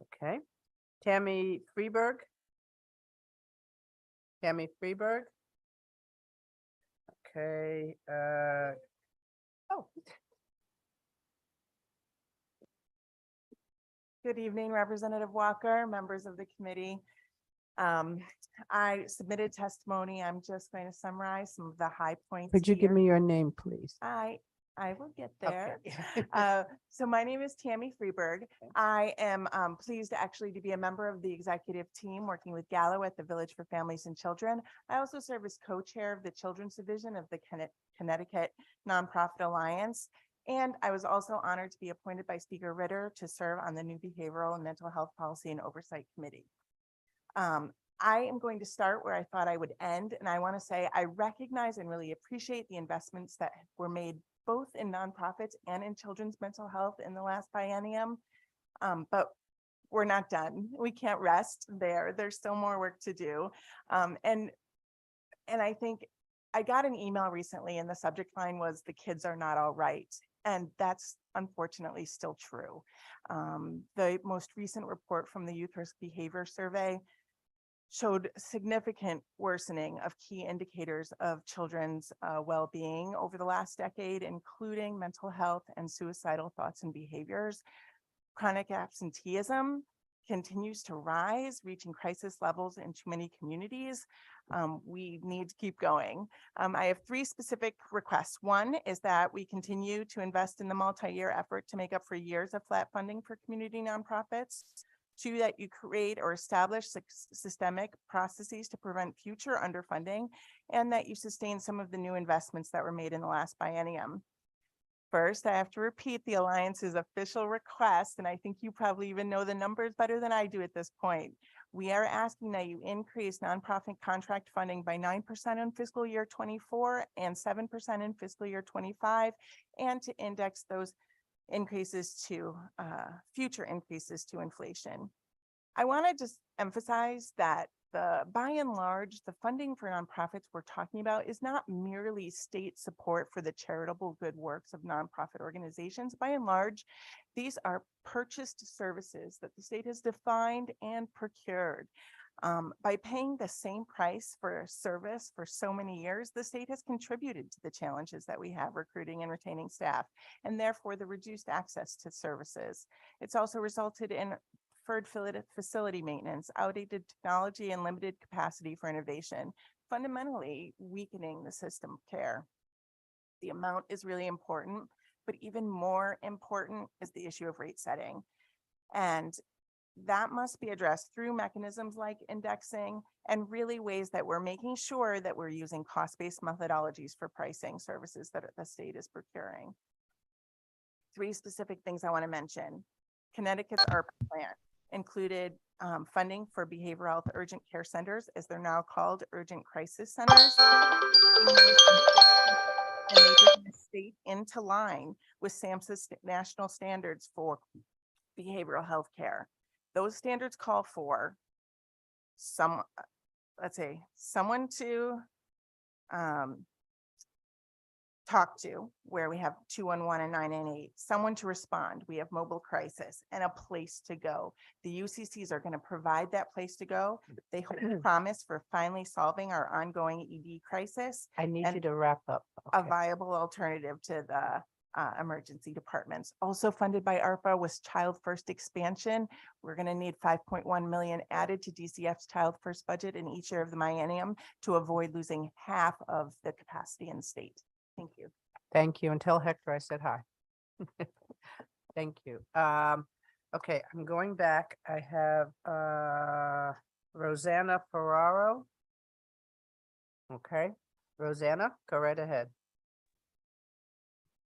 Okay. Tammy Freeberg. Tammy Freeberg. Okay. Oh. Good evening, Representative Walker, members of the committee. I submitted testimony. I'm just going to summarize some of the high points. Could you give here. me your name, please? I will get there. Okay. So my name is Tammy Freeberg. I am pleased actually to be a member of the executive team working with Gallo at the Village for Families and Children. I also serve as co-chair of the Children's Division of the Connecticut Nonprofit Alliance. And I was also honored to be appointed by Speaker Ritter to serve on the new Behavioral and Mental Health Policy and Oversight Committee. I am going to start where I thought I would end, and I want to say I recognize and really appreciate the investments that were made both in nonprofits and in children's mental health in the last biennium, but we're not done. We can't rest there. There's still more work to do. And I think I got an email recently and the subject line was "the kids are not all right." And that's unfortunately still true. The most recent report from the Youth Risk Behavior Survey showed significant worsening of key indicators of children's well-being over the last decade, including mental health and suicidal thoughts and behaviors. Chronic absenteeism continues to rise, reaching crisis levels in too many communities. We need to keep going. I have 3 specific requests. One is that we continue to invest in the multi-year effort to make up for years of flat funding for community nonprofits. 2, that you create or establish systemic processes to prevent future underfunding, and that you sustain some of the new investments that were made in the last biennium. First, I have to repeat the Alliance's official request, and I think you probably even know the numbers better than I do at this point. We are asking that you increase nonprofit contract funding by 9% in fiscal year 24 and 7% in fiscal year 25, and to index those increases to future increases to inflation. I want to just emphasize that by and large, the funding for nonprofits we're talking about is not merely state support for the charitable good works of nonprofit organizations. By and large, these are purchased services that the state has defined and procured. By paying the same price for a service for so many years, the state has contributed to the challenges that we have recruiting and retaining staff, and therefore the reduced access to services. It's also resulted in deferred facility maintenance, outdated technology, and limited capacity for innovation, fundamentally weakening the system of care. The amount is really important, but even more important is the issue of rate setting. And that must be addressed through mechanisms like indexing and really ways that we're making sure that we're using cost-based methodologies for pricing services that the state is procuring. 3 specific things I want to mention. Connecticut's ARPA plan included funding for behavioral health urgent care centers, as they're now called, urgent crisis centers, and they bring the state into line with SAMHSA's national standards for behavioral health care. Those standards call for someone to talk to, where we have 211 and 998, someone to respond, we have mobile crisis, and a place to go. The UCCs are going to provide that place to go. They promise for finally solving our ongoing ED crisis. I need you to wrap up. A viable alternative to the emergency departments. Also funded by ARPA was Child First expansion. We're going to need 5.1 million added to DCF's Child First budget in each year of the biennium to avoid losing half of the capacity in the state. Thank you. Thank you. And tell Hector I said hi. Thank you. Okay, I'm going back. I have Rosanna Ferraro. Okay, Rosanna, go right ahead.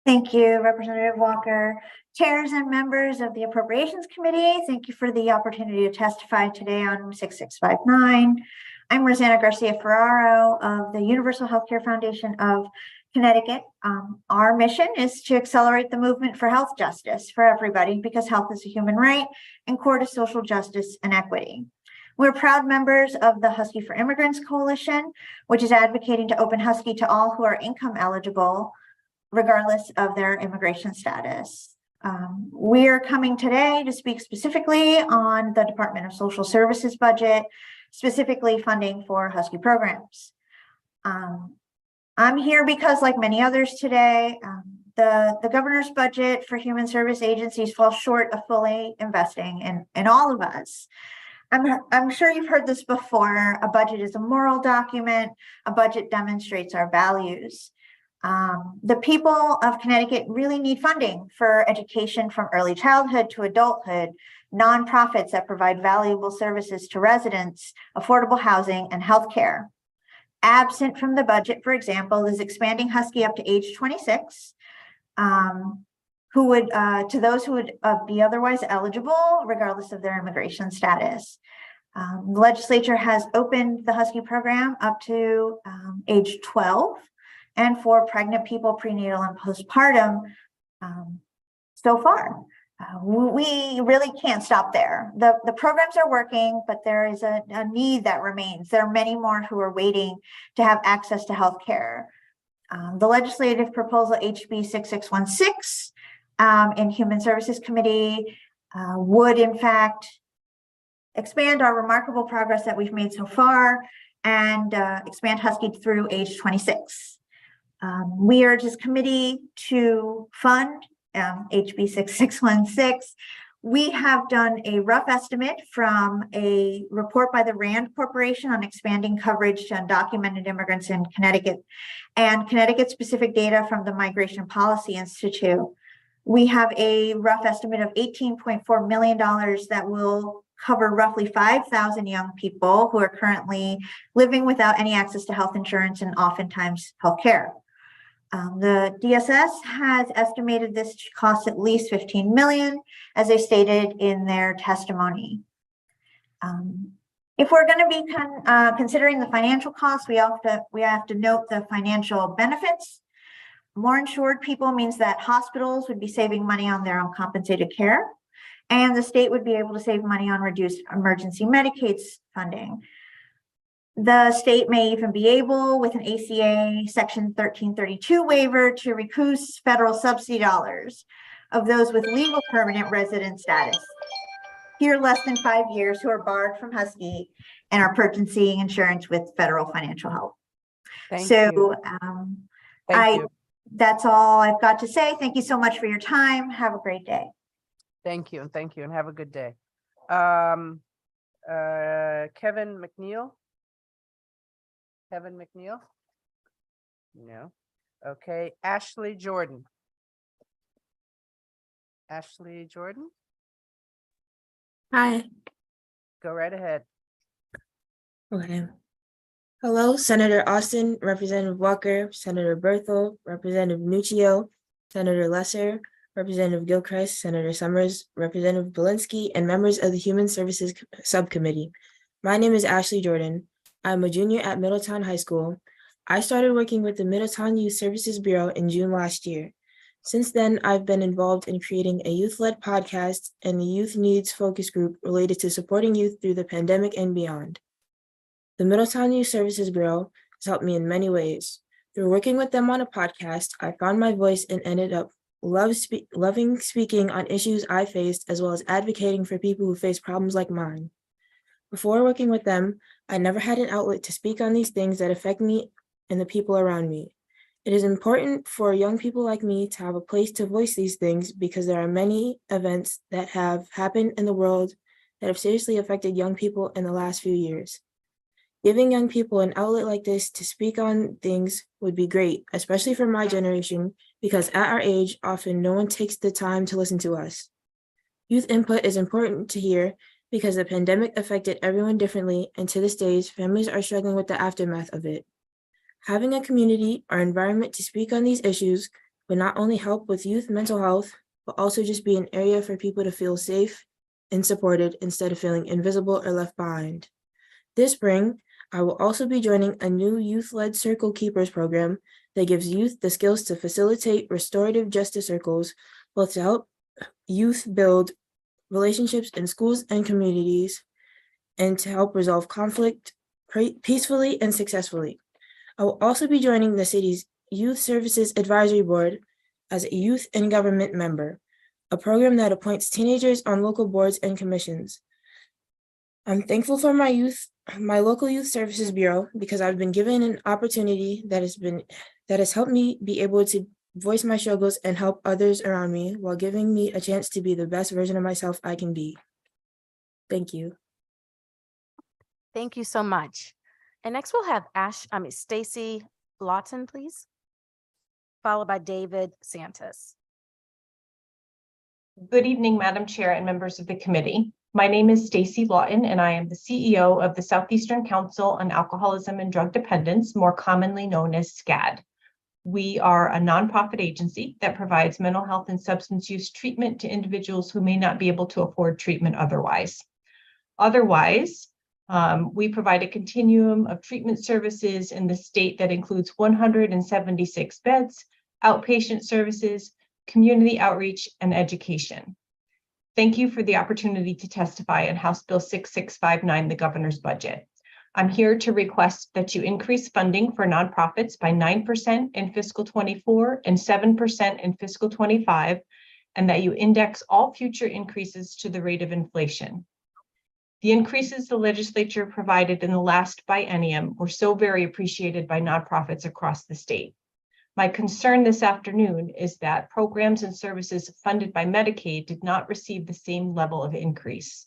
Thank you, Representative Walker. Chairs and members of the Appropriations Committee, thank you for the opportunity to testify today on 6659. I'm Rosanna Garcia Ferraro of the Universal Healthcare Foundation of Connecticut. Our mission is to accelerate the movement for health justice for everybody, because health is a human right and core to social justice and equity. We're proud members of the Husky for Immigrants Coalition, which is advocating to open Husky to all who are income eligible, regardless of their immigration status. We are coming today to speak specifically on the Department of Social Services budget, specifically funding for Husky programs. I'm here because, like many others today, the governor's budget for human service agencies falls short of fully investing in all of us. I'm sure you've heard this before. A budget is a moral document. A budget demonstrates our values. The people of Connecticut really need funding for education from early childhood to adulthood, nonprofits that provide valuable services to residents, affordable housing, and healthcare. Absent from the budget, for example, is expanding Husky up to age 26, who would, to those who would be otherwise eligible regardless of their immigration status. The legislature has opened the Husky program up to age 12 and for pregnant people, prenatal and postpartum so far. We really can't stop there. The programs are working, but there is a need that remains. There are many more who are waiting to have access to health care. The legislative proposal HB 6616 in Human Services Committee would in fact expand our remarkable progress that we've made so far and expand Husky through age 26. We urge this committee to fund HB 6616. We have done a rough estimate from a report by the RAND Corporation on expanding coverage to undocumented immigrants in Connecticut and Connecticut specific data from the Migration Policy Institute. We have a rough estimate of $18.4 million that will cover roughly 5,000 young people who are currently living without any access to health insurance and oftentimes health care. The DSS has estimated this to cost at least $15 million, as they stated in their testimony. If we're going to be considering the financial costs, we have to note the financial benefits. More insured people means that hospitals would be saving money on their uncompensated care, and the state would be able to save money on reduced emergency Medicaid funding. The state may even be able, with an ACA Section 1332 waiver, to recoup federal subsidy dollars of those with legal permanent resident status here less than 5 years who are barred from Husky and are purchasing insurance with federal financial help. Thank you. That's all I've got to say. Thank you so much for your time. Have a great day. Thank you, and have a good day. Kevin McNeil? Kevin McNeil? No. Okay, Ashley Jordan. Ashley Jordan, Hi. go right ahead. Okay. Hello, Senator Austin, Representative Walker, Senator Berthel, Representative Nuccio, Senator Lesser, Representative Gilchrist, Senator Summers, Representative Belinsky, and members of the Human Services Subcommittee. My name is Ashley Jordan. I'm a junior at Middletown High School. I started working with the Middletown Youth Services Bureau in June last year. Since then, I've been involved in creating a youth-led podcast and the Youth Needs Focus Group related to supporting youth through the pandemic and beyond. The Middletown Youth Services Bureau has helped me in many ways. Through working with them on a podcast, I found my voice and ended up loving speaking on issues I faced, as well as advocating for people who face problems like mine. Before working with them, I never had an outlet to speak on these things that affect me and the people around me. It is important for young people like me to have a place to voice these things because there are many events that have happened in the world that have seriously affected young people in the last few years. Giving young people an outlet like this to speak on things would be great, especially for my generation, because at our age, often no one takes the time to listen to us. Youth input is important to hear because the pandemic affected everyone differently, and to this day, families are struggling with the aftermath of it. Having a community or environment to speak on these issues would not only help with youth mental health, but also just be an area for people to feel safe and supported instead of feeling invisible or left behind. This spring, I will also be joining a new youth-led Circle Keepers program that gives youth the skills to facilitate restorative justice circles, both to help youth build relationships in schools and communities, and to help resolve conflict peacefully and successfully. I will also be joining the city's Youth Services Advisory Board as a youth in government member, a program that appoints teenagers on local boards and commissions. I'm thankful for my local Youth Services Bureau because I've been given an opportunity that has helped me be able to voice my struggles and help others around me while giving me a chance to be the best version of myself I can be. Thank you. Thank you so much. And next we'll have Stacy Lawton, please, followed by David Santos. Good evening, Madam Chair and members of the committee. My name is Stacy Lawton, and I am the CEO of the Southeastern Council on Alcoholism and Drug Dependence, more commonly known as SCAD. We are a nonprofit agency that provides mental health and substance use treatment to individuals who may not be able to afford treatment otherwise. We provide a continuum of treatment services in the state that includes 176 beds, outpatient services, community outreach, and education. Thank you for the opportunity to testify on House Bill 6659, the governor's budget. I'm here to request that you increase funding for nonprofits by 9% in fiscal 24 and 7% in fiscal 25, and that you index all future increases to the rate of inflation. The increases the legislature provided in the last biennium were so very appreciated by nonprofits across the state. My concern this afternoon is that programs and services funded by Medicaid did not receive the same level of increase.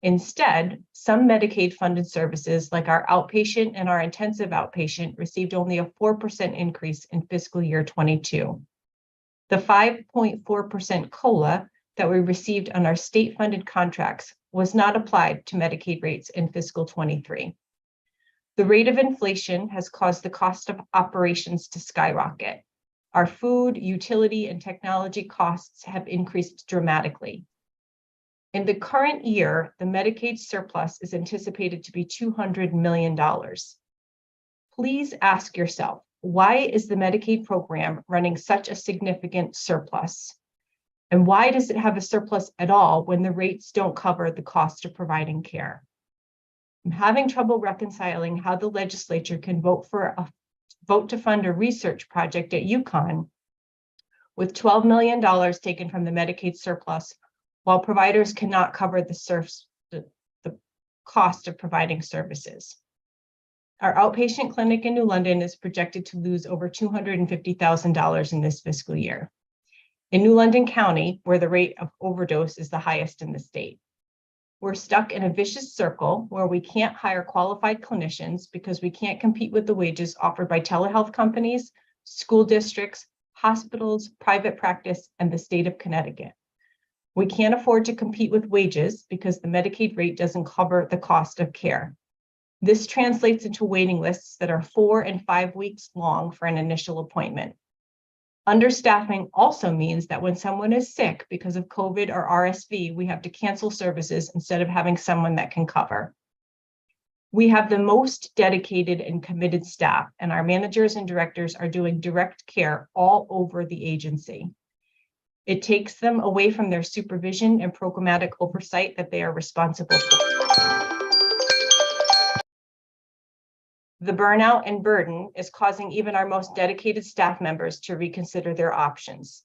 Instead, some Medicaid-funded services like our outpatient and our intensive outpatient received only a 4% increase in fiscal year 22. The 5.4% COLA that we received on our state-funded contracts was not applied to Medicaid rates in fiscal 23. The rate of inflation has caused the cost of operations to skyrocket. Our food, utility, and technology costs have increased dramatically. In the current year, the Medicaid surplus is anticipated to be $200 million. Please ask yourself, why is the Medicaid program running such a significant surplus? And why does it have a surplus at all when the rates don't cover the cost of providing care? I'm having trouble reconciling how the legislature can vote to fund a research project at UConn with $12 million taken from the Medicaid surplus, while providers cannot cover the cost of providing services. Our outpatient clinic in New London is projected to lose over $250,000 in this fiscal year. In New London County, where the rate of overdose is the highest in the state. We're stuck in a vicious circle where we can't hire qualified clinicians because we can't compete with the wages offered by telehealth companies, school districts, hospitals, private practice, and the state of Connecticut. We can't afford to compete with wages because the Medicaid rate doesn't cover the cost of care. This translates into waiting lists that are 4 and 5 weeks long for an initial appointment. Understaffing also means that when someone is sick because of COVID or RSV, we have to cancel services instead of having someone that can cover. We have the most dedicated and committed staff, and our managers and directors are doing direct care all over the agency. It takes them away from their supervision and programmatic oversight that they are responsible for. The burnout and burden is causing even our most dedicated staff members to reconsider their options.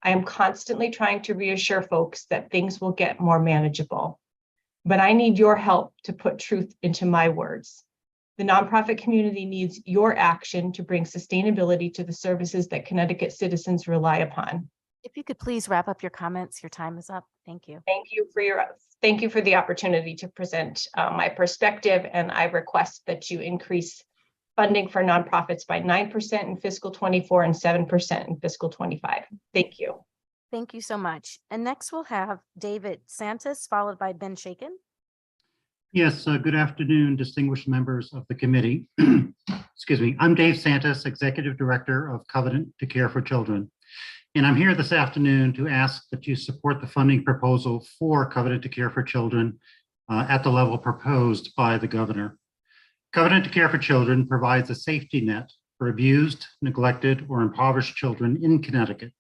I am constantly trying to reassure folks that things will get more manageable, but I need your help to put truth into my words. The nonprofit community needs your action to bring sustainability to the services that Connecticut citizens rely upon. If you could please wrap up your comments, your time is up. Thank you. Thank you for the opportunity to present my perspective, and I request that you increase funding for nonprofits by 9% in fiscal 24 and 7% in fiscal 25. Thank you. Thank you so much. And next we'll have David Santos, followed by Ben Shaken. Yes, good afternoon, distinguished members of the committee. Excuse me, I'm Dave Santos, Executive Director of Covenant to Care for Children. And I'm here this afternoon to ask that you support the funding proposal for Covenant to Care for Children at the level proposed by the governor. Covenant to Care for Children provides a safety net for abused, neglected, or impoverished children in Connecticut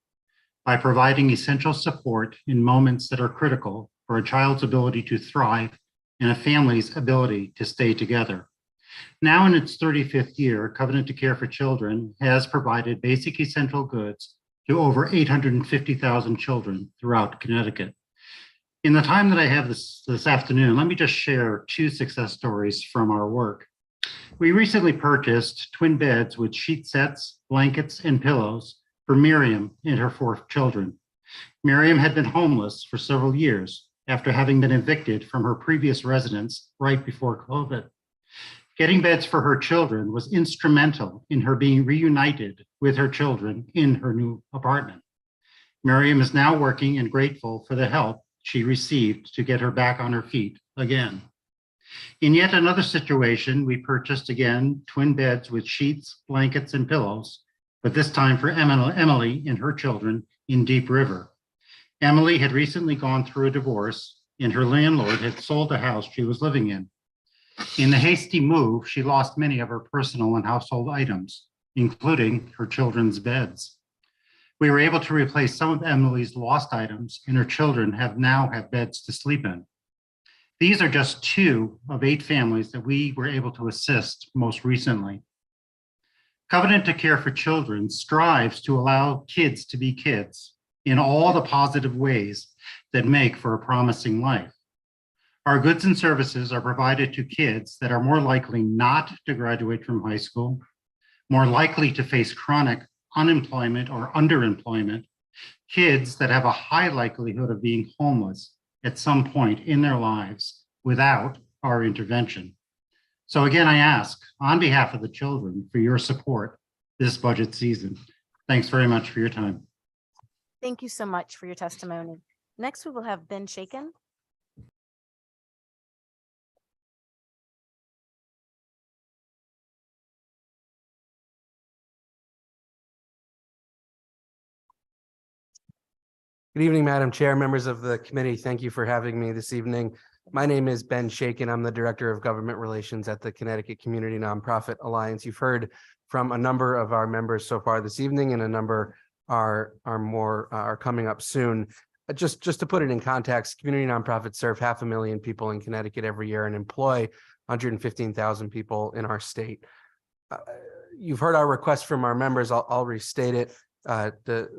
by providing essential support in moments that are critical for a child's ability to thrive and a family's ability to stay together. Now in its 35th year, Covenant to Care for Children has provided basic essential goods to over 850,000 children throughout Connecticut. In the time that I have this afternoon, let me just share 2 success stories from our work. We recently purchased twin beds with sheet sets, blankets, and pillows for Miriam and her 4 children. Miriam had been homeless for several years after having been evicted from her previous residence right before COVID. Getting beds for her children was instrumental in her being reunited with her children in her new apartment. Miriam is now working and grateful for the help she received to get her back on her feet again. In yet another situation, we purchased again twin beds with sheets, blankets, and pillows but this time for Emily and her children in Deep River. Emily had recently gone through a divorce and her landlord had sold the house she was living in. In the hasty move, she lost many of her personal and household items, including her children's beds. We were able to replace some of Emily's lost items, and her children now have beds to sleep in. These are just 2 of 8 families that we were able to assist most recently. Covenant to Care for Children strives to allow kids to be kids in all the positive ways that make for a promising life. Our goods and services are provided to kids that are more likely not to graduate from high school, more likely to face chronic unemployment or underemployment, kids that have a high likelihood of being homeless at some point in their lives without our intervention. So again, I ask on behalf of the children for your support this budget season. Thanks very much for your time. Thank you so much for your testimony. Next, we will have Ben Shaken. Good evening, Madam Chair, members of the committee. Thank you for having me this evening. My name is Ben Shaken. I'm the Director of Government Relations at the Connecticut Community Nonprofit Alliance. You've heard from a number of our members so far this evening, and a number are coming up soon. Just to put it in context, community nonprofits serve 500,000 people in Connecticut every year and employ 115,000 people in our state. You've heard our request from our members. I'll restate it.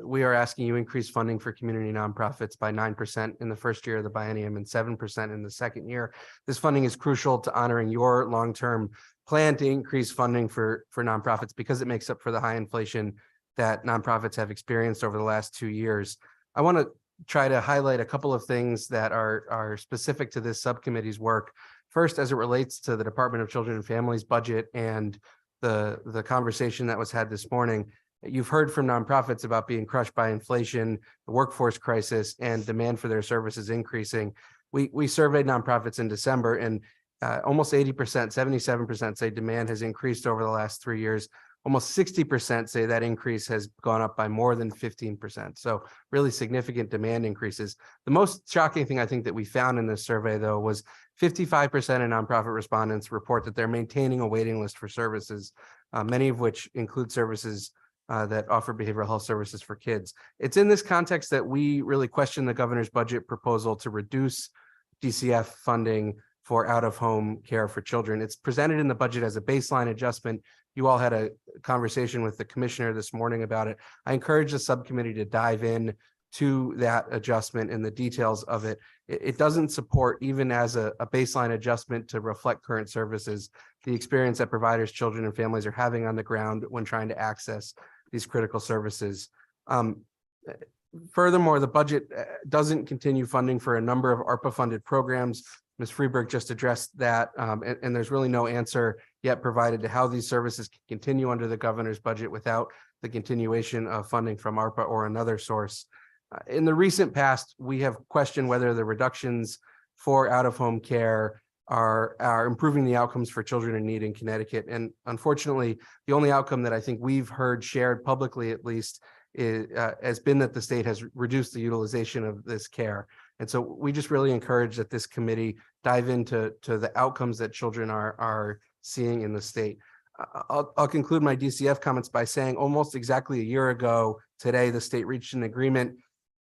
We are asking you increase funding for community nonprofits by 9% in the first year of the biennium and 7% in the second year. This funding is crucial to honoring your long-term plan to increase funding for nonprofits because it makes up for the high inflation that nonprofits have experienced over the last 2 years. I want to try to highlight a couple of things that are specific to this subcommittee's work. First, as it relates to the Department of Children and Families budget and the conversation that was had this morning. You've heard from nonprofits about being crushed by inflation, the workforce crisis, and demand for their services increasing. We surveyed nonprofits in December, and almost 80%, 77% say demand has increased over the last 3 years. Almost 60% say that increase has gone up by more than 15%. So really significant demand increases. The most shocking thing I think that we found in this survey, though, was 55% of nonprofit respondents report that they're maintaining a waiting list for services, many of which include services that offer behavioral health services for kids. It's in this context that we really question the governor's budget proposal to reduce DCF funding for out-of-home care for children. It's presented in the budget as a baseline adjustment. You all had a conversation with the commissioner this morning about it. I encourage the subcommittee to dive in to that adjustment and the details of it. It doesn't support, even as a baseline adjustment to reflect current services, the experience that providers, children, and families are having on the ground when trying to access these critical services. Furthermore, the budget doesn't continue funding for a number of ARPA-funded programs. Ms. Freeberg just addressed that, and there's really no answer yet provided to how these services can continue under the governor's budget without the continuation of funding from ARPA or another source. In the recent past, we have questioned whether the reductions for out-of-home care are improving the outcomes for children in need in Connecticut. And unfortunately, the only outcome that I think we've heard shared publicly, at least, has been that the state has reduced the utilization of this care. And so we just really encourage that this committee dive into the outcomes that children are seeing in the state. I'll conclude my DCF comments by saying almost exactly a year ago today, the state reached an agreement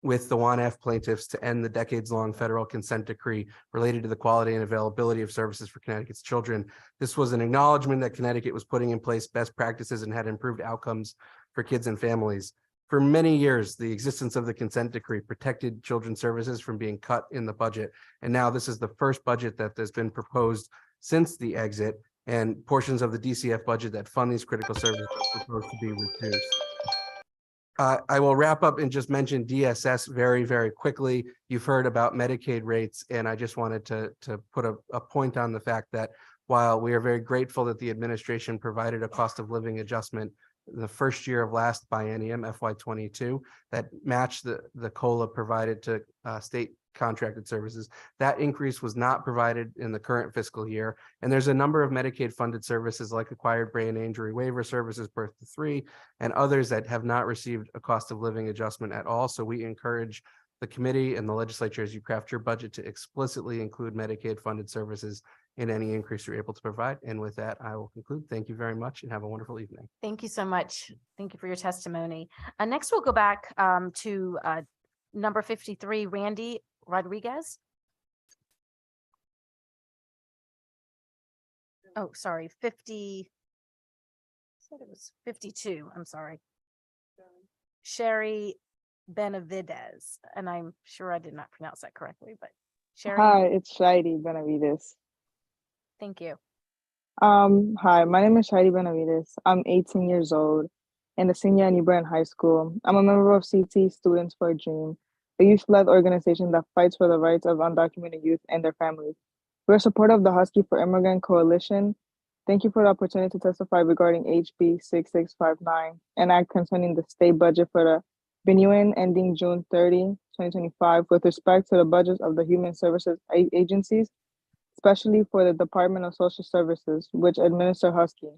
with the 1F plaintiffs to end the decades-long federal consent decree related to the quality and availability of services for Connecticut's children. This was an acknowledgement that Connecticut was putting in place best practices and had improved outcomes for kids and families. For many years, the existence of the consent decree protected children's services from being cut in the budget. And now this is the first budget that has been proposed since the exit, and portions of the DCF budget that fund these critical services are proposed to be reduced. I will wrap up and just mention DSS very, very quickly. You've heard about Medicaid rates, and I just wanted to put a point on the fact that while we are very grateful that the administration provided a cost of living adjustment the first year of last biennium, FY22, that matched the COLA provided to state contracted services. That increase was not provided in the current fiscal year. And there's a number of Medicaid funded services like acquired brain injury waiver services, birth to 3, and others that have not received a cost of living adjustment at all. So we encourage the committee and the legislature, as you craft your budget, to explicitly include Medicaid funded services in any increase you're able to provide. And with that, I will conclude. Thank you very much and have a wonderful evening. Thank you so much. Thank you for your testimony. Next, we'll go back to number 53, Randy Rodriguez. Oh, sorry, 50. Said it was 52. I'm sorry. Sherry Benavides, and I'm sure I did not pronounce that correctly, but Sherry. Hi, it's Shaidi Benavides. Thank you. Hi, my name is Shaidi Benavides. I'm 18 years old and a senior at New Bern High School. I'm a member of CT Students for a Dream, a youth-led organization that fights for the rights of undocumented youth and their families. We're supportive of the Husky for Immigrant Coalition. Thank you for the opportunity to testify regarding HB 6659, an act concerning the state budget for the biennium ending June 30, 2025, with respect to the budgets of the human services agencies, especially for the Department of Social Services, which administer Husky,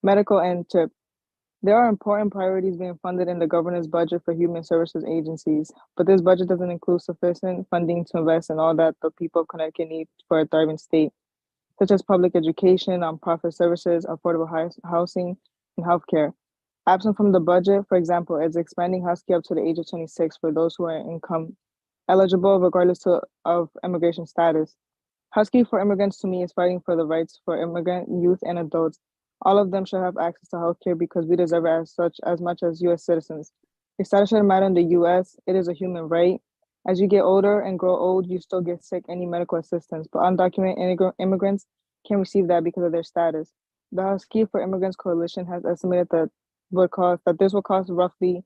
medical, and TIP. There are important priorities being funded in the governor's budget for human services agencies, but this budget doesn't include sufficient funding to invest in all that the people of Connecticut need for a thriving state, such as public education, nonprofit services, affordable housing, and healthcare. Absent from the budget, for example, is expanding Husky up to the age of 26 for those who are income eligible, regardless of immigration status. Husky for Immigrants to me is fighting for the rights for immigrant youth and adults. All of them should have access to healthcare because we deserve it as much as U.S. citizens. Your status shouldn't matter in the U.S. It is a human right. As you get older and grow old, you still get sick, any medical assistance, but undocumented immigrants can't receive that because of their status. The Husky for Immigrants Coalition has estimated that this will cost roughly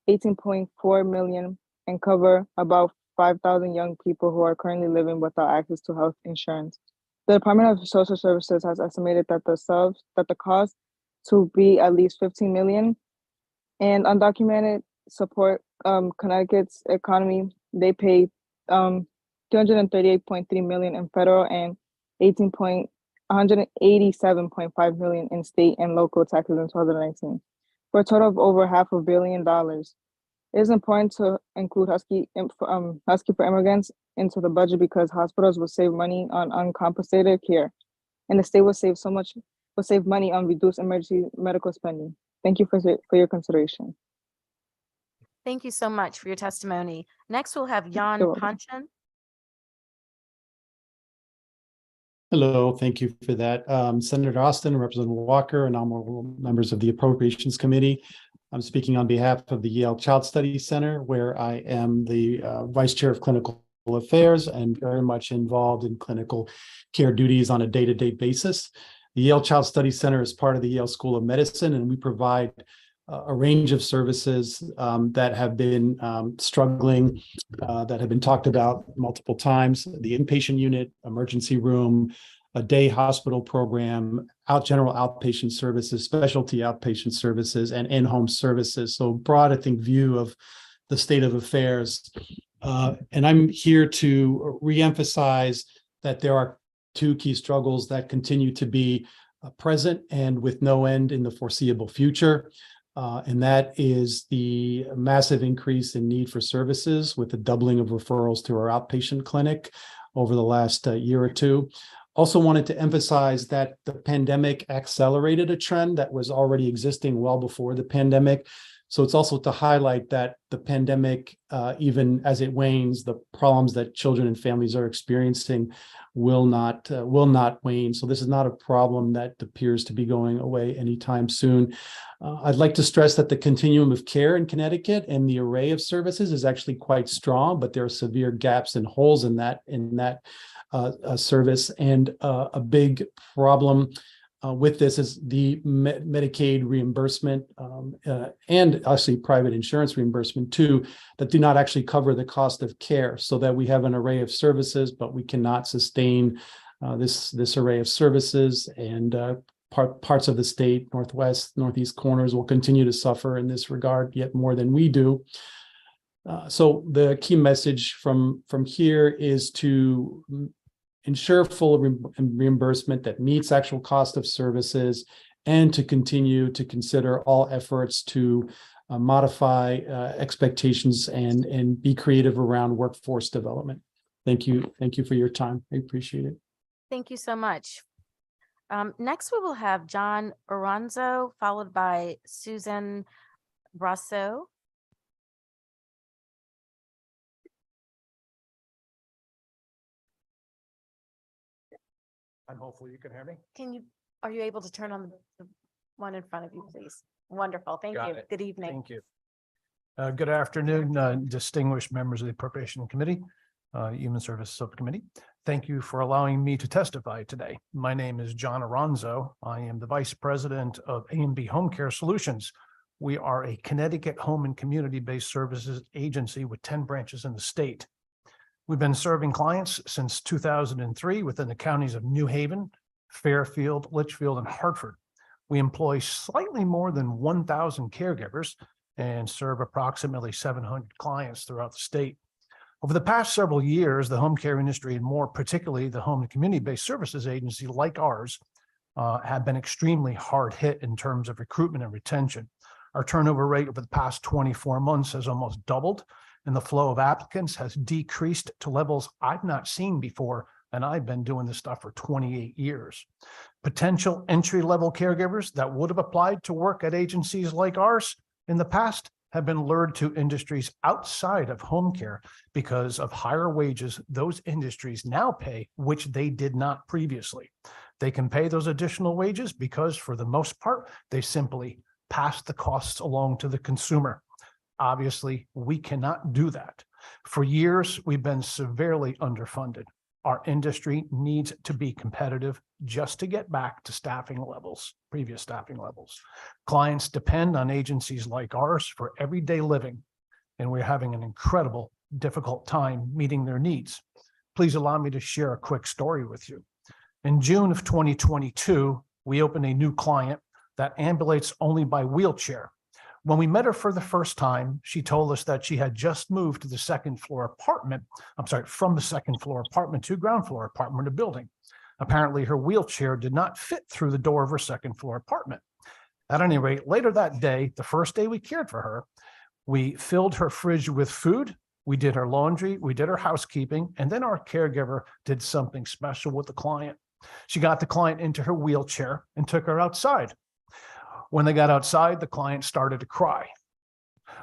$18.4 million and cover about 5,000 young people who are currently living without access to health insurance. The Department of Social Services has estimated that the cost to be at least $15 million, and undocumented support Connecticut's economy. They pay $238.3 million in federal and $187.5 million in state and local taxes in 2019, for a total of over $500 million. It is important to include Husky for Immigrants into the budget because hospitals will save money on uncompensated care, and the state will save money on reduced emergency medical spending. Thank you for your consideration. Thank you so much for your testimony. Next, we'll have Jan You're welcome. Panchin. Hello, thank you for that. Senator Austin, Representative Walker, and all members of the Appropriations Committee. I'm speaking on behalf of the Yale Child Studies Center, where I am the Vice Chair of Clinical Affairs and very much involved in clinical care duties on a day-to-day basis. The Yale Child Studies Center is part of the Yale School of Medicine, and we provide a range of services that have been struggling, that have been talked about multiple times: the inpatient unit, emergency room, a day hospital program, general outpatient services, specialty outpatient services, and in-home services. So broad, I think, view of the state of affairs. And I'm here to reemphasize that there are two key struggles that continue to be present and with no end in the foreseeable future. And that is the massive increase in need for services with the doubling of referrals to our outpatient clinic over the last year or two. Also wanted to emphasize that the pandemic accelerated a trend that was already existing well before the pandemic. So it's also to highlight that the pandemic, even as it wanes, the problems that children and families are experiencing will not wane. So this is not a problem that appears to be going away anytime soon. I'd like to stress that the continuum of care in Connecticut and the array of services is actually quite strong, but there are severe gaps and holes in that service. And a big problem with this is the Medicaid reimbursement and actually private insurance reimbursement too, that do not actually cover the cost of care, so that we have an array of services, but we cannot sustain this array of services. And parts of the state, northwest, northeast corners, will continue to suffer in this regard yet more than we do. So the key message from here is to ensure full reimbursement that meets actual cost of services, and to continue to consider all efforts to modify expectations and be creative around workforce development. Thank you. Thank you for your time. I appreciate it. Thank you so much. Next, we will have John Oronzo, followed by Susan Brasso. And hopefully you can hear me. Are you able to turn on the one in front of you, please? Wonderful. Thank Got you. it. Good evening. Thank you. Good afternoon, distinguished members of the Appropriation Committee, Human Service Subcommittee. Thank you for allowing me to testify today. My name is John Oronzo. I am the Vice President of A&B Home Care Solutions. We are a Connecticut home and community-based services agency with 10 branches in the state. We've been serving clients since 2003 within the counties of New Haven, Fairfield, Litchfield, and Hartford. We employ slightly more than 1,000 caregivers and serve approximately 700 clients throughout the state. Over the past several years, the home care industry, and more particularly the home and community-based services agency like ours, have been extremely hard hit in terms of recruitment and retention. Our turnover rate over the past 24 months has almost doubled, and the flow of applicants has decreased to levels I've not seen before, and I've been doing this stuff for 28 years. Potential entry-level caregivers that would have applied to work at agencies like ours in the past have been lured to industries outside of home care because of higher wages those industries now pay, which they did not previously. They can pay those additional wages because, for the most part, they simply pass the costs along to the consumer. Obviously, we cannot do that. For years, we've been severely underfunded. Our industry needs to be competitive just to get back to staffing levels, previous staffing levels. Clients depend on agencies like ours for everyday living, and we're having an incredible, difficult time meeting their needs. Please allow me to share a quick story with you. In June of 2022, we opened a new client that ambulates only by wheelchair. When we met her for the first time, she told us that she had just moved to the second floor apartment. From the second floor apartment to ground floor apartment of building. Apparently her wheelchair did not fit through the door of her second floor apartment. At any rate, later that day, the first day we cared for her, we filled her fridge with food, we did her laundry, we did her housekeeping, and then our caregiver did something special with the client. She got the client into her wheelchair and took her outside. When they got outside, the client started to cry.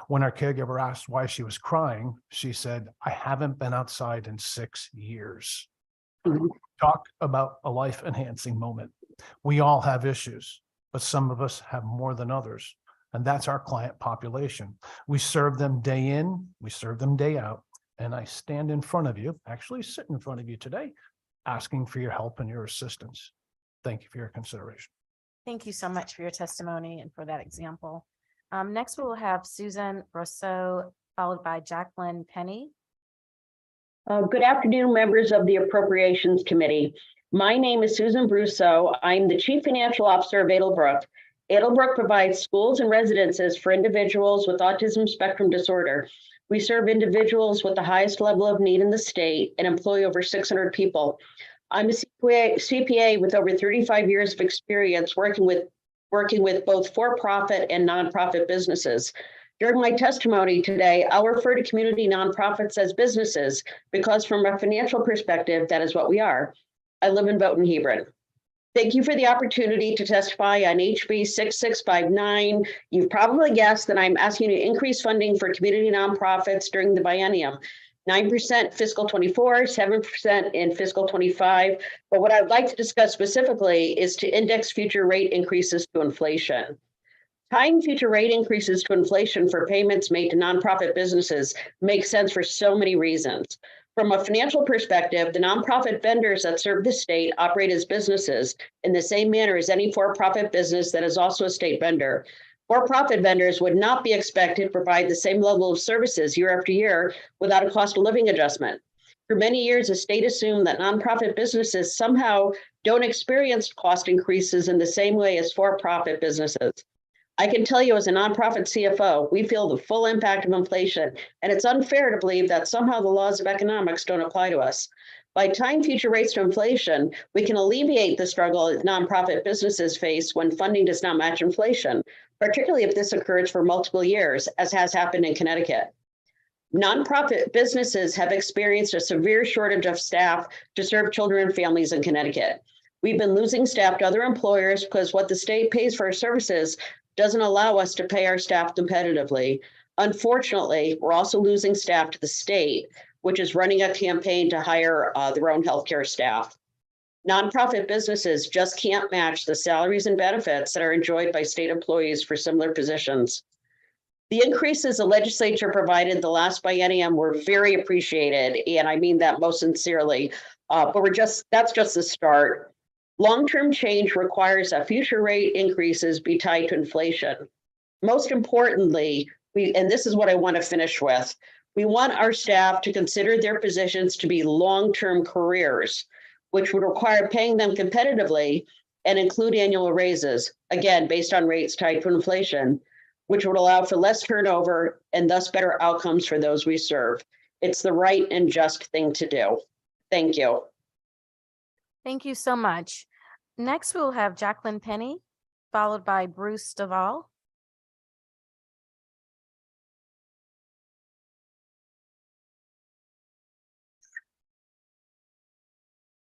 When our caregiver asked why she was crying, she said, "I haven't been outside in 6 years." Talk about a life-enhancing moment. We all have issues, but some of us have more than others, and that's our client population. We serve them day in, we serve them day out, and I stand in front of you, actually sit in front of you today, asking for your help and your assistance. Thank you for your consideration. Thank you so much for your testimony and for that example. Next, we will have Susan Rousseau, followed by Jacqueline Penny. Good afternoon, members of the Appropriations Committee. My name is Susan Brousseau. I'm the Chief Financial Officer of Edelbrook. Edelbrook provides schools and residences for individuals with autism spectrum disorder. We serve individuals with the highest level of need in the state and employ over 600 people. I'm a CPA with over 35 years of experience working with both for-profit and nonprofit businesses. During my testimony today, I'll refer to community nonprofits as businesses because from a financial perspective, that is what we are. I live in Boughton, Hebron. Thank you for the opportunity to testify on HB 6659. You've probably guessed that I'm asking to increase funding for community nonprofits during the biennium. 9% fiscal 24, 7% in fiscal 25. But what I'd like to discuss specifically is to index future rate increases to inflation. Tying future rate increases to inflation for payments made to nonprofit businesses makes sense for so many reasons. From a financial perspective, the nonprofit vendors that serve the state operate as businesses in the same manner as any for-profit business that is also a state vendor. For-profit vendors would not be expected to provide the same level of services year after year without a cost of living adjustment. For many years, the state assumed that nonprofit businesses somehow don't experience cost increases in the same way as for-profit businesses. I can tell you as a nonprofit CFO, we feel the full impact of inflation, and it's unfair to believe that somehow the laws of economics don't apply to us. By tying future rates to inflation, we can alleviate the struggle that nonprofit businesses face when funding does not match inflation, particularly if this occurs for multiple years, as has happened in Connecticut. Nonprofit businesses have experienced a severe shortage of staff to serve children and families in Connecticut. We've been losing staff to other employers because what the state pays for our services doesn't allow us to pay our staff competitively. Unfortunately, we're also losing staff to the state, which is running a campaign to hire their own healthcare staff. Nonprofit businesses just can't match the salaries and benefits that are enjoyed by state employees for similar positions. The increases the legislature provided the last biennium were very appreciated, and I mean that most sincerely, but that's just the start. Long-term change requires that future rate increases be tied to inflation. Most importantly, and this is what I want to finish with, we want our staff to consider their positions to be long-term careers, which would require paying them competitively and include annual raises, again, based on rates tied to inflation, which would allow for less turnover and thus better outcomes for those we serve. It's the right and just thing to do. Thank you. Thank you so much. Next, we'll have Jacqueline Penny, followed by Bruce Stovall.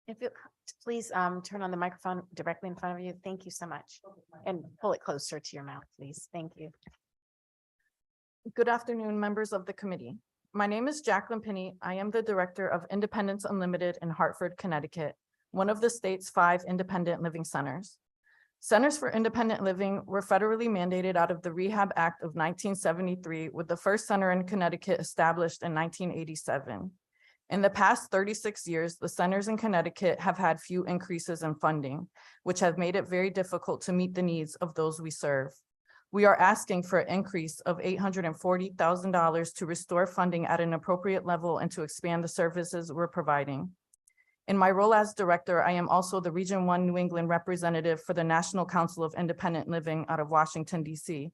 If you please turn on the microphone directly in front of you. Thank you so much. And pull it closer to your mouth, please. Thank you. Good afternoon, members of the committee. My name is Jacqueline Penny. I am the Director of Independence Unlimited in Hartford, Connecticut, one of the state's 5 independent living centers. Centers for Independent Living were federally mandated out of the Rehab Act of 1973, with the first center in Connecticut established in 1987. In the past 36 years, the centers in Connecticut have had few increases in funding, which have made it very difficult to meet the needs of those we serve. We are asking for an increase of $840,000 to restore funding at an appropriate level and to expand the services we're providing. In my role as director, I am also the Region 1 New England representative for the National Council of Independent Living out of Washington, D.C.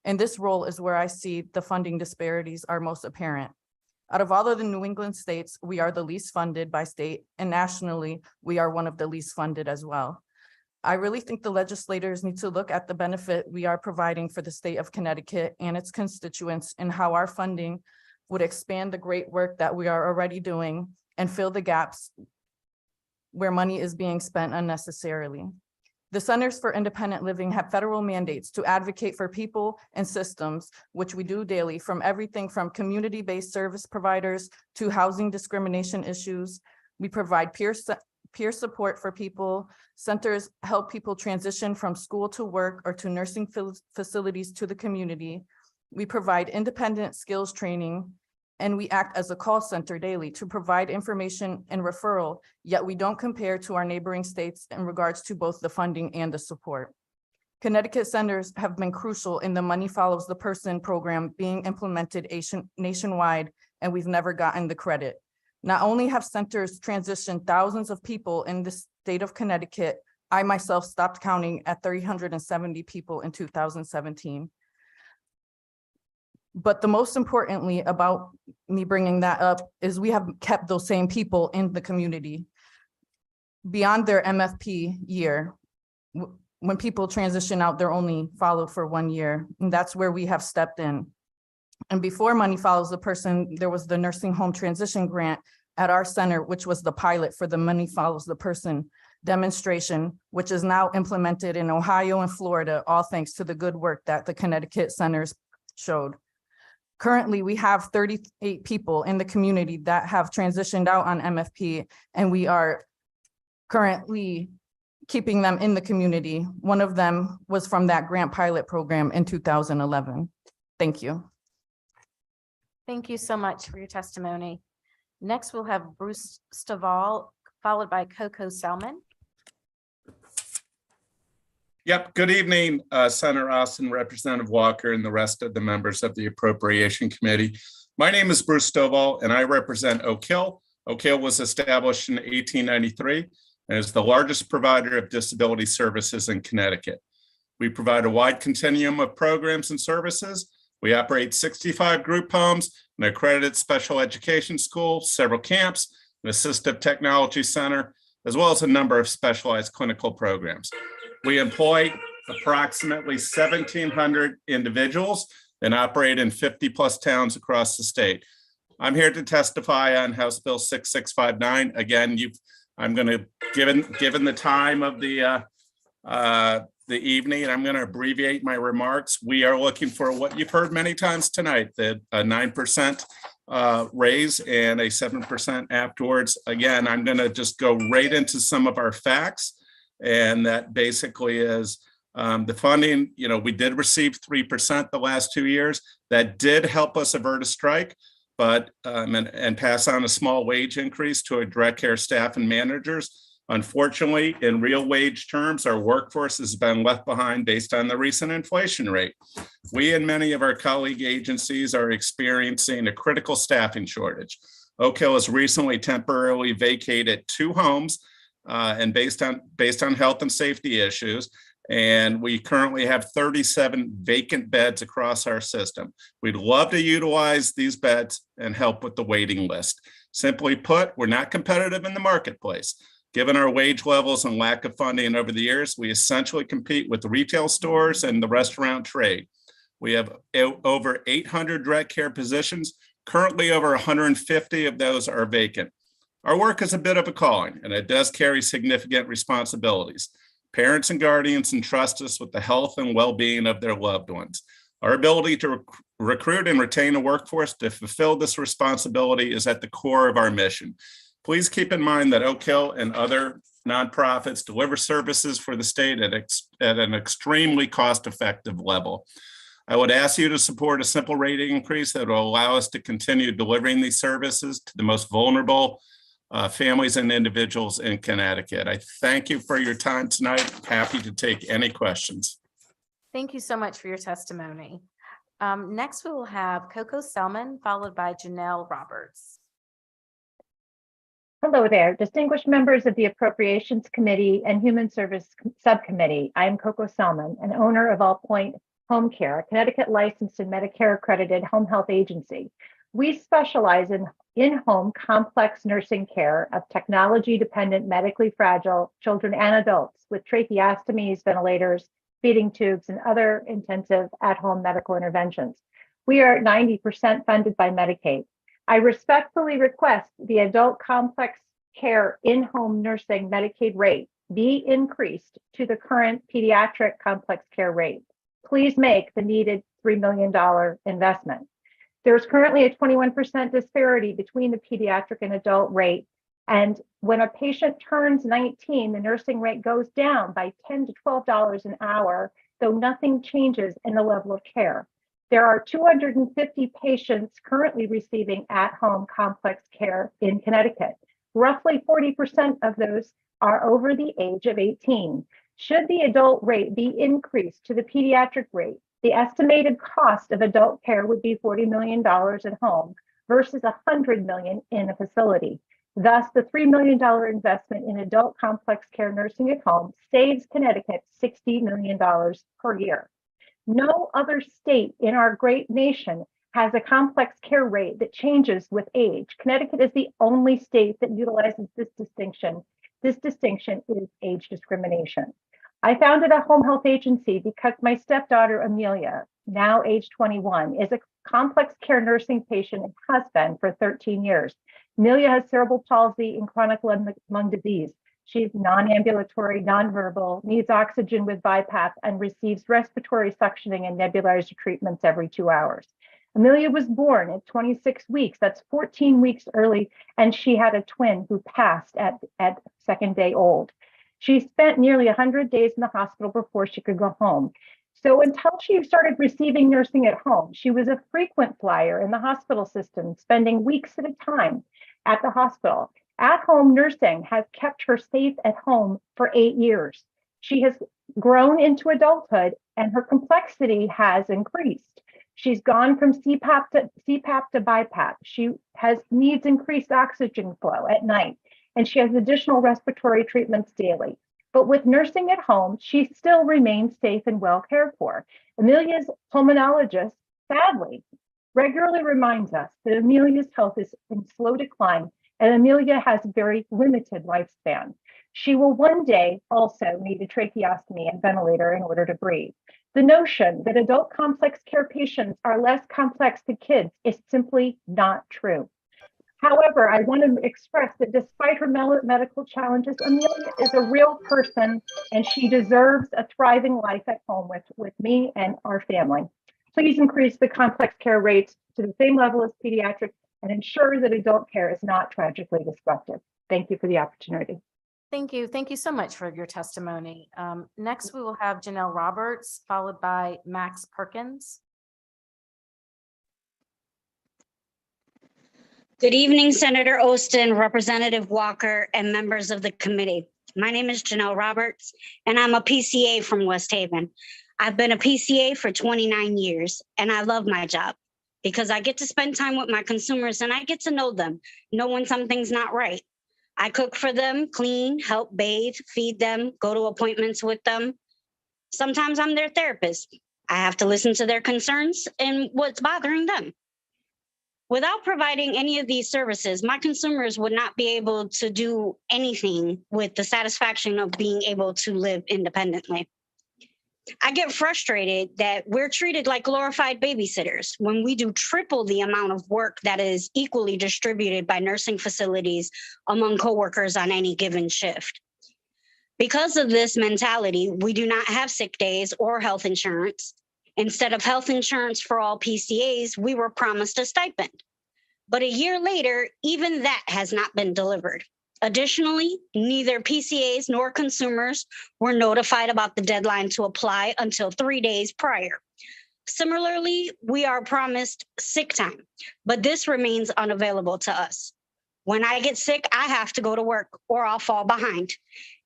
In this role is where I see the funding disparities are most apparent. Out of all of the New England states, we are the least funded by state, and nationally, we are one of the least funded as well. I really think the legislators need to look at the benefit we are providing for the state of Connecticut and its constituents and how our funding would expand the great work that we are already doing and fill the gaps where money is being spent unnecessarily. The Centers for Independent Living have federal mandates to advocate for people and systems, which we do daily, from everything from community-based service providers to housing discrimination issues. We provide peer support for people. Centers help people transition from school to work or to nursing facilities to the community. We provide independent skills training, and we act as a call center daily to provide information and referral, yet we don't compare to our neighboring states in regards to both the funding and the support. Connecticut centers have been crucial in the Money Follows the Person program being implemented nationwide, and we've never gotten the credit. Not only have centers transitioned thousands of people in the state of Connecticut, I myself stopped counting at 370 people in 2017. But the most importantly about me bringing that up is we have kept those same people in the community beyond their MFP year. When people transition out, they're only followed for 1 year, and that's where we have stepped in. And before Money Follows the Person, there was the nursing home transition grant at our center, which was the pilot for the Money Follows the Person demonstration, which is now implemented in Ohio and Florida, all thanks to the good work that the Connecticut centers showed. Currently, we have 38 people in the community that have transitioned out on MFP, and we are currently keeping them in the community. One of them was from that grant pilot program in 2011. Thank you. Thank you so much for your testimony. Next, we'll have Bruce Stovall, followed by Coco Selman. Yep. Good evening, Senator Austin, Representative Walker, and the rest of the members of the Appropriation Committee. My name is Bruce Stovall, and I represent Oak Hill. Oak Hill was established in 1893 and is the largest provider of disability services in Connecticut. We provide a wide continuum of programs and services. We operate 65 group homes, an accredited special education school, several camps, an assistive technology center, as well as a number of specialized clinical programs. We employ approximately 1,700 individuals and operate in 50+ towns across the state. I'm here to testify on House Bill 6659. Again, I'm going to, given the time of the evening, I'm going to abbreviate my remarks. We are looking for what you've heard many times tonight, that a 9% raise and a 7% afterwards. Again, I'm going to just go right into some of our facts. And that basically is the funding. We did receive 3% the last 2 years. That did help us avert a strike, but and pass on a small wage increase to our direct care staff and managers. Unfortunately, in real wage terms, our workforce has been left behind based on the recent inflation rate. We and many of our colleague agencies are experiencing a critical staffing shortage. Oak Hill has recently temporarily vacated 2 homes and based on health and safety issues. And we currently have 37 vacant beds across our system. We'd love to utilize these beds and help with the waiting list. Simply put, we're not competitive in the marketplace. Given our wage levels and lack of funding over the years, we essentially compete with the retail stores and the restaurant trade. We have over 800 direct care positions. Currently, over 150 of those are vacant. Our work is a bit of a calling, and it does carry significant responsibilities. Parents and guardians entrust us with the health and well-being of their loved ones. Our ability to recruit and retain a workforce to fulfill this responsibility is at the core of our mission. Please keep in mind that Oak Hill and other nonprofits deliver services for the state at an extremely cost-effective level. I would ask you to support a simple rate increase that will allow us to continue delivering these services to the most vulnerable families and individuals in Connecticut. I thank you for your time tonight. Happy to take any questions. Thank you so much for your testimony. Next, we will have Coco Selman, followed by Janelle Roberts. Hello there, distinguished members of the Appropriations Committee and Human Service Subcommittee. I am Coco Selman, an owner of All Point Home Care, a Connecticut licensed and Medicare accredited home health agency. We specialize in in-home complex nursing care of technology-dependent medically fragile children and adults with tracheostomies, ventilators, feeding tubes, and other intensive at-home medical interventions. We are 90% funded by Medicaid. I respectfully request the adult complex care in-home nursing Medicaid rate be increased to the current pediatric complex care rate. Please make the needed $3 million investment. There's currently a 21% disparity between the pediatric and adult rate. And when a patient turns 19, the nursing rate goes down by $10 to $12 an hour, though nothing changes in the level of care. There are 250 patients currently receiving at-home complex care in Connecticut. Roughly 40% of those are over the age of 18. Should the adult rate be increased to the pediatric rate, the estimated cost of adult care would be $40 million at home versus $100 million in a facility. Thus, the $3 million investment in adult complex care nursing at home saves Connecticut $60 million per year. No other state in our great nation has a complex care rate that changes with age. Connecticut is the only state that utilizes this distinction. This distinction is age discrimination. I founded a home health agency because my stepdaughter, Amelia, now age 21, is a complex care nursing patient and has been for 13 years. Amelia has cerebral palsy and chronic lung disease. She's non-ambulatory, non-verbal, needs oxygen with BiPAP, and receives respiratory suctioning and nebulizer treatments every 2 hours. Amelia was born at 26 weeks. That's 14 weeks early, and she had a twin who passed at second day old. She spent nearly 100 days in the hospital before she could go home. So until she started receiving nursing at home, she was a frequent flyer in the hospital system, spending weeks at a time at the hospital. At-home nursing has kept her safe at home for 8 years. She has grown into adulthood and her complexity has increased. She's gone from CPAP to BiPAP. She needs increased oxygen flow at night, and she has additional respiratory treatments daily. But with nursing at home, she still remains safe and well cared for. Amelia's pulmonologist, sadly, regularly reminds us that Amelia's health is in slow decline and Amelia has a very limited lifespan. She will one day also need a tracheostomy and ventilator in order to breathe. The notion that adult complex care patients are less complex than kids is simply not true. However, I want to express that despite her medical challenges, Amelia is a real person and she deserves a thriving life at home with me and our family. Please increase the complex care rates to the same level as pediatric and ensure that adult care is not tragically disruptive. Thank you for the opportunity. Thank you. Thank you so much for your testimony. Next, we will have Janelle Roberts, followed by Max Perkins. Good evening, Senator Austin, Representative Walker, and members of the committee. My name is Janelle Roberts, and I'm a PCA from West Haven. I've been a PCA for 29 years, and I love my job because I get to spend time with my consumers and I get to know them, know when something's not right. I cook for them, clean, help bathe, feed them, go to appointments with them. Sometimes I'm their therapist. I have to listen to their concerns and what's bothering them. Without providing any of these services, my consumers would not be able to do anything with the satisfaction of being able to live independently. I get frustrated that we're treated like glorified babysitters when we do triple the amount of work that is equally distributed by nursing facilities among coworkers on any given shift. Because of this mentality, we do not have sick days or health insurance. Instead of health insurance for all PCAs, we were promised a stipend. But a year later, even that has not been delivered. Additionally, neither PCAs nor consumers were notified about the deadline to apply until 3 days prior. Similarly, we are promised sick time, but this remains unavailable to us. When I get sick, I have to go to work or I'll fall behind.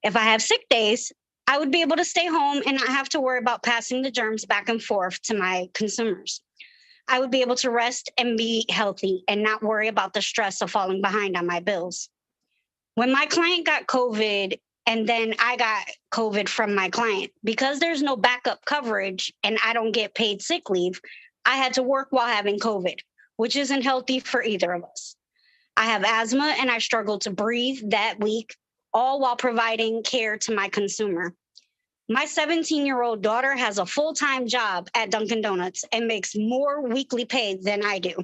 If I have sick days, I would be able to stay home and not have to worry about passing the germs back and forth to my consumers. I would be able to rest and be healthy and not worry about the stress of falling behind on my bills. When my client got COVID and then I got COVID from my client, because there's no backup coverage and I don't get paid sick leave, I had to work while having COVID, which isn't healthy for either of us. I have asthma and I struggled to breathe that week, all while providing care to my consumer. My 17-year-old daughter has a full-time job at Dunkin' Donuts and makes more weekly pay than I do.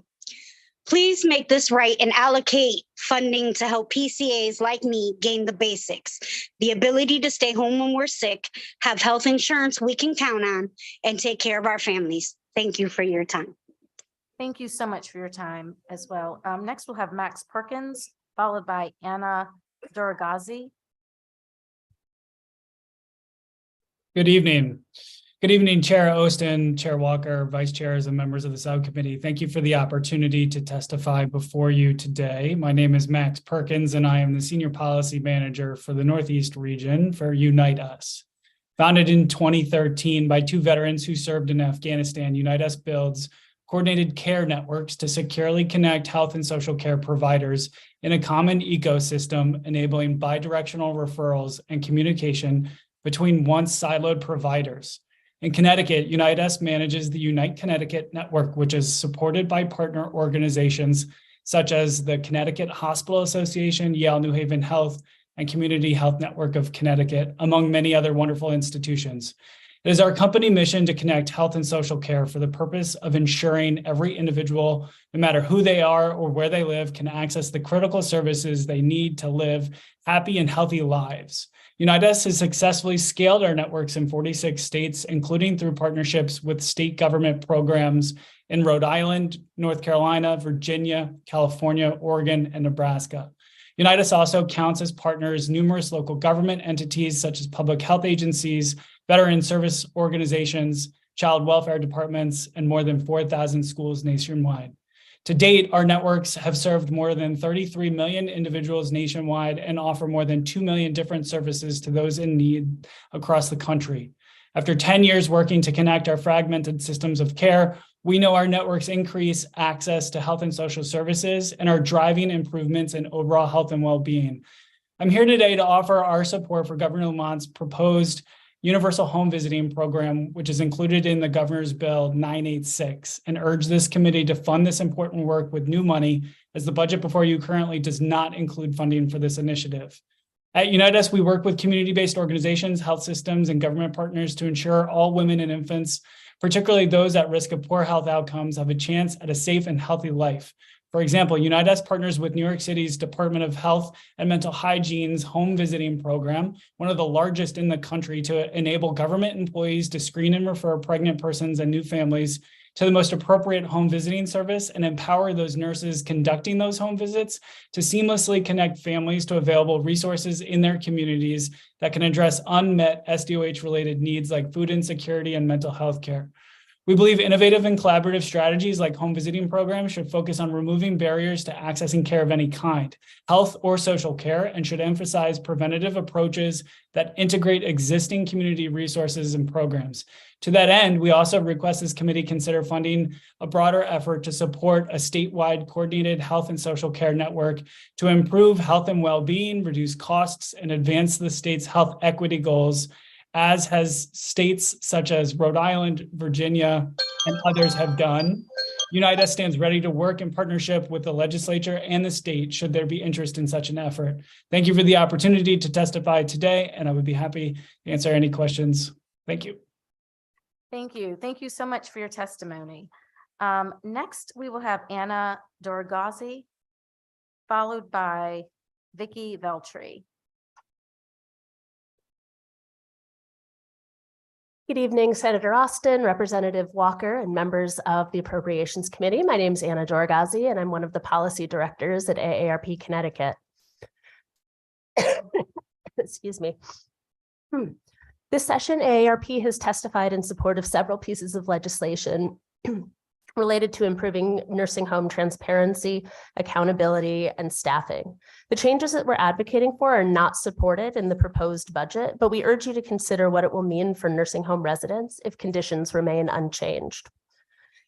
Please make this right and allocate funding to help PCAs like me gain the basics, the ability to stay home when we're sick, have health insurance we can count on, and take care of our families. Thank you for your time. Thank you so much for your time as well. Next, we'll have Max Perkins, followed by Anna Duragazi. Good evening. Good evening, Chair Austin, Chair Walker, Vice Chairs, and members of the subcommittee. Thank you for the opportunity to testify before you today. My name is Max Perkins, and I am the Senior Policy Manager for the Northeast region for Unite Us. Founded in 2013 by two veterans who served in Afghanistan, Unite Us builds coordinated care networks to securely connect health and social care providers in a common ecosystem, enabling bidirectional referrals and communication between once siloed providers. In Connecticut, Unite Us manages the Unite Connecticut network, which is supported by partner organizations such as the Connecticut Hospital Association, Yale New Haven Health, and Community Health Network of Connecticut, among many other wonderful institutions. It is our company mission to connect health and social care for the purpose of ensuring every individual, no matter who they are or where they live, can access the critical services they need to live happy and healthy lives. Unite Us has successfully scaled our networks in 46 states, including through partnerships with state government programs in Rhode Island, North Carolina, Virginia, California, Oregon, and Nebraska. Unite Us also counts as partners numerous local government entities such as public health agencies, veteran service organizations, child welfare departments, and more than 4,000 schools nationwide. To date, our networks have served more than 33 million individuals nationwide and offer more than 2 million different services to those in need across the country. After 10 years working to connect our fragmented systems of care, we know our networks increase access to health and social services and are driving improvements in overall health and well-being. I'm here today to offer our support for Governor Lamont's proposed universal home visiting program, which is included in the Governor's Bill 986, and urge this committee to fund this important work with new money, as the budget before you currently does not include funding for this initiative. At Unite Us, we work with community-based organizations, health systems, and government partners to ensure all women and infants, particularly those at risk of poor health outcomes, have a chance at a safe and healthy life. For example, Unite Us partners with New York City's Department of Health and Mental Hygiene's home visiting program, one of the largest in the country, to enable government employees to screen and refer pregnant persons and new families to the most appropriate home visiting service, and empower those nurses conducting those home visits to seamlessly connect families to available resources in their communities that can address unmet SDOH-related needs like food insecurity and mental health care. We believe innovative and collaborative strategies like home visiting programs should focus on removing barriers to accessing care of any kind, health or social care, and should emphasize preventative approaches that integrate existing community resources and programs. To that end, we also request this committee consider funding a broader effort to support a statewide coordinated health and social care network to improve health and well-being, reduce costs, and advance the state's health equity goals, as has states such as Rhode Island, Virginia, and others have done. Unite Us stands ready to work in partnership with the legislature and the state should there be interest in such an effort. Thank you for the opportunity to testify today, and I would be happy to answer any questions. Thank you. Thank you. Thank you so much for your testimony. Next, we will have Anna Dorgazi, followed by Vicky Veltri. Good evening, Senator Austin, Representative Walker, and members of the Appropriations Committee. My name is Anna Dorgazi, and I'm one of the policy directors at AARP Connecticut. Excuse me. This session, AARP has testified in support of several pieces of legislation related to improving nursing home transparency, accountability, and staffing. The changes that we're advocating for are not supported in the proposed budget, but we urge you to consider what it will mean for nursing home residents if conditions remain unchanged.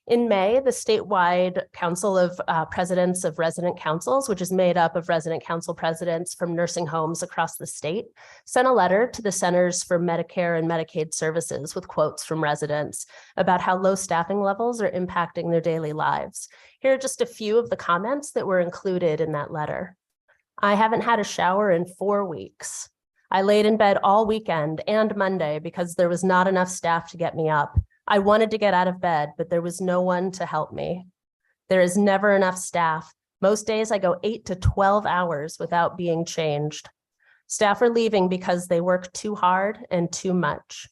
In May, the statewide Council of Presidents of Resident Councils, which is made up of resident council presidents from nursing homes across the state, sent a letter to the Centers for Medicare and Medicaid Services with quotes from residents about how low staffing levels are impacting their daily lives. Here are just a few of the comments that were included in that letter. I haven't had a shower in 4 weeks. I laid in bed all weekend and Monday because there was not enough staff to get me up. I wanted to get out of bed, but there was no one to help me. There is never enough staff. Most days I go 8 to 12 hours without being changed. Staff are leaving because they work too hard and too much.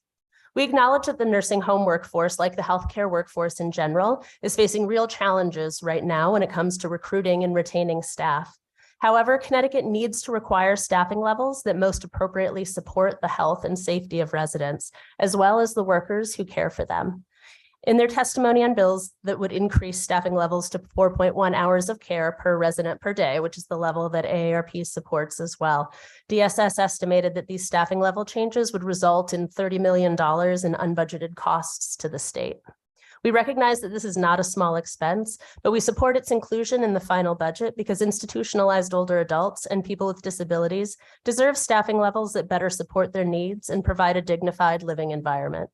We acknowledge that the nursing home workforce, like the healthcare workforce in general, is facing real challenges right now when it comes to recruiting and retaining staff. However, Connecticut needs to require staffing levels that most appropriately support the health and safety of residents, as well as the workers who care for them. In their testimony on bills that would increase staffing levels to 4.1 hours of care per resident per day, which is the level that AARP supports as well, DSS estimated that these staffing level changes would result in $30 million in unbudgeted costs to the state. We recognize that this is not a small expense, but we support its inclusion in the final budget because institutionalized older adults and people with disabilities deserve staffing levels that better support their needs and provide a dignified living environment.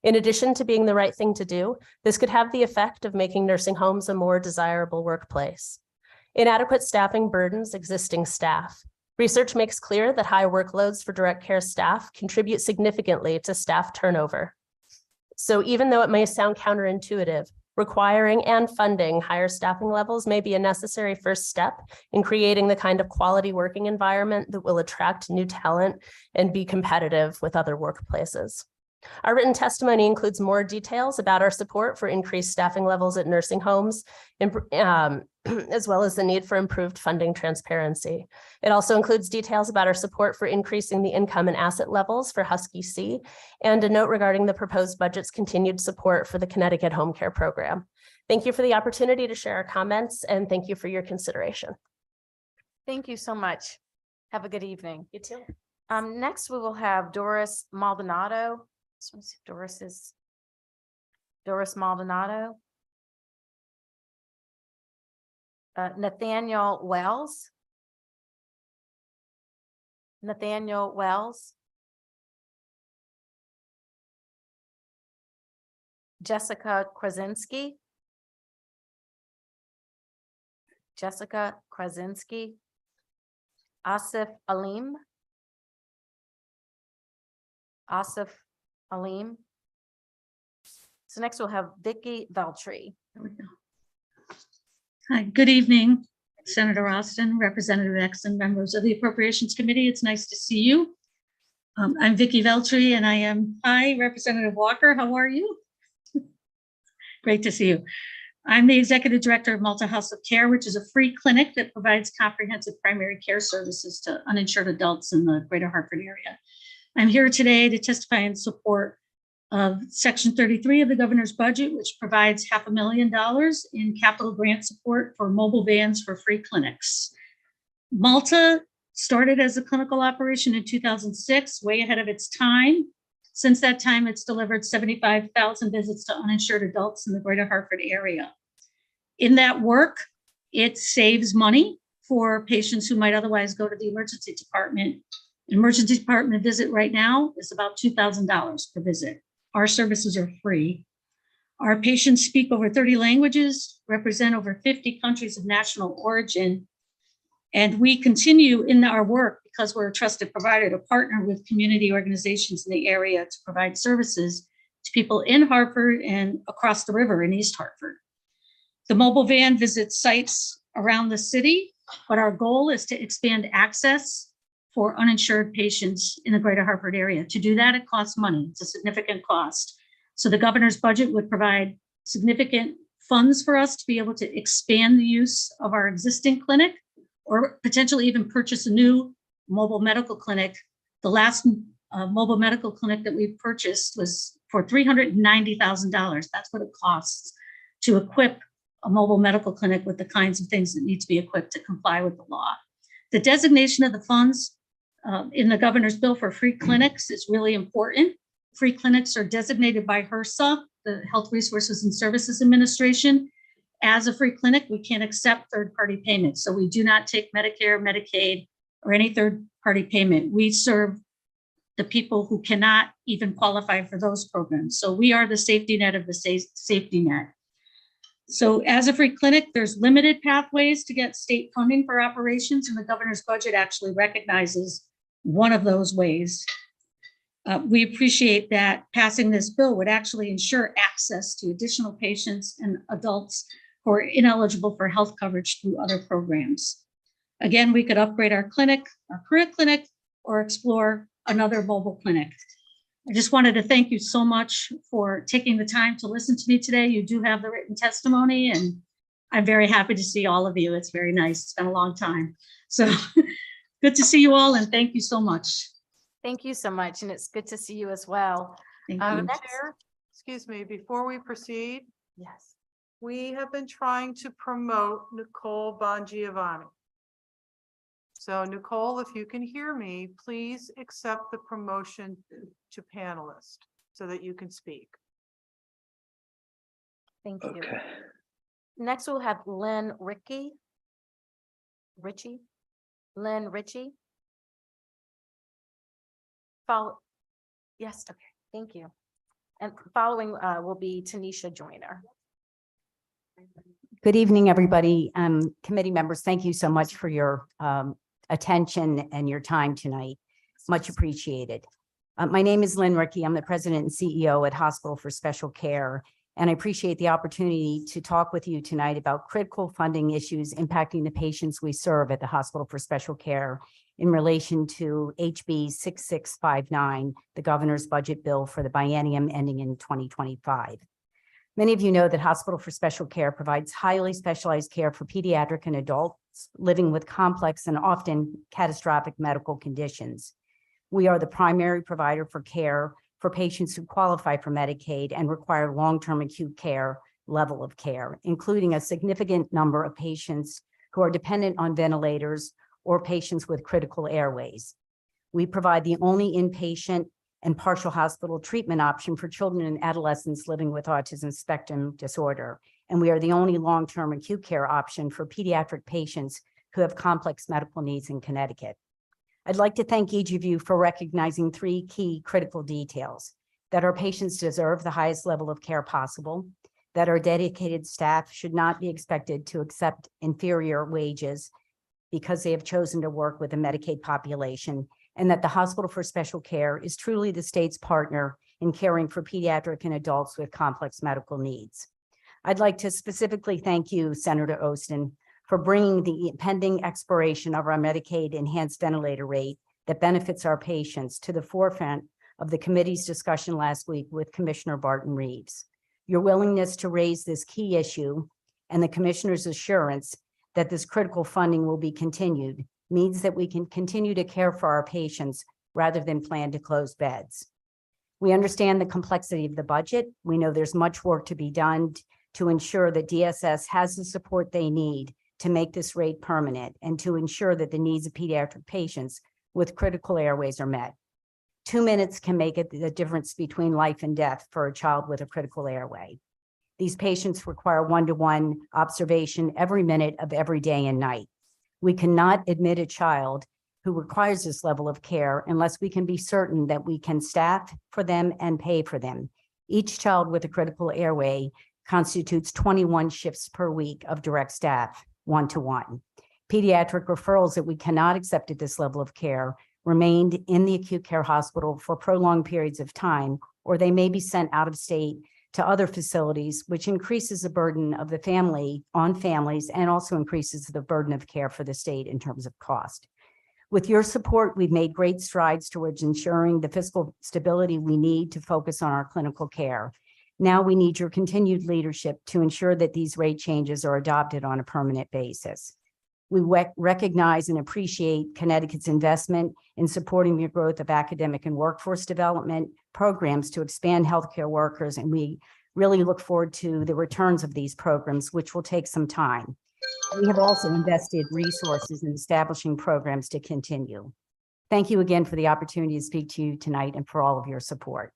In addition to being the right thing to do, this could have the effect of making nursing homes a more desirable workplace. Inadequate staffing burdens existing staff. Research makes clear that high workloads for direct care staff contribute significantly to staff turnover. So even though it may sound counterintuitive, requiring and funding higher staffing levels may be a necessary first step in creating the kind of quality working environment that will attract new talent and be competitive with other workplaces. Our written testimony includes more details about our support for increased staffing levels at nursing homes, as well as the need for improved funding transparency. It also includes details about our support for increasing the income and asset levels for Husky C, and a note regarding the proposed budget's continued support for the Connecticut Home Care Program. Thank you for the opportunity to share our comments, and thank you for your consideration. Thank you so much. Have a good evening. You too. Next, we will have Doris Maldonado. Doris Maldonado. Nathaniel Wells. Nathaniel Wells. Jessica Krasinski. Jessica Krasinski. Asif Alim. Asif Alim. So next we'll have Vicky Veltri. Hi, good evening, Senator Austin, Representative X, and members of the Appropriations Committee. It's nice to see you. I'm Vicky Veltri, and I am, hi, Representative Walker, how are you? Great to see you. I'm the Executive Director of Malta House of Care, which is a free clinic that provides comprehensive primary care services to uninsured adults in the greater Hartford area. I'm here today to testify in support of Section 33 of the governor's budget, which provides $500,000 in capital grant support for mobile vans for free clinics. Malta started as a clinical operation in 2006, way ahead of its time. Since that time, it's delivered 75,000 visits to uninsured adults in the greater Hartford area. In that work, it saves money for patients who might otherwise go to the emergency department. An emergency department visit right now is about $2,000 per visit. Our services are free. Our patients speak over 30 languages, represent over 50 countries of national origin, and we continue in our work because we're a trusted provider to partner with community organizations in the area to provide services to people in Hartford and across the river in East Hartford. The mobile van visits sites around the city, but our goal is to expand access for uninsured patients in the greater Hartford area. To do that, it costs money. It's a significant cost. So the governor's budget would provide significant funds for us to be able to expand the use of our existing clinic or potentially even purchase a new mobile medical clinic. The last mobile medical clinic that we purchased was for $390,000. That's what it costs to equip a mobile medical clinic with the kinds of things that need to be equipped to comply with the law. The designation of the funds in the governor's bill for free clinics is really important. Free clinics are designated by HRSA, the Health Resources and Services Administration. As a free clinic, we can't accept third-party payments. So we do not take Medicare, Medicaid, or any third-party payment. We serve the people who cannot even qualify for those programs. So we are the safety net of the safety net. So as a free clinic, there's limited pathways to get state funding for operations, and the governor's budget actually recognizes one of those ways. We appreciate that passing this bill would actually ensure access to additional patients and adults who are ineligible for health coverage through other programs. Again, we could upgrade our clinic, our current clinic, or explore another mobile clinic. I just wanted to thank you so much for taking the time to listen to me today. You do have the written testimony, and I'm very happy to see all of you. It's very nice. It's been a long time. So good to see you all, and thank you so much. Thank you so much, and it's good to see you as well. Thank you. Chair, excuse me, before we proceed, Yes. we have been trying to promote Nicole Bongiovanni. So Nicole, if you can hear me, please accept the promotion to panelist so that you can speak. Thank you. Next, we'll have Lynn Ritchie. Lynn Ritchie. Yes, okay, thank you. And following will be Tanisha Joyner. Good evening, everybody. Committee members, thank you so much for your attention and your time tonight. Much appreciated. My name is Lynn Ritchie. I'm the president and CEO at Hospital for Special Care, and I appreciate the opportunity to talk with you tonight about critical funding issues impacting the patients we serve at the Hospital for Special Care in relation to HB 6659, the governor's budget bill for the biennium ending in 2025. Many of you know that Hospital for Special Care provides highly specialized care for pediatric and adults living with complex and often catastrophic medical conditions. We are the primary provider for care for patients who qualify for Medicaid and require long-term acute care level of care, including a significant number of patients who are dependent on ventilators or patients with critical airways. We provide the only inpatient and partial hospital treatment option for children and adolescents living with autism spectrum disorder. And we are the only long-term acute care option for pediatric patients who have complex medical needs in Connecticut. I'd like to thank each of you for recognizing three key critical details: that our patients deserve the highest level of care possible, that our dedicated staff should not be expected to accept inferior wages because they have chosen to work with a Medicaid population, and that the Hospital for Special Care is truly the state's partner in caring for pediatric and adults with complex medical needs. I'd like to specifically thank you, Senator Ostin, for bringing the pending expiration of our Medicaid enhanced ventilator rate that benefits our patients to the forefront of the committee's discussion last week with Commissioner Barton Reeves. Your willingness to raise this key issue and the commissioner's assurance that this critical funding will be continued means that we can continue to care for our patients rather than plan to close beds. We understand the complexity of the budget. We know there's much work to be done to ensure that DSS has the support they need to make this rate permanent and to ensure that the needs of pediatric patients with critical airways are met. 2 minutes can make the difference between life and death for a child with a critical airway. These patients require one-to-one observation every minute of every day and night. We cannot admit a child who requires this level of care unless we can be certain that we can staff for them and pay for them. Each child with a critical airway constitutes 21 shifts per week of direct staff, one-to-one. Pediatric referrals that we cannot accept at this level of care remained in the acute care hospital for prolonged periods of time, or they may be sent out of state to other facilities, which increases the burden of the family on families and also increases the burden of care for the state in terms of cost. With your support, we've made great strides towards ensuring the fiscal stability we need to focus on our clinical care. Now we need your continued leadership to ensure that these rate changes are adopted on a permanent basis. We recognize and appreciate Connecticut's investment in supporting the growth of academic and workforce development programs to expand healthcare workers, and we really look forward to the returns of these programs, which will take some time. We have also invested resources in establishing programs to continue. Thank you again for the opportunity to speak to you tonight and for all of your support.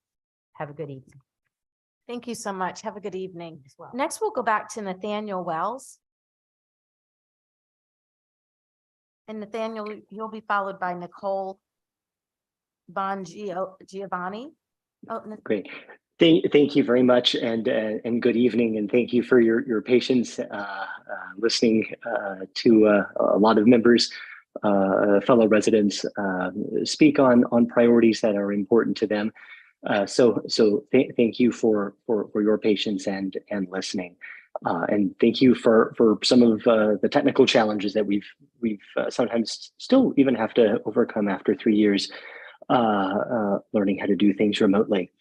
Have a good evening. Thank you so much. Have a good evening. As well. Next, we'll go back to Nathaniel Wells. And Nathaniel, you'll be followed by Nicole Giovanni. Oh, Great. Thank you very much, and good evening, and thank you for your patience listening to a lot of members, fellow residents speak on priorities that are important to them. So thank you for your patience and listening. And thank you for some of the technical challenges that we've sometimes still even have to overcome after 3 years learning how to do things remotely.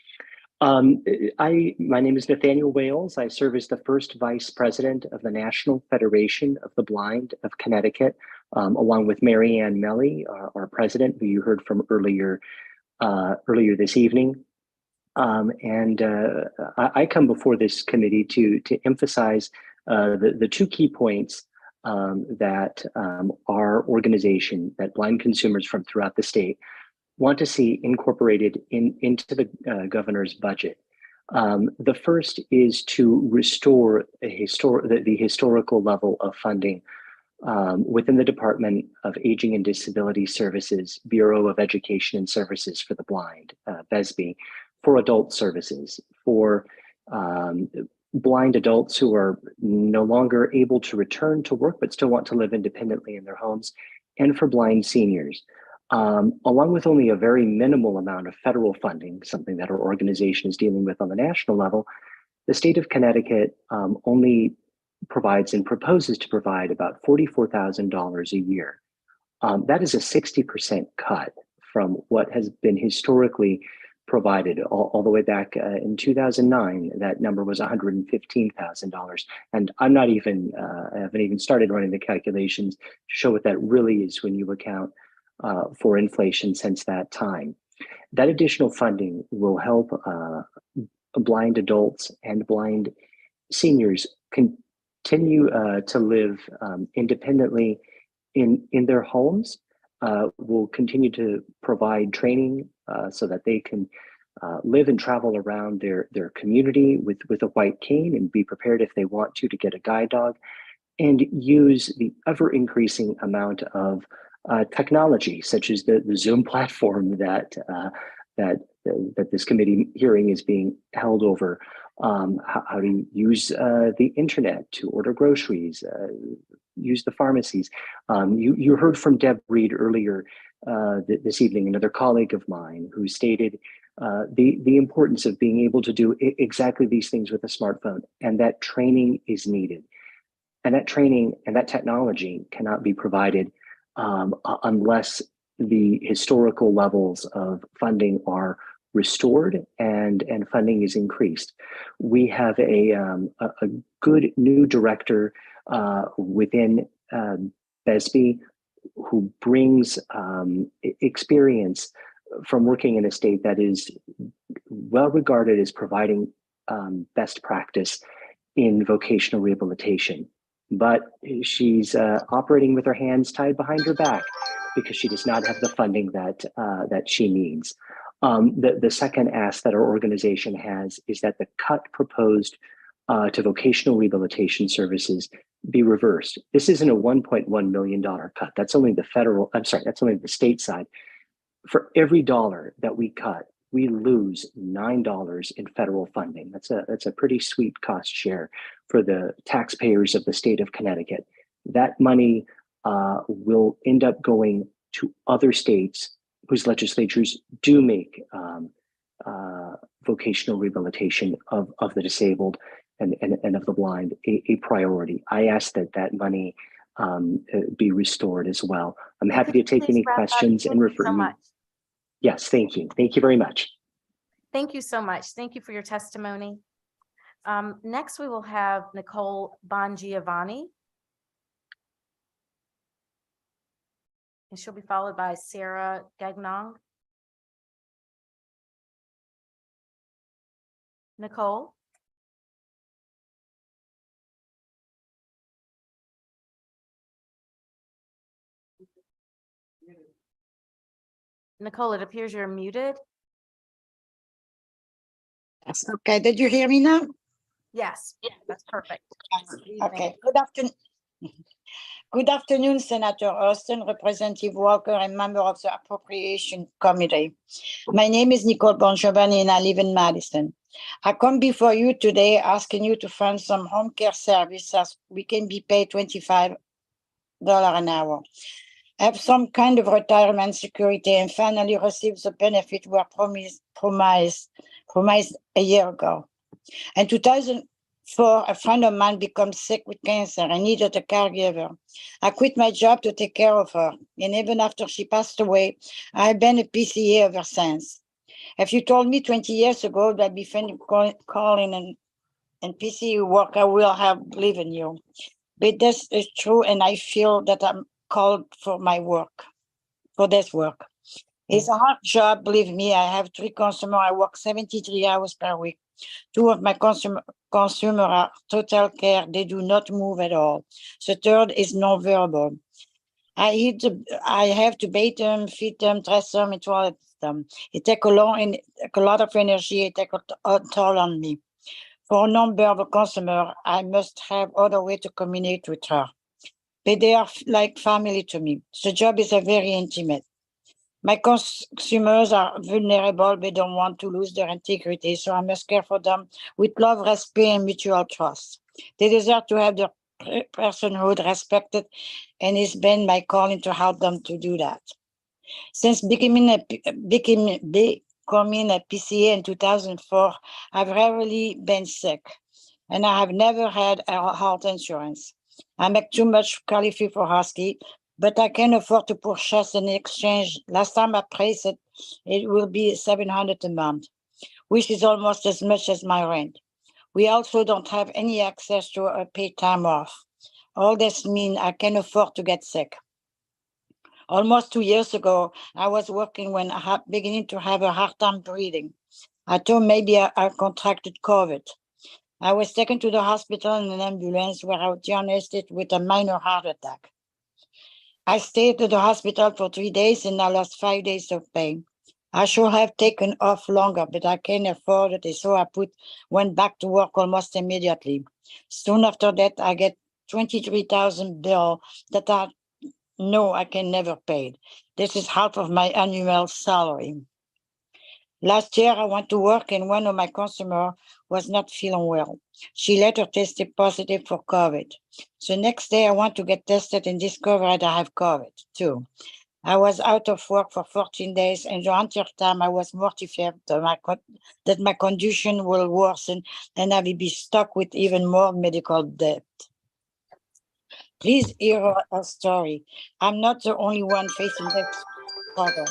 My name is Nathaniel Wales. I serve as the first vice president of the National Federation of the Blind of Connecticut, along with Mary Ann Melly, our president, who you heard from earlier this evening. I come before this committee to emphasize the two key points that our organization, that blind consumers from throughout the state, want to see incorporated into the governor's budget. The first is to restore the historical level of funding within the Department of Aging and Disability Services, Bureau of Education and Services for the Blind, BESB, for adult services, for blind adults who are no longer able to return to work but still want to live independently in their homes, and for blind seniors. Along with only a very minimal amount of federal funding, something that our organization is dealing with on the national level, the state of Connecticut only provides and proposes to provide about $44,000 a year. That is a 60% cut from what has been historically provided all the way back in 2009. That number was $115,000. And I haven't even started running the calculations to show what that really is when you account for inflation since that time. That additional funding will help blind adults and blind seniors continue to live independently in their homes. We'll continue to provide training so that they can live and travel around their community with a white cane and be prepared if they want to get a guide dog, and use the ever increasing amount of technology, such as the Zoom platform that this committee hearing is being held over, how to use the internet to order groceries, use the pharmacies. You heard from Deb Reed earlier this evening, another colleague of mine, who stated the importance of being able to do exactly these things with a smartphone, and that training is needed. And that training and that technology cannot be provided unless the historical levels of funding are restored and funding is increased. We have a good new director within BESB who brings experience from working in a state that is well regarded as providing best practice in vocational rehabilitation. But she's operating with her hands tied behind her back because she does not have the funding that she needs. The second ask that our organization has is that the cut proposed to vocational rehabilitation services be reversed. This isn't a $1.1 million cut. That's only the federal, I'm sorry, that's only the state side. For every dollar that we cut, we lose $9 in federal funding. That's a pretty sweet cost share for the taxpayers of the state of Connecticut. That money will end up going to other states whose legislatures do make vocational rehabilitation of the disabled and of the blind a priority. I ask that money be restored as well. I'm happy to take any questions and refer you. Yes, thank you. Thank you very much. Thank you so much. Thank you for your testimony. Next, we will have Nicole Bongiovanni. And she'll be followed by Sarah Gagnon. Nicole? Nicole, it appears you're muted. That's okay. Did you hear me now? Yes, that's perfect. Okay. Good afternoon. Good afternoon, Senator Austin, Representative Walker, and member of the Appropriation Committee. My name is Nicole Bongiovanni, and I live in Madison. I come before you today asking you to fund some home care services. We can be paid $25 an hour. Have some kind of retirement security and finally receive the benefit we were promised a year ago. In 2004, a friend of mine became sick with cancer and needed a caregiver. I quit my job to take care of her, and even after she passed away, I've been a PCA ever since. If you told me 20 years ago that I'd be calling and PCA work, I will have believed in you. But this is true, and I feel that I'm called for my work, for this work. It's a hard job, believe me. I have 3 consumers. I work 73 hours per week. 2 of my consumer are total care. They do not move at all. The third is non-verbal. I have to bathe them, feed them, dress them, and toilet them. It takes a lot of energy. It takes a toll on me. For a non-verbal consumer, I must have other way to communicate with her. But they are like family to me. The job is very intimate. My consumers are vulnerable. They don't want to lose their integrity, so I must care for them with love, respect, and mutual trust. They deserve to have their personhood respected, and it's been my calling to help them to do that. Since becoming a PCA in 2004, I've rarely been sick, and I have never had health insurance. I make too much qualify for Husky, but I can afford to purchase an exchange. Last time I priced it, it will be $700 a month, which is almost as much as my rent. We also don't have any access to a paid time off. All this means I can afford to get sick. Almost 2 years ago, I was working when I beginning to have a hard time breathing. I thought maybe I contracted COVID. I was taken to the hospital in an ambulance where I was diagnosed with a minor heart attack. I stayed at the hospital for 3 days and I lost 5 days of pain. I should have taken off longer, but I can't afford it, so I went back to work almost immediately. Soon after that, I get $23,000 bill that are No, I can never pay it. This is half of my annual salary. Last year, I went to work and one of my customers was not feeling well. She later tested positive for COVID. So next day, I went to get tested and discovered I have COVID too. I was out of work for 14 days, and the entire time I was mortified that my condition will worsen and I will be stuck with even more medical debt. Please hear our story. I'm not the only one facing this struggle.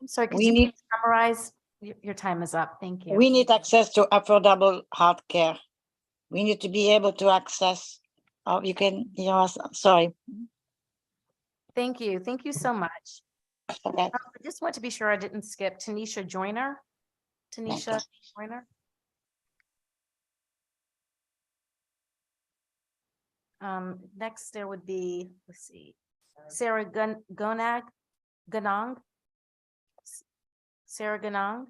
I'm sorry, could We you need- please summarize? Your time is up. Thank you. We need access to affordable health care. We need to be able to access, oh, you can hear us, sorry. Thank you. Thank you so much. Okay. I just want to be sure I didn't skip Tanisha Joyner. Tanisha Joyner. Next there would be, let's see, Sarah Ganong. Sarah Ganong.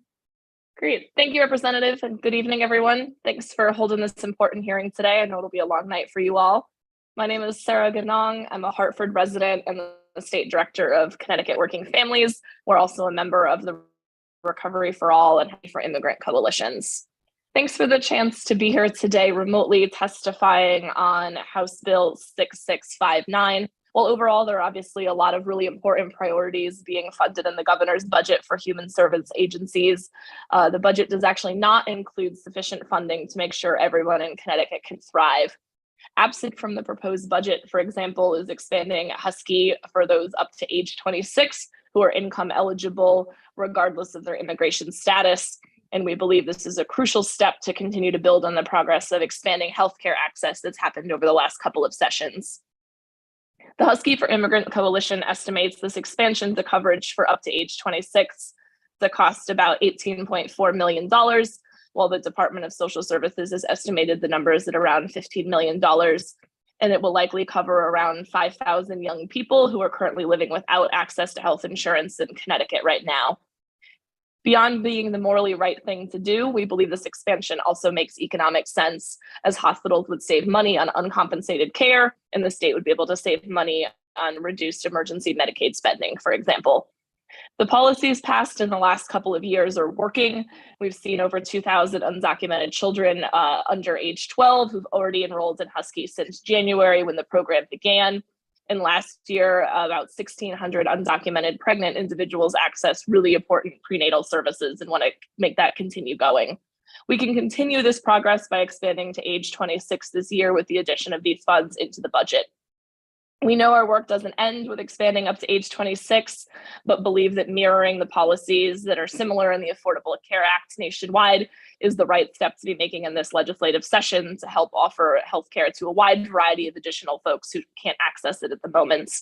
Great. Thank you, Representative, and good evening, everyone. Thanks for holding this important hearing today. I know it'll be a long night for you all. My name is Sarah Ganong. I'm a Hartford resident and the State Director of Connecticut Working Families. We're also a member of the Recovery for All and for Immigrant coalitions. Thanks for the chance to be here today remotely testifying on House Bill 6659. Well, overall, there are obviously a lot of really important priorities being funded in the governor's budget for human service agencies. The budget does actually not include sufficient funding to make sure everyone in Connecticut can thrive. Absent from the proposed budget, for example, is expanding Husky for those up to age 26 who are income eligible regardless of their immigration status. And we believe this is a crucial step to continue to build on the progress of expanding healthcare access that's happened over the last couple of sessions. The Husky for Immigrant Coalition estimates this expansion to coverage for up to age 26 to cost about $18.4 million, while the Department of Social Services has estimated the numbers at around $15 million. And it will likely cover around 5,000 young people who are currently living without access to health insurance in Connecticut right now. Beyond being the morally right thing to do, we believe this expansion also makes economic sense, as hospitals would save money on uncompensated care, and the state would be able to save money on reduced emergency Medicaid spending, for example. The policies passed in the last couple of years are working. We've seen over 2,000 undocumented children under age 12 who've already enrolled in Husky since January when the program began. And last year, about 1,600 undocumented pregnant individuals accessed really important prenatal services and want to make that continue going. We can continue this progress by expanding to age 26 this year with the addition of these funds into the budget. We know our work doesn't end with expanding up to age 26, but believe that mirroring the policies that are similar in the Affordable Care Act nationwide is the right step to be making in this legislative session to help offer healthcare to a wide variety of additional folks who can't access it at the moment.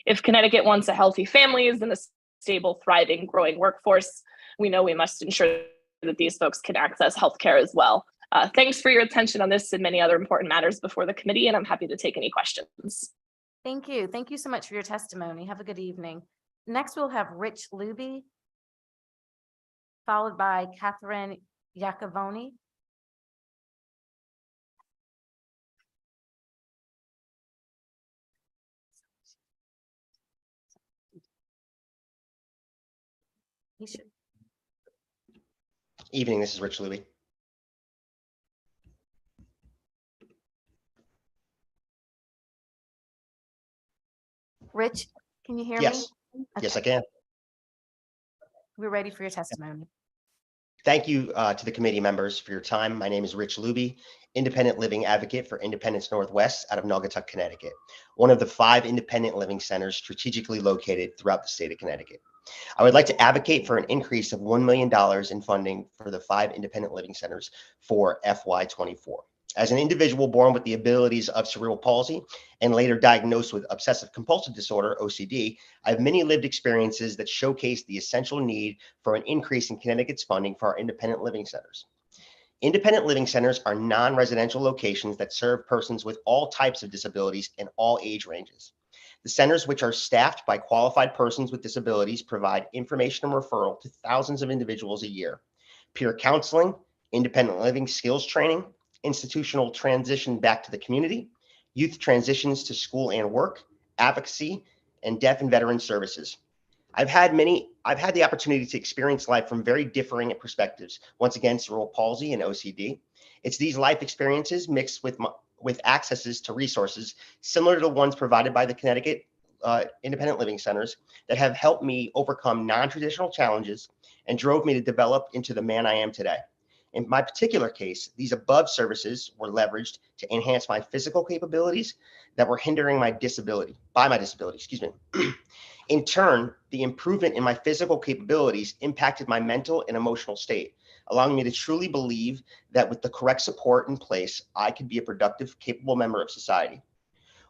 If Connecticut wants a healthy families and a stable, thriving, growing workforce, we know we must ensure that these folks can access healthcare as well. Thanks for your attention on this and many other important matters before the committee, and I'm happy to take any questions. Thank you. Thank you so much for your testimony. Have a good evening. Next, we'll have Rich Luby, followed by Catherine Iacovoni. Evening, this is Rich Luby. Rich, can you hear Yes. me? Yes, I can. We're ready for your testimony. Thank you to the committee members for your time. My name is Rich Luby, independent living advocate for Independence Northwest out of Naugatuck, Connecticut, one of the 5 independent living centers strategically located throughout the state of Connecticut. I would like to advocate for an increase of $1 million in funding for the 5 independent living centers for FY24. As an individual born with the abilities of cerebral palsy and later diagnosed with obsessive compulsive disorder, OCD, I have many lived experiences that showcase the essential need for an increase in Connecticut's funding for our independent living centers. Independent living centers are non-residential locations that serve persons with all types of disabilities and all age ranges. The centers, which are staffed by qualified persons with disabilities, provide information and referral to thousands of individuals a year, peer counseling, independent living skills training, institutional transition back to the community, youth transitions to school and work, Advocacy, and Deaf and Veteran Services. I've had the opportunity to experience life from very differing perspectives. Once again, cerebral palsy and OCD. It's these life experiences mixed with accesses to resources similar to the ones provided by the Connecticut independent living centers that have helped me overcome non-traditional challenges and drove me to develop into the man I am today. In my particular case, these above services were leveraged to enhance my physical capabilities that were hindering my disability, excuse me. In turn, the improvement in my physical capabilities impacted my mental and emotional state, allowing me to truly believe that with the correct support in place, I could be a productive, capable member of society.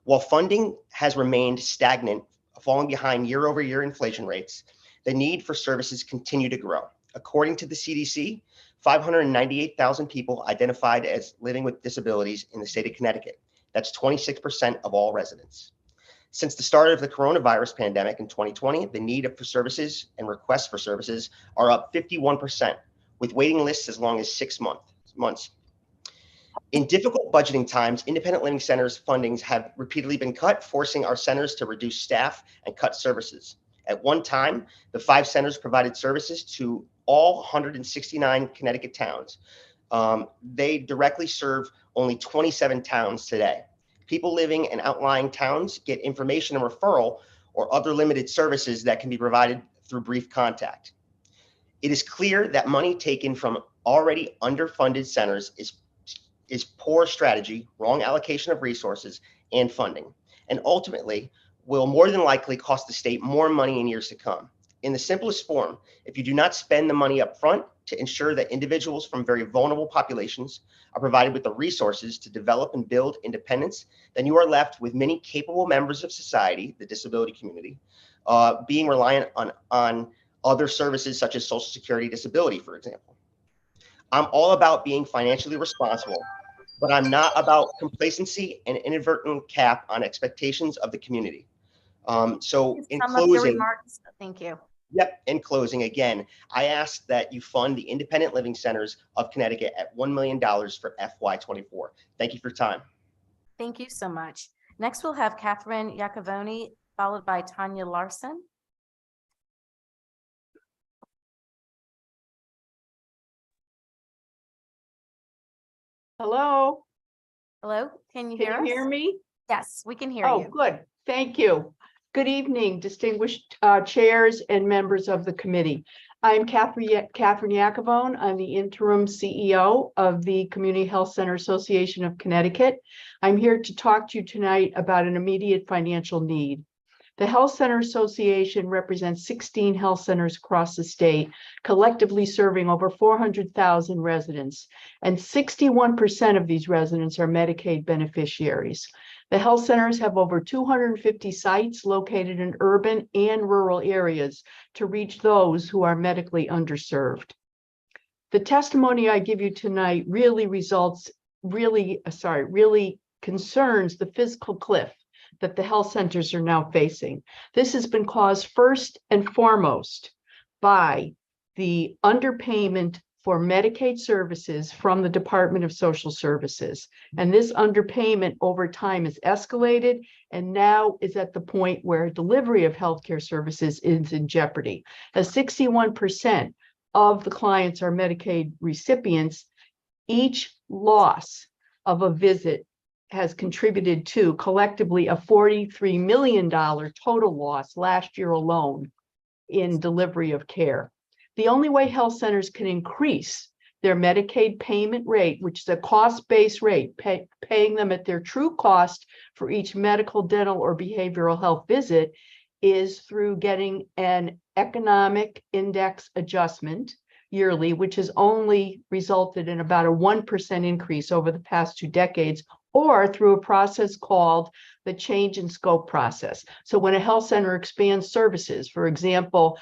While funding has remained stagnant, falling behind year-over-year inflation rates, the need for services continue to grow. According to the CDC, 598,000 people identified as living with disabilities in the state of Connecticut. That's 26% of all residents. Since the start of the coronavirus pandemic in 2020, the need for services and requests for services are up 51%, with waiting lists as long as 6 months. In difficult budgeting times, independent living centers' fundings have repeatedly been cut, forcing our centers to reduce staff and cut services. At one time, the 5 centers provided services to all 169 Connecticut towns. They directly serve only 27 towns today. People living in outlying towns get information and referral or other limited services that can be provided through brief contact. It is clear that money taken from already underfunded centers is poor strategy, wrong allocation of resources and funding, and ultimately will more than likely cost the state more money in years to come. In the simplest form, if you do not spend the money up front to ensure that individuals from very vulnerable populations are provided with the resources to develop and build independence, then you are left with many capable members of society, the disability community, being reliant on other services such as Social Security disability, for example. I'm all about being financially responsible, but I'm not about complacency and inadvertent cap on expectations of the community. So in closing, Thank you. Yep. In closing, again, I ask that you fund the independent living centers of Connecticut at $1 million for FY24. Thank you for your time. Thank you so much. Next, we'll have Catherine Iacovoni, followed by Tanya Larson. Hello. Hello, can you hear us? Can you hear me? Yes, we can hear Oh, you. good. Thank you. Good evening, distinguished chairs and members of the committee. I'm Catherine Iacovoni. I'm the interim CEO of the Community Health Center Association of Connecticut. I'm here to talk to you tonight about an immediate financial need. The Health Center Association represents 16 health centers across the state, collectively serving over 400,000 residents, and 61% of these residents are Medicaid beneficiaries. The health centers have over 250 sites located in urban and rural areas to reach those who are medically underserved. The testimony I give you tonight really concerns the fiscal cliff that the health centers are now facing. This has been caused first and foremost by the underpayment for Medicaid services from the Department of Social Services. And this underpayment over time is escalated and now is at the point where delivery of healthcare services is in jeopardy. As 61% of the clients are Medicaid recipients, each loss of a visit has contributed to collectively a $43 million total loss last year alone in delivery of care. The only way health centers can increase their Medicaid payment rate, which is a cost-based rate, paying them at their true cost for each medical, dental, or behavioral health visit, is through getting an economic index adjustment yearly, which has only resulted in about a 1% increase over the past 2 decades, or through a process called the change in scope process. So when a health center expands services, for example,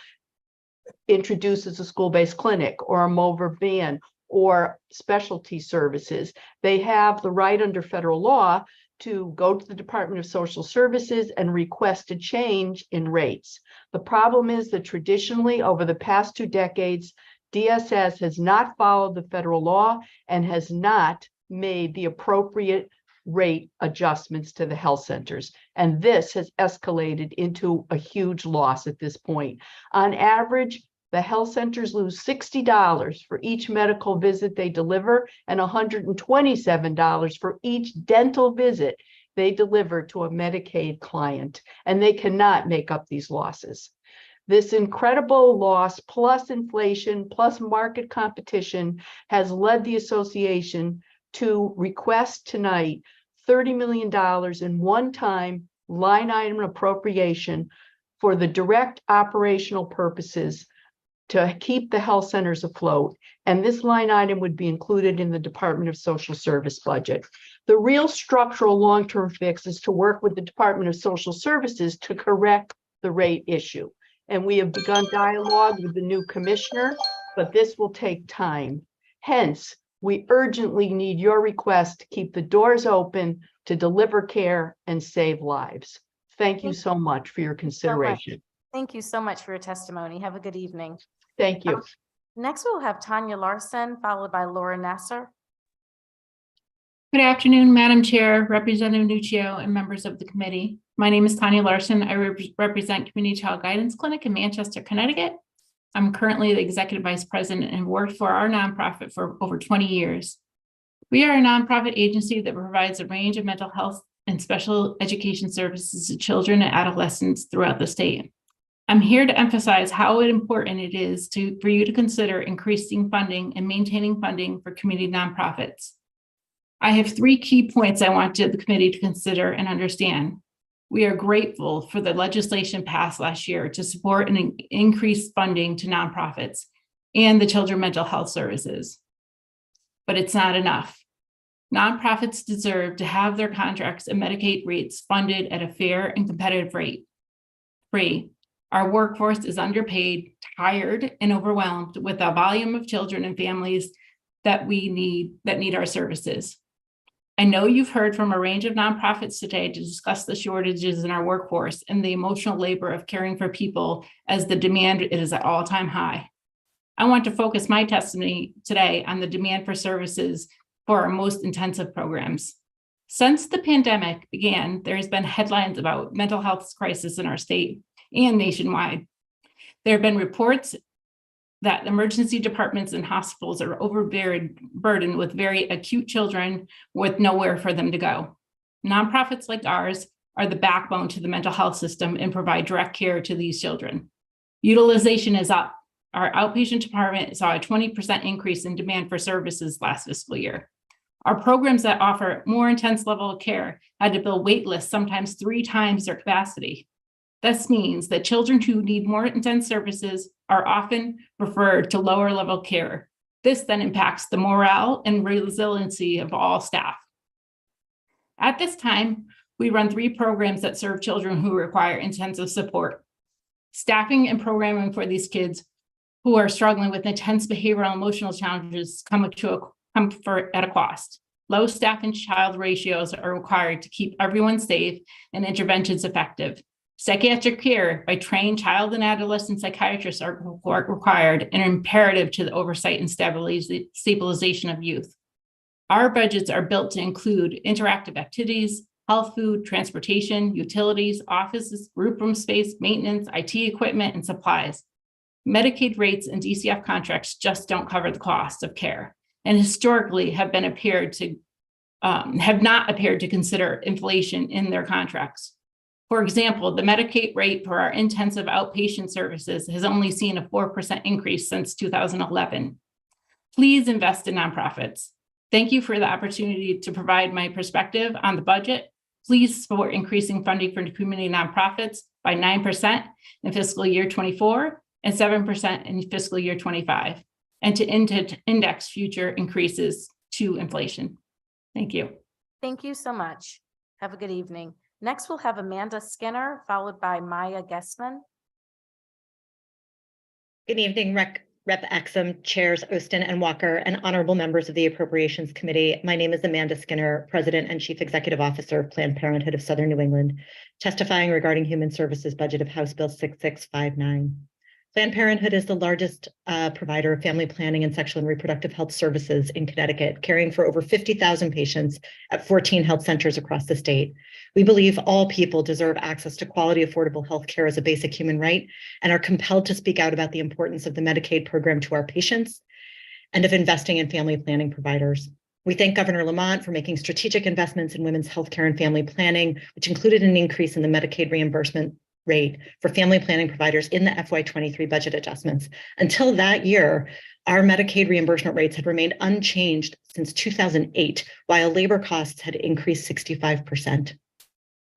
introduces a school-based clinic or a MOVR van or specialty services, they have the right under federal law to go to the Department of Social Services and request a change in rates. The problem is that traditionally over the past 2 decades, DSS has not followed the federal law and has not made the appropriate rate adjustments to the health centers. And this has escalated into a huge loss at this point. On average, the health centers lose $60 for each medical visit they deliver and $127 for each dental visit they deliver to a Medicaid client, and they cannot make up these losses. This incredible loss, plus inflation, plus market competition, has led the association to request tonight $30 million in one-time line item appropriation for the direct operational purposes to keep the health centers afloat. And this line item would be included in the Department of Social Service budget. The real structural long-term fix is to work with the Department of Social Services to correct the rate issue. And we have begun dialogue with the new commissioner, but this will take time. Hence, we urgently need your request to keep the doors open to deliver care and save lives. Thank you so much for your consideration. Thank you so much for your testimony. Have a good evening. Thank you. Next, we'll have Tanya Larson, followed by Laura Nasser. Good afternoon, Madam Chair, Representative Nuccio, and members of the committee. My name is Tanya Larson. I represent Community Child Guidance Clinic in Manchester, Connecticut. I'm currently the Executive Vice President and worked for our nonprofit for over 20 years. We are a nonprofit agency that provides a range of mental health and special education services to children and adolescents throughout the state. I'm here to emphasize how important it is for you to consider increasing funding and maintaining funding for community nonprofits. I have 3 key points I want the committee to consider and understand. We are grateful for the legislation passed last year to support and increase funding to nonprofits and the children mental health services. But it's not enough. Nonprofits deserve to have their contracts and Medicaid rates funded at a fair and competitive rate. Our workforce is underpaid, tired, and overwhelmed with the volume of children and families that need our services. I know you've heard from a range of nonprofits today to discuss the shortages in our workforce and the emotional labor of caring for people as the demand is at all-time high. I want to focus my testimony today on the demand for services for our most intensive programs. Since the pandemic began, there has been headlines about mental health crisis in our state and nationwide. There have been reports that emergency departments and hospitals are overburdened with very acute children with nowhere for them to go. Nonprofits like ours are the backbone to the mental health system and provide direct care to these children. Utilization is up. Our outpatient department saw a 20% increase in demand for services last fiscal year. Our programs that offer more intense level of care had to build wait lists, sometimes 3 times their capacity. This means that children who need more intense services are often referred to lower level care. This then impacts the morale and resiliency of all staff. At this time, we run 3 programs that serve children who require intensive support. Staffing and programming for these kids who are struggling with intense behavioral and emotional challenges come at a cost. Low staff and child ratios are required to keep everyone safe and interventions effective. Psychiatric care by trained child and adolescent psychiatrists are required and imperative to the oversight and stabilization of youth. Our budgets are built to include interactive activities, health food, transportation, utilities, offices, group room space, maintenance, IT equipment, and supplies. Medicaid rates and DCF contracts just don't cover the cost of care, and historically have not appeared to consider inflation in their contracts. For example, the Medicaid rate for our intensive outpatient services has only seen a 4% increase since 2011. Please invest in nonprofits. Thank you for the opportunity to provide my perspective on the budget. Please support increasing funding for community nonprofits by 9% in fiscal year 24 and 7% in fiscal year 25, and to index future increases to inflation. Thank you. Thank you so much. Have a good evening. Next, we'll have Amanda Skinner, followed by Maya Gessman. Good evening, Rep. Exum, Chairs Ostin and Walker, and honorable members of the Appropriations Committee. My name is Amanda Skinner, President and Chief Executive Officer of Planned Parenthood of Southern New England, testifying regarding Human Services budget of House Bill 6659. Planned Parenthood is the largest provider of family planning and sexual and reproductive health services in Connecticut, caring for over 50,000 patients at 14 health centers across the state. We believe all people deserve access to quality, affordable health care as a basic human right, and are compelled to speak out about the importance of the Medicaid program to our patients and of investing in family planning providers. We thank Governor Lamont for making strategic investments in women's healthcare and family planning, which included an increase in the Medicaid reimbursement rate for family planning providers in the FY23 budget adjustments. Until that year, our Medicaid reimbursement rates had remained unchanged since 2008, while labor costs had increased 65%.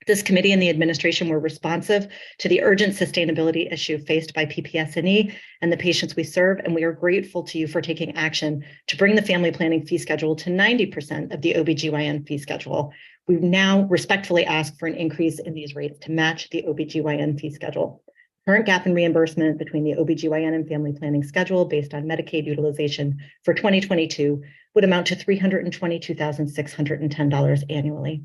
This committee and the administration were responsive to the urgent sustainability issue faced by PPS&E and the patients we serve, and we are grateful to you for taking action to bring the family planning fee schedule to 90% of the OBGYN fee schedule. We now respectfully ask for an increase in these rates to match the OBGYN fee schedule. Current gap in reimbursement between the OBGYN and family planning schedule based on Medicaid utilization for 2022 would amount to $322,610 annually.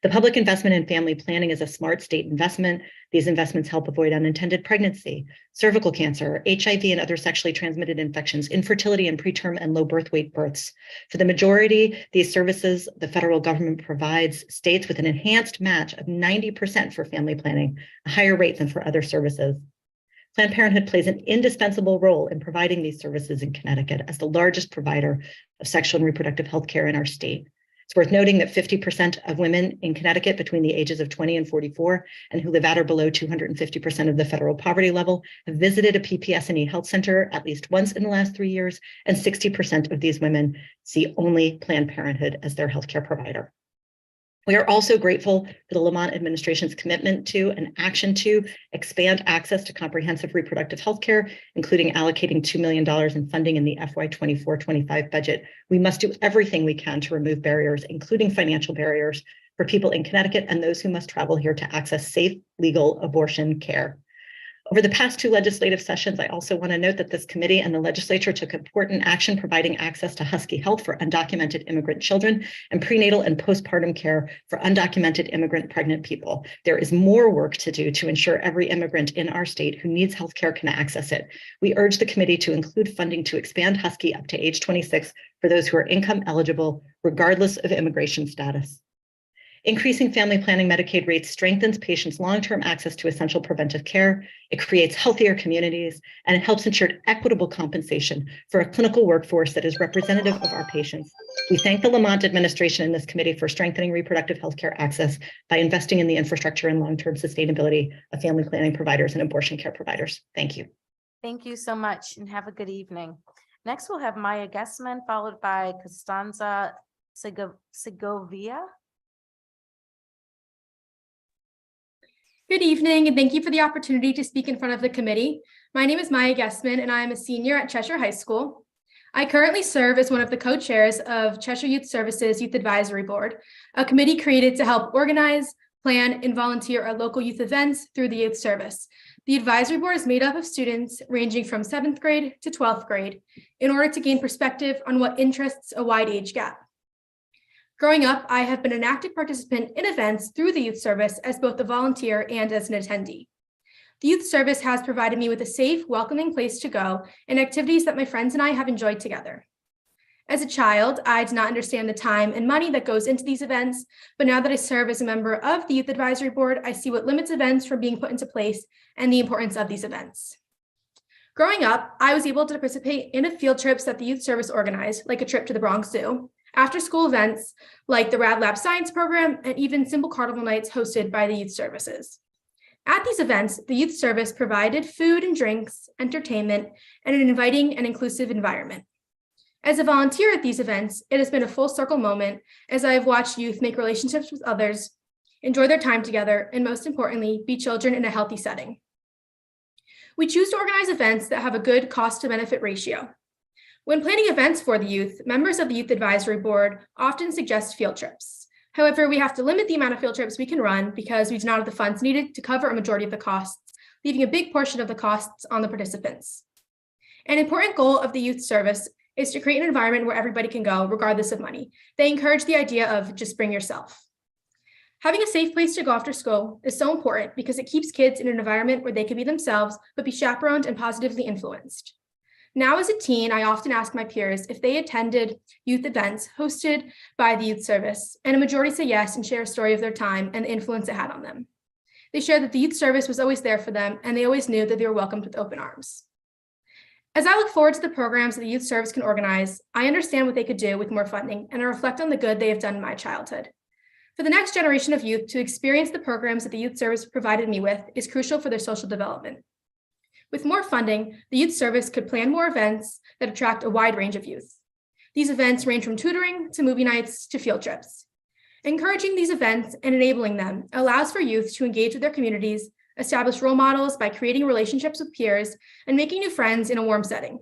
The public investment in family planning is a smart state investment. These investments help avoid unintended pregnancy, cervical cancer, HIV and other sexually transmitted infections, infertility and preterm and low birth weight births. For the majority, these services the federal government provides states with an enhanced match of 90% for family planning, a higher rate than for other services. Planned Parenthood plays an indispensable role in providing these services in Connecticut as the largest provider of sexual and reproductive health care in our state. It's worth noting that 50% of women in Connecticut between the ages of 20 and 44 and who live at or below 250% of the federal poverty level have visited a PPS&E health center at least once in the last 3 years, and 60% of these women see only Planned Parenthood as their healthcare provider. We are also grateful for the Lamont administration's commitment to and action to expand access to comprehensive reproductive health care, including allocating $2 million in funding in the FY24-25 budget. We must do everything we can to remove barriers, including financial barriers, for people in Connecticut and those who must travel here to access safe, legal abortion care. Over the past 2 legislative sessions, I also want to note that this committee and the legislature took important action providing access to Husky health for undocumented immigrant children and prenatal and postpartum care for undocumented immigrant pregnant people. There is more work to do to ensure every immigrant in our state who needs health care can access it. We urge the committee to include funding to expand Husky up to age 26 for those who are income eligible, regardless of immigration status. Increasing family planning Medicaid rates strengthens patients' long-term access to essential preventive care. It creates healthier communities, and it helps ensure equitable compensation for a clinical workforce that is representative of our patients. We thank the Lamont administration and this committee for strengthening reproductive health care access by investing in the infrastructure and long-term sustainability of family planning providers and abortion care providers. Thank you. Thank you so much and have a good evening. Next, we'll have Maya Gessman, followed by Costanza Segovia. Good evening, and thank you for the opportunity to speak in front of the committee. My name is Maya Gessman, and I am a senior at Cheshire High School. I currently serve as one of the co-chairs of Cheshire Youth Services Youth Advisory Board, a committee created to help organize, plan, and volunteer at local youth events through the youth service. The advisory board is made up of students ranging from 7th grade to 12th grade in order to gain perspective on what interests a wide age gap. Growing up, I have been an active participant in events through the youth service as both a volunteer and as an attendee. The youth service has provided me with a safe, welcoming place to go and activities that my friends and I have enjoyed together. As a child, I did not understand the time and money that goes into these events, but now that I serve as a member of the Youth Advisory Board, I see what limits events from being put into place and the importance of these events. Growing up, I was able to participate in field trips that the youth service organized, like a trip to the Bronx Zoo, after-school events like the Rad Lab Science Program, and even simple carnival nights hosted by the youth services. At these events, the youth service provided food and drinks, entertainment, and an inviting and inclusive environment. As a volunteer at these events, it has been a full circle moment as I have watched youth make relationships with others, enjoy their time together, and most importantly, be children in a healthy setting. We choose to organize events that have a good cost to benefit ratio. When planning events for the youth, members of the Youth Advisory Board often suggest field trips. However, we have to limit the amount of field trips we can run because we do not have the funds needed to cover a majority of the costs, leaving a big portion of the costs on the participants. An important goal of the youth service is to create an environment where everybody can go, regardless of money. They encourage the idea of just bring yourself. Having a safe place to go after school is so important because it keeps kids in an environment where they can be themselves, but be chaperoned and positively influenced. Now, as a teen, I often ask my peers if they attended youth events hosted by the youth service, and a majority say yes and share a story of their time and the influence it had on them. They shared that the youth service was always there for them, and they always knew that they were welcomed with open arms. As I look forward to the programs that the youth service can organize, I understand what they could do with more funding, and I reflect on the good they have done in my childhood. For the next generation of youth to experience the programs that the youth service provided me with is crucial for their social development. With more funding, the youth service could plan more events that attract a wide range of youth. These events range from tutoring to movie nights to field trips. Encouraging these events and enabling them allows for youth to engage with their communities, establish role models by creating relationships with peers, and making new friends in a warm setting.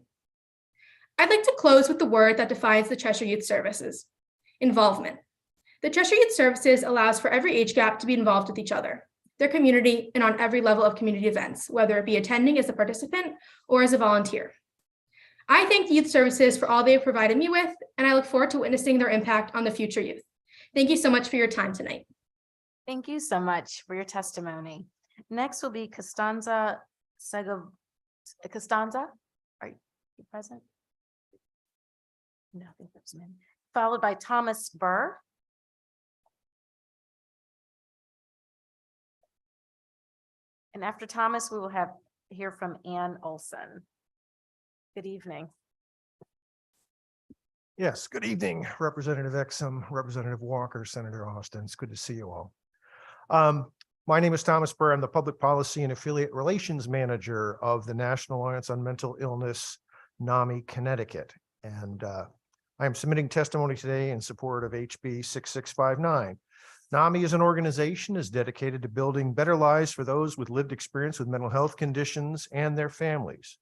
I'd like to close with the word that defines the Cheshire Youth Services: involvement. The Cheshire Youth Services allows for every age gap to be involved with each other, their community, and on every level of community events, whether it be attending as a participant or as a volunteer. I thank the youth services for all they have provided me with, and I look forward to witnessing their impact on the future youth. Thank you so much for your time tonight. Thank you so much for your testimony. Next will be Costanza Sego. Costanza, are you present? No, I think there's many. Followed by Thomas Burr. And after Thomas, we will hear from Ann Olson. Good evening. Yes, good evening, Representative Exum, Representative Walker, Senator Austin. It's good to see you all. My name is Thomas Burr. I'm the Public Policy and Affiliate Relations Manager of the National Alliance on Mental Illness, NAMI, Connecticut. And I am submitting testimony today in support of HB 6659. NAMI as an organization is dedicated to building better lives for those with lived experience with mental health conditions and their families.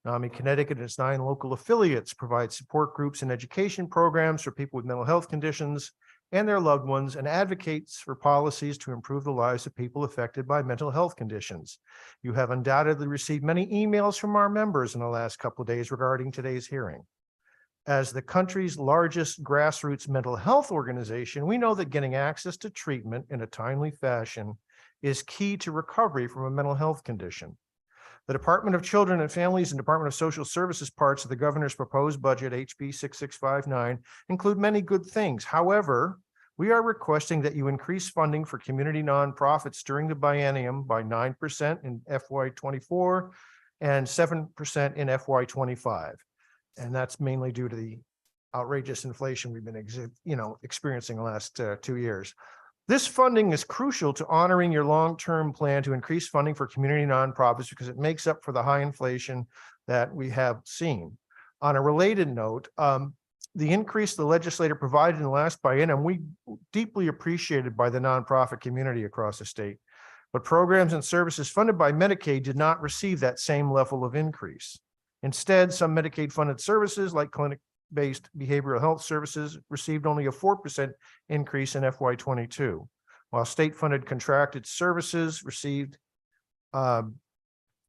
NAMI Connecticut and its 9 local affiliates provide support groups and education programs for people with mental health conditions and their loved ones, and advocates for policies to improve the lives of people affected by mental health conditions. You have undoubtedly received many emails from our members in the last couple of days regarding today's hearing. As the country's largest grassroots mental health organization, we know that getting access to treatment in a timely fashion is key to recovery from a mental health condition. The Department of Children and Families and Department of Social Services parts of the governor's proposed budget, HB 6659, include many good things. However, we are requesting that you increase funding for community nonprofits during the biennium by 9% in FY24 and 7% in FY25. And that's mainly due to the outrageous inflation we've been experiencing the last 2 years. This funding is crucial to honoring your long-term plan to increase funding for community nonprofits because it makes up for the high inflation that we have seen. On a related note, the increase the legislator provided in the last biennium, we deeply appreciated by the nonprofit community across the state. But programs and services funded by Medicaid did not receive that same level of increase. Instead, some Medicaid-funded services like clinic-based behavioral health services received only a 4% increase in FY22, while state-funded contracted services received an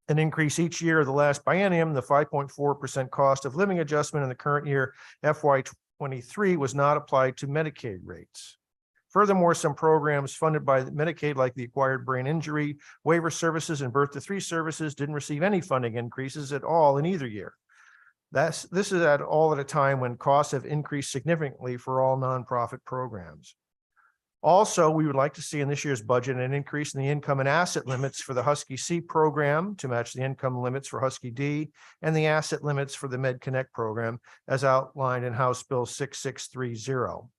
increase each year of the last biennium. The 5.4% cost of living adjustment in the current year, FY23, was not applied to Medicaid rates. Furthermore, some programs funded by Medicaid, like the acquired brain injury waiver services and birth to 3 services, didn't receive any funding increases at all in either year. This is at a time when costs have increased significantly for all nonprofit programs. Also, we would like to see in this year's budget an increase in the income and asset limits for the Husky C program to match the income limits for Husky D and the asset limits for the MedConnect program as outlined in House Bill 6630.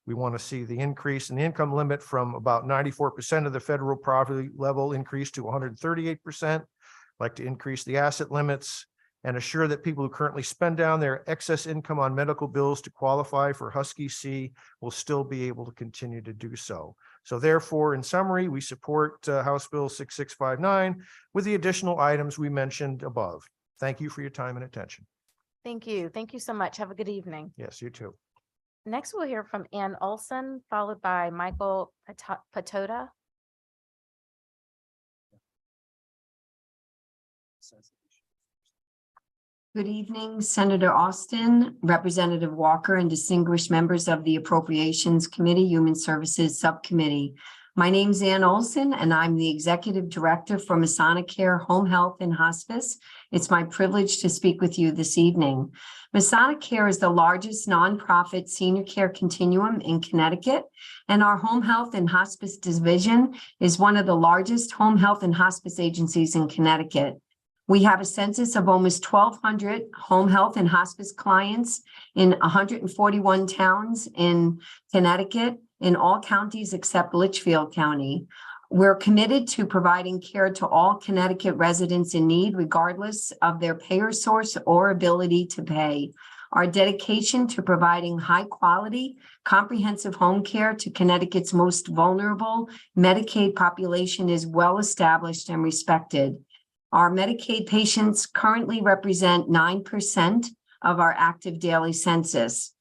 We want to see the increase in the income limit from about 94% of the federal poverty level increase to 138%. Like to increase the asset limits and assure that people who currently spend down their excess income on medical bills to qualify for Husky C will still be able to continue to do so. So therefore, in summary, we support House Bill 6659 with the additional items we mentioned above. Thank you for your time and attention. Thank you. Thank you so much. Have a good evening. Yes, you too. Next, we'll hear from Ann Olson, followed by Michael Patoda. Good evening, Senator Austin, Representative Walker, and distinguished members of the Appropriations Committee, Human Services Subcommittee. My name's Ann Olson, and I'm the Executive Director for Masonic Care Home Health and Hospice. It's my privilege to speak with you this evening. Masonic Care is the largest nonprofit senior care continuum in Connecticut, and our home health and hospice division is one of the largest home health and hospice agencies in Connecticut. We have a census of almost 1,200 home health and hospice clients in 141 towns in Connecticut, in all counties except Litchfield County. We're committed to providing care to all Connecticut residents in need, regardless of their payer source or ability to pay. Our dedication to providing high quality, comprehensive home care to Connecticut's most vulnerable Medicaid population is well established and respected. Our Medicaid patients currently represent 9% of our active daily census.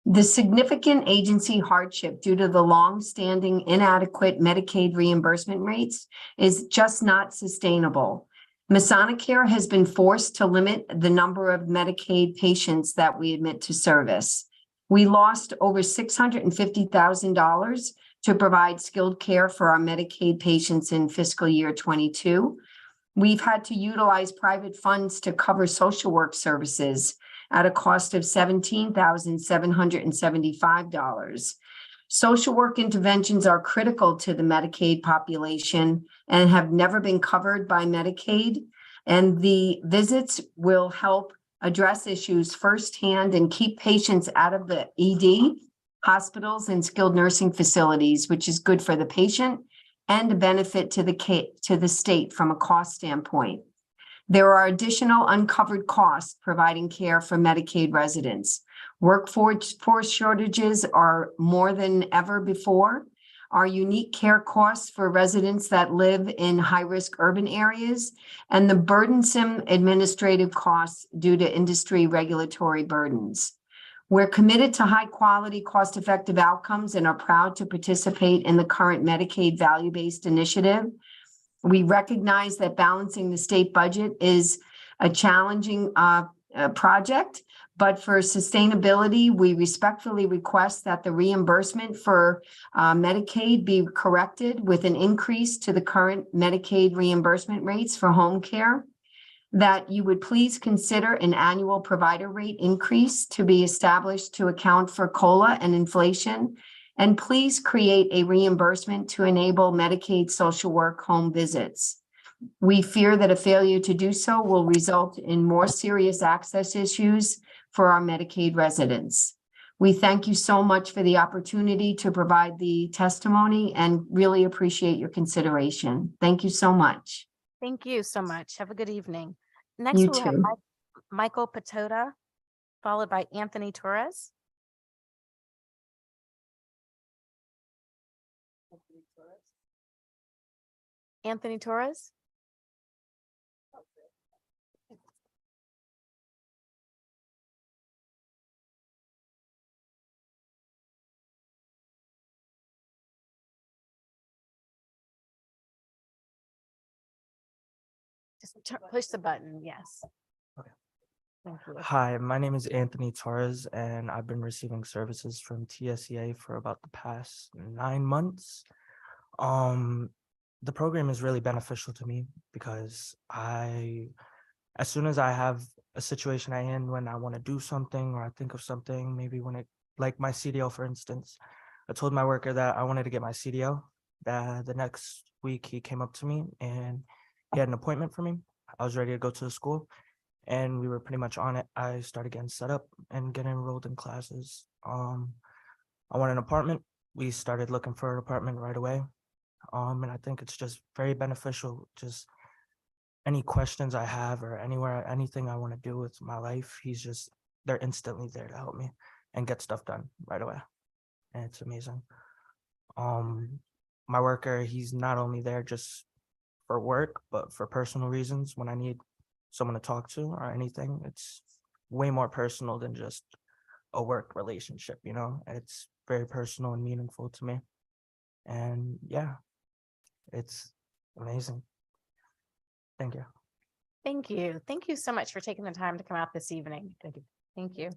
The significant agency hardship due to the long-standing inadequate Medicaid reimbursement rates is just not sustainable. Masonic Care has been forced to limit the number of Medicaid patients that we admit to service. We lost over $650,000 to provide skilled care for our Medicaid patients in fiscal year 22. We've had to utilize private funds to cover social work services at a cost of $17,775. Social work interventions are critical to the Medicaid population and have never been covered by Medicaid. And the visits will help address issues firsthand and keep patients out of the ED, hospitals, and skilled nursing facilities, which is good for the patient and a benefit to the state from a cost standpoint. There are additional uncovered costs providing care for Medicaid residents. Workforce shortages are more than ever before. Our unique care costs for residents that live in high-risk urban areas, and the burdensome administrative costs due to industry regulatory burdens. We're committed to high-quality, cost-effective outcomes and are proud to participate in the current Medicaid value-based initiative. We recognize that balancing the state budget is a challenging project, but for sustainability, we respectfully request that the reimbursement for Medicaid be corrected with an increase to the current Medicaid reimbursement rates for home care, that you would please consider an annual provider rate increase to be established to account for COLA and inflation, and please create a reimbursement to enable Medicaid social work home visits. We fear that a failure to do so will result in more serious access issues for our Medicaid residents. We thank you so much for the opportunity to provide the testimony and really appreciate your consideration. Thank you so much. Thank you so much. Have a good evening. Next, You we'll have too. Michael Patota, followed by Anthony Torres. Anthony Torres. Just push the button, yes. Okay. Thank you. Hi, my name is Anthony Torres, and I've been receiving services from TSEA for about the past 9 months. The program is really beneficial to me because as soon as I have a situation when I want to do something or I think of something, maybe like my CDO, for instance, I told my worker that I wanted to get my CDO. The next week he came up to me and he had an appointment for me. I was ready to go to the school and we were pretty much on it. I started getting set up and getting enrolled in classes. I want an apartment. We started looking for an apartment right away. And I think it's just very beneficial. Just any questions I have or anything I want to do with my life, they're instantly there to help me and get stuff done right away. And it's amazing. My worker, he's not only there just for work, but for personal reasons. When I need someone to talk to or anything, it's way more personal than just a work relationship, It's very personal and meaningful to me. And yeah, it's amazing. Thank you. Thank you. Thank you so much for taking the time to come out this evening. Thank you. Thank you.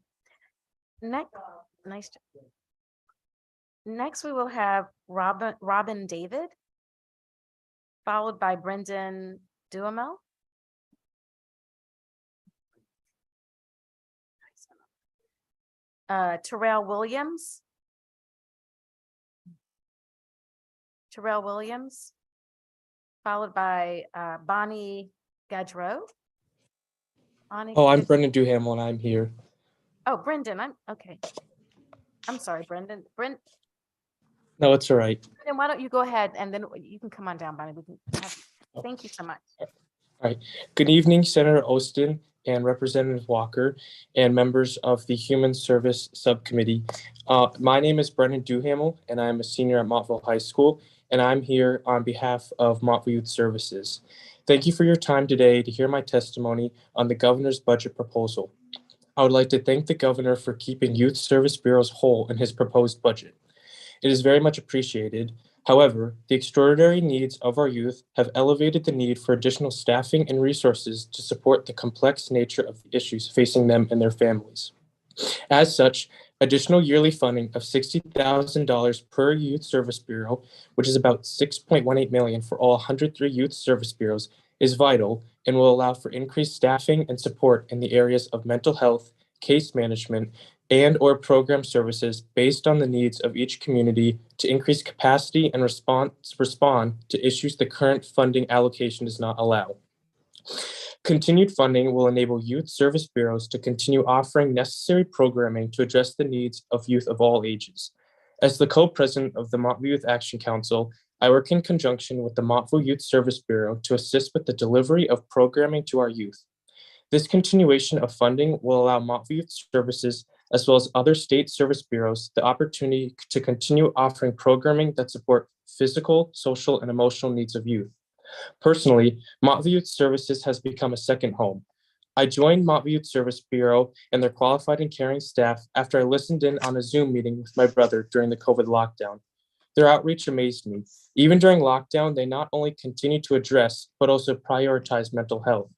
Next, Next, we will have Robin David, followed by Brendan Duhamel. Terrell Williams. Followed by Bonnie Gaudreau. Oh, I'm Brendan Duhamel and I'm here. Oh, Brendan, I'm sorry, Brendan. No, it's all right. Brendan, why don't you go ahead and then you can come on down, Bonnie. Thank you so much. All right. Good evening, Senator Austin and Representative Walker and members of the Human Service Subcommittee. My name is Brendan Duhamel and I'm a senior at Montville High School, and I'm here on behalf of Montville Youth Services. Thank you for your time today to hear my testimony on the governor's budget proposal. I would like to thank the governor for keeping youth service bureaus whole in his proposed budget. It is very much appreciated. However, the extraordinary needs of our youth have elevated the need for additional staffing and resources to support the complex nature of the issues facing them and their families. As such, additional yearly funding of $60,000 per youth service bureau, which is about $6.18 million for all 103 youth service bureaus, is vital and will allow for increased staffing and support in the areas of mental health, case management, and/or program services based on the needs of each community to increase capacity and respond to issues the current funding allocation does not allow. Continued funding will enable youth service bureaus to continue offering necessary programming to address the needs of youth of all ages. As the co-president of the Montville Youth Action Council, I work in conjunction with the Montville Youth Service Bureau to assist with the delivery of programming to our youth. This continuation of funding will allow Montville Youth Services, as well as other state service bureaus, the opportunity to continue offering programming that support physical, social, and emotional needs of youth. Personally, Montville Youth Services has become a second home. I joined Montville Youth Service Bureau and their qualified and caring staff after I listened in on a Zoom meeting with my brother during the COVID lockdown. Their outreach amazed me. Even during lockdown, they not only continue to address, but also prioritize mental health.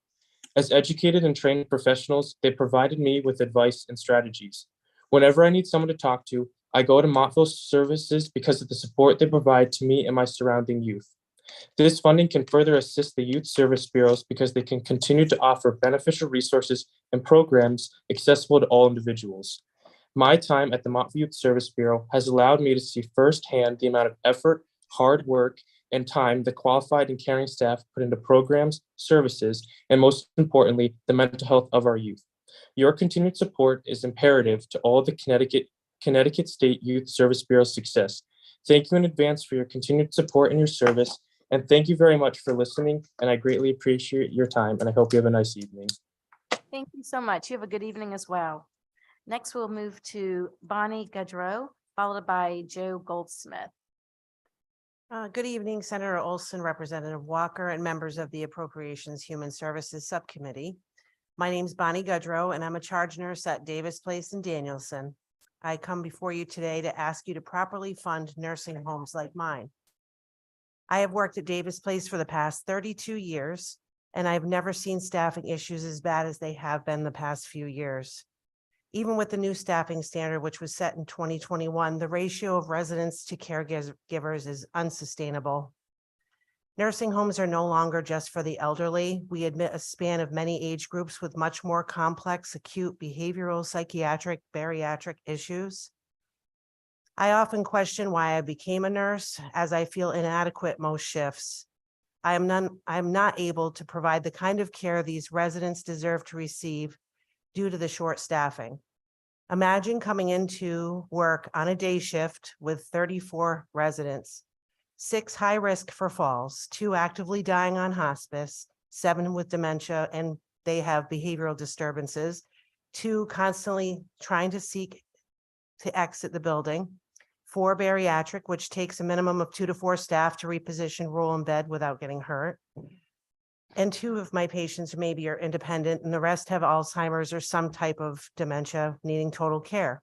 As educated and trained professionals, they provided me with advice and strategies. Whenever I need someone to talk to, I go to Montville Services because of the support they provide to me and my surrounding youth. This funding can further assist the youth service bureaus because they can continue to offer beneficial resources and programs accessible to all individuals. My time at the Montville Youth Service Bureau has allowed me to see firsthand the amount of effort, hard work, and time the qualified and caring staff put into programs, services, and most importantly, the mental health of our youth. Your continued support is imperative to all the Connecticut State Youth Service Bureau's success. Thank you in advance for your continued support and your service. And thank you very much for listening. And I greatly appreciate your time. And I hope you have a nice evening. Thank you so much. You have a good evening as well. Next, we'll move to Bonnie Gaudreau, followed by Joe Goldsmith. Good evening, Senator Olson, Representative Walker, and members of the Appropriations Human Services Subcommittee. My name is Bonnie Gaudreau, and I'm a charge nurse at Davis Place in Danielson. I come before you today to ask you to properly fund nursing homes like mine. I have worked at Davis Place for the past 32 years, and I've never seen staffing issues as bad as they have been the past few years. Even with the new staffing standard, which was set in 2021, the ratio of residents to caregivers is unsustainable. Nursing homes are no longer just for the elderly. We admit a span of many age groups with much more complex, acute behavioral, psychiatric, bariatric issues. I often question why I became a nurse, as I feel inadequate most shifts. I am not able to provide the kind of care these residents deserve to receive due to the short staffing. Imagine coming into work on a day shift with 34 residents, 6 high risk for falls, 2 actively dying on hospice, 7 with dementia, and they have behavioral disturbances, 2 constantly trying to seek to exit the building, 4 bariatric, which takes a minimum of 2 to 4 staff to reposition, roll in bed without getting hurt. And 2 of my patients maybe are independent and the rest have Alzheimer's or some type of dementia needing total care.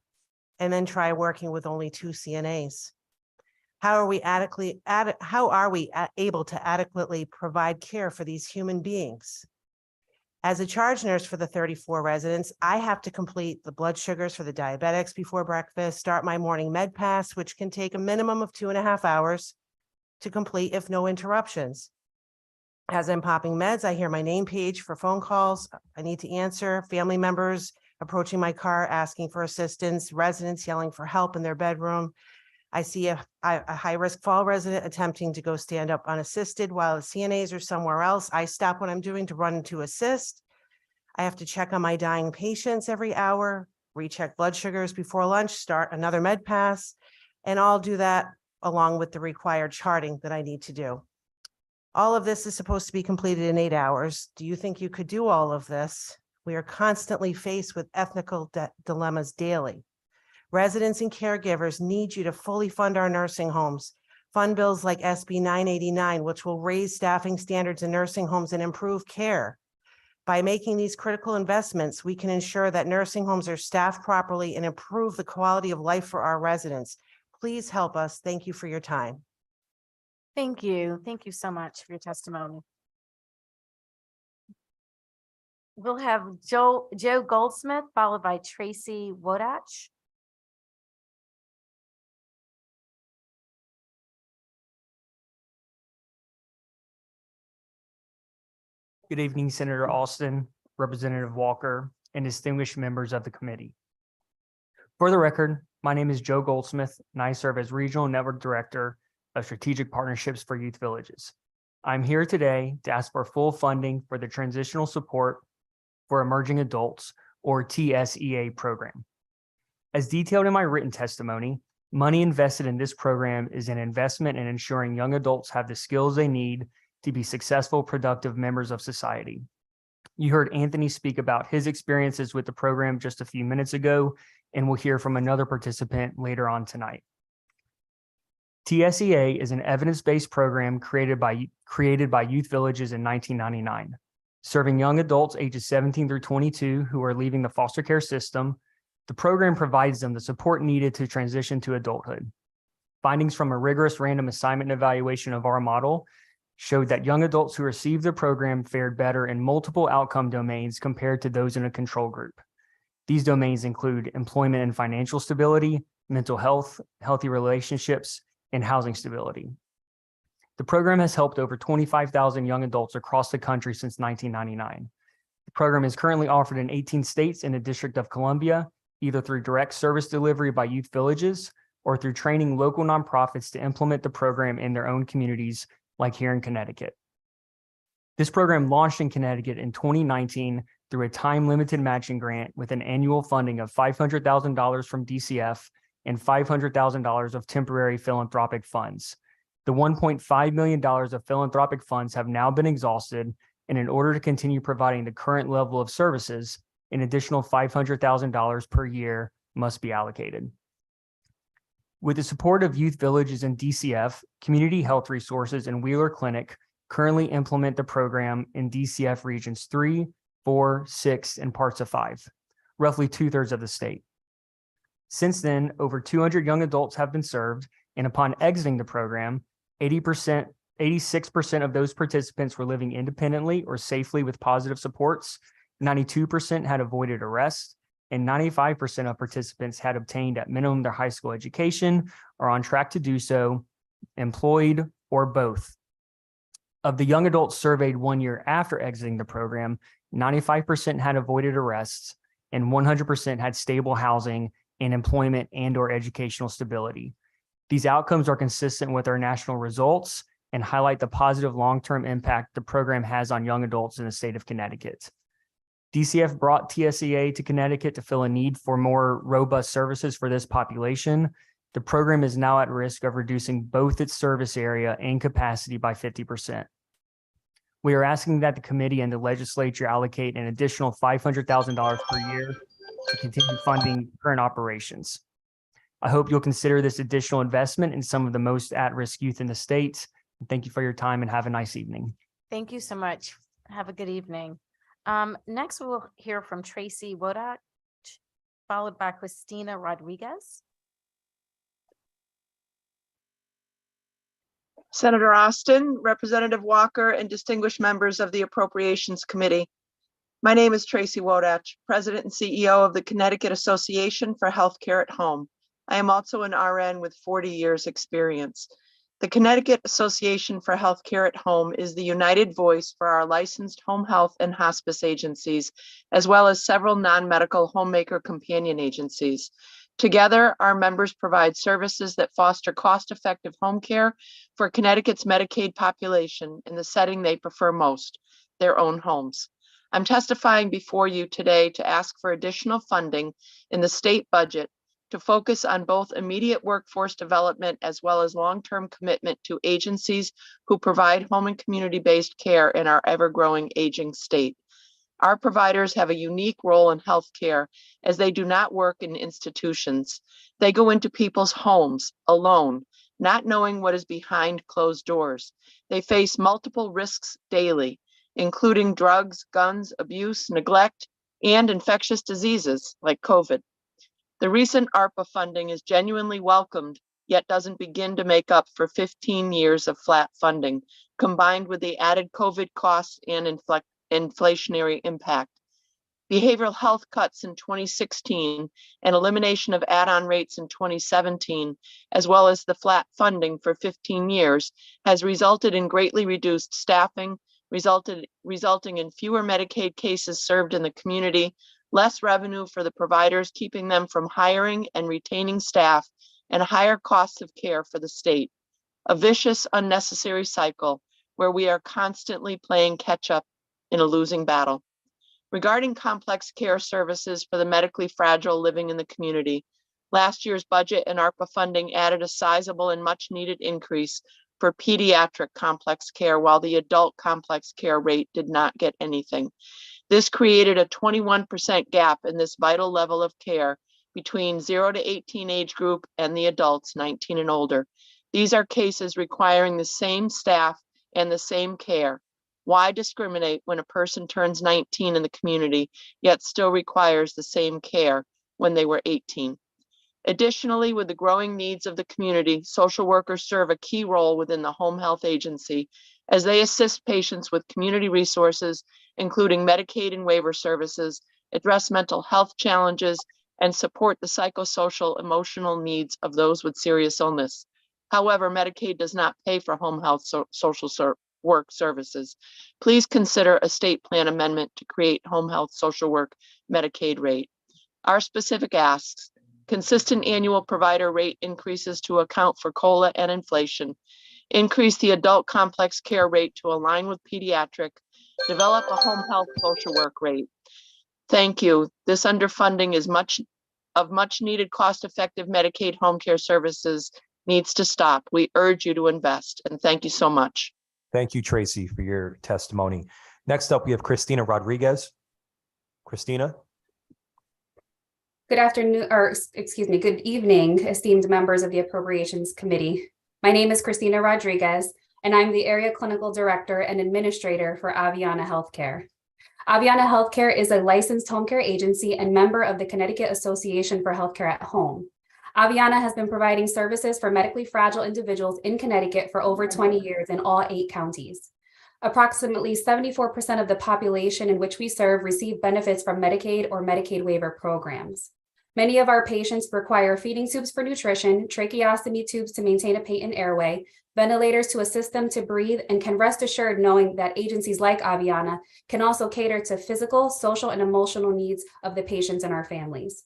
And then try working with only 2 CNAs. How are we able to adequately provide care for these human beings? As a charge nurse for the 34 residents, I have to complete the blood sugars for the diabetics before breakfast, start my morning med pass, which can take a minimum of 2.5 hours to complete if no interruptions. As I'm popping meds, I hear my name page for phone calls. I need to answer, family members approaching my car, asking for assistance, residents yelling for help in their bedroom. I see a high-risk fall resident attempting to go stand up unassisted while the CNAs are somewhere else. I stop what I'm doing to run to assist. I have to check on my dying patients every hour, recheck blood sugars before lunch, start another med pass, and I'll do that along with the required charting that I need to do. All of this is supposed to be completed in 8 hours. Do you think you could do all of this? We are constantly faced with ethical dilemmas daily. Residents and caregivers need you to fully fund our nursing homes. Fund bills like SB 989, which will raise staffing standards in nursing homes and improve care. By making these critical investments, we can ensure that nursing homes are staffed properly and improve the quality of life for our residents. Please help us. Thank you for your time. Thank you. Thank you so much for your testimony. We'll have Joe Goldsmith, followed by Tracy Wodach. Good evening, Senator Alston, Representative Walker, and distinguished members of the committee. For the record, my name is Joe Goldsmith, and I serve as Regional Network Director of Strategic Partnerships for Youth Villages. I'm here today to ask for full funding for the Transitional Support for Emerging Adults, or TSEA program. As detailed in my written testimony, money invested in this program is an investment in ensuring young adults have the skills they need to be successful, productive members of society. You heard Anthony speak about his experiences with the program just a few minutes ago, and we'll hear from another participant later on tonight. TSEA is an evidence-based program created by Youth Villages in 1999, serving young adults ages 17 through 22 who are leaving the foster care system. The program provides them the support needed to transition to adulthood. Findings from a rigorous random assignment evaluation of our model showed that young adults who received the program fared better in multiple outcome domains compared to those in a control group. These domains include employment and financial stability, mental health, healthy relationships, and housing stability. The program has helped over 25,000 young adults across the country since 1999. The program is currently offered in 18 states and the District of Columbia, either through direct service delivery by Youth Villages or through training local nonprofits to implement the program in their own communities, like here in Connecticut. This program launched in Connecticut in 2019 through a time-limited matching grant with an annual funding of $500,000 from DCF and $500,000 of temporary philanthropic funds. The $1.5 million of philanthropic funds have now been exhausted, and in order to continue providing the current level of services, an additional $500,000 per year must be allocated. With the support of Youth Villages and DCF, Community Health Resources and Wheeler Clinic currently implement the program in DCF regions 3, 4, 6, and parts of 5, roughly 2/3 of the state. Since then, over 200 young adults have been served, and upon exiting the program, 86% of those participants were living independently or safely with positive supports, 92% had avoided arrest, and 95% of participants had obtained at minimum their high school education or on track to do so, employed, or both. Of the young adults surveyed 1 year after exiting the program, 95% had avoided arrests and 100% had stable housing and employment and/or educational stability. These outcomes are consistent with our national results and highlight the positive long-term impact the program has on young adults in the state of Connecticut. DCF brought TSEA to Connecticut to fill a need for more robust services for this population. The program is now at risk of reducing both its service area and capacity by 50%. We are asking that the committee and the legislature allocate an additional $500,000 per year to continue funding current operations. I hope you'll consider this additional investment in some of the most at-risk youth in the state. Thank you for your time and have a nice evening. Thank you so much. Have a good evening. Next, we'll hear from Tracy Wodach, followed by Christina Rodriguez. Senator Austin, Representative Walker, and distinguished members of the Appropriations Committee. My name is Tracy Wodach, President and CEO of the Connecticut Association for Healthcare at Home. I am also an RN with 40 years experience. The Connecticut Association for Healthcare at Home is the united voice for our licensed home health and hospice agencies, as well as several non-medical homemaker companion agencies. Together, our members provide services that foster cost-effective home care for Connecticut's Medicaid population in the setting they prefer most, their own homes. I'm testifying before you today to ask for additional funding in the state budget to focus on both immediate workforce development as well as long-term commitment to agencies who provide home and community-based care in our ever-growing aging state. Our providers have a unique role in healthcare as they do not work in institutions. They go into people's homes alone, not knowing what is behind closed doors. They face multiple risks daily, including drugs, guns, abuse, neglect, and infectious diseases like COVID. The recent ARPA funding is genuinely welcomed, yet doesn't begin to make up for 15 years of flat funding, combined with the added COVID costs and inflationary impact. Behavioral health cuts in 2016 and elimination of add-on rates in 2017, as well as the flat funding for 15 years, has resulted in greatly reduced staffing, resulting in fewer Medicaid cases served in the community, less revenue for the providers, keeping them from hiring and retaining staff, and higher costs of care for the state. A vicious, unnecessary cycle where we are constantly playing catch up in a losing battle. Regarding complex care services for the medically fragile living in the community, last year's budget and ARPA funding added a sizable and much needed increase for pediatric complex care, while the adult complex care rate did not get anything. This created a 21% gap in this vital level of care between 0 to 18 age group and the adults 19 and older. These are cases requiring the same staff and the same care. Why discriminate when a person turns 19 in the community, yet still requires the same care when they were 18? Additionally, with the growing needs of the community, social workers serve a key role within the home health agency as they assist patients with community resources, including Medicaid and waiver services, address mental health challenges, and support the psychosocial emotional needs of those with serious illness. However, Medicaid does not pay for home health social work services. Please consider a state plan amendment to create home health social work Medicaid rate. Our specific asks: consistent annual provider rate increases to account for COLA and inflation, increase the adult complex care rate to align with pediatric, develop a home health social work rate. Thank you. This underfunding is much needed cost-effective Medicaid home care services needs to stop. We urge you to invest, and thank you so much. Thank you, Tracy, for your testimony. Next up, we have Christina Rodriguez. Christina. Good afternoon, or excuse me, good evening, esteemed members of the Appropriations Committee. My name is Christina Rodriguez, and I'm the Area Clinical Director and Administrator for Aveanna Healthcare. Aveanna Healthcare is a licensed home care agency and member of the Connecticut Association for Healthcare at Home. Aveanna has been providing services for medically fragile individuals in Connecticut for over 20 years in all 8 counties. Approximately 74% of the population in which we serve receive benefits from Medicaid or Medicaid waiver programs. Many of our patients require feeding tubes for nutrition, tracheostomy tubes to maintain a patent airway, ventilators to assist them to breathe, and can rest assured knowing that agencies like Aveanna can also cater to physical, social, and emotional needs of the patients and our families.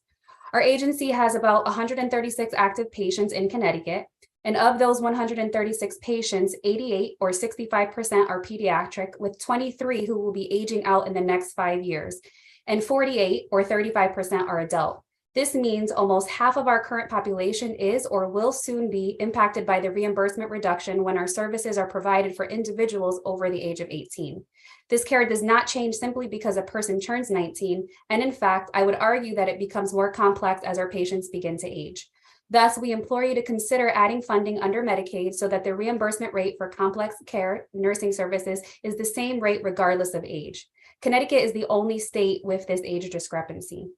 Our agency has about 136 active patients in Connecticut, and of those 136 patients, 88 or 65% are pediatric, with 23 who will be aging out in the next 5 years, and 48 or 35% are adult. This means almost half of our current population is or will soon be impacted by the reimbursement reduction when our services are provided for individuals over the age of 18. This care does not change simply because a person turns 19, and in fact, I would argue that it becomes more complex as our patients begin to age. Thus, we implore you to consider adding funding under Medicaid so that the reimbursement rate for complex care nursing services is the same rate regardless of age. Connecticut is the only state with this age discrepancy.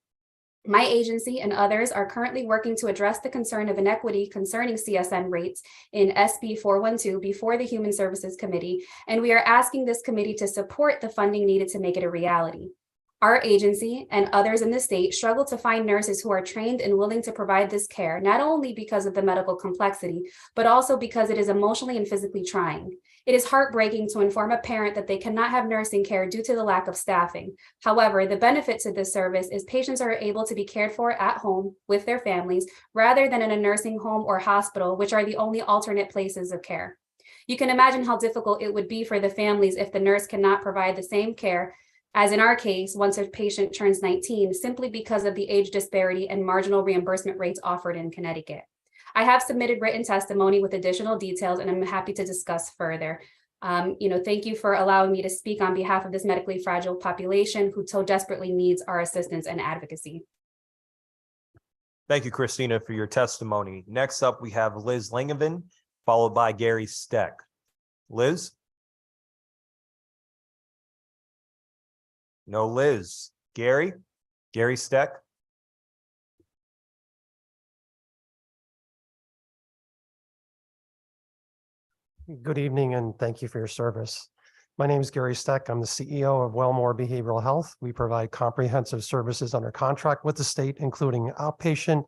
My agency and others are currently working to address the concern of inequity concerning CSN rates in SB 412 before the Human Services Committee, and we are asking this committee to support the funding needed to make it a reality. Our agency and others in the state struggle to find nurses who are trained and willing to provide this care, not only because of the medical complexity, but also because it is emotionally and physically trying. It is heartbreaking to inform a parent that they cannot have nursing care due to the lack of staffing. However, the benefit to this service is patients are able to be cared for at home with their families rather than in a nursing home or hospital, which are the only alternate places of care. You can imagine how difficult it would be for the families if the nurse cannot provide the same care as in our case, once a patient turns 19, simply because of the age disparity and marginal reimbursement rates offered in Connecticut. I have submitted written testimony with additional details, and I'm happy to discuss further. Thank you for allowing me to speak on behalf of this medically fragile population who so desperately needs our assistance and advocacy. Thank you, Christina, for your testimony. Next up, we have Liz Langevin, followed by Gary Steck. Liz? No Liz. Gary? Gary Steck? Good evening and thank you for your service. My name is Gary Steck. I'm the CEO of Wellmore Behavioral Health. We provide comprehensive services under contract with the state, including outpatient,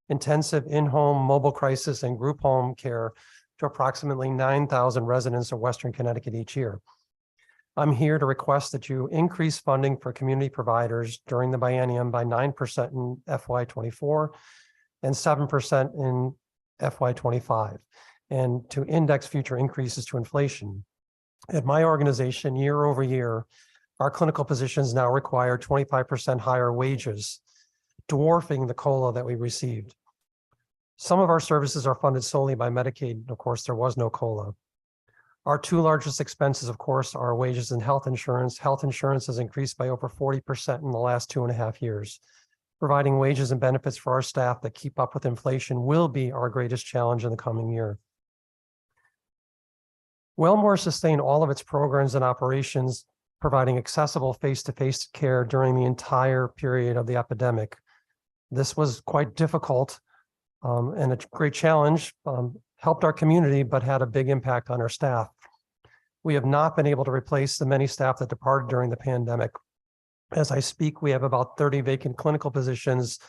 intensive, in-home, mobile crisis, and group home care to approximately 9,000 residents of Western Connecticut each year. I'm here to request that you increase funding for community providers during the biennium by 9% in FY24 and 7% in FY25, and to index future increases to inflation. At my organization, year over year, our clinical positions now require 25% higher wages, dwarfing the COLA that we received. Some of our services are funded solely by Medicaid. Of course, there was no COLA. Our two largest expenses, of course, are wages and health insurance. Health insurance has increased by over 40% in the last 2.5 years. Providing wages and benefits for our staff that keep up with inflation will be our greatest challenge in the coming year. Wellmore sustained all of its programs and operations, providing accessible face-to-face care during the entire period of the epidemic. This was quite difficult and a great challenge, helped our community, but had a big impact on our staff. We have not been able to replace the many staff that departed during the pandemic. As I speak, we have about 30 vacant clinical positions,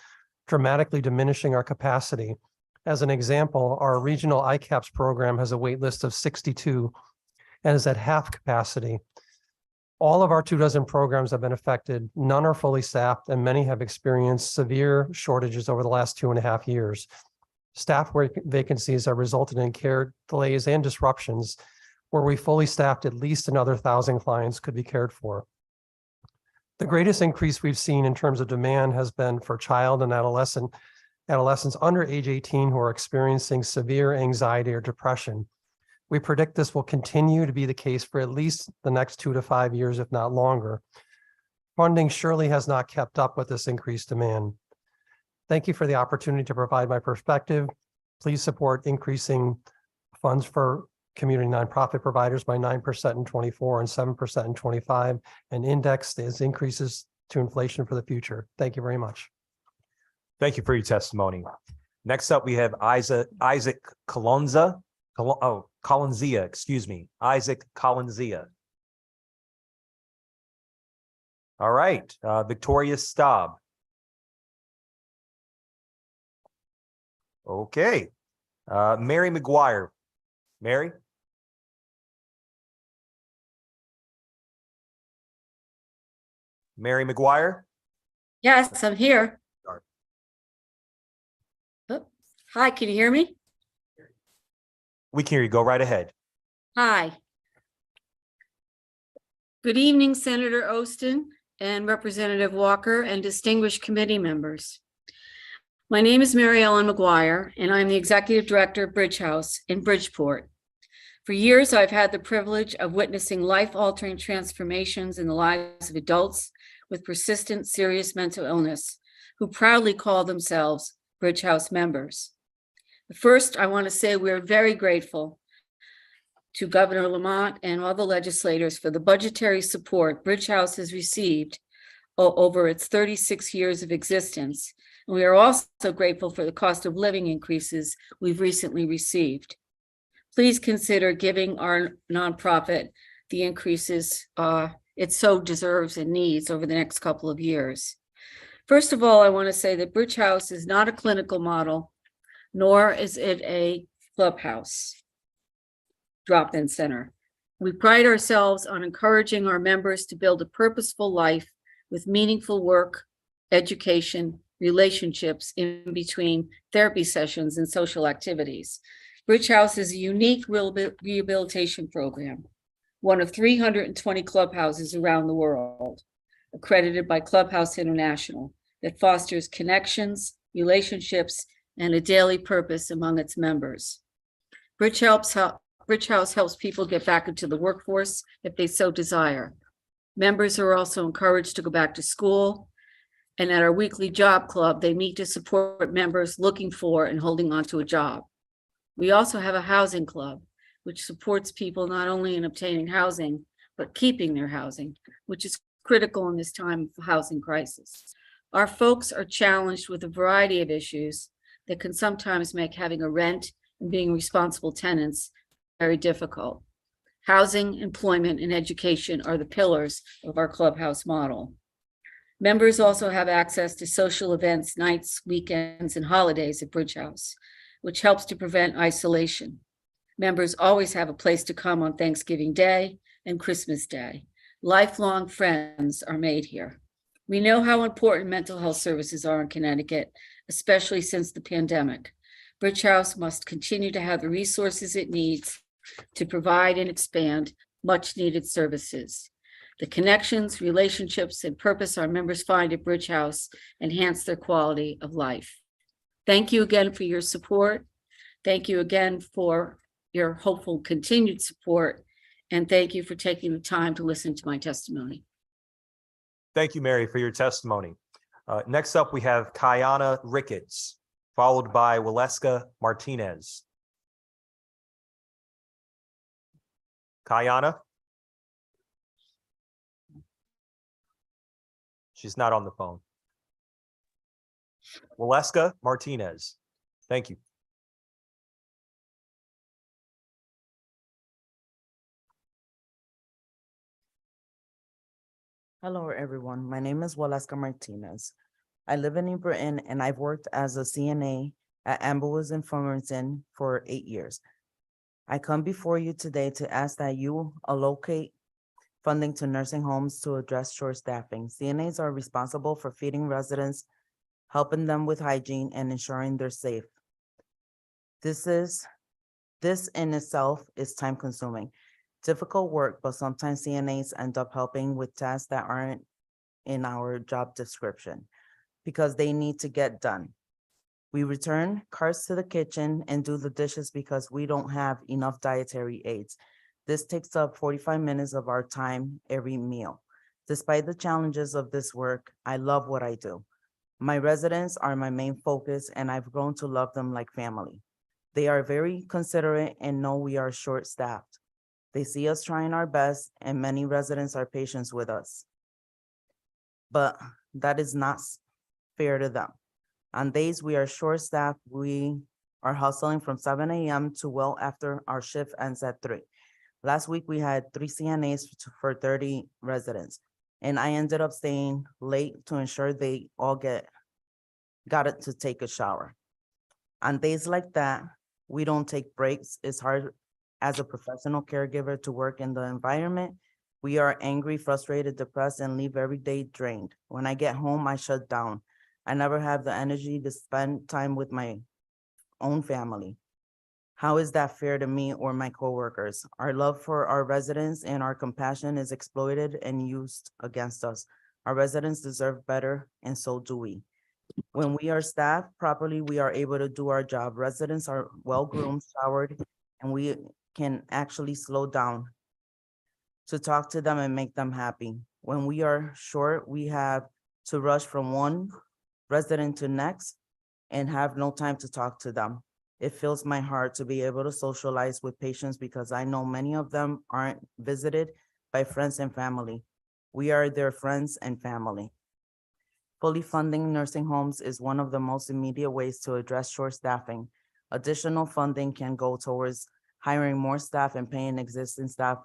dramatically diminishing our capacity. As an example, our regional ICAPS program has a wait list of 62 and is at half capacity. All of our 24 programs have been affected. None are fully staffed, and many have experienced severe shortages over the last 2.5 years. Staff vacancies have resulted in care delays and disruptions where we fully staffed at least another 1,000 clients could be cared for. The greatest increase we've seen in terms of demand has been for child and adolescents under age 18 who are experiencing severe anxiety or depression. We predict this will continue to be the case for at least the next 2 to 5 years, if not longer. Funding surely has not kept up with this increased demand. Thank you for the opportunity to provide my perspective. Please support increasing funds for community nonprofit providers by 9% in 24 and 7% in 25, and index these increases to inflation for the future. Thank you very much. Thank you for your testimony. Next up, we have Isaac Colonzia, Isaac Colonzia. All right, Victoria Staub. Okay, Mary McGuire. Mary? Mary McGuire? Yes, I'm here. Oh, hi, can you hear me? We can hear you. Go right ahead. Hi. Good evening, Senator Ostin and Representative Walker and distinguished committee members. My name is Mary Ellen McGuire, and I'm the Executive Director of Bridge House in Bridgeport. For years, I've had the privilege of witnessing life-altering transformations in the lives of adults with persistent serious mental illness who proudly call themselves Bridge House members. First, I want to say we're very grateful to Governor Lamont and all the legislators for the budgetary support Bridge House has received over its 36 years of existence. And we are also grateful for the cost of living increases we've recently received. Please consider giving our nonprofit the increases it so deserves and needs over the next couple of years. First of all, I want to say that Bridge House is not a clinical model, nor is it a clubhouse drop-in center. We pride ourselves on encouraging our members to build a purposeful life with meaningful work, education, relationships in between therapy sessions and social activities. Bridge House is a unique rehabilitation program, one of 320 clubhouses around the world, accredited by Clubhouse International, that fosters connections, relationships, and a daily purpose among its members. Bridge House helps people get back into the workforce if they so desire. Members are also encouraged to go back to school, and at our weekly job club, they meet to support members looking for and holding on to a job. We also have a housing club, which supports people not only in obtaining housing, but keeping their housing, which is critical in this time of housing crisis. Our folks are challenged with a variety of issues that can sometimes make having a rent and being responsible tenants very difficult. Housing, employment, and education are the pillars of our clubhouse model. Members also have access to social events, nights, weekends, and holidays at Bridge House, which helps to prevent isolation. Members always have a place to come on Thanksgiving Day and Christmas Day. Lifelong friends are made here. We know how important mental health services are in Connecticut, especially since the pandemic. Bridge House must continue to have the resources it needs to provide and expand much needed services. The connections, relationships, and purpose our members find at Bridge House enhance their quality of life. Thank you again for your support. Thank you again for your hopeful continued support. And thank you for taking the time to listen to my testimony. Thank you, Mary, for your testimony. Next up, we have Kayana Ricketts, followed by Waleska Martinez. Kayana? She's not on the phone. Waleska Martinez. Thank you. Hello, everyone. My name is Waleska Martinez. I live in New Britain and I've worked as a CNA at Amberwoods and Farmington for 8 years. I come before you today to ask that you allocate funding to nursing homes to address short staffing. CNAs are responsible for feeding residents, helping them with hygiene, and ensuring they're safe. This in itself is time consuming. Difficult work, but sometimes CNAs end up helping with tasks that aren't in our job description because they need to get done. We return carts to the kitchen and do the dishes because we don't have enough dietary aids. This takes up 45 minutes of our time every meal. Despite the challenges of this work, I love what I do. My residents are my main focus and I've grown to love them like family. They are very considerate and know we are short-staffed. They see us trying our best and many residents are patient with us. But that is not fair to them. On days we are short-staffed, we are hustling from 7 a.m. to well after our shift ends at 3. Last week, we had 3 CNAs for 30 residents, and I ended up staying late to ensure they all got it to take a shower. On days like that, we don't take breaks. It's hard as a professional caregiver to work in the environment. We are angry, frustrated, depressed, and leave every day drained. When I get home, I shut down. I never have the energy to spend time with my own family. How is that fair to me or my coworkers? Our love for our residents and our compassion is exploited and used against us. Our residents deserve better, and so do we. When we are staffed properly, we are able to do our job. Residents are well-groomed, showered, and we can actually slow down to talk to them and make them happy. When we are short, we have to rush from one resident to next and have no time to talk to them. It fills my heart to be able to socialize with patients because I know many of them aren't visited by friends and family. We are their friends and family. Fully funding nursing homes is one of the most immediate ways to address short staffing. Additional funding can go towards hiring more staff and paying existing staff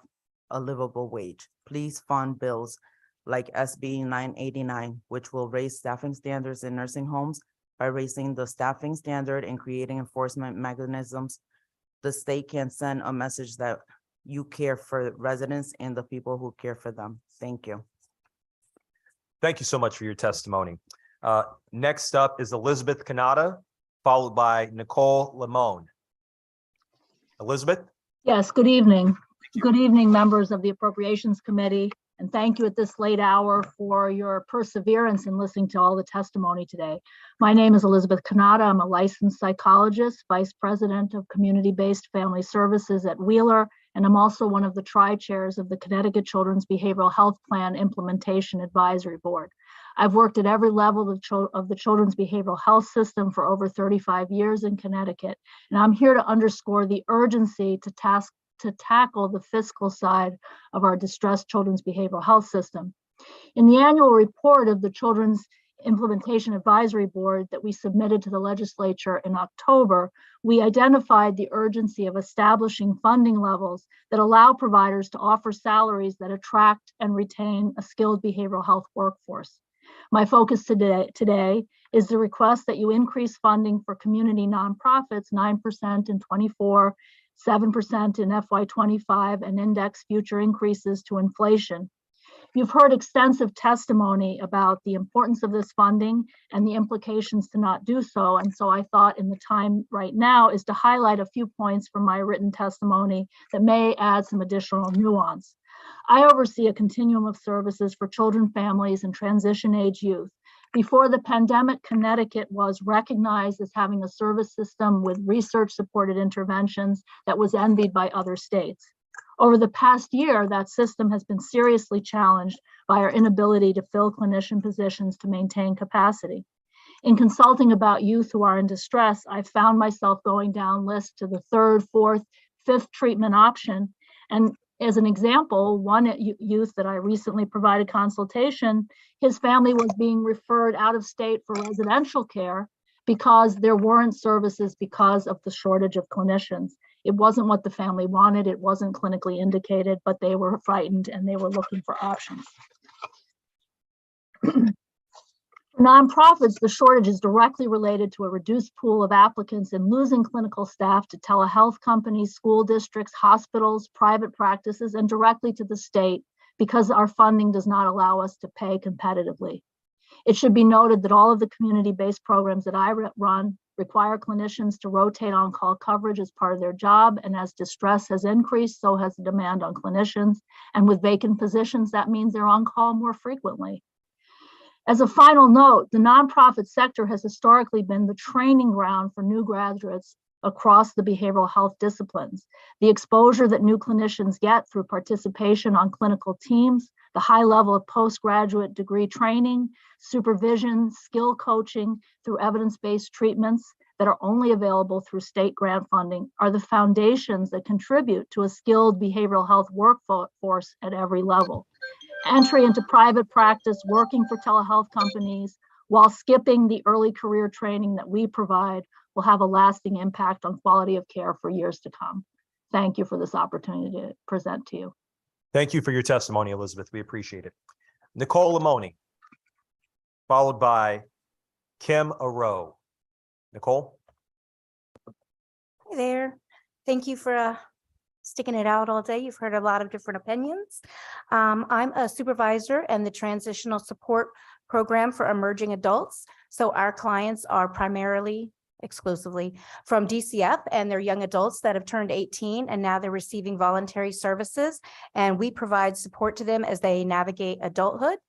a livable wage. Please fund bills like SB 989, which will raise staffing standards in nursing homes by raising the staffing standard and creating enforcement mechanisms. The state can send a message that you care for residents and the people who care for them. Thank you. Thank you so much for your testimony. Next up is Elizabeth Canada, followed by Nicole Limon. Elizabeth? Yes, good evening. Good evening, members of the Appropriations Committee, and thank you at this late hour for your perseverance in listening to all the testimony today. My name is Elizabeth Canada. I'm a licensed psychologist, vice president of community-based family services at Wheeler, and I'm also one of the tri-chairs of the Connecticut Children's Behavioral Health Plan Implementation Advisory Board. I've worked at every level of the children's behavioral health system for over 35 years in Connecticut, and I'm here to underscore the urgency to tackle the fiscal side of our distressed children's behavioral health system. In the annual report of the Children's Implementation Advisory Board that we submitted to the legislature in October, we identified the urgency of establishing funding levels that allow providers to offer salaries that attract and retain a skilled behavioral health workforce. My focus today is the request that you increase funding for community nonprofits 9% in 24, 7% in FY25, and index future increases to inflation. You've heard extensive testimony about the importance of this funding and the implications to not do so. And so I thought in the time right now is to highlight a few points from my written testimony that may add some additional nuance. I oversee a continuum of services for children, families, and transition age youth. Before the pandemic, Connecticut was recognized as having a service system with research-supported interventions that was envied by other states. Over the past year, that system has been seriously challenged by our inability to fill clinician positions to maintain capacity. In consulting about youth who are in distress, I found myself going down lists to the third, fourth, fifth treatment option. And as an example, one youth that I recently provided consultation, his family was being referred out of state for residential care because there weren't services because of the shortage of clinicians. It wasn't what the family wanted, it wasn't clinically indicated, but they were frightened and they were looking for options. For nonprofits, the shortage is directly related to a reduced pool of applicants and losing clinical staff to telehealth companies, school districts, hospitals, private practices, and directly to the state because our funding does not allow us to pay competitively. It should be noted that all of the community-based programs that I run require clinicians to rotate on-call coverage as part of their job, and as distress has increased, so has the demand on clinicians. And with vacant positions, that means they're on call more frequently. As a final note, the nonprofit sector has historically been the training ground for new graduates across the behavioral health disciplines. The exposure that new clinicians get through participation on clinical teams, the high level of postgraduate degree training, supervision, skill coaching through evidence-based treatments that are only available through state grant funding are the foundations that contribute to a skilled behavioral health workforce at every level. Entry into private practice, working for telehealth companies, while skipping the early career training that we provide will have a lasting impact on quality of care for years to come. Thank you for this opportunity to present to you. Thank you for your testimony, Elizabeth. We appreciate it. Nicole Limoni, followed by Kim Aroe. Nicole? Hey there. Thank you for sticking it out all day. You've heard a lot of different opinions. I'm a supervisor in the Transitional Support Program for Emerging Adults. So our clients are primarily, exclusively from DCF, and they're young adults that have turned 18 and now they're receiving voluntary services. And we provide support to them as they navigate adulthood.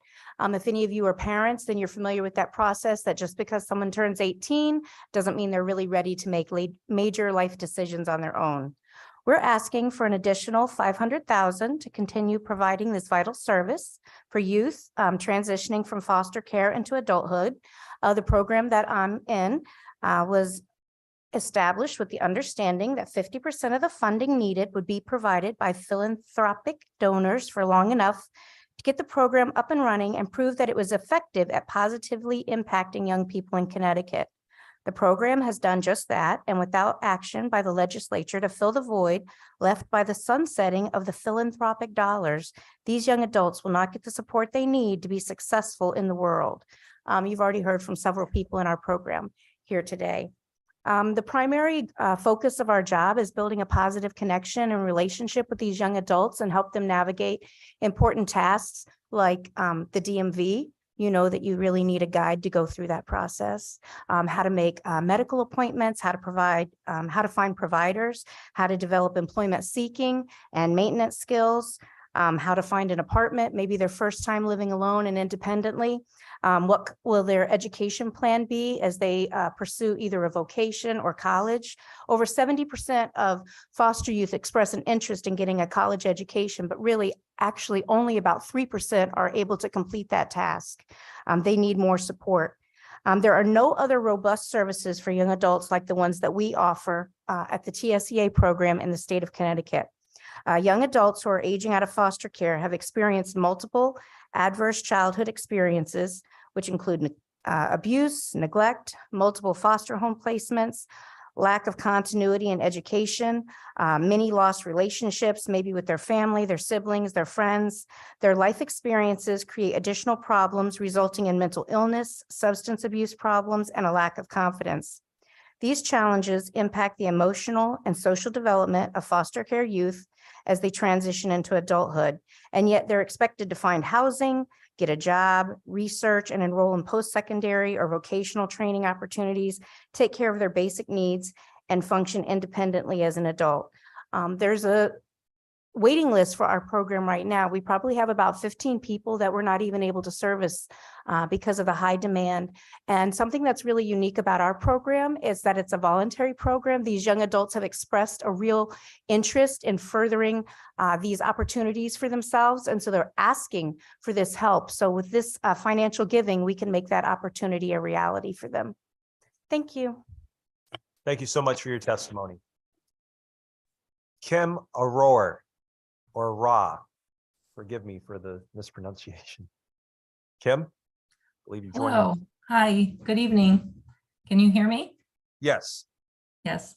If any of you are parents, then you're familiar with that process, that just because someone turns 18 doesn't mean they're really ready to make major life decisions on their own. We're asking for an additional $500,000 to continue providing this vital service for youth transitioning from foster care into adulthood. The program that I'm in was established with the understanding that 50% of the funding needed would be provided by philanthropic donors for long enough to get the program up and running and prove that it was effective at positively impacting young people in Connecticut. The program has done just that, and without action by the legislature to fill the void left by the sunsetting of the philanthropic dollars, these young adults will not get the support they need to be successful in the world. You've already heard from several people in our program here today. The primary focus of our job is building a positive connection and relationship with these young adults and help them navigate important tasks like the DMV. You know that you really need a guide to go through that process, how to make medical appointments, how to find providers, how to develop employment seeking and maintenance skills, how to find an apartment, maybe their first time living alone and independently. What will their education plan be as they pursue either a vocation or college? Over 70% of foster youth express an interest in getting a college education, but really actually only about 3% are able to complete that task. They need more support. There are no other robust services for young adults like the ones that we offer at the TSEA program in the state of Connecticut. Young adults who are aging out of foster care have experienced multiple adverse childhood experiences, which include abuse, neglect, multiple foster home placements, lack of continuity in education, many lost relationships, maybe with their family, their siblings, their friends. Their life experiences create additional problems resulting in mental illness, substance abuse problems, and a lack of confidence. These challenges impact the emotional and social development of foster care youth as they transition into adulthood, and yet they're expected to find housing, get a job, research, and enroll in post-secondary or vocational training opportunities, take care of their basic needs, and function independently as an adult. There's a waiting list for our program right now. We probably have about 15 people that we're not even able to service because of the high demand. And something that's really unique about our program is that it's a voluntary program. These young adults have expressed a real interest in furthering these opportunities for themselves. And so they're asking for this help. So with this financial giving, we can make that opportunity a reality for them. Thank you. Thank you so much for your testimony. Kim Aroor, or Ra, forgive me for the mispronunciation. Kim, I believe you joined. Hello, hi, good evening. Can you hear me? Yes. Yes.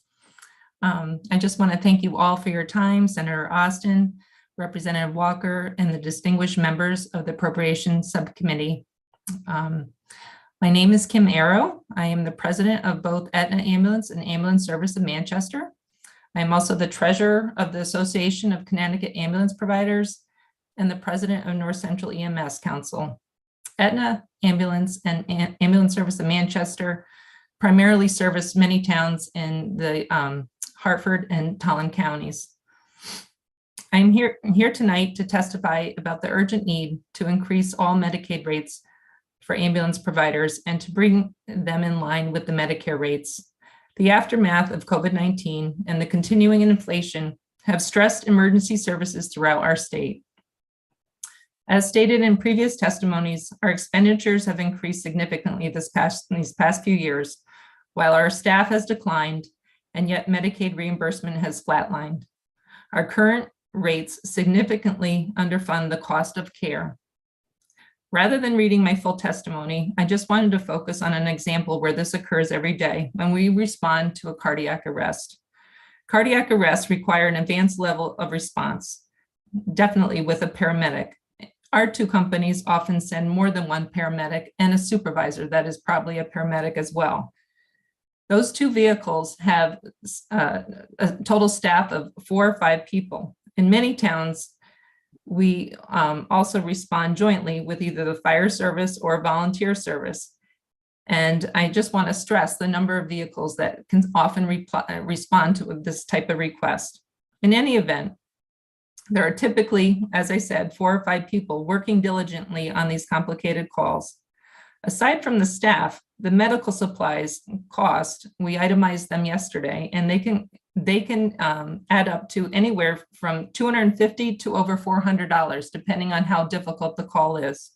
I just want to thank you all for your time, Senator Austin, Representative Walker, and the distinguished members of the Appropriations Subcommittee. My name is Kim Arrow. I am the president of both Aetna Ambulance and Ambulance Service of Manchester. I am also the treasurer of the Association of Connecticut Ambulance Providers and the president of North Central EMS Council. Aetna Ambulance and Ambulance Service of Manchester primarily service many towns in the Hartford and Tolland counties. I'm here tonight to testify about the urgent need to increase all Medicaid rates for ambulance providers and to bring them in line with the Medicare rates. The aftermath of COVID-19 and the continuing inflation have stressed emergency services throughout our state. As stated in previous testimonies, our expenditures have increased significantly these past few years, while our staff has declined, and yet Medicaid reimbursement has flatlined. Our current rates significantly underfund the cost of care. Rather than reading my full testimony, I just wanted to focus on an example where this occurs every day when we respond to a cardiac arrest. Cardiac arrests require an advanced level of response, definitely with a paramedic. Our two companies often send more than one paramedic and a supervisor that is probably a paramedic as well. Those two vehicles have a total staff of 4 or 5 people. In many towns, we also respond jointly with either the fire service or volunteer service. And I just want to stress the number of vehicles that can often respond to this type of request. In any event, there are typically, as I said, 4 or 5 people working diligently on these complicated calls. Aside from the staff, the medical supplies cost, we itemized them yesterday, and they can add up to anywhere from $250 to over $400, depending on how difficult the call is.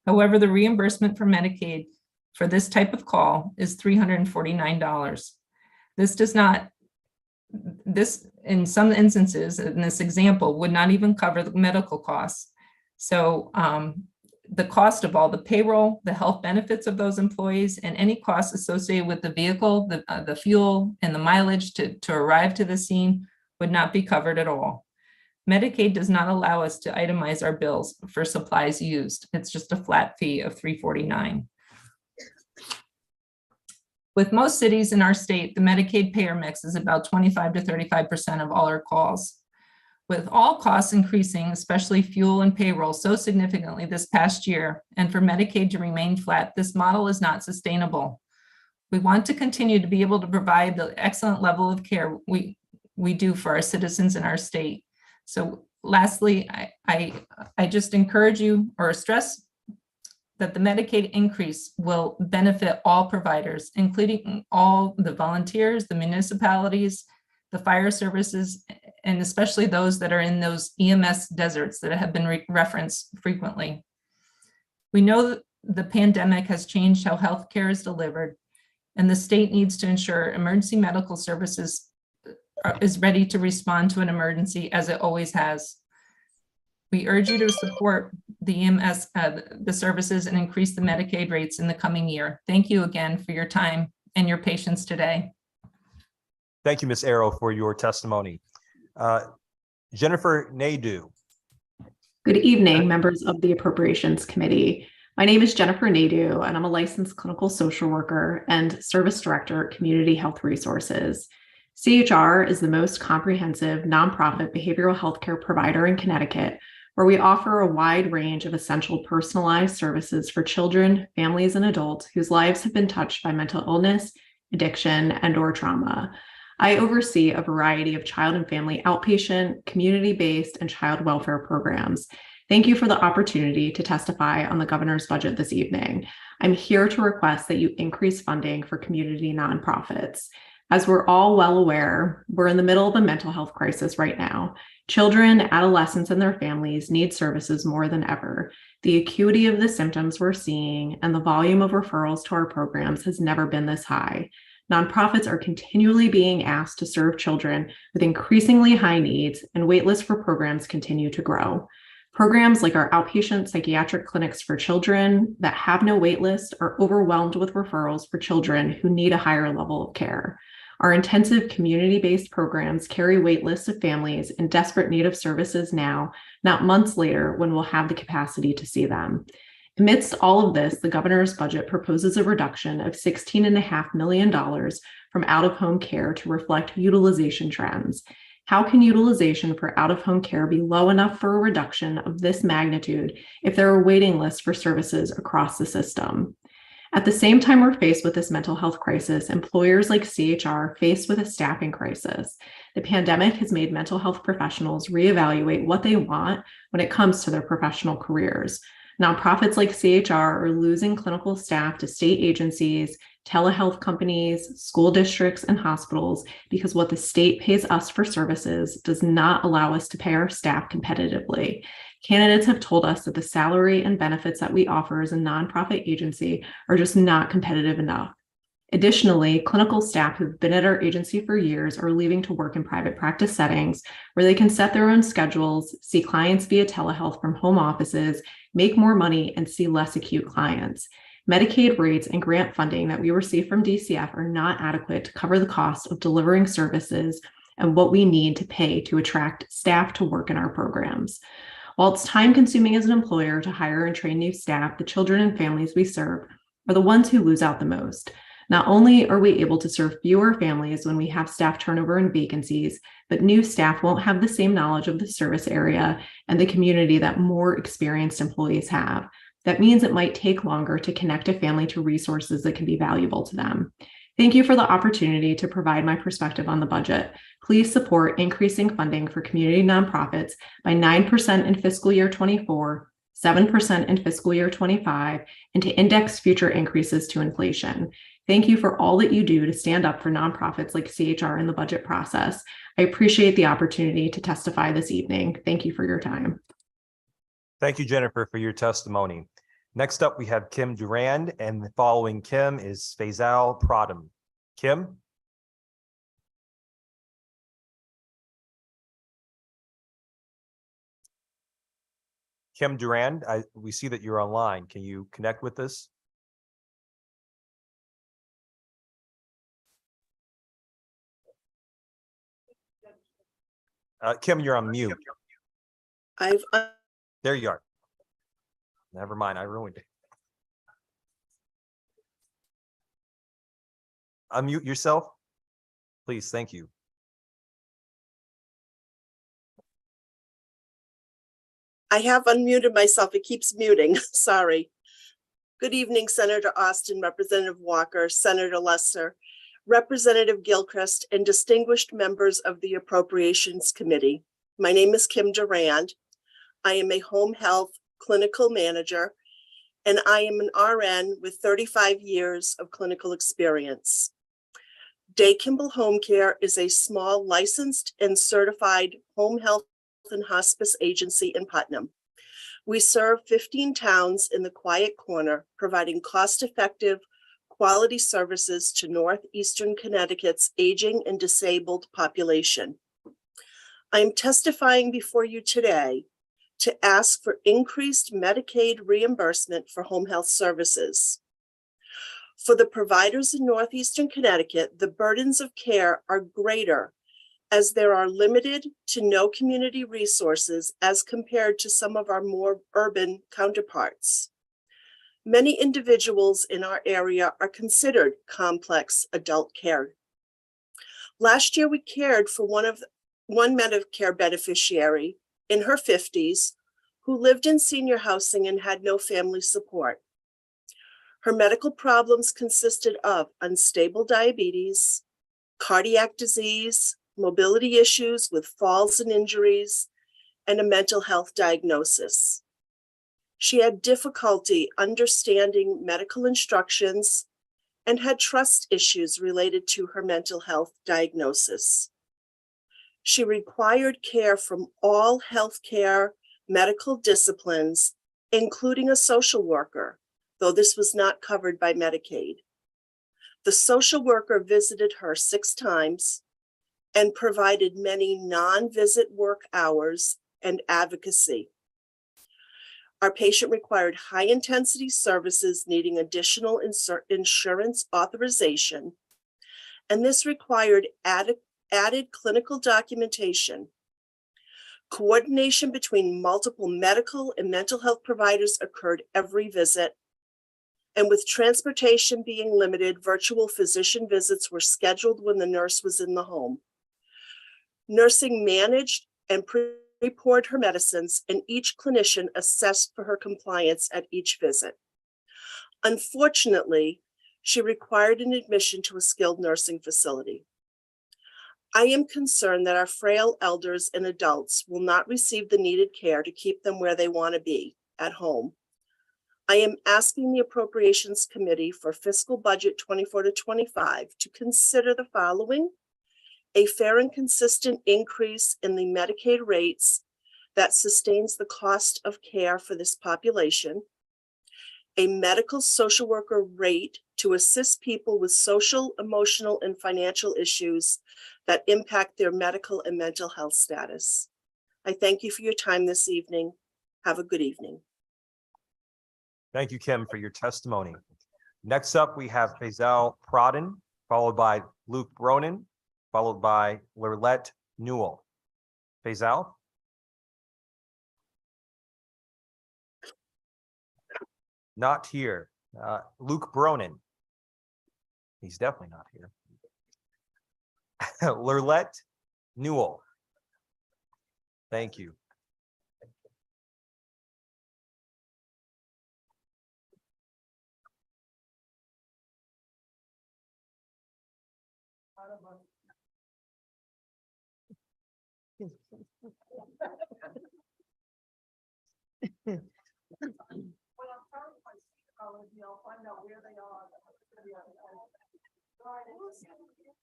However, the reimbursement for Medicaid for this type of call is $349. This, in some instances, in this example, would not even cover the medical costs. So the cost of all the payroll, the health benefits of those employees, and any costs associated with the vehicle, the fuel, and the mileage to arrive to the scene would not be covered at all. Medicaid does not allow us to itemize our bills for supplies used. It's just a flat fee of $349. With most cities in our state, the Medicaid payer mix is about 25 to 35% of all our calls. With all costs increasing, especially fuel and payroll, so significantly this past year, and for Medicaid to remain flat, this model is not sustainable. We want to continue to be able to provide the excellent level of care we do for our citizens in our state. So lastly, I just encourage you or stress that the Medicaid increase will benefit all providers, including all the volunteers, the municipalities, the fire services, and especially those that are in those EMS deserts that have been referenced frequently. We know that the pandemic has changed how healthcare is delivered, and the state needs to ensure emergency medical services is ready to respond to an emergency as it always has. We urge you to support the EMS, the services, and increase the Medicaid rates in the coming year. Thank you again for your time and your patience today. Thank you, Ms. Arrow, for your testimony. Jennifer Nadeau. Good evening, members of the Appropriations Committee. My name is Jennifer Nadeau, and I'm a licensed clinical social worker and service director at Community Health Resources. CHR is the most comprehensive nonprofit behavioral healthcare provider in Connecticut, where we offer a wide range of essential personalized services for children, families, and adults whose lives have been touched by mental illness, addiction, and/or trauma. I oversee a variety of child and family outpatient, community-based, and child welfare programs. Thank you for the opportunity to testify on the governor's budget this evening. I'm here to request that you increase funding for community nonprofits. As we're all well aware, we're in the middle of a mental health crisis right now. Children, adolescents, and their families need services more than ever. The acuity of the symptoms we're seeing and the volume of referrals to our programs has never been this high. Nonprofits are continually being asked to serve children with increasingly high needs, and waitlists for programs continue to grow. Programs like our outpatient psychiatric clinics for children that have no waitlist are overwhelmed with referrals for children who need a higher level of care. Our intensive community-based programs carry waitlists of families in desperate need of services now, not months later when we'll have the capacity to see them. Amidst all of this, the governor's budget proposes a reduction of $16.5 million from out-of-home care to reflect utilization trends. How can utilization for out-of-home care be low enough for a reduction of this magnitude if there are waiting lists for services across the system? At the same time we're faced with this mental health crisis, employers like CHR faced with a staffing crisis. The pandemic has made mental health professionals reevaluate what they want when it comes to their professional careers. Nonprofits like CHR are losing clinical staff to state agencies, telehealth companies, school districts, and hospitals because what the state pays us for services does not allow us to pay our staff competitively. Candidates have told us that the salary and benefits that we offer as a nonprofit agency are just not competitive enough. Additionally, clinical staff who've been at our agency for years are leaving to work in private practice settings where they can set their own schedules, see clients via telehealth from home offices, make more money, and see less acute clients. Medicaid rates and grant funding that we receive from DCF are not adequate to cover the cost of delivering services and what we need to pay to attract staff to work in our programs. While it's time-consuming as an employer to hire and train new staff, the children and families we serve are the ones who lose out the most. Not only are we able to serve fewer families when we have staff turnover and vacancies, but new staff won't have the same knowledge of the service area and the community that more experienced employees have. That means it might take longer to connect a family to resources that can be valuable to them. Thank you for the opportunity to provide my perspective on the budget. Please support increasing funding for community nonprofits by 9% in fiscal year 24, 7% in fiscal year 25, and to index future increases to inflation. Thank you for all that you do to stand up for nonprofits like CHR in the budget process. I appreciate the opportunity to testify this evening. Thank you for your time. Thank you, Jennifer, for your testimony. Next up, we have Kim Durand, and following Kim is Faisal Pradham. Kim? Kim Durand, we see that you're online. Can you connect with us? Kim, you're on mute. There you are. Never mind, I ruined it. Unmute yourself, please. Thank you. I have unmuted myself. It keeps muting. Sorry. Good evening, Senator Austin, Representative Walker, Senator Lester, Representative Gilchrist, and distinguished members of the Appropriations Committee. My name is Kim Durand. I am a home health clinical manager, and I am an RN with 35 years of clinical experience. Day Kimball Home Care is a small licensed and certified home health and hospice agency in Putnam. We serve 15 towns in the Quiet Corner, providing cost-effective, quality services to northeastern Connecticut's aging and disabled population. I am testifying before you today to ask for increased Medicaid reimbursement for home health services. For the providers in northeastern Connecticut, the burdens of care are greater as there are limited to no community resources as compared to some of our more urban counterparts. Many individuals in our area are considered complex adult care. Last year, we cared for one Medicare beneficiary in her 50s who lived in senior housing and had no family support. Her medical problems consisted of unstable diabetes, cardiac disease, mobility issues with falls and injuries, and a mental health diagnosis. She had difficulty understanding medical instructions and had trust issues related to her mental health diagnosis. She required care from all healthcare medical disciplines, including a social worker, though this was not covered by Medicaid. The social worker visited her 6 times and provided many non-visit work hours and advocacy. Our patient required high-intensity services needing additional insurance authorization, and this required added clinical documentation. Coordination between multiple medical and mental health providers occurred every visit, and with transportation being limited, virtual physician visits were scheduled when the nurse was in the home. Nursing managed and pre-poured her medicines, and each clinician assessed for her compliance at each visit. Unfortunately, she required an admission to a skilled nursing facility. I am concerned that our frail elders and adults will not receive the needed care to keep them where they want to be, at home. I am asking the Appropriations Committee for Fiscal Budget 24 to 25 to consider the following: a fair and consistent increase in the Medicaid rates that sustains the cost of care for this population, a medical social worker rate to assist people with social, emotional, and financial issues that impact their medical and mental health status. I thank you for your time this evening. Have a good evening. Thank you, Kim, for your testimony. Next up, we have Faisal Pradhan, followed by Luke Bronin, followed by Lurlette Newell. Faisal? Not here. Luke Bronin. He's definitely not here. Lurlette Newell. Thank you.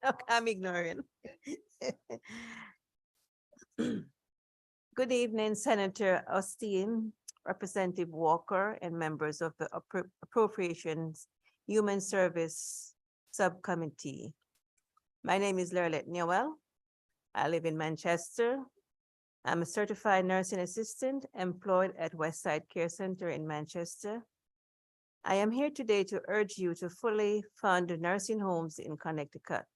Okay, I'm ignoring. Good evening, Senator Austin, Representative Walker, and members of the Appropriations Human Service Subcommittee. My name is Lurlette Newell. I live in Manchester. I'm a certified nursing assistant employed at Westside Care Center in Manchester. I am here today to urge you to fully fund nursing homes in Connecticut.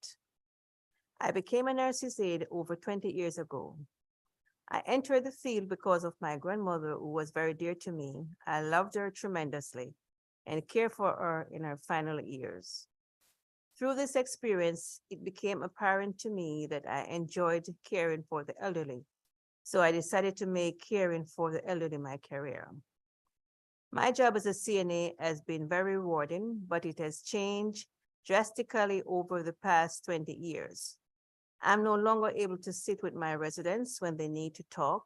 I became a nurse's aide over 20 years ago. I entered the field because of my grandmother, who was very dear to me. I loved her tremendously and cared for her in her final years. Through this experience, it became apparent to me that I enjoyed caring for the elderly. So I decided to make caring for the elderly my career. My job as a CNA has been very rewarding, but it has changed drastically over the past 20 years. I'm no longer able to sit with my residents when they need to talk,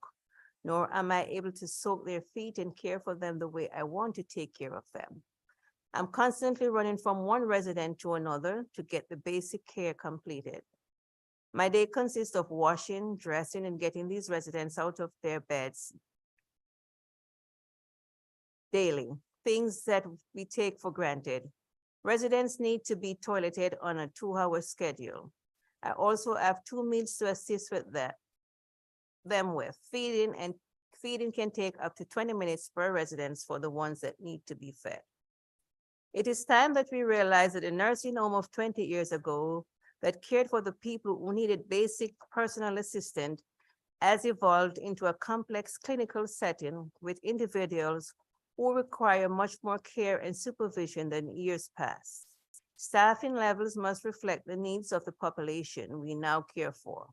nor am I able to soak their feet and care for them the way I want to take care of them. I'm constantly running from one resident to another to get the basic care completed. My day consists of washing, dressing, and getting these residents out of their beds daily, things that we take for granted. Residents need to be toileted on a 2-hour schedule. I also have 2 meals to assist with them with. Feeding can take up to 20 minutes per resident for the ones that need to be fed. It is time that we realize that a nursing home of 20 years ago that cared for the people who needed basic personal assistance has evolved into a complex clinical setting with individuals who require much more care and supervision than years past. Staffing levels must reflect the needs of the population we now care for.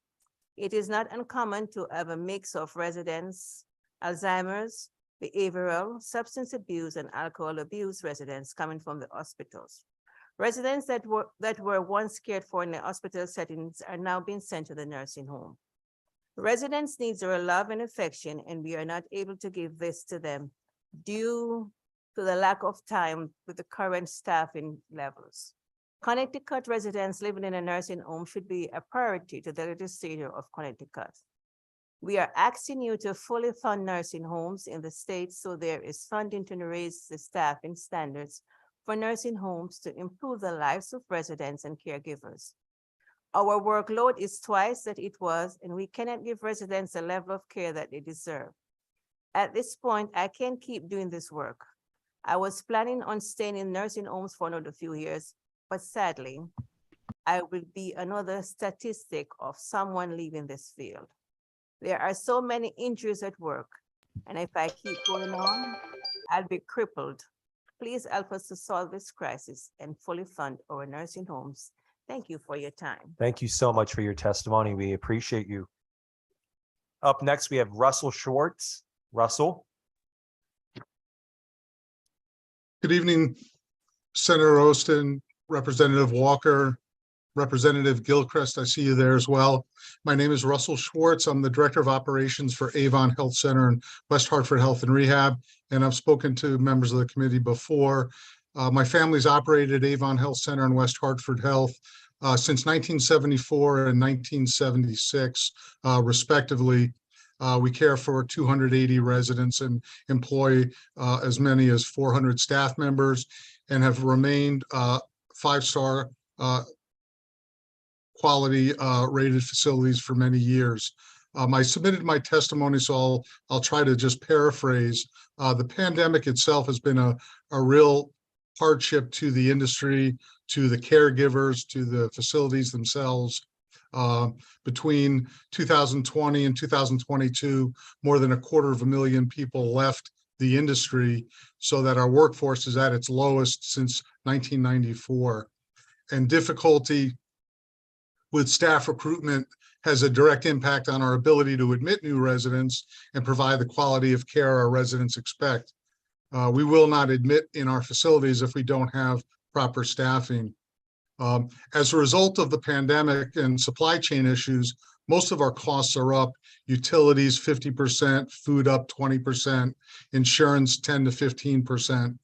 It is not uncommon to have a mix of residents, Alzheimer's, behavioral, substance abuse, and alcohol abuse residents coming from the hospitals. Residents that were once cared for in the hospital settings are now being sent to the nursing home. Residents' needs are love and affection, and we are not able to give this to them due to the lack of time with the current staffing levels. Connecticut residents living in a nursing home should be a priority to the legislature of Connecticut. We are asking you to fully fund nursing homes in the state so there is funding to raise the staffing standards for nursing homes to improve the lives of residents and caregivers. Our workload is twice that it was, and we cannot give residents the level of care that they deserve. At this point, I can't keep doing this work. I was planning on staying in nursing homes for another few years, but sadly, I will be another statistic of someone leaving this field. There are so many injuries at work, and if I keep going on, I'll be crippled. Please help us to solve this crisis and fully fund our nursing homes. Thank you for your time. Thank you so much for your testimony. We appreciate you. Up next, we have Russell Schwartz. Russell. Good evening, Senator Austin, Representative Walker, Representative Gilchrist. I see you there as well. My name is Russell Schwartz. I'm the Director of Operations for Avon Health Center and West Hartford Health and Rehab, and I've spoken to members of the committee before. My family's operated Avon Health Center and West Hartford Health since 1974 and 1976, respectively. We care for 280 residents and employ as many as 400 staff members and have remained 5-star quality rated facilities for many years. I submitted my testimony, so I'll try to just paraphrase. The pandemic itself has been a real hardship to the industry, to the caregivers, to the facilities themselves. Between 2020 and 2022, more than 250,000 people left the industry, so that our workforce is at its lowest since 1994. And difficulty with staff recruitment has a direct impact on our ability to admit new residents and provide the quality of care our residents expect. We will not admit in our facilities if we don't have proper staffing. As a result of the pandemic and supply chain issues, most of our costs are up. Utilities 50%, food up 20%, insurance 10 to 15%.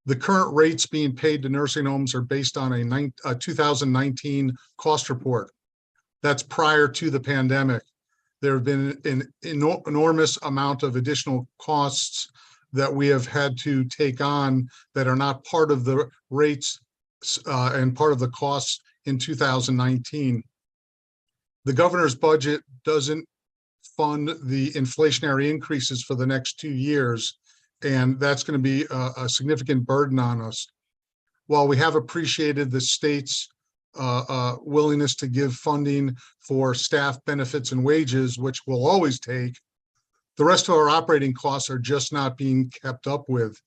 The current rates being paid to nursing homes are based on a 2019 cost report. That's prior to the pandemic. There have been an enormous amount of additional costs that we have had to take on that are not part of the rates and part of the costs in 2019. The governor's budget doesn't fund the inflationary increases for the next 2 years. And that's going to be a significant burden on us. While we have appreciated the state's willingness to give funding for staff benefits and wages, which we'll always take, the rest of our operating costs are just not being kept up with.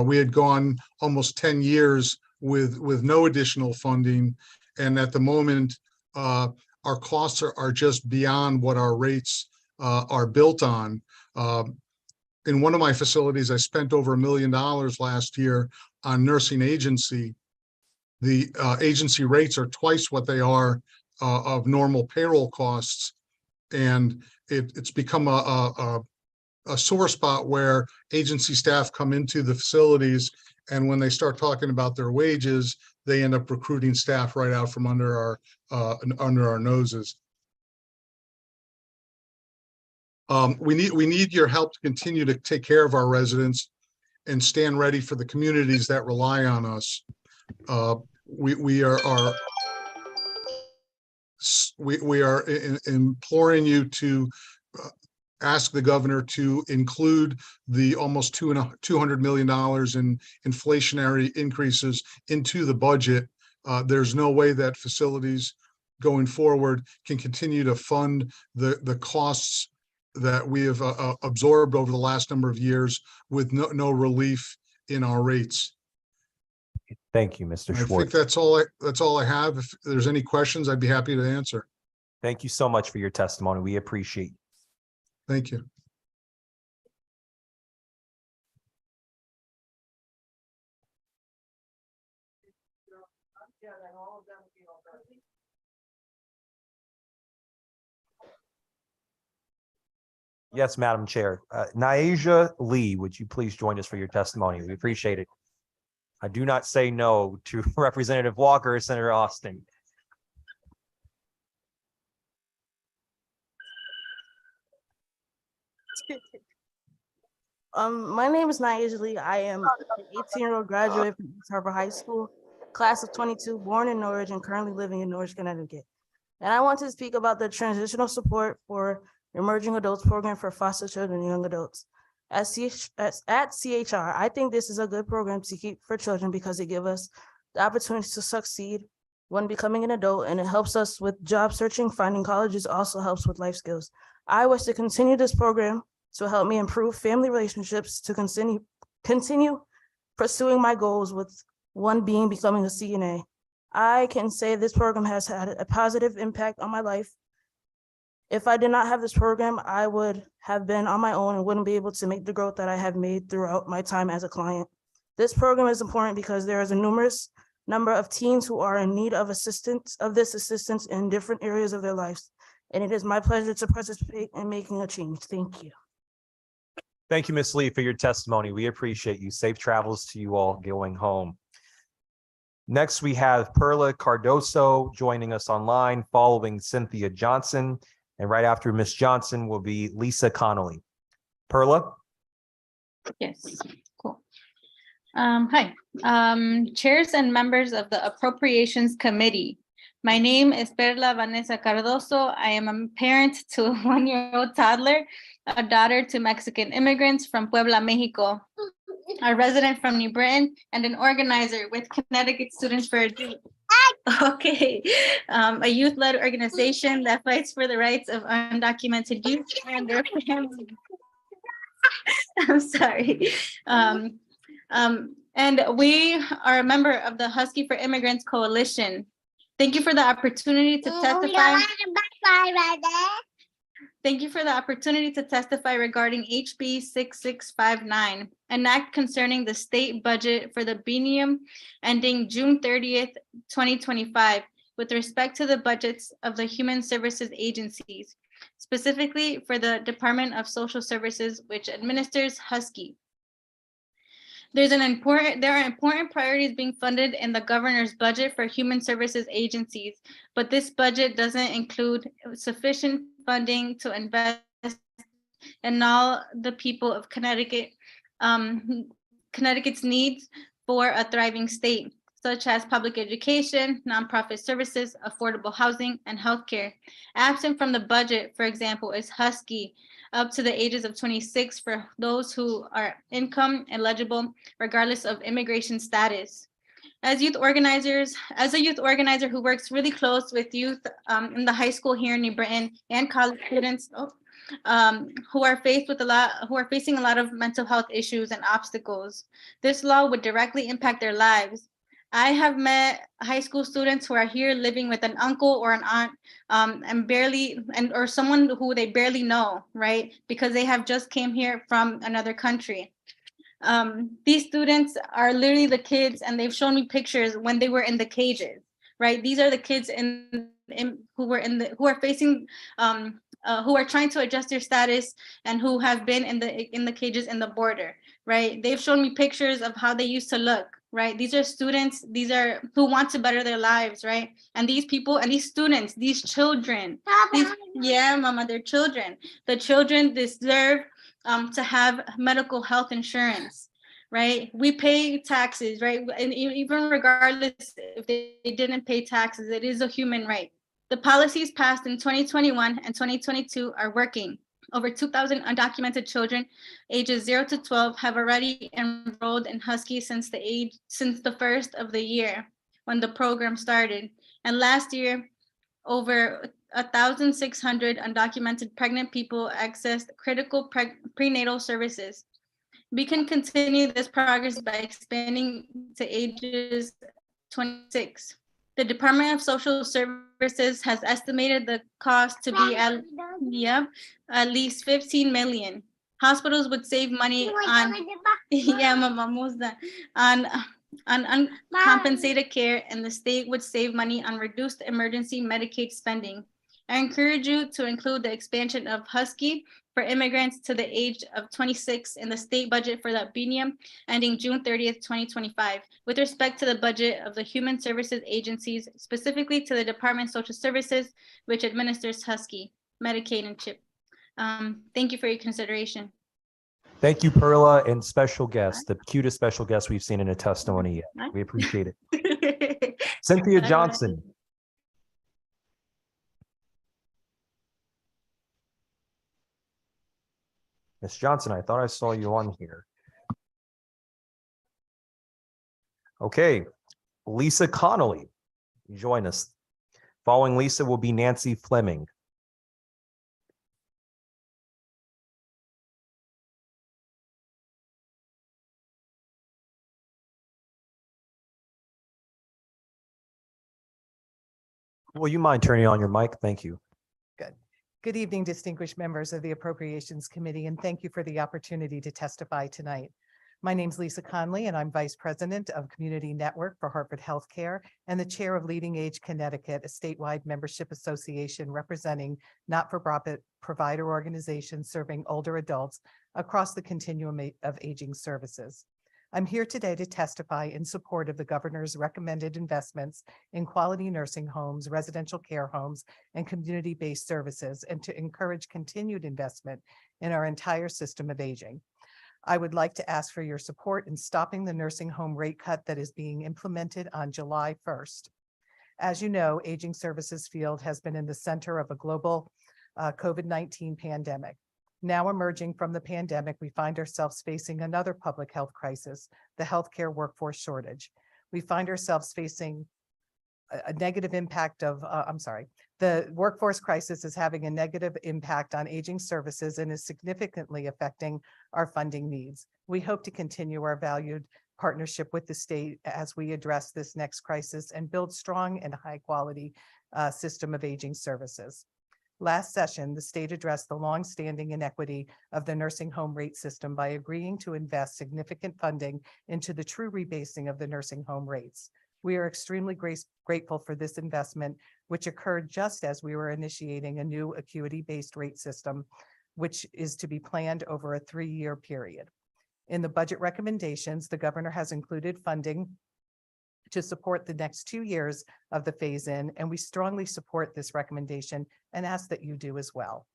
We had gone almost 10 years with no additional funding. And at the moment, our costs are just beyond what our rates are built on. In one of my facilities, I spent over $1 million last year on nursing agency. The agency rates are twice what they are of normal payroll costs. And it's become a sore spot where agency staff come into the facilities, and when they start talking about their wages, they end up recruiting staff right out from under our noses. We need your help to continue to take care of our residents and stand ready for the communities that rely on us. We are imploring you to ask the governor to include the almost $200 million in inflationary increases into the budget. There's no way that facilities going forward can continue to fund the costs that we have absorbed over the last number of years with no relief in our rates. Thank you, Mr. Schwartz. I think that's all I have. If there's any questions, I'd be happy to answer. Thank you so much for your testimony. We appreciate it. Thank you. Yes, Madam Chair. Naija Lee, would you please join us for your testimony? We appreciate it. I do not say no to Representative Walker or Senator Austin. My name is Naija Lee. I am an 18-year-old graduate from East Harbor High School, class of 22, born in Norwich and currently living in Norwich, Connecticut. And I want to speak about the transitional support for emerging adults program for foster children and young adults. At CHR, I think this is a good program to keep for children because it gives us the opportunity to succeed when becoming an adult, and it helps us with job searching. Finding colleges also helps with life skills. I wish to continue this program to help me improve family relationships, to continue pursuing my goals, with one being becoming a CNA. I can say this program has had a positive impact on my life. If I did not have this program, I would have been on my own and wouldn't be able to make the growth that I have made throughout my time as a client. This program is important because there is a numerous number of teens who are in need of this assistance in different areas of their lives. And it is my pleasure to participate in making a change. Thank you. Thank you, Ms. Lee, for your testimony. We appreciate you. Safe travels to you all going home. Next, we have Perla Cardoso joining us online, following Cynthia Johnson. And right after Ms. Johnson will be Lisa Connolly. Perla? Yes, cool. Hi, chairs and members of the Appropriations Committee. My name is Perla Vanessa Cardoso. I am a parent to a 1-year-old toddler, a daughter to Mexican immigrants from Puebla, Mexico, a resident from New Britain, and an organizer with Connecticut Students for a youth-led organization that fights for the rights of undocumented youth and their families. I'm sorry. And we are a member of the Husky for Immigrants Coalition. Thank you for the opportunity to testify. Thank you for the opportunity to testify regarding HB 6659, an act concerning the state budget for the biennium ending June 30th, 2025, with respect to the budgets of the human services agencies, specifically for the Department of Social Services, which administers Husky. There are important priorities being funded in the governor's budget for human services agencies, but this budget doesn't include sufficient funding to invest in all the people of Connecticut, Connecticut's needs for a thriving state. such as public education, nonprofit services, affordable housing, and healthcare. Absent from the budget, for example, is Husky, up to the ages of 26 for those who are income eligible, regardless of immigration status. As a youth organizer who works really close with youth in the high school here in New Britain and college students who are facing a lot of mental health issues and obstacles, this law would directly impact their lives. I have met high school students who are here living with an uncle or an aunt or someone who they barely know, right? Because they have just came here from another country. These students are literally the kids, and they've shown me pictures when they were in the cages, right? These are the kids who are facing, who are trying to adjust their status and who have been in the cages in the border, right? They've shown me pictures of how they used to look, right? These are students, who want to better their lives, right? And these people and these students, these children, yeah, mama, they're children. The children deserve to have medical health insurance, right? We pay taxes, right? And even regardless if they didn't pay taxes, it is a human right. The policies passed in 2021 and 2022 are working. Over 2,000 undocumented children ages 0 to 12 have already enrolled in Husky since the first of the year when the program started. And last year, over 1,600 undocumented pregnant people accessed critical prenatal services. We can continue this progress by expanding to ages 26. The Department of Social Services has estimated the cost to be at least 15 million. Hospitals would save money on on uncompensated care, and the state would save money on reduced emergency Medicaid spending. I encourage you to include the expansion of Husky for immigrants to the age of 26 in the state budget for that biennium ending June 30th, 2025. With respect to the budget of the human services agencies, specifically to the Department of Social Services, which administers Husky, Medicaid, and CHIP. Thank you for your consideration. Thank you, Perla, and special guest, the cutest special guest we've seen in a testimony yet. We appreciate it. Cynthia Johnson. Ms. Johnson, I thought I saw you on here. Okay, Lisa Connolly, join us. Following Lisa will be Nancy Fleming. Will you mind turning on your mic? Thank you. Good. Good evening, distinguished members of the Appropriations Committee, and thank you for the opportunity to testify tonight. My name is Lisa Conley, and I'm Vice President of Community Network for Hartford Healthcare and the Chair of Leading Age Connecticut, a statewide membership association representing not-for-profit provider organizations serving older adults across the continuum of aging services. I'm here today to testify in support of the governor's recommended investments in quality nursing homes, residential care homes, and community-based services, and to encourage continued investment in our entire system of aging. I would like to ask for your support in stopping the nursing home rate cut that is being implemented on July 1st. As you know, aging services field has been in the center of a global COVID-19 pandemic. Now emerging from the pandemic, we find ourselves facing another public health crisis, the healthcare workforce shortage. We find ourselves facing a negative impact of, the workforce crisis is having a negative impact on aging services and is significantly affecting our funding needs. We hope to continue our valued partnership with the state as we address this next crisis and build strong and high quality system of aging services. Last session, the state addressed the longstanding inequity of the nursing home rate system by agreeing to invest significant funding into the true rebasing of the nursing home rates. We are extremely grateful for this investment, which occurred just as we were initiating a new acuity-based rate system, which is to be planned over a 3-year period. In the budget recommendations, the governor has included funding to support the next 2 years of the phase-in, and we strongly support this recommendation and ask that you do as well.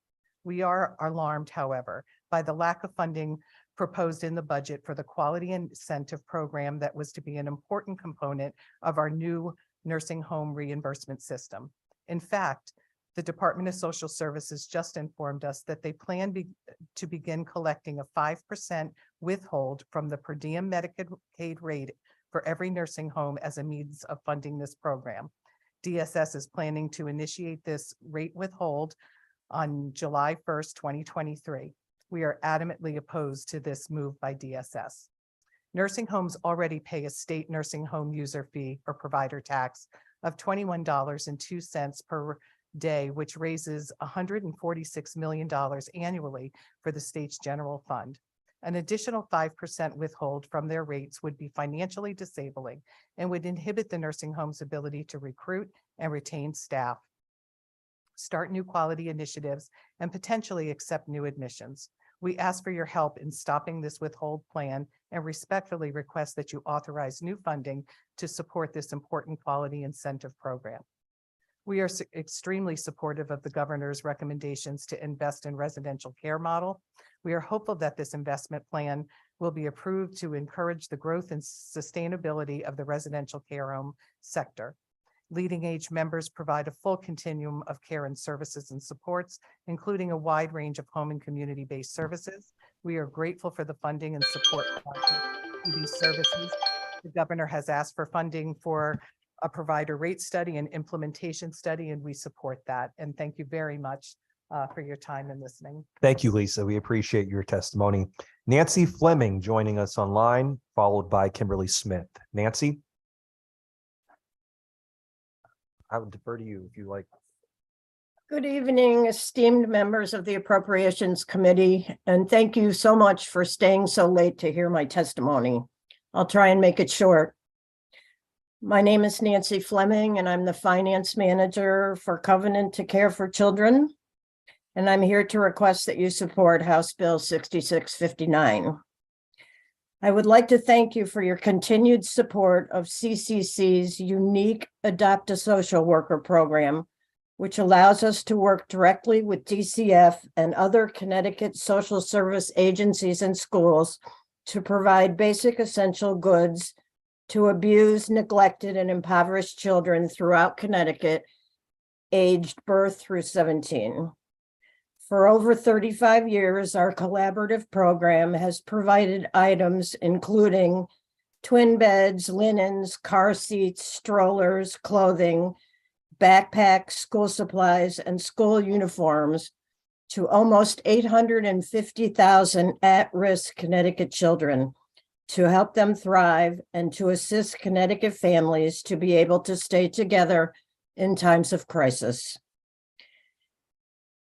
We are alarmed, however, by the lack of funding proposed in the budget for the quality incentive program that was to be an important component of our new nursing home reimbursement system. In fact, the Department of Social Services just informed us that they plan to begin collecting a 5% withhold from the per diem Medicaid rate for every nursing home as a means of funding this program. DSS is planning to initiate this rate withhold on July 1st, 2023. We are adamantly opposed to this move by DSS. Nursing homes already pay a state nursing home user fee or provider tax of $21.02 per day, which raises $146 million annually for the state's general fund. An additional 5% withhold from their rates would be financially disabling and would inhibit the nursing home's ability to recruit and retain staff, start new quality initiatives, and potentially accept new admissions. We ask for your help in stopping this withhold plan and respectfully request that you authorize new funding to support this important quality incentive program. We are extremely supportive of the governor's recommendations to invest in residential care model. We are hopeful that this investment plan will be approved to encourage the growth and sustainability of the residential care home sector. Leading age members provide a full continuum of care and services and supports, including a wide range of home and community-based services. We are grateful for the funding and support to these services. The governor has asked for funding for a provider rate study and implementation study, and we support that. And thank you very much for your time and listening. Thank you, Lisa. We appreciate your testimony. Nancy Fleming joining us online, followed by Kimberly Smith. Nancy? I would defer to you if you like. Good evening, esteemed members of the Appropriations Committee, and thank you so much for staying so late to hear my testimony. I'll try and make it short. My name is Nancy Fleming, and I'm the Finance Manager for Covenant to Care for Children, and I'm here to request that you support House Bill 6659. I would like to thank you for your continued support of CCC's unique Adopt a Social Worker program, which allows us to work directly with DCF and other Connecticut social service agencies and schools to provide basic essential goods to abused, neglected, and impoverished children throughout Connecticut, aged birth through 17. For over 35 years, our collaborative program has provided items including twin beds, linens, car seats, strollers, clothing, backpacks, school supplies, and school uniforms to almost 850,000 at-risk Connecticut children to help them thrive and to assist Connecticut families to be able to stay together in times of crisis.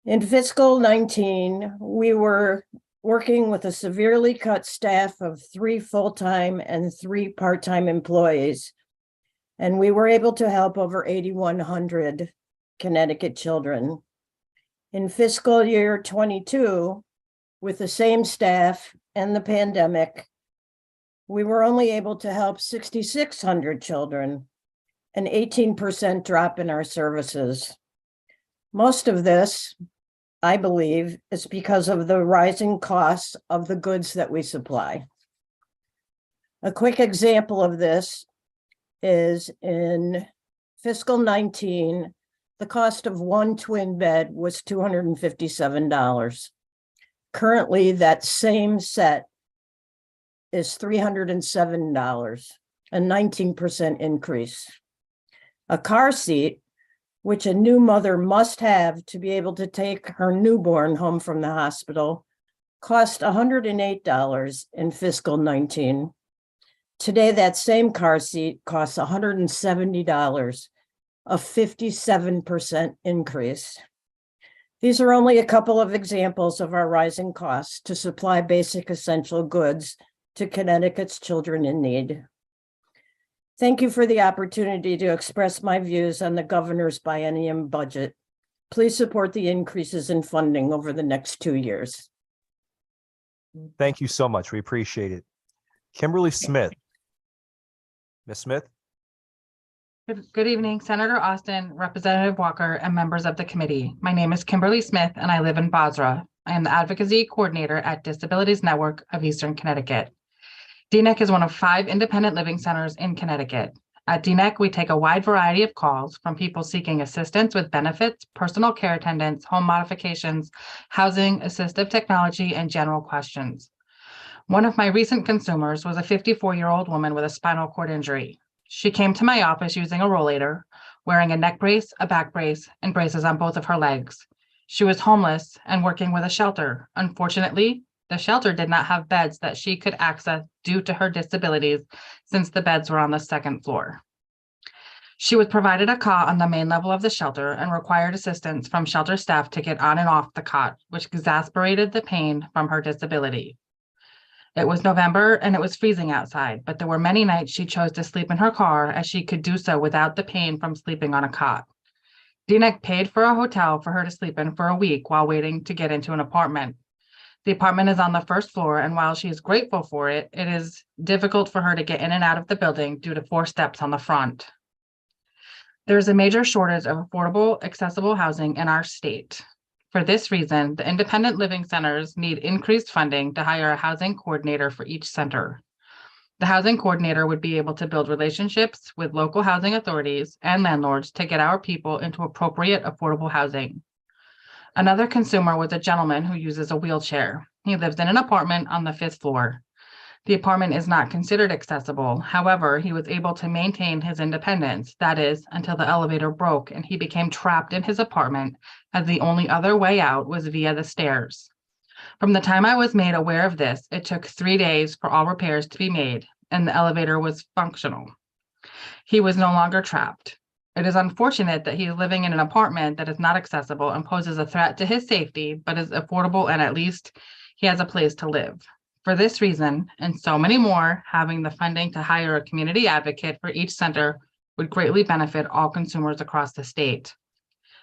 In fiscal 19, we were working with a severely cut staff of 3 full-time and 3 part-time employees, and we were able to help over 8,100 Connecticut children. In fiscal year 22, with the same staff and the pandemic, we were only able to help 6,600 children, an 18% drop in our services. Most of this, I believe, is because of the rising costs of the goods that we supply. A quick example of this is in fiscal 19, the cost of 1 twin bed was $257. Currently, that same set is $307, a 19% increase. A car seat, which a new mother must have to be able to take her newborn home from the hospital, cost $108 in fiscal 19. Today, that same car seat costs $170, a 57% increase. These are only a couple of examples of our rising costs to supply basic essential goods to Connecticut's children in need. Thank you for the opportunity to express my views on the governor's biennium budget. Please support the increases in funding over the next 2 years. Thank you so much. We appreciate it. Kimberly Smith. Ms. Smith? Good evening, Senator Austin, Representative Walker, and members of the committee. My name is Kimberly Smith, and I live in Basra. I am the Advocacy Coordinator at Disabilities Network of Eastern Connecticut. DNEC is one of 5 independent living centers in Connecticut. At DNEC, we take a wide variety of calls from people seeking assistance with benefits, personal care attendants, home modifications, housing, assistive technology, and general questions. One of my recent consumers was a 54-year-old woman with a spinal cord injury. She came to my office using a rollator, wearing a neck brace, a back brace, and braces on both of her legs. She was homeless and working with a shelter. Unfortunately, the shelter did not have beds that she could access due to her disabilities, since the beds were on the 2nd floor. She was provided a cot on the main level of the shelter and required assistance from shelter staff to get on and off the cot, which exacerbated the pain from her disability. It was November and it was freezing outside, but there were many nights she chose to sleep in her car, as she could do so without the pain from sleeping on a cot. DNEC paid for a hotel for her to sleep in for a week while waiting to get into an apartment. The apartment is on the 1st floor, and while she is grateful for it, it is difficult for her to get in and out of the building due to 4 steps on the front. There is a major shortage of affordable, accessible housing in our state. For this reason, the independent living centers need increased funding to hire a housing coordinator for each center. The housing coordinator would be able to build relationships with local housing authorities and landlords to get our people into appropriate, affordable housing. Another consumer was a gentleman who uses a wheelchair. He lives in an apartment on the 5th floor. The apartment is not considered accessible. However, he was able to maintain his independence, that is, until the elevator broke and he became trapped in his apartment, as the only other way out was via the stairs. From the time I was made aware of this, it took 3 days for all repairs to be made, and the elevator was functional. He was no longer trapped. It is unfortunate that he is living in an apartment that is not accessible and poses a threat to his safety, but is affordable, and at least he has a place to live. For this reason, and so many more, having the funding to hire a community advocate for each center would greatly benefit all consumers across the state.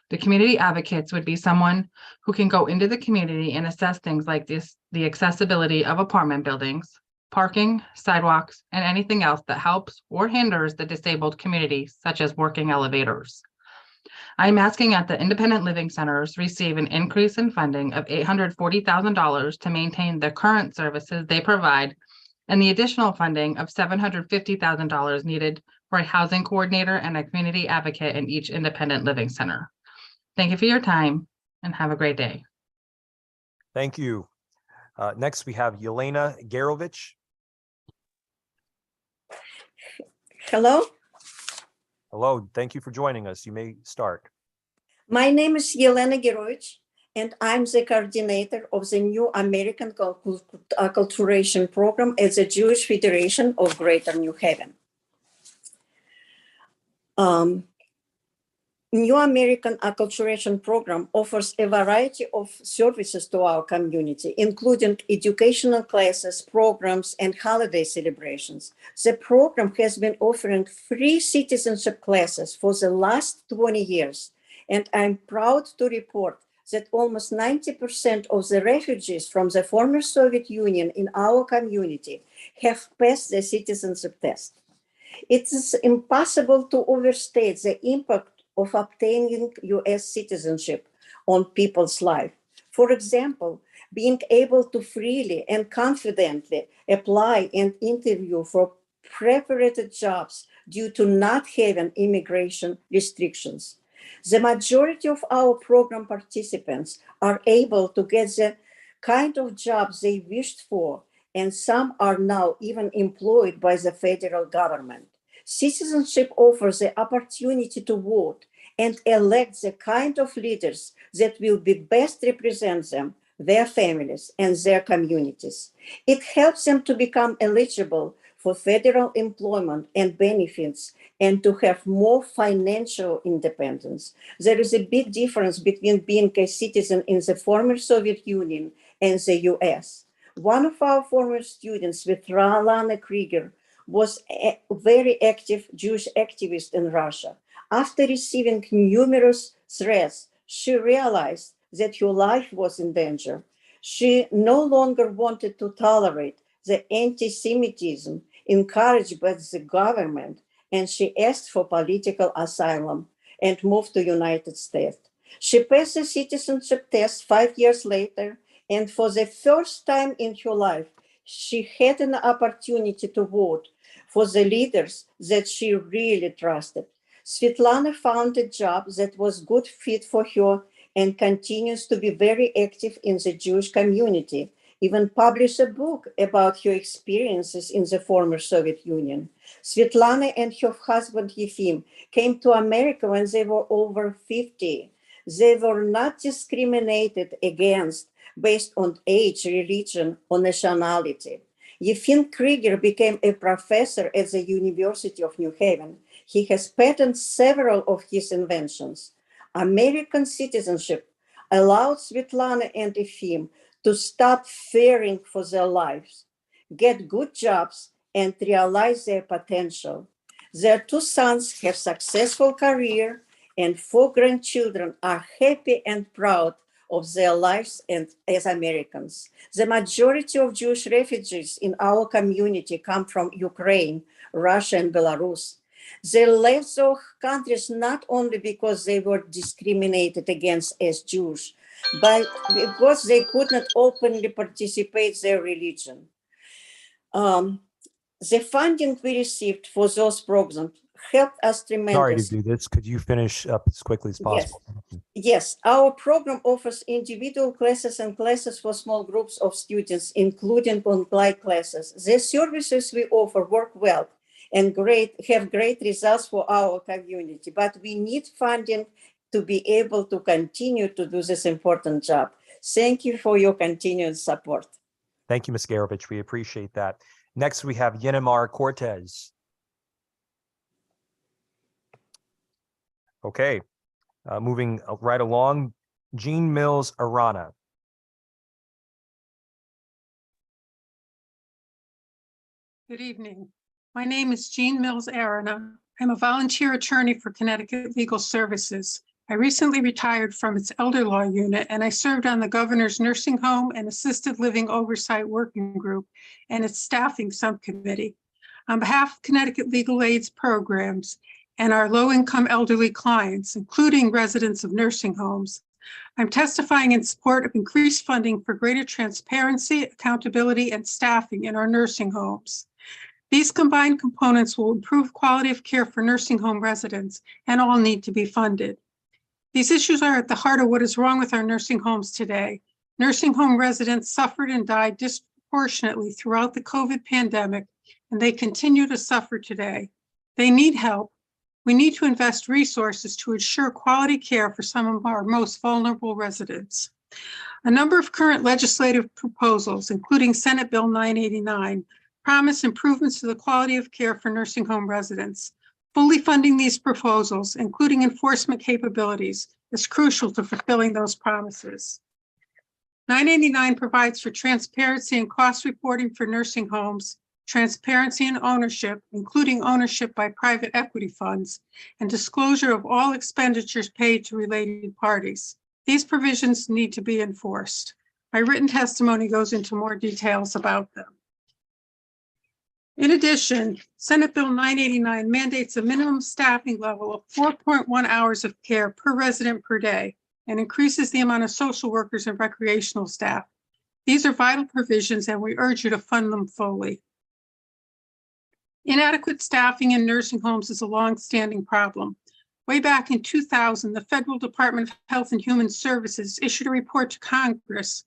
The community advocates would be someone who can go into the community and assess things like this, the accessibility of apartment buildings, parking, sidewalks, and anything else that helps or hinders the disabled community, such as working elevators. I'm asking that the independent living centers receive an increase in funding of $840,000 to maintain the current services they provide, and the additional funding of $750,000 needed for a housing coordinator and a community advocate in each independent living center. Thank you for your time and have a great day. Thank you. Next, we have Yelena Garovich. Hello, Hello, thank you for joining us. You may start. my name is Yelena Gerovich, and I'm the coordinator of the new American Acculturation Program at the Jewish Federation of Greater New Haven. New American Acculturation Program offers a variety of services to our community, including educational classes, programs, and holiday celebrations. The program has been offering free citizenship classes for the last 20 years, and I'm proud to report that almost 90% of the refugees from the former Soviet Union in our community have passed the citizenship test. It is impossible to overstate the impact of obtaining US citizenship on people's life. For example, being able to freely and confidently apply and interview for prepared jobs due to not having immigration restrictions. The majority of our program participants are able to get the kind of jobs they wished for, and some are now even employed by the federal government. Citizenship offers the opportunity to vote and elect the kind of leaders that will be best represent them, their families, and their communities. It helps them to become eligible for federal employment and benefits and to have more financial independence. There is a big difference between being a citizen in the former Soviet Union and the US. One of our former students, Svetlana Krieger, was a very active Jewish activist in Russia. After receiving numerous threats, she realized that her life was in danger. She no longer wanted to tolerate the anti-Semitism encouraged by the government, and she asked for political asylum and moved to the United States. She passed the citizenship test 5 years later And for the first time in her life, she had an opportunity to vote for the leaders that she really trusted. Svetlana found a job that was good fit for her and continues to be very active in the Jewish community, even published a book about her experiences in the former Soviet Union. Svetlana and her husband Yefim came to America when they were over 50. They were not discriminated against based on age, religion, or nationality. Yefim Krieger became a professor at the University of New Haven. He has patented several of his inventions. American citizenship allowed Svetlana and Yefim to stop fearing for their lives, get good jobs, and realize their potential. Their 2 sons have successful careers, and 4 grandchildren are happy and proud of their lives and as Americans. The majority of Jewish refugees in our community come from Ukraine, Russia, and Belarus. They left those countries not only because they were discriminated against as Jews, but because they could not openly participate in their religion. The funding we received for those programs helped us tremendously. Sorry to do this. Could you finish up as quickly as possible? Yes, our program offers individual classes and classes for small groups of students, including online classes. The services we offer work well and have great results for our community, but we need funding to be able to continue to do this important job. Thank you for your continued support. Thank you, Ms. Garovich. We appreciate that. Next, we have Yenimar Cortez. Okay, moving right along, Jean Mills Arana. Good evening. My name is Jean Mills Arana. I'm a volunteer attorney for Connecticut Legal Services. I recently retired from its elder law unit, and I served on the governor's nursing home and assisted living oversight working group and its staffing subcommittee. On behalf of Connecticut Legal Aid's programs and our low-income elderly clients, including residents of nursing homes, I'm testifying in support of increased funding for greater transparency, accountability, and staffing in our nursing homes. These combined components will improve quality of care for nursing home residents and all need to be funded. These issues are at the heart of what is wrong with our nursing homes today. Nursing home residents suffered and died disproportionately throughout the COVID pandemic, and they continue to suffer today. They need help. We need to invest resources to ensure quality care for some of our most vulnerable residents. A number of current legislative proposals, including Senate Bill 989, promise improvements to the quality of care for nursing home residents. Fully funding these proposals, including enforcement capabilities, is crucial to fulfilling those promises. 989 provides for transparency and cost reporting for nursing homes, transparency and ownership, including ownership by private equity funds, and disclosure of all expenditures paid to related parties. These provisions need to be enforced. My written testimony goes into more details about them. In addition, Senate Bill 989 mandates a minimum staffing level of 4.1 hours of care per resident per day and increases the amount of social workers and recreational staff. These are vital provisions, and we urge you to fund them fully. Inadequate staffing in nursing homes is a long-standing problem. Way back in 2000, the Federal Department of Health and Human Services issued a report to Congress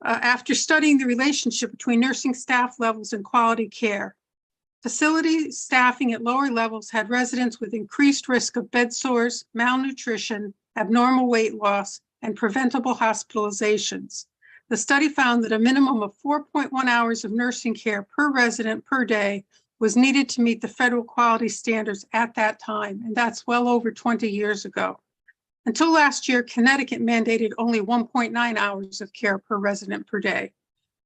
after studying the relationship between nursing staff levels and quality care. Facility staffing at lower levels had residents with increased risk of bed sores, malnutrition, abnormal weight loss, and preventable hospitalizations. The study found that a minimum of 4.1 hours of nursing care per resident per day was needed to meet the federal quality standards at that time, and that's well over 20 years ago. Until last year, Connecticut mandated only 1.9 hours of care per resident per day.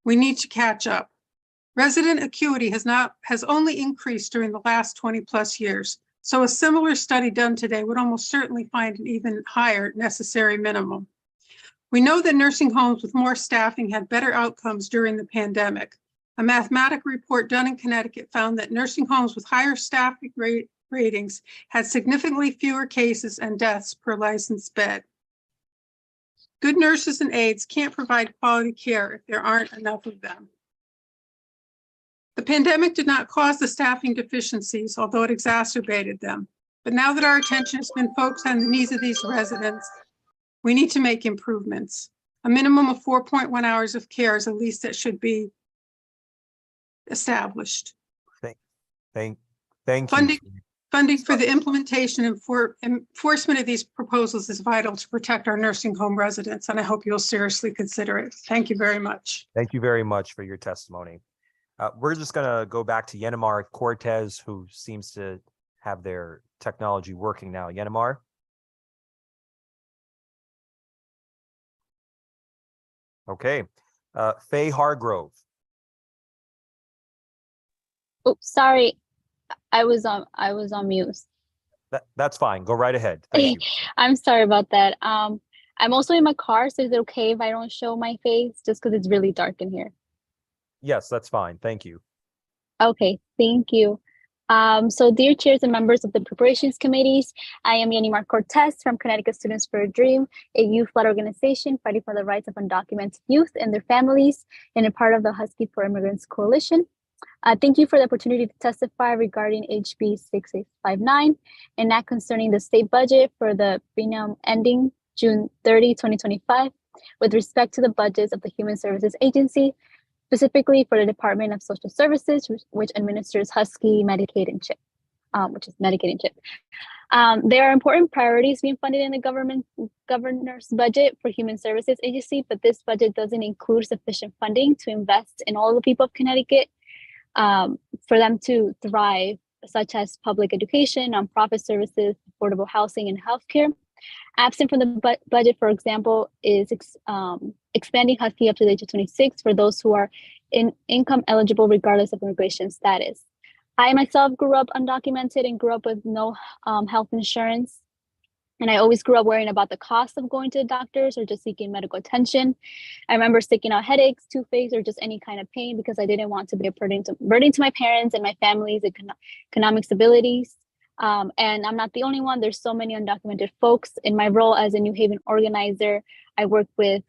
We need to catch up. Resident acuity has only increased during the last 20 plus years, so a similar study done today would almost certainly find an even higher necessary minimum. We know that nursing homes with more staffing had better outcomes during the pandemic. A mathematical report done in Connecticut found that nursing homes with higher staffing ratings had significantly fewer cases and deaths per licensed bed. Good nurses and aides can't provide quality care if there aren't enough of them. The pandemic did not cause the staffing deficiencies, although it exacerbated them. But now that our attention has been focused on the needs of these residents, we need to make improvements. A minimum of 4.1 hours of care is the least that should be established. Thank Funding, you. funding for the implementation and enforcement of these proposals is vital to protect our nursing home residents, and I hope you'll seriously consider it. Thank you very much. Thank you very much for your testimony. We're just going to go back to Yenamar Cortez, who seems to have their technology working now. Yenamar? Okay. Faye Hargrove. Oh, sorry. I was on mute. That's fine. Go right ahead. Thank you. I'm sorry about that. I'm also in my car, so is it okay if I don't show my face just because it's really dark in here? Yes, that's fine. Thank you. Okay, thank you. So dear chairs and members of the preparations committees, I am Yenimar Cortez from Connecticut Students for a Dream, a youth-led organization fighting for the rights of undocumented youth and their families, and a part of the Husky for Immigrants Coalition. Thank you for the opportunity to testify regarding HB 6659 and that concerning the state budget for the biennium ending June 30, 2025, with respect to the budgets of the Human Services Agency, specifically for the Department of Social Services, which administers Husky, Medicaid, and CHIP, which is Medicaid and CHIP. There are important priorities being funded in the governor's budget for Human Services Agency, but this budget doesn't include sufficient funding to invest in all the people of Connecticut for them to thrive, such as public education, nonprofit services, affordable housing, and healthcare. Absent from the budget, for example, is expanding Husky up to the age of 26 for those who are income eligible regardless of immigration status. I myself grew up undocumented and grew up with no health insurance. And I always grew up worrying about the cost of going to the doctors or just seeking medical attention. I remember sticking out headaches, toothaches, or just any kind of pain because I didn't want to be a burden to my parents and my family's economic stabilities. And I'm not the only one. There's so many undocumented folks. In my role as a New Haven organizer, I work with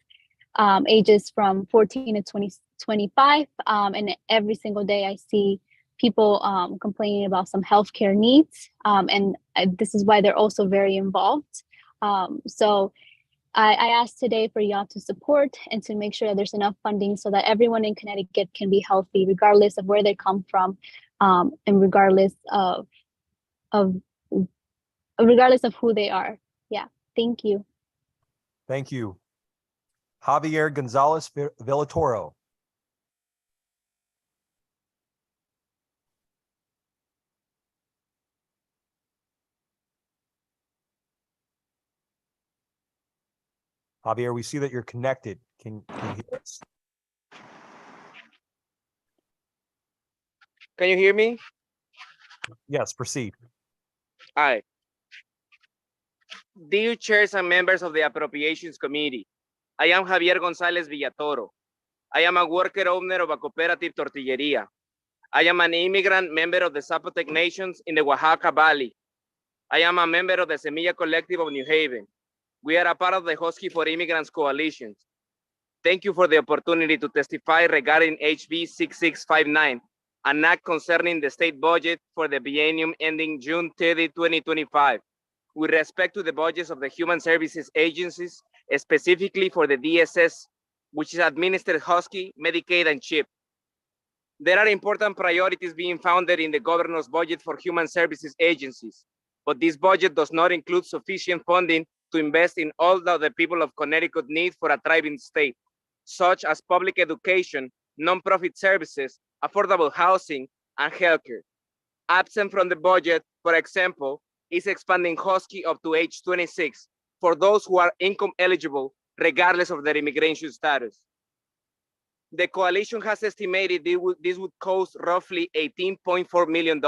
ages from 14 to 25. And every single day I see people complaining about some healthcare needs. And this is why they're also very involved. So I asked today for y'all to support and to make sure that there's enough funding so that everyone in Connecticut can be healthy, regardless of where they come from, and regardless of who they are. Yeah, thank you. Thank you. Javier Gonzalez Villatoro. Javier, we see that you're connected. Can you hear us? Can you hear me? Yes, proceed. Hi. Dear chairs and members of the Appropriations Committee, I am Javier Gonzalez Villatoro. I am a worker owner of a cooperative tortilleria. I am an immigrant member of the Zapotec Nations in the Oaxaca Valley. I am a member of the Semilla Collective of New Haven. We are a part of the Husky for Immigrants Coalition. Thank you for the opportunity to testify regarding HB 6659, an act concerning the state budget for the biennium ending June 30, 2025, with respect to the budgets of the Human Services Agencies, specifically for the DSS, which is administered Husky, Medicaid, and CHIP. There are important priorities being founded in the governor's budget for Human Services Agencies, but this budget does not include sufficient funding to invest in all that the people of Connecticut need for a thriving state, such as public education, nonprofit services, affordable housing, and healthcare. Absent from the budget, for example, is expanding Husky up to age 26 for those who are income eligible, regardless of their immigration status. The coalition has estimated this would cost roughly $18.4 million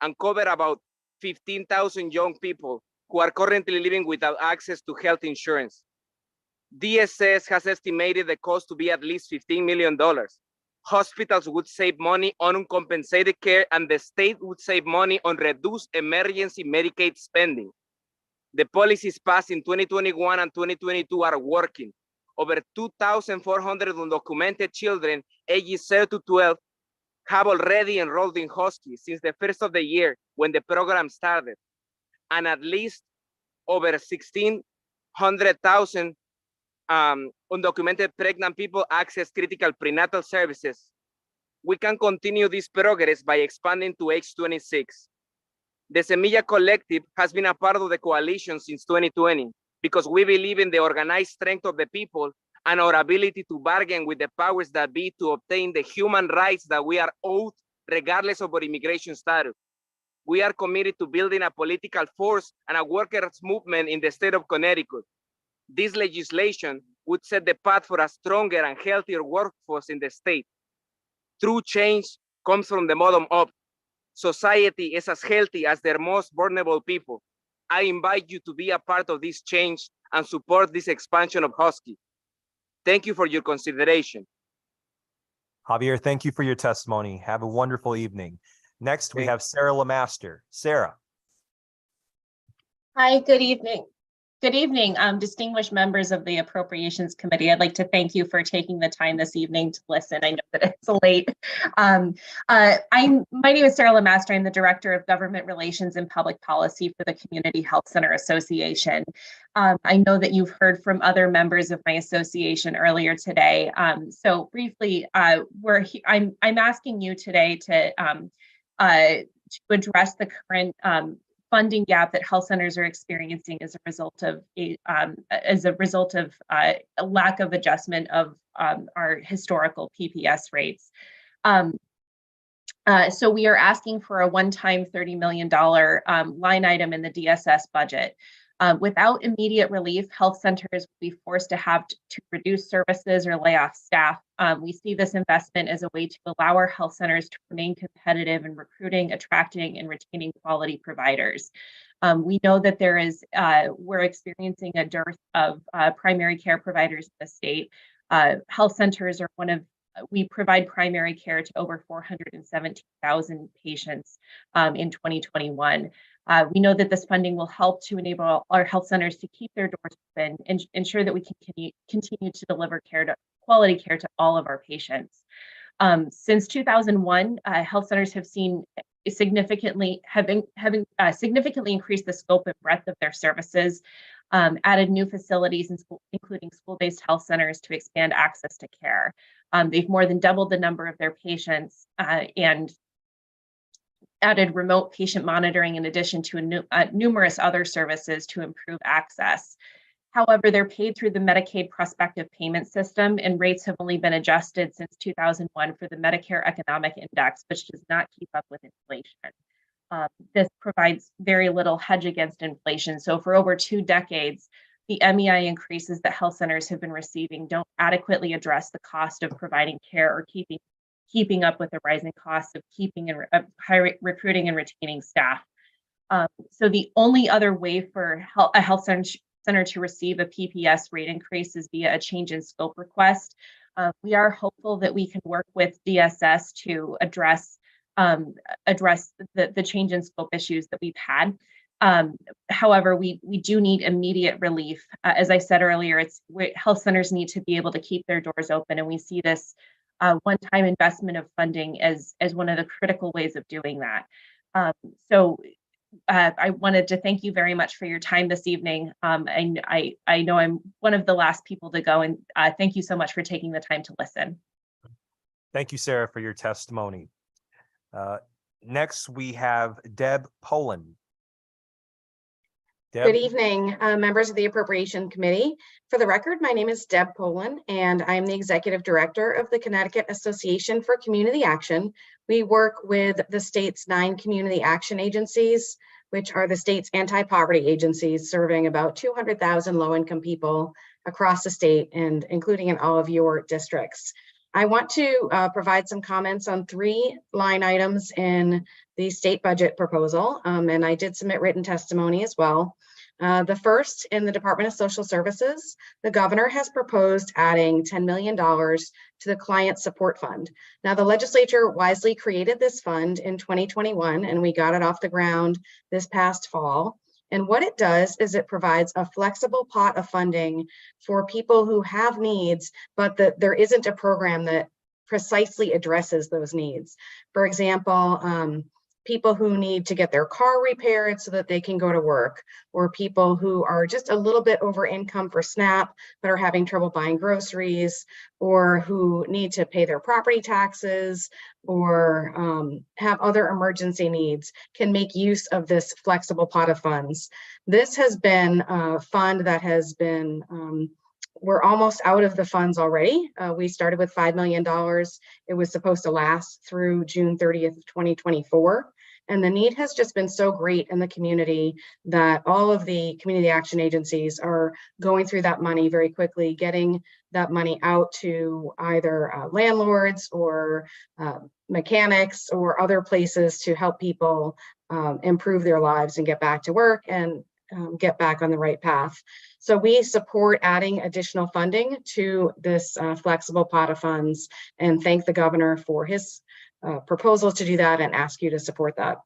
and cover about 15,000 young people who are currently living without access to health insurance. DSS has estimated the cost to be at least $15 million. Hospitals would save money on uncompensated care, and the state would save money on reduced emergency Medicaid spending. The policies passed in 2021 and 2022 are working. Over 2,400 undocumented children ages 0 to 12 have already enrolled in Husky since the first of the year when the program started. And at least over 1,600,000 undocumented pregnant people access critical prenatal services. We can continue this progress by expanding to age 26. The Semilla Collective has been a part of the coalition since 2020 because we believe in the organized strength of the people and our ability to bargain with the powers that be to obtain the human rights that we are owed regardless of our immigration status. We are committed to building a political force and a workers' movement in the state of Connecticut. This legislation would set the path for a stronger and healthier workforce in the state. True change comes from the bottom up. Society is as healthy as their most vulnerable people. I invite you to be a part of this change and support this expansion of Husky. Thank you for your consideration. Javier, thank you for your testimony. Have a wonderful evening. Next, we have Sarah Lemaster. Sarah. Hi, good evening. Good evening, distinguished members of the Appropriations Committee. I'd like to thank you for taking the time this evening to listen. I know that it's late. My name is Sarah Lemaster. I'm the Director of Government Relations and Public Policy for the Community Health Center Association. I know that you've heard from other members of my association earlier today. So briefly, I'm asking you today to address the current funding gap that health centers are experiencing as a result of a lack of adjustment of our historical PPS rates. So we are asking for a one-time $30 million line item in the DSS budget. Without immediate relief, health centers will be forced to have to reduce services or lay off staff. We see this investment as a way to allow our health centers to remain competitive in recruiting, attracting, and retaining quality providers. We know that we're experiencing a dearth of primary care providers in the state. Health centers are we provide primary care to over 417,000 patients in 2021. We know that this funding will help to enable our health centers to keep their doors open and ensure that we can continue to deliver quality care to all of our patients. Since 2001, health centers have seen significantly increased the scope and breadth of their services, added new facilities, including school-based health centers to expand access to care. They've more than doubled the number of their patients and added remote patient monitoring in addition to numerous other services to improve access. However, they're paid through the Medicaid prospective payment system, and rates have only been adjusted since 2001 for the Medicare Economic Index, which does not keep up with inflation. This provides very little hedge against inflation. So for over 2 decades, the MEI increases that health centers have been receiving don't adequately address the cost of providing care or keeping up with the rising costs of recruiting and retaining staff. So the only other way for a health center to receive a PPS rate increase is via a change in scope request. We are hopeful that we can work with DSS to address the change in scope issues that we've had. However, we do need immediate relief. As I said earlier, health centers need to be able to keep their doors open, and we see this one-time investment of funding as one of the critical ways of doing that. I wanted to thank you very much for your time this evening. And I know I'm one of the last people to go, and thank you so much for taking the time to listen. Thank you, Sarah, for your testimony. Next, we have Deb Poland. Deb? Good evening, members of the Appropriation Committee. For the record, my name is Deb Poland, and I am the Executive Director of the Connecticut Association for Community Action. We work with the state's 9 community action agencies, which are the state's anti-poverty agencies, serving about 200,000 low-income people across the state, and including in all of your districts. I want to provide some comments on 3 line items in the state budget proposal, and I did submit written testimony as well. The first, in the Department of Social Services, the governor has proposed adding $10 million to the Client Support Fund. Now, the legislature wisely created this fund in 2021, and we got it off the ground this past fall. And what it does is it provides a flexible pot of funding for people who have needs, but that there isn't a program that precisely addresses those needs. For example, people who need to get their car repaired so that they can go to work, or people who are just a little bit over income for SNAP, but are having trouble buying groceries, or who need to pay their property taxes, or have other emergency needs, can make use of this flexible pot of funds. This has been a fund that has been, we're almost out of the funds already. We started with $5 million. It was supposed to last through June 30th, 2024. And the need has just been so great in the community that all of the community action agencies are going through that money very quickly, getting that money out to either landlords or mechanics or other places to help people improve their lives and get back to work and get back on the right path. So we support adding additional funding to this flexible pot of funds, and thank the governor for his proposal to do that and ask you to support that.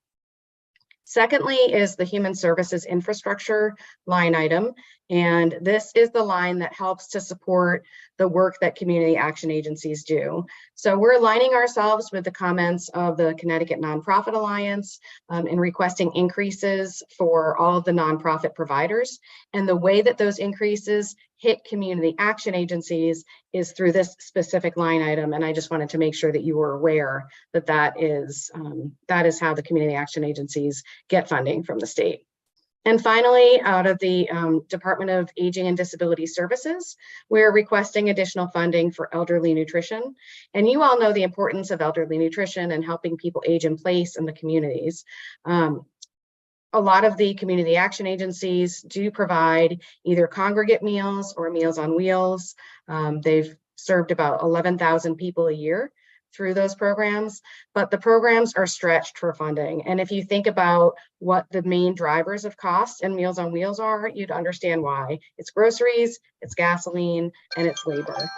Secondly is the human services infrastructure line item. And this is the line that helps to support the work that community action agencies do. So we're aligning ourselves with the comments of the Connecticut Nonprofit Alliance in requesting increases for all of the nonprofit providers. And the way that those increases hit community action agencies is through this specific line item. And I just wanted to make sure that you were aware that that is how the community action agencies get funding from the state. And finally, out of the Department of Aging and Disability Services, we're requesting additional funding for elderly nutrition. And you all know the importance of elderly nutrition and helping people age in place in the communities. A lot of the community action agencies do provide either congregate meals or Meals on Wheels. They've served about 11,000 people a year through those programs, but the programs are stretched for funding. And if you think about what the main drivers of cost and Meals on Wheels are, you'd understand why. It's groceries, it's gasoline, and it's labor.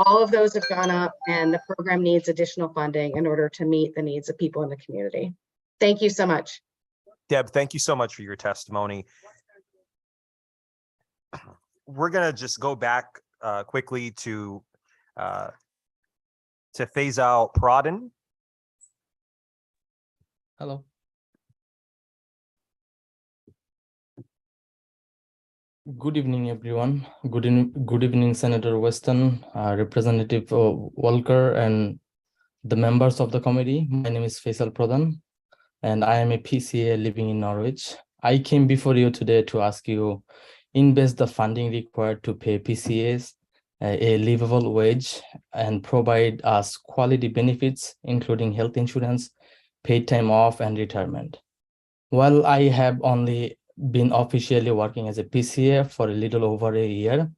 All of those have gone up, and the program needs additional funding in order to meet the needs of people in the community. Thank you so much. Deb, thank you so much for your testimony. We're going to just go back quickly to Faisal Pradhan. Hello. Good evening, everyone. Good evening, Senator Weston, Representative Walker, and the members of the committee. My name is Faisal Pradhan, and I am a PCA living in Norwich. I came before you today to ask you, invest the funding required to pay PCAs a livable wage and provide us quality benefits, including health insurance, paid time off, and retirement. While I have only been officially working as a PCA for a little over a year,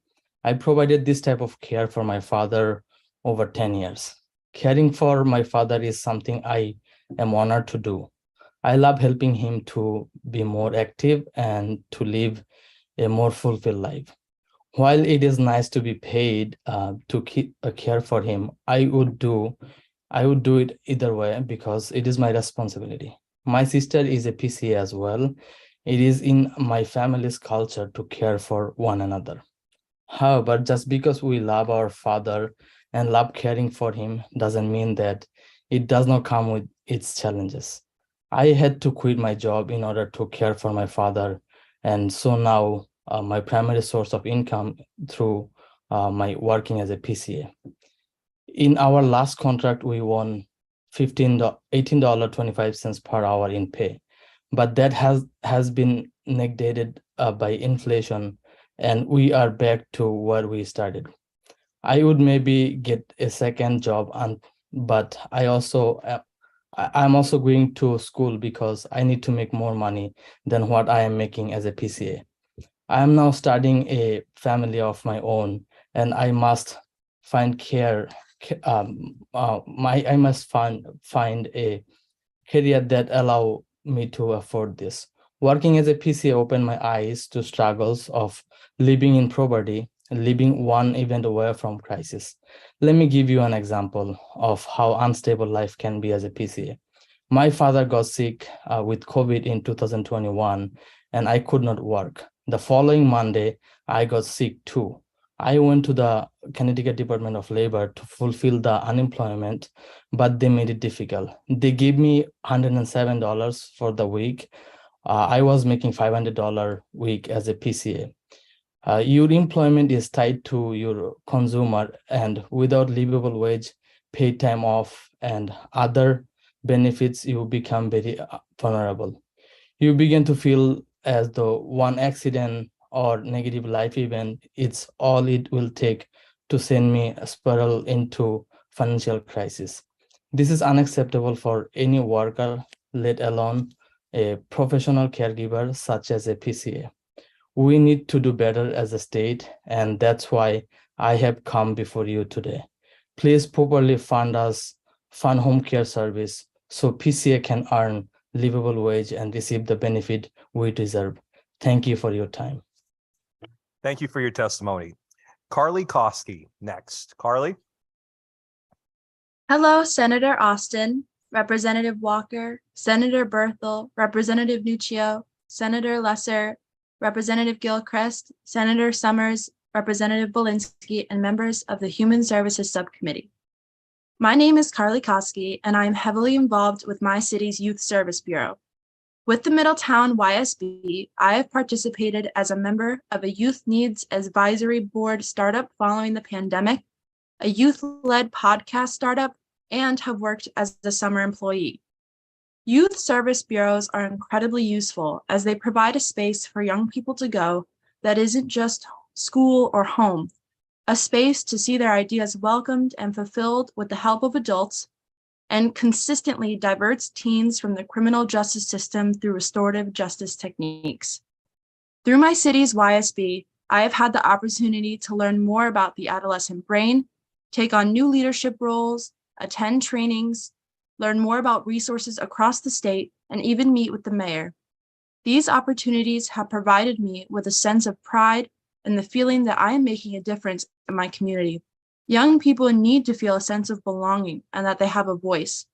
I provided this type of care for my father over 10 years. Caring for my father is something I am honored to do. I love helping him to be more active and to live a more fulfilled life. While it is nice to be paid to care for him, I would do it either way because it is my responsibility. My sister is a PCA as well. It is in my family's culture to care for one another. However, just because we love our father and love caring for him doesn't mean that it does not come with its challenges. I had to quit my job in order to care for my father, and so now my primary source of income through my working as a PCA. In our last contract, we won $18.25 per hour in pay, but that has been negated by inflation, and we are back to where we started. I would maybe get a second job, but I'm also going to school because I need to make more money than what I am making as a PCA. I am now starting a family of my own, and I must find I must find a career that allow me to afford this. Working as a PCA opened my eyes to struggles of living in poverty, living one event away from crisis. Let me give you an example of how unstable life can be as a PCA. My father got sick with COVID in 2021, and I could not work. The following Monday, I got sick too. I went to the Connecticut Department of Labor to fulfill the unemployment, but they made it difficult. They gave me $107 for the week. I was making $500 a week as a PCA. Your employment is tied to your consumer, and without livable wage, paid time off, and other benefits, you become very vulnerable. You begin to feel as though one accident or negative life event, it's all it will take to send me a spiral into financial crisis. This is unacceptable for any worker, let alone a professional caregiver such as a PCA. We need to do better as a state, and that's why I have come before you today. Please properly fund us, fund home care service, so PCA can earn livable wage and receive the benefit we deserve. Thank you for your time. Thank you for your testimony. Carly Kosky next. Carly? Hello, Senator Austin, Representative Walker, Senator Berthel, Representative Nuccio, Senator Lesser, Representative Gilchrist, Senator Summers, Representative Belinsky, and members of the Human Services Subcommittee. My name is Carly Kosky, and I am heavily involved with my city's Youth Service Bureau. With the Middletown YSB, I have participated as a member of a Youth Needs Advisory Board startup following the pandemic, a youth-led podcast startup, and have worked as a summer employee. Youth Service Bureaus are incredibly useful as they provide a space for young people to go that isn't just school or home, a space to see their ideas welcomed and fulfilled with the help of adults, and consistently diverts teens from the criminal justice system through restorative justice techniques. Through my city's YSB, I have had the opportunity to learn more about the adolescent brain, take on new leadership roles, attend trainings, learn more about resources across the state, and even meet with the mayor. These opportunities have provided me with a sense of pride and the feeling that I am making a difference in my community. Young people need to feel a sense of belonging and that they have a voice.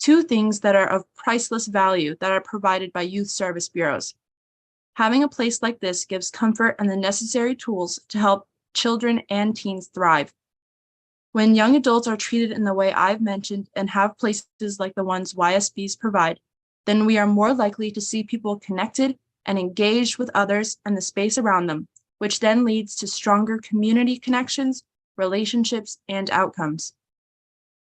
Two things that are of priceless value that are provided by youth service bureaus. Having a place like this gives comfort and the necessary tools to help children and teens thrive. When young adults are treated in the way I've mentioned and have places like the ones YSBs provide, then we are more likely to see people connected and engaged with others and the space around them, which then leads to stronger community connections, relationships, and outcomes.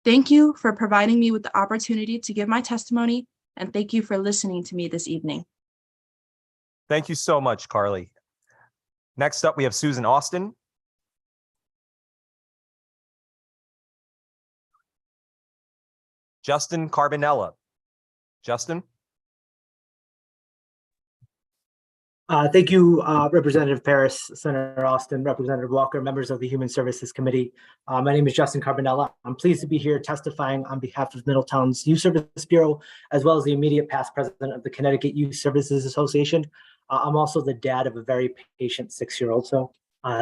Thank you for providing me with the opportunity to give my testimony, and thank you for listening to me this evening. Thank you so much, Carly. Next up, we have Susan Austin. Justin Carbonella. Justin? Thank you, Representative Paris, Senator Austin, Representative Walker, members of the Human Services Committee. My name is Justin Carbonella. I'm pleased to be here testifying on behalf of Middletown's Youth Service Bureau, as well as the immediate past president of the Connecticut Youth Services Association. I'm also the dad of a very patient 6-year-old, so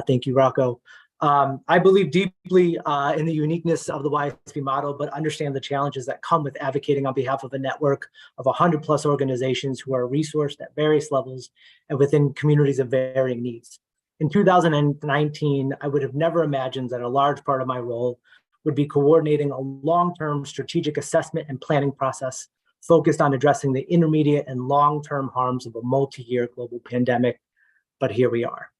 thank you, Rocco. I believe deeply in the uniqueness of the YSB model, but understand the challenges that come with advocating on behalf of a network of 100+ organizations who are resourced at various levels and within communities of varying needs. In 2019, I would have never imagined that a large part of my role would be coordinating a long-term strategic assessment and planning process focused on addressing the intermediate and long-term harms of a multi-year global pandemic, but here we are.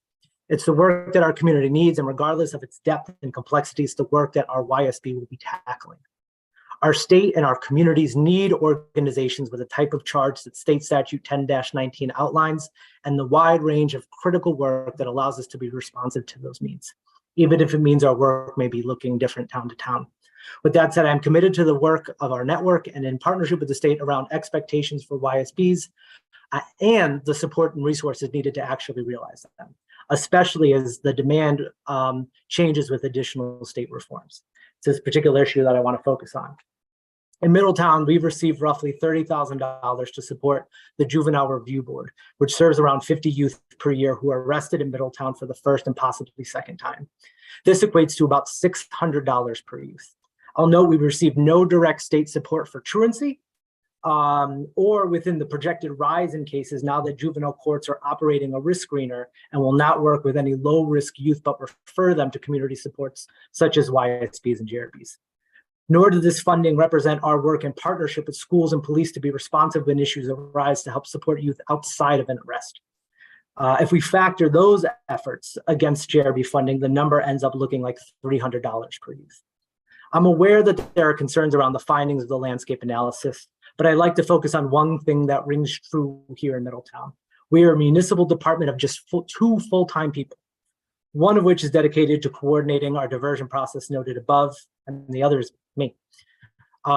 It's the work that our community needs, and regardless of its depth and complexity, it's the work that our YSB will be tackling. Our state and our communities need organizations with the type of charge that State Statute 10-19 outlines, and the wide range of critical work that allows us to be responsive to those needs, even if it means our work may be looking different town to town. With that said, I'm committed to the work of our network and in partnership with the state around expectations for YSBs and the support and resources needed to actually realize them, especially as the demand changes with additional state reforms. It's this particular issue that I want to focus on. In Middletown, we've received roughly $30,000 to support the Juvenile Review Board, which serves around 50 youth per year who are arrested in Middletown for the first and possibly second time. This equates to about $600 per youth. I'll note we received no direct state support for truancy, or within the projected rise in cases now that juvenile courts are operating a risk screener and will not work with any low-risk youth, but refer them to community supports such as YSBs and JRBs. Nor does this funding represent our work in partnership with schools and police to be responsive when issues arise to help support youth outside of an arrest. If we factor those efforts against JRB funding, the number ends up looking like $300 per youth. I'm aware that there are concerns around the findings of the landscape analysis, but I'd like to focus on one thing that rings true here in Middletown. We are a municipal department of just two full-time people, one of which is dedicated to coordinating our diversion process noted above, and the other is me.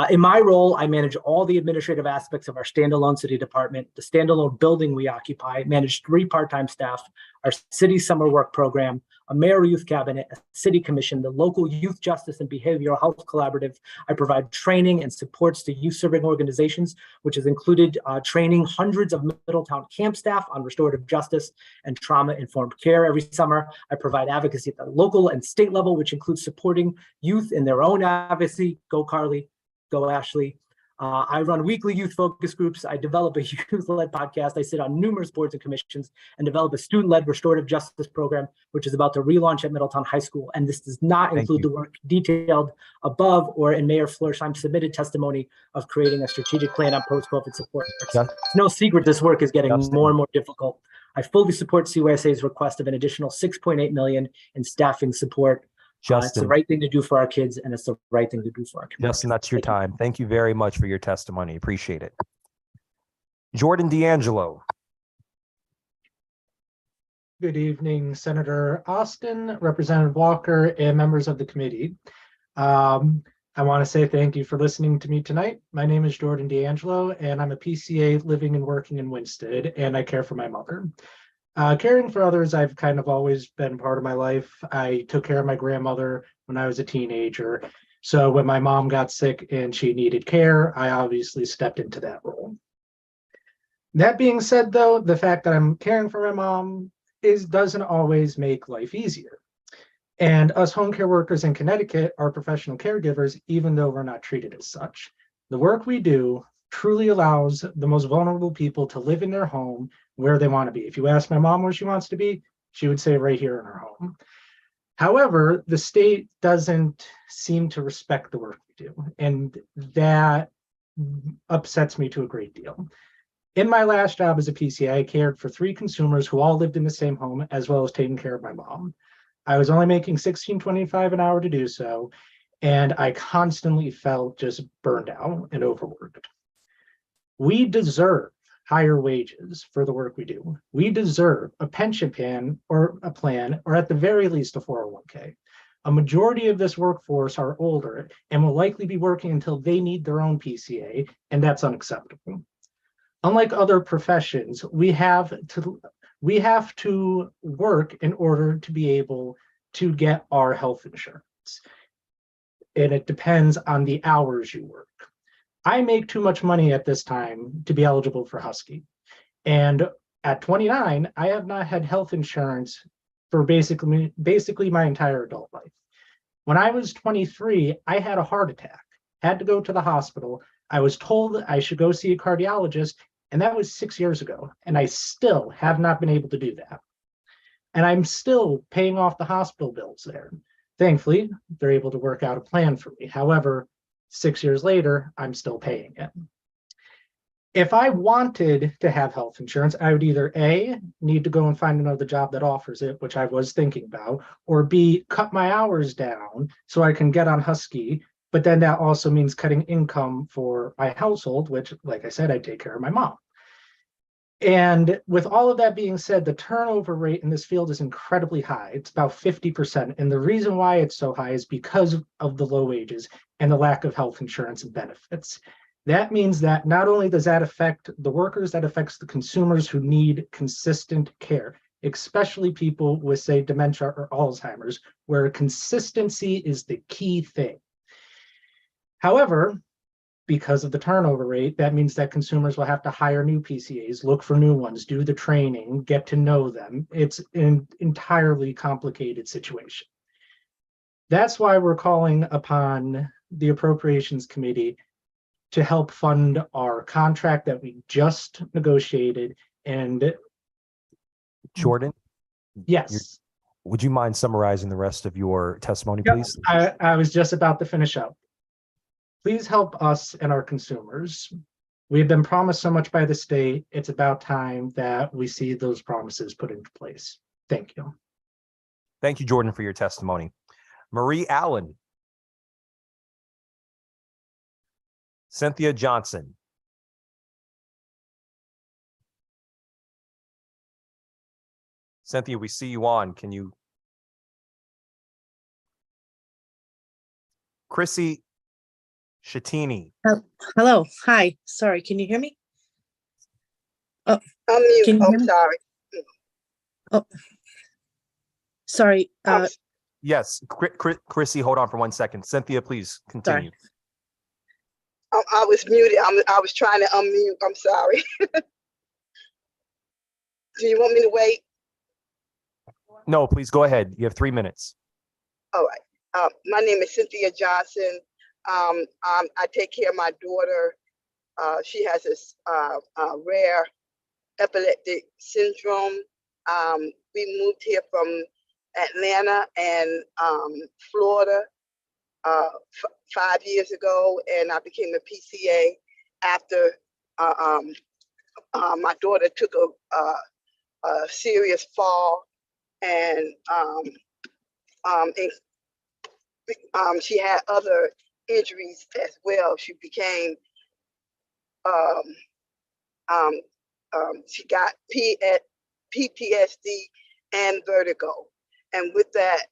In my role, I manage all the administrative aspects of our standalone city department, the standalone building we occupy, manage 3 part-time staff, our city summer work program, a mayor youth cabinet, a city commission, the local youth justice and behavioral health collaborative. I provide training and supports to youth serving organizations, which has included training hundreds of Middletown camp staff on restorative justice and trauma-informed care every summer. I provide advocacy at the local and state level, which includes supporting youth in their own advocacy. Go Carly. Go Ashley. I run weekly youth focus groups. I develop a youth-led podcast. I sit on numerous boards and commissions and develop a student-led restorative justice program, which is about to relaunch at Middletown High School. And this does not include the work detailed above or in Mayor Florsheim's submitted testimony of creating a strategic plan on post-COVID support. It's no secret this work is getting more and more difficult. I fully support CYSA's request of an additional $6.8 million in staffing support. It's the right thing to do for our kids, and it's the right thing to do for our community. Justin, that's your time. Thank you very much for your testimony. Appreciate it. Jordan D'Angelo. Good evening, Senator Austin, Representative Walker, and members of the committee. I want to say thank you for listening to me tonight. My name is Jordan D'Angelo, and I'm a PCA living and working in Winsted, and I care for my mother. Caring for others, I've kind of always been part of my life. I took care of my grandmother when I was a teenager. So when my mom got sick and she needed care, I obviously stepped into that role. That being said, though, the fact that I'm caring for my mom doesn't always make life easier. And us home care workers in Connecticut are professional caregivers, even though we're not treated as such. The work we do truly allows the most vulnerable people to live in their home where they want to be. If you ask my mom where she wants to be, she would say right here in her home. However, the state doesn't seem to respect the work we do, and that upsets me to a great deal. In my last job as a PCA, I cared for 3 consumers who all lived in the same home, as well as taking care of my mom. I was only making $16.25 an hour to do so, and I constantly felt just burned out and overworked. We deserve higher wages for the work we do. We deserve a pension plan, or at the very least a 401k. A majority of this workforce are older and will likely be working until they need their own PCA, and that's unacceptable. Unlike other professions, we have to work in order to be able to get our health insurance. And it depends on the hours you work. I make too much money at this time to be eligible for Husky. And at 29, I have not had health insurance for basically my entire adult life. When I was 23, I had a heart attack, had to go to the hospital. I was told I should go see a cardiologist, and that was 6 years ago. And I still have not been able to do that. And I'm still paying off the hospital bills there. Thankfully, they're able to work out a plan for me. However, 6 years later, I'm still paying it. If I wanted to have health insurance, I would either A, need to go and find another job that offers it, which I was thinking about, or B, cut my hours down so I can get on Husky. But then that also means cutting income for my household, which, like I said, I take care of my mom. And with all of that being said, the turnover rate in this field is incredibly high. It's about 50%. And the reason why it's so high is because of the low wages and the lack of health insurance and benefits. That means that not only does that affect the workers, that affects the consumers who need consistent care, especially people with, say, dementia or Alzheimer's, where consistency is the key thing. However, because of the turnover rate, that means that consumers will have to hire new PCAs, look for new ones, do the training, get to know them. It's an entirely complicated situation. That's why we're calling upon the Appropriations Committee to help fund our contract that we just negotiated. And Jordan? yes. Would you mind summarizing the rest of your testimony, Yep, please? I was just about to finish up. Please help us and our consumers. We've been promised so much by the state. It's about time that we see those promises put into place. Thank you. Thank you, Jordan, for your testimony. Marie Allen. Cynthia Johnson. Cynthia, we see you on. Can you? Chrissy Shattini. Hello. Hi. Sorry. Can you hear me? Oh, I'm mute. can you hear I'm me? sorry. Oh, sorry. Yes, Chrissy, hold on for 1 second. Cynthia, please continue. I was muted. I was trying to unmute. I'm sorry. Do you want me to wait? No, please go ahead. You have 3 minutes. All right. My name is Cynthia Johnson. I take care of my daughter. She has this rare epileptic syndrome. We moved here from Atlanta and Florida 5 years ago, and I became a PCA after my daughter took a serious fall, and she had other injuries as well. She became she got PTSD and vertigo, and with that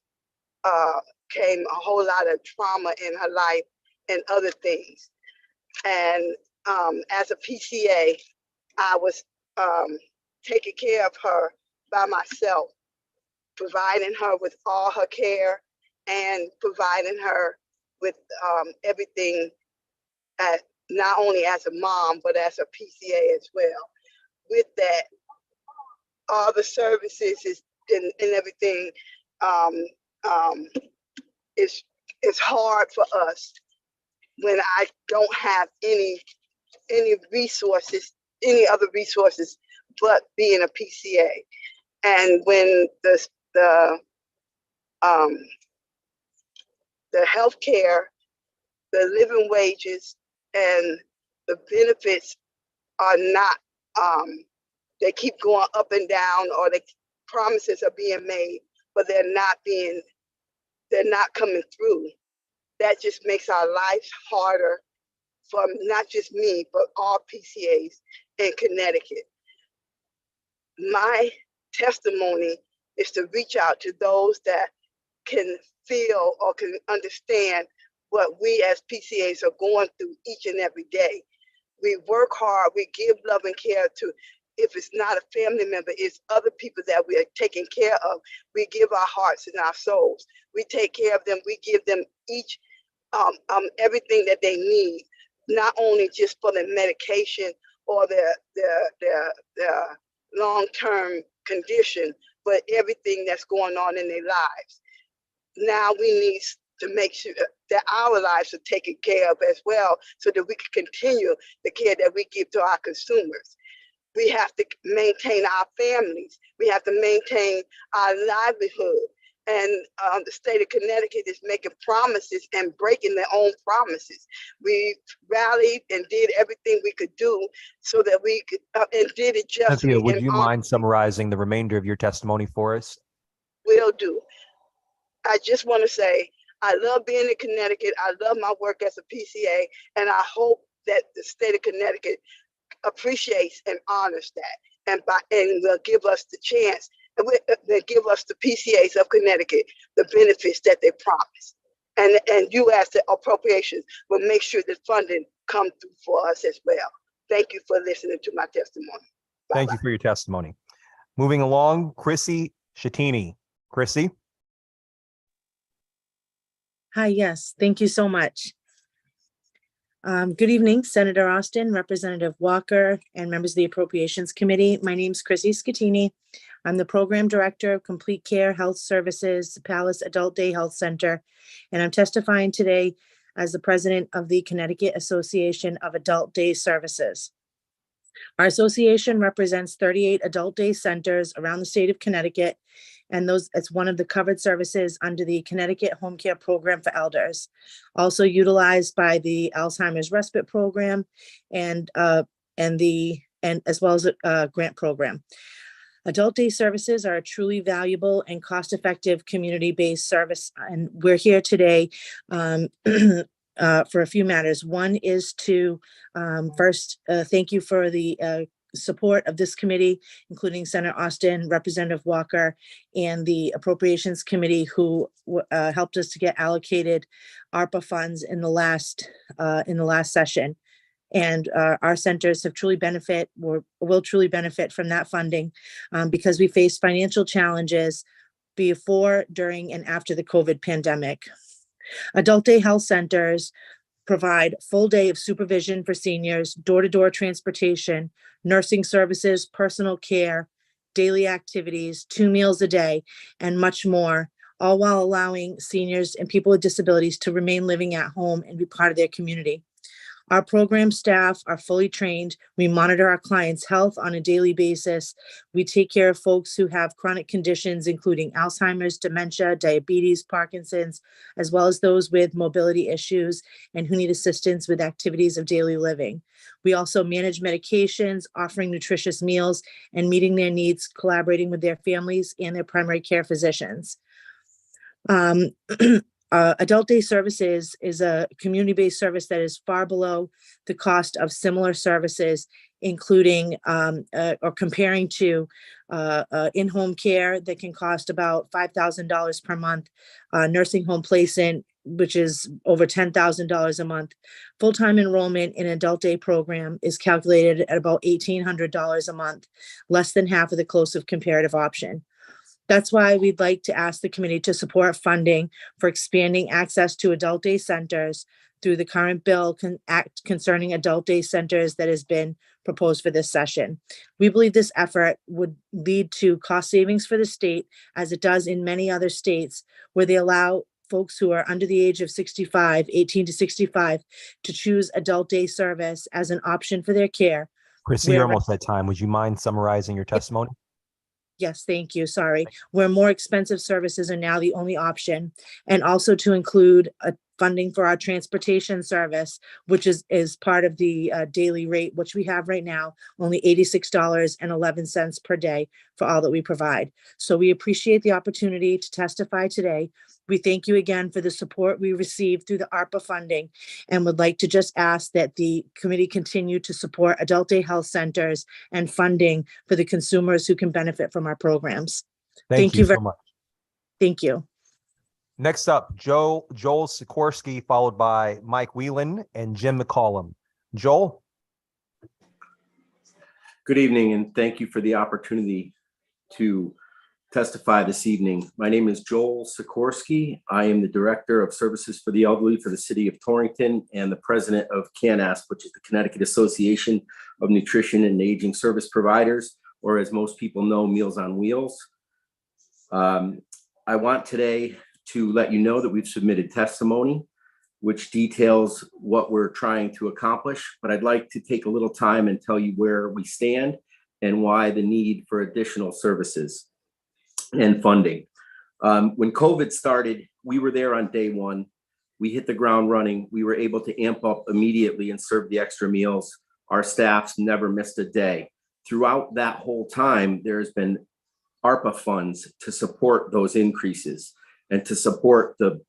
came a whole lot of trauma in her life and other things. And as a PCA, I was taking care of her by myself, providing her with all her care and providing her with everything, not only as a mom, but as a PCA as well. With that, all the services and everything is hard for us when I don't have any resources, any other resources but being a PCA. And when the healthcare, the living wages, and the benefits are not, they keep going up and down, or the promises are being made, but they're not coming through. That just makes our lives harder for not just me, but all PCAs in Connecticut. My testimony is to reach out to those that can feel or can understand what we as PCAs are going through each and every day. We work hard, we give love and care to, if it's not a family member, it's other people that we are taking care of. We give our hearts and our souls. We take care of them. We give them each everything that they need, not only just for the medication or their long-term condition, but everything that's going on in their lives. Now we need to make sure that our lives are taken care of as well, so that we can continue the care that we give to our consumers. We have to maintain our families. We have to maintain our livelihood. And the state of Connecticut is making promises and breaking their own promises. We rallied and did everything we could do so that we could, and did it justly. Cynthia, would you mind summarizing the remainder of your testimony for us? Will do. I just want to say, I love being in Connecticut. I love my work as a PCA, and I hope that the state of Connecticut appreciates and honors that, and will give us the chance, and will give us, the PCAs of Connecticut, the benefits that they promise. And you, as the appropriations, will make sure that funding comes through for us as well. Thank you for listening to my testimony. Bye-bye. Thank you for your testimony. Moving along, Chrissy Shattini. Chrissy? Hi, yes, thank you so much. Good evening, Senator Austin, Representative Walker, and members of the Appropriations Committee. My name is Chrissy Scattini. I'm the Program Director of Complete Care Health Services, Palace Adult Day Health Center, and I'm testifying today as the president of the Connecticut Association of Adult Day Services. Our association represents 38 adult day centers around the state of Connecticut, and it's one of the covered services under the Connecticut Home Care Program for Elders, also utilized by the Alzheimer's Respite Program and as well as a grant program. Adult day services are a truly valuable and cost-effective community-based service, and we're here today for a few matters. One is to first thank you for the support of this committee, including Senator Austin, Representative Walker, and the Appropriations Committee, who helped us to get allocated ARPA funds in the last session. And our centers have truly will truly benefit from that funding because we faced financial challenges before, during, and after the COVID pandemic. Adult day health centers provide full day of supervision for seniors, door-to-door transportation, nursing services, personal care, daily activities, 2 meals a day, and much more, all while allowing seniors and people with disabilities to remain living at home and be part of their community. Our program staff are fully trained. We monitor our clients' health on a daily basis. We take care of folks who have chronic conditions, including Alzheimer's, dementia, diabetes, Parkinson's, as well as those with mobility issues and who need assistance with activities of daily living. We also manage medications, offering nutritious meals, and meeting their needs, collaborating with their families and their primary care physicians. Adult day services is a community-based service that is far below the cost of similar services, including or comparing to in-home care that can cost about $5,000 per month, nursing home placement, which is over $10,000 a month. Full-time enrollment in an adult day program is calculated at about $1,800 a month, less than half of the closest comparative option. That's why we'd like to ask the committee to support funding for expanding access to adult day centers through the current bill act concerning adult day centers that has been proposed for this session. We believe this effort would lead to cost savings for the state, as it does in many other states, where they allow folks who are under the age of 65, 18 to 65, to choose adult day service as an option for their care. Chrissy, you're almost at time. Would you mind summarizing your testimony? Yes, thank you. Sorry. Where more expensive services are now the only option, and also to include funding for our transportation service, which is part of the daily rate, which we have right now, only $86.11 per day for all that we provide. So we appreciate the opportunity to testify today. We thank you again for the support we received through the ARPA funding, and would like to just ask that the committee continue to support adult day health centers and funding for the consumers who can benefit from our programs. Thank you so much. Thank you. Next up, Joel Sikorsky, followed by Mike Whelan and Jim McCollum. Joel? Good evening, and thank you for the opportunity to testify this evening. My name is Joel Sikorsky. I am the Director of Services for the Elderly for the City of Torrington and the President of CANASP, which is the Connecticut Association of Nutrition and Aging Service Providers, or as most people know, Meals on Wheels. I want today to let you know that we've submitted testimony, which details what we're trying to accomplish, but I'd like to take a little time and tell you where we stand and why the need for additional services and funding. When COVID started, we were there on day one. We hit the ground running. We were able to amp up immediately and serve the extra meals. Our staffs never missed a day. Throughout that whole time, there's been ARPA funds to support those increases and to support the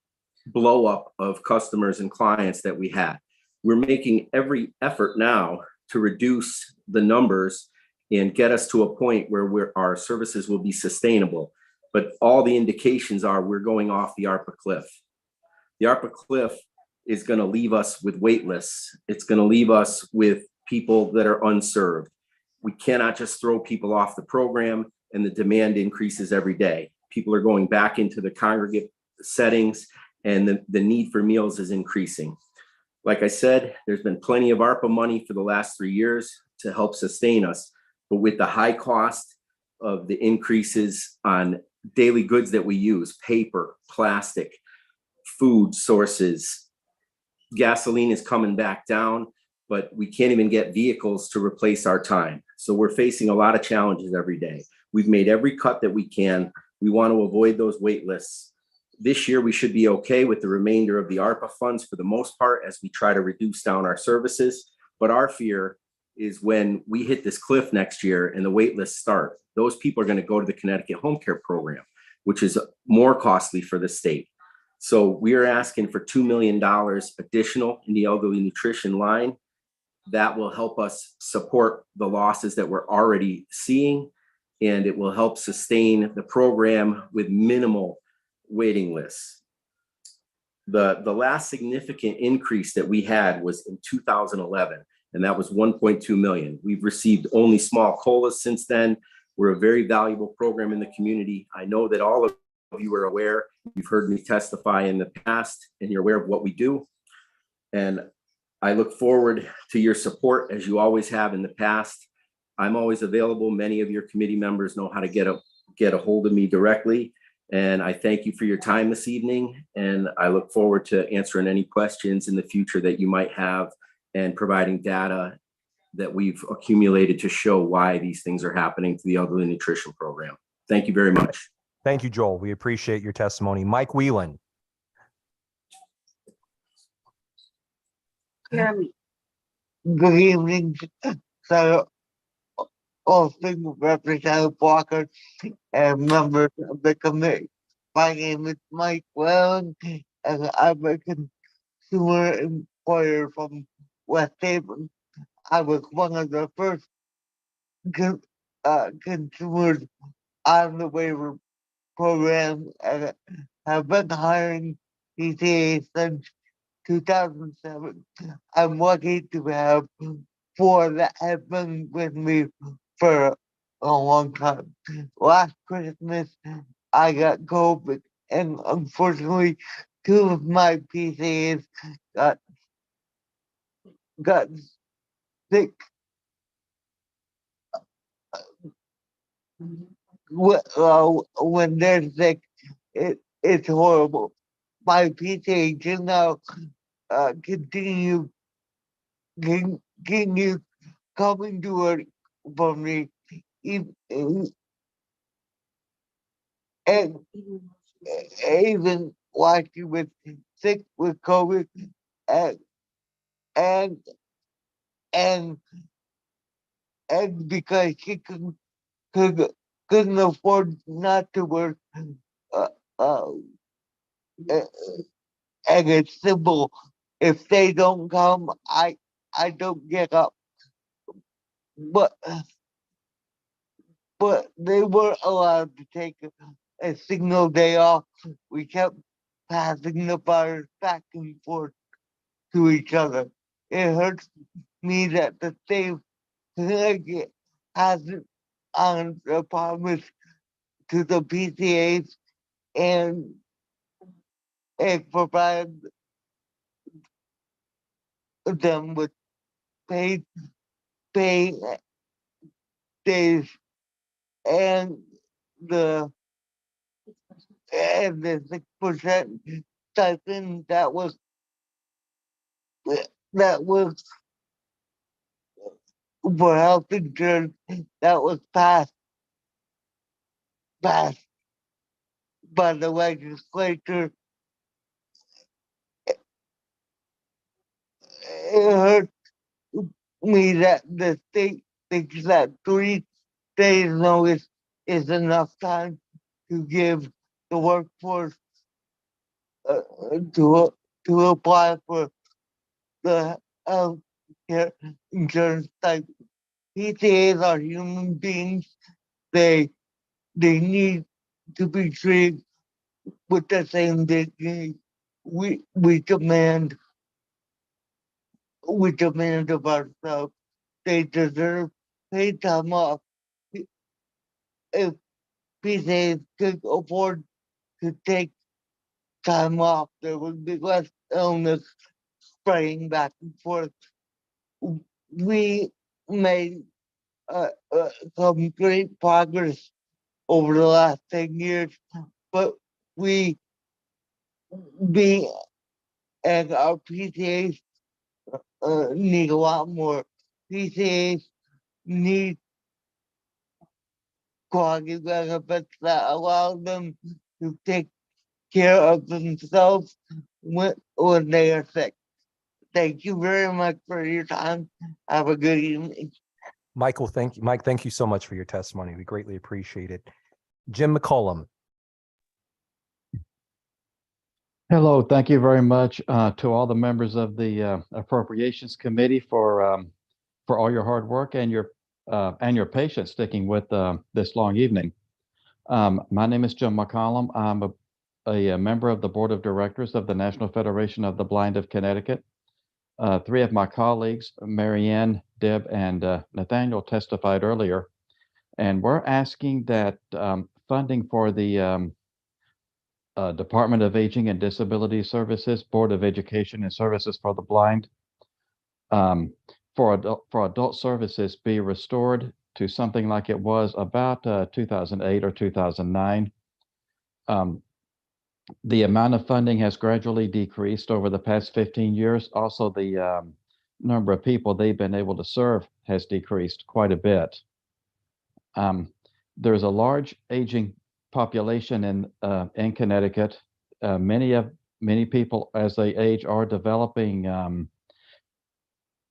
blow up of customers and clients that we had. We're making every effort now to reduce the numbers and get us to a point where our services will be sustainable. But all the indications are we're going off the ARPA cliff. The ARPA cliff is going to leave us with wait lists. It's going to leave us with people that are unserved. We cannot just throw people off the program and the demand increases every day. People are going back into the congregate settings and the need for meals is increasing. Like I said, there's been plenty of ARPA money for the last 3 years to help sustain us. But with the high cost of the increases on daily goods that we use, paper, plastic, food sources, gasoline is coming back down, but we can't even get vehicles to replace our time. So we're facing a lot of challenges every day. We've made every cut that we can. We want to avoid those wait lists. This year, we should be okay with the remainder of the ARPA funds for the most part as we try to reduce down our services. But our fear is when we hit this cliff next year and the wait lists start, those people are going to go to the Connecticut Home Care Program, which is more costly for the state. So we are asking for $2 million additional in the elderly nutrition line. That will help us support the losses that we're already seeing, and it will help sustain the program with minimal waiting lists. The last significant increase that we had was in 2011, and that was 1.2 million. We've received only small COLAs since then. We're a very valuable program in the community. I know that all of you are aware. You've heard me testify in the past, and you're aware of what we do. And I look forward to your support as you always have in the past. I'm always available. Many of your committee members know how to get a hold of me directly. And I thank you for your time this evening. And I look forward to answering any questions in the future that you might have and providing data that we've accumulated to show why these things are happening to the elderly nutrition program. Thank you very much. Thank you, Joel. We appreciate your testimony. Mike Whelan. Good evening, Senator Austin, Representative Walker, and members of the committee. My name is Mike Whelan, and I'm a consumer employer from West Haven. I was one of the first consumers on the waiver program and have been hiring PTA since 2007. I'm lucky to have 4 that have been with me for a long time. Last Christmas, I got COVID, and unfortunately, 2 of my PTAs got sick. When they're sick, it's horrible. My PTA can now continue coming to work for me, and even while she was sick with COVID, and because she couldn't afford not to work, and it's simple. If they don't come, I don't get up. But they were allowed to take a single day off. We kept passing the virus back and forth to each other. It hurts me that the state of Connecticut hasn't honored a promise to the PTAs and provide them with paid days and the 6% stipend that was for health insurance that was passed by the legislature. It hurt me that the state thinks that 3 days notice is enough time to give the workforce to apply for the health care insurance type. PTAs are human beings. They need to be treated with the same dignity we demand of ourselves. They deserve paid time off. If PTAs could afford to take time off, there would be less illness spreading back and forth. We made some great progress over the last 10 years, but being and our PTAs need a lot more. PTAs need quality benefits that allow them to take care of themselves when they are sick. Thank you very much for your time. Have a good evening. Mike, thank you so much for your testimony. We greatly appreciate it. Jim McCollum. Hello, thank you very much to all the members of the Appropriations Committee for all your hard work and your patience sticking with this long evening. My name is Jim McCollum. I'm a member of the Board of Directors of the National Federation of the Blind of Connecticut. Three of my colleagues, Marianne, Deb, and Nathaniel, testified earlier, and we're asking that funding for the Department of Aging and Disability Services, Board of Education and Services for the Blind, for adult services be restored to something like it was about 2008 or 2009. The amount of funding has gradually decreased over the past 15 years. Also, the number of people they've been able to serve has decreased quite a bit. There's a large aging population in Connecticut. Many people, as they age, are developing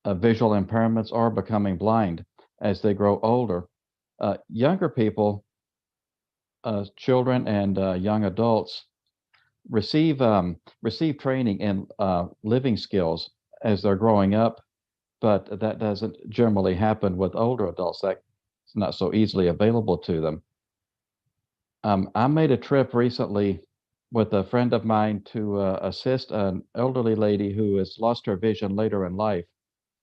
visual impairments or becoming blind as they grow older. Younger people, children and young adults, receive training in living skills as they're growing up, but that doesn't generally happen with older adults. That's not so easily available to them. I made a trip recently with a friend of mine to assist an elderly lady who has lost her vision later in life.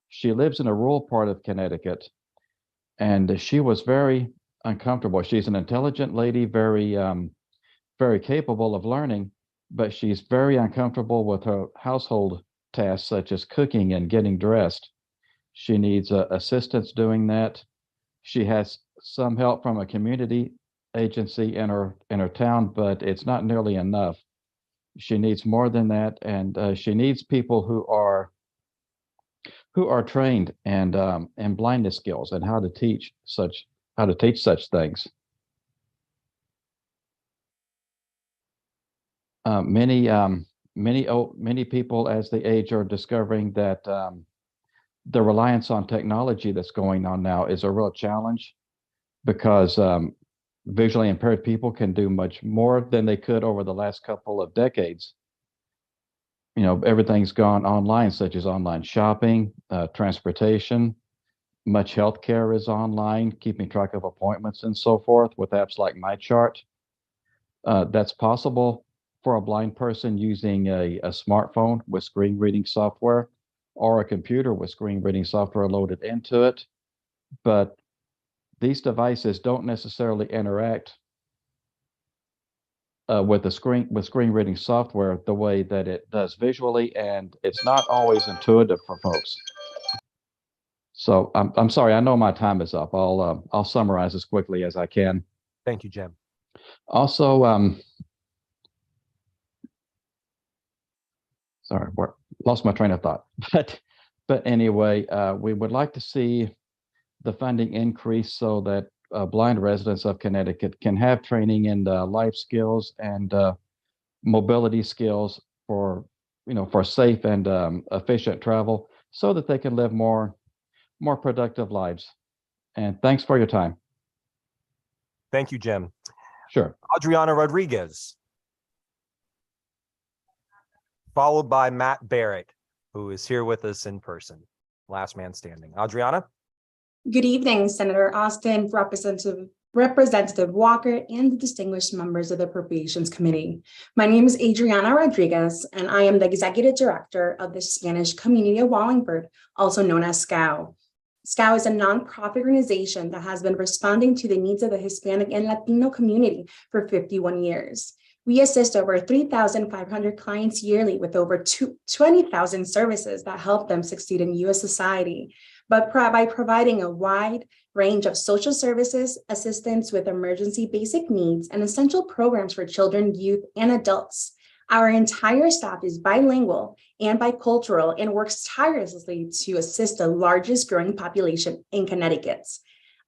She lives in a rural part of Connecticut, and she was very uncomfortable. She's an intelligent lady, very capable of learning, but she's very uncomfortable with her household tasks such as cooking and getting dressed. She needs assistance doing that. She has some help from a community agency in her town, but it's not nearly enough. She needs more than that, and she needs people who are trained in blindness skills and how to teach such things. Many people as they age are discovering that the reliance on technology that's going on now is a real challenge, because visually impaired people can do much more than they could over the last couple of decades. You know, everything's gone online, such as online shopping, transportation. Much healthcare is online, keeping track of appointments and so forth with apps like MyChart. That's possible for a blind person using a smartphone with screen reading software or a computer with screen reading software loaded into it. But these devices don't necessarily interact with screen reading software the way that it does visually, and it's not always intuitive for folks. So I'm sorry, I know my time is up. I'll summarize as quickly as I can. Thank you, Jim. Also, sorry, lost my train of thought. But anyway, we would like to see the funding increase so that blind residents of Connecticut can have training in life skills and mobility skills for safe and efficient travel, so that they can live more productive lives. And thanks for your time. Thank you, Jim. Sure. Adriana Rodriguez, followed by Matt Barrett, who is here with us in person. Last man standing. Adriana? Good evening, Senator Austin, Representative Walker, and the distinguished members of the Appropriations Committee. My name is Adriana Rodriguez, and I am the Executive Director of the Spanish Community of Wallingford, also known as SCOW. SCOW is a nonprofit organization that has been responding to the needs of the Hispanic and Latino community for 51 years. We assist over 3,500 clients yearly with over 20,000 services that help them succeed in U.S. society, but by providing a wide range of social services, assistance with emergency basic needs, and essential programs for children, youth, and adults. Our entire staff is bilingual and bicultural and works tirelessly to assist the largest growing population in Connecticut.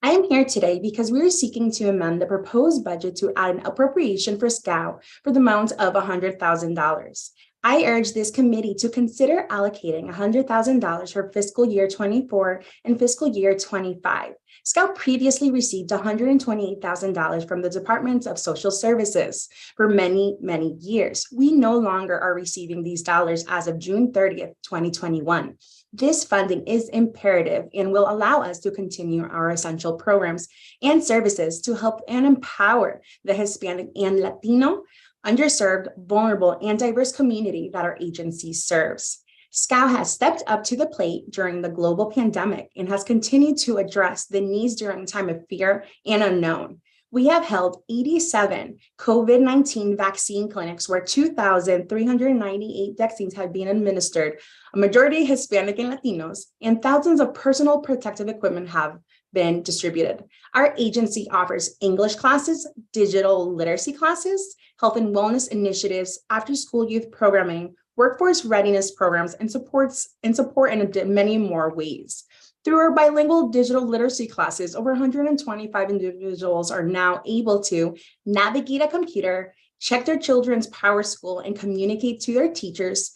I am here today because we are seeking to amend the proposed budget to add an appropriation for SCOW for the amount of $100,000. I urge this committee to consider allocating $100,000 for fiscal year 24 and fiscal year 25. SCOW previously received $128,000 from the Department of Social Services for many, many years. We no longer are receiving these dollars as of June 30th, 2021. This funding is imperative and will allow us to continue our essential programs and services to help and empower the Hispanic and Latino, underserved, vulnerable, and diverse community that our agency serves. SCOW has stepped up to the plate during the global pandemic and has continued to address the needs during a time of fear and unknown. We have held 87 COVID-19 vaccine clinics where 2,398 vaccines have been administered, a majority Hispanic and Latinos, and thousands of personal protective equipment have been distributed. Our agency offers English classes, digital literacy classes, health and wellness initiatives, after-school youth programming, workforce readiness programs, and support in many more ways. Through our bilingual digital literacy classes, over 125 individuals are now able to navigate a computer, check their children's power school, and communicate to their teachers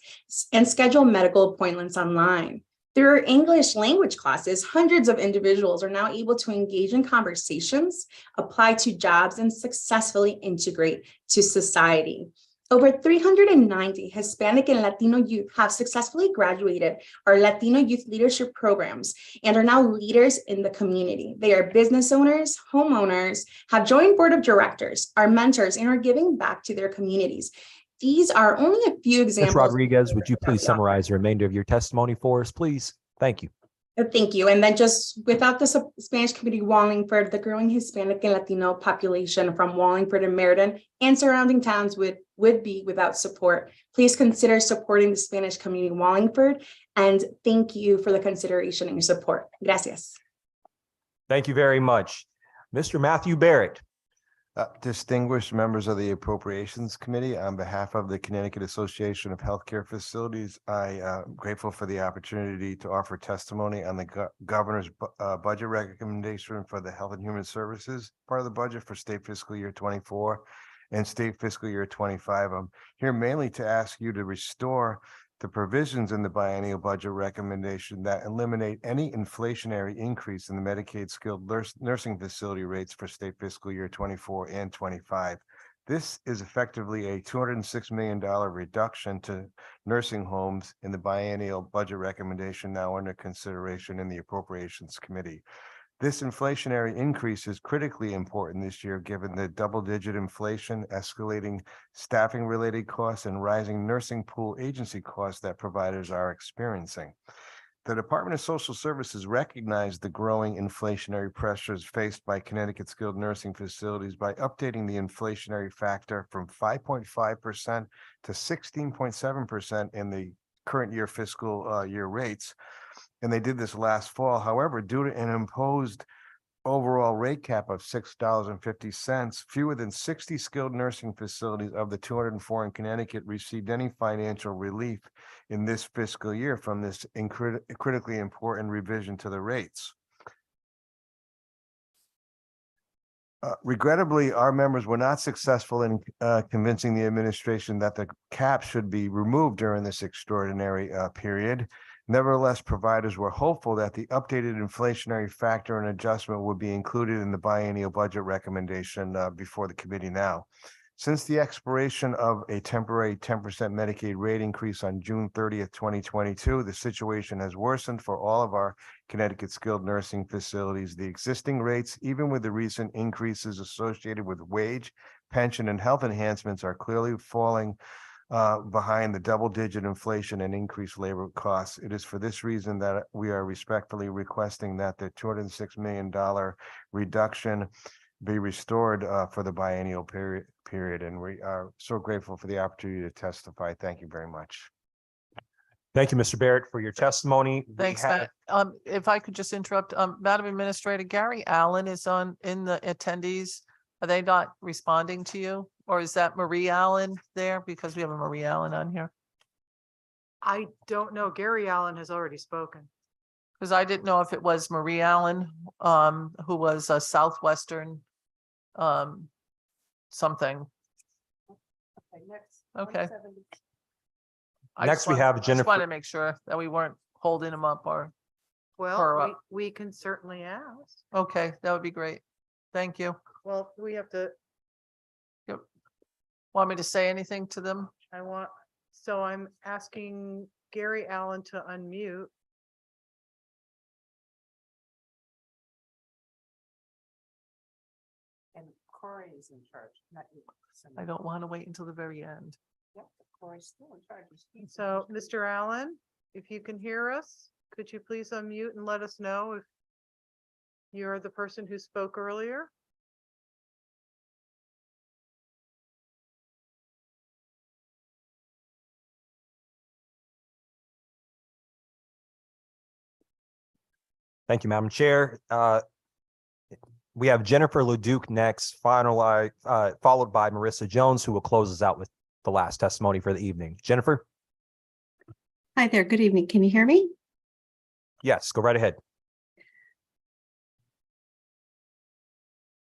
and schedule medical appointments online. Through our English language classes, hundreds of individuals are now able to engage in conversations, apply to jobs, and successfully integrate to society. Over 390 Hispanic and Latino youth have successfully graduated our Latino youth leadership programs and are now leaders in the community. They are business owners, homeowners, have joined board of directors, are mentors, and are giving back to their communities. These are only a few examples. Ms. Rodriguez, would you please summarize the remainder of your testimony for us, please? Thank you. Thank you. And then just without the Spanish community Wallingford, the growing Hispanic and Latino population from Wallingford and Meriden and surrounding towns would be without support. Please consider supporting the Spanish community Wallingford. And thank you for the consideration and your support. Gracias. Thank you very much. Mr. Matthew Barrett. Distinguished members of the Appropriations Committee, on behalf of the Connecticut Association of Healthcare Facilities, I am grateful for the opportunity to offer testimony on the governor's budget recommendation for the Health and Human Services part of the budget for state fiscal year 24 and state fiscal year 25. I'm here mainly to ask you to restore the provisions in the biennial budget recommendation that eliminate any inflationary increase in the Medicaid skilled nursing facility rates for state fiscal year 24 and 25. This is effectively a $206 million reduction to nursing homes in the biennial budget recommendation now under consideration in the Appropriations Committee. This inflationary increase is critically important this year, given the double-digit inflation, escalating staffing-related costs, and rising nursing pool agency costs that providers are experiencing. The Department of Social Services recognized the growing inflationary pressures faced by Connecticut skilled nursing facilities by updating the inflationary factor from 5.5% to 16.7% in the current year fiscal year rates. And they did this last fall. However, due to an imposed overall rate cap of $6.50, fewer than 60 skilled nursing facilities of the 204 in Connecticut received any financial relief in this fiscal year from this critically important revision to the rates. Regrettably, our members were not successful in convincing the administration that the cap should be removed during this extraordinary period. Nevertheless, providers were hopeful that the updated inflationary factor and adjustment would be included in the biennial budget recommendation before the committee now. Since the expiration of a temporary 10% Medicaid rate increase on June 30th, 2022, the situation has worsened for all of our Connecticut skilled nursing facilities. The existing rates, even with the recent increases associated with wage, pension, and health enhancements, are clearly falling behind the double-digit inflation and increased labor costs. It is for this reason that we are respectfully requesting that the $206 million reduction be restored for the biennial period. And we are so grateful for the opportunity to testify. Thank you very much. Thank you, Mr. Barrett, for your testimony. Thanks, Matt. If I could just interrupt, Madam Administrator, Gary Allen is in the attendees. Are they not responding to you? Or is that Marie Allen there? Because we have a Marie Allen on here. I don't know. Gary Allen has already spoken. Because I didn't know if it was Marie Allen, who was a Southwestern, something. Okay, next. Okay. 170. Next, we have I just Jennifer. wanted to make sure that we weren't holding him up or. her Well, up. we can certainly ask. Okay, that would be great. Thank you. Well, we have to, Yep. Want me to say anything to them? so I'm asking Gary Allen to unmute. And Corey is in charge, not you. I don't want to wait until the very end. Yep, Corey's still in charge. So, Mr. Allen, if you can hear us, could you please unmute and let us know if you're the person who spoke earlier? Thank you, Madam Chair. We have Jennifer Leduc next, followed by Marissa Jones, who will close us out with the last testimony for the evening. Jennifer? Hi there. Good evening. Can you hear me? Yes, go right ahead.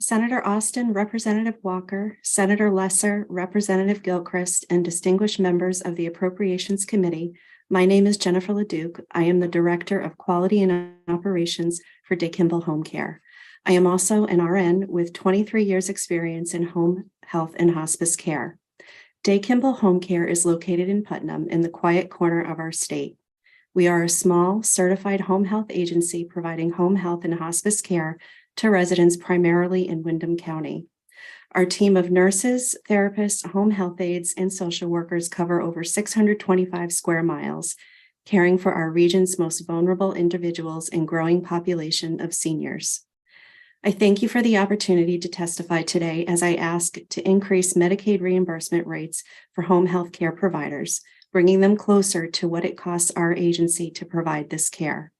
Senator Austin, Representative Walker, Senator Lesser, Representative Gilchrist, and distinguished members of the Appropriations Committee. My name is Jennifer Leduc. I am the Director of Quality and Operations for Day Kimball Home Care. I am also an RN with 23 years experience in home health and hospice care. Day Kimball Home Care is located in Putnam in the quiet corner of our state. We are a small certified home health agency providing home health and hospice care to residents primarily in Windham County. Our team of nurses, therapists, home health aides, and social workers cover over 625 square miles, caring for our region's most vulnerable individuals and growing population of seniors. I thank you for the opportunity to testify today as I ask to increase Medicaid reimbursement rates for home health care providers, bringing them closer to what it costs our agency to provide this care.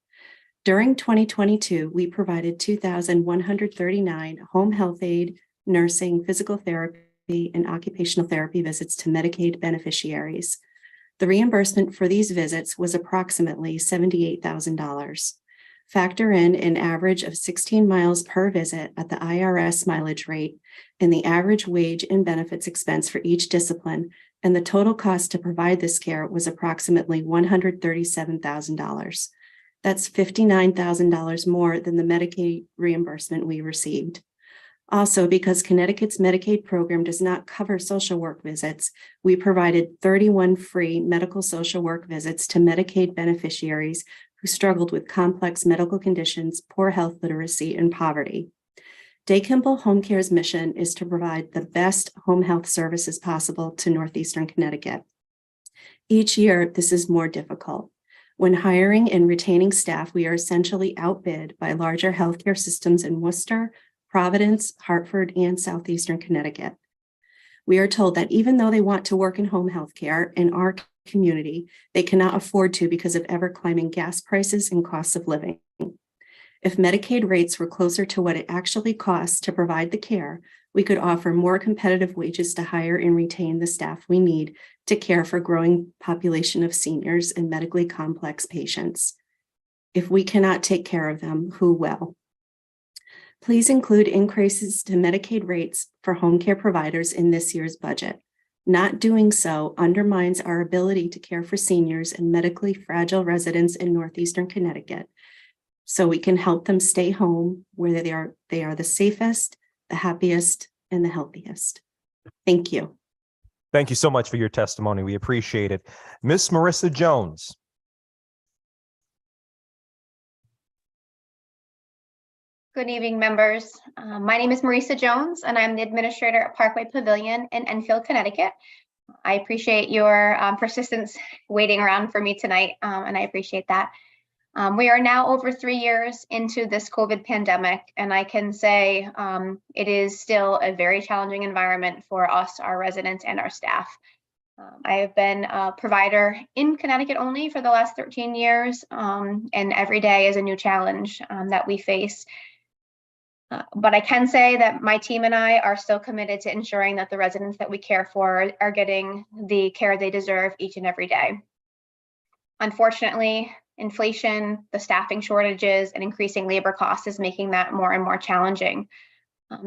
During 2022, we provided 2,139 home health aid, nursing, physical therapy, and occupational therapy visits to Medicaid beneficiaries. The reimbursement for these visits was approximately $78,000. Factor in an average of 16 miles per visit at the IRS mileage rate and the average wage and benefits expense for each discipline, and the total cost to provide this care was approximately $137,000. That's $59,000 more than the Medicaid reimbursement we received. Also, because Connecticut's Medicaid program does not cover social work visits, we provided 31 free medical social work visits to Medicaid beneficiaries who struggled with complex medical conditions, poor health literacy, and poverty. Day Kimball Home Care's mission is to provide the best home health services possible to Northeastern Connecticut. Each year, this is more difficult. When hiring and retaining staff, we are essentially outbid by larger healthcare systems in Worcester, Providence, Hartford, and Southeastern Connecticut. We are told that even though they want to work in home health care in our community, they cannot afford to because of ever climbing gas prices and costs of living. If Medicaid rates were closer to what it actually costs to provide the care, we could offer more competitive wages to hire and retain the staff we need to care for a growing population of seniors and medically complex patients. If we cannot take care of them, who will? Please include increases to Medicaid rates for home care providers in this year's budget. Not doing so undermines our ability to care for seniors and medically fragile residents in Northeastern Connecticut, so we can help them stay home where they are the safest, the happiest, and the healthiest. Thank you. Thank you so much for your testimony. We appreciate it. Miss Marissa Jones. Good evening, members. My name is Marissa Jones, and I'm the administrator at Parkway Pavilion in Enfield, Connecticut. I appreciate your persistence waiting around for me tonight, and I appreciate that. We are now over 3 years into this COVID pandemic, and I can say it is still a very challenging environment for us, our residents, and our staff. I have been a provider in Connecticut only for the last 13 years, and every day is a new challenge that we face. But I can say that my team and I are still committed to ensuring that the residents that we care for are getting the care they deserve each and every day. Unfortunately, inflation, the staffing shortages, and increasing labor costs is making that more and more challenging.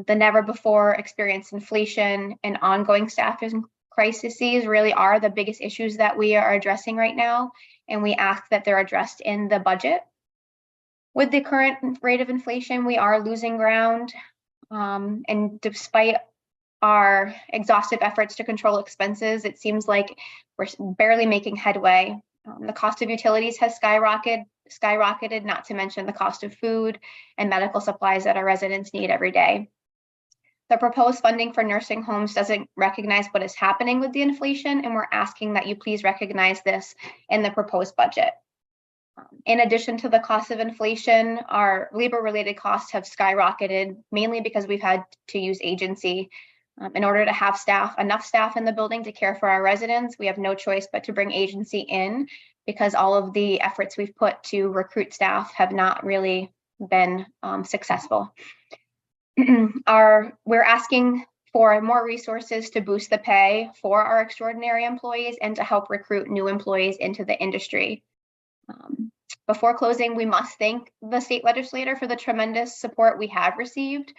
The never before experienced inflation and ongoing staffing crises really are the biggest issues that we are addressing right now, and we ask that they're addressed in the budget. With the current rate of inflation, we are losing ground, and despite our exhaustive efforts to control expenses, it seems like we're barely making headway. The cost of utilities has skyrocketed, not to mention the cost of food and medical supplies that our residents need every day. The proposed funding for nursing homes doesn't recognize what is happening with the inflation, and we're asking that you please recognize this in the proposed budget. In addition to the cost of inflation, our labor-related costs have skyrocketed, mainly because we've had to use agency. In order to have enough staff in the building to care for our residents, we have no choice but to bring agency in, because all of the efforts we've put to recruit staff have not really been successful. We're asking for more resources to boost the pay for our extraordinary employees and to help recruit new employees into the industry. Before closing, we must thank the state legislator for the tremendous support we have received.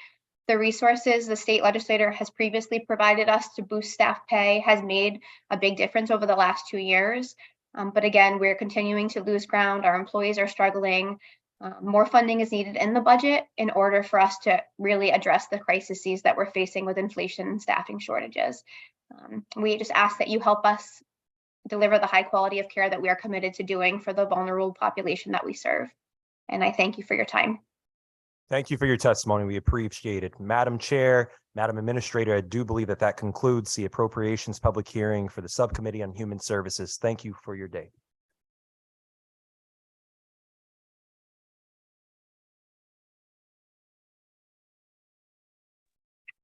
The resources the state legislator has previously provided us to boost staff pay has made a big difference over the last 2 years. But again, we're continuing to lose ground. Our employees are struggling. More funding is needed in the budget in order for us to really address the crises that we're facing with inflation and staffing shortages. We just ask that you help us deliver the high quality of care that we are committed to doing for the vulnerable population that we serve. And I thank you for your time. Thank you for your testimony. We appreciate it. Madam Chair, Madam Administrator, I do believe that concludes the appropriations public hearing for the Subcommittee on Human Services. Thank you for your day.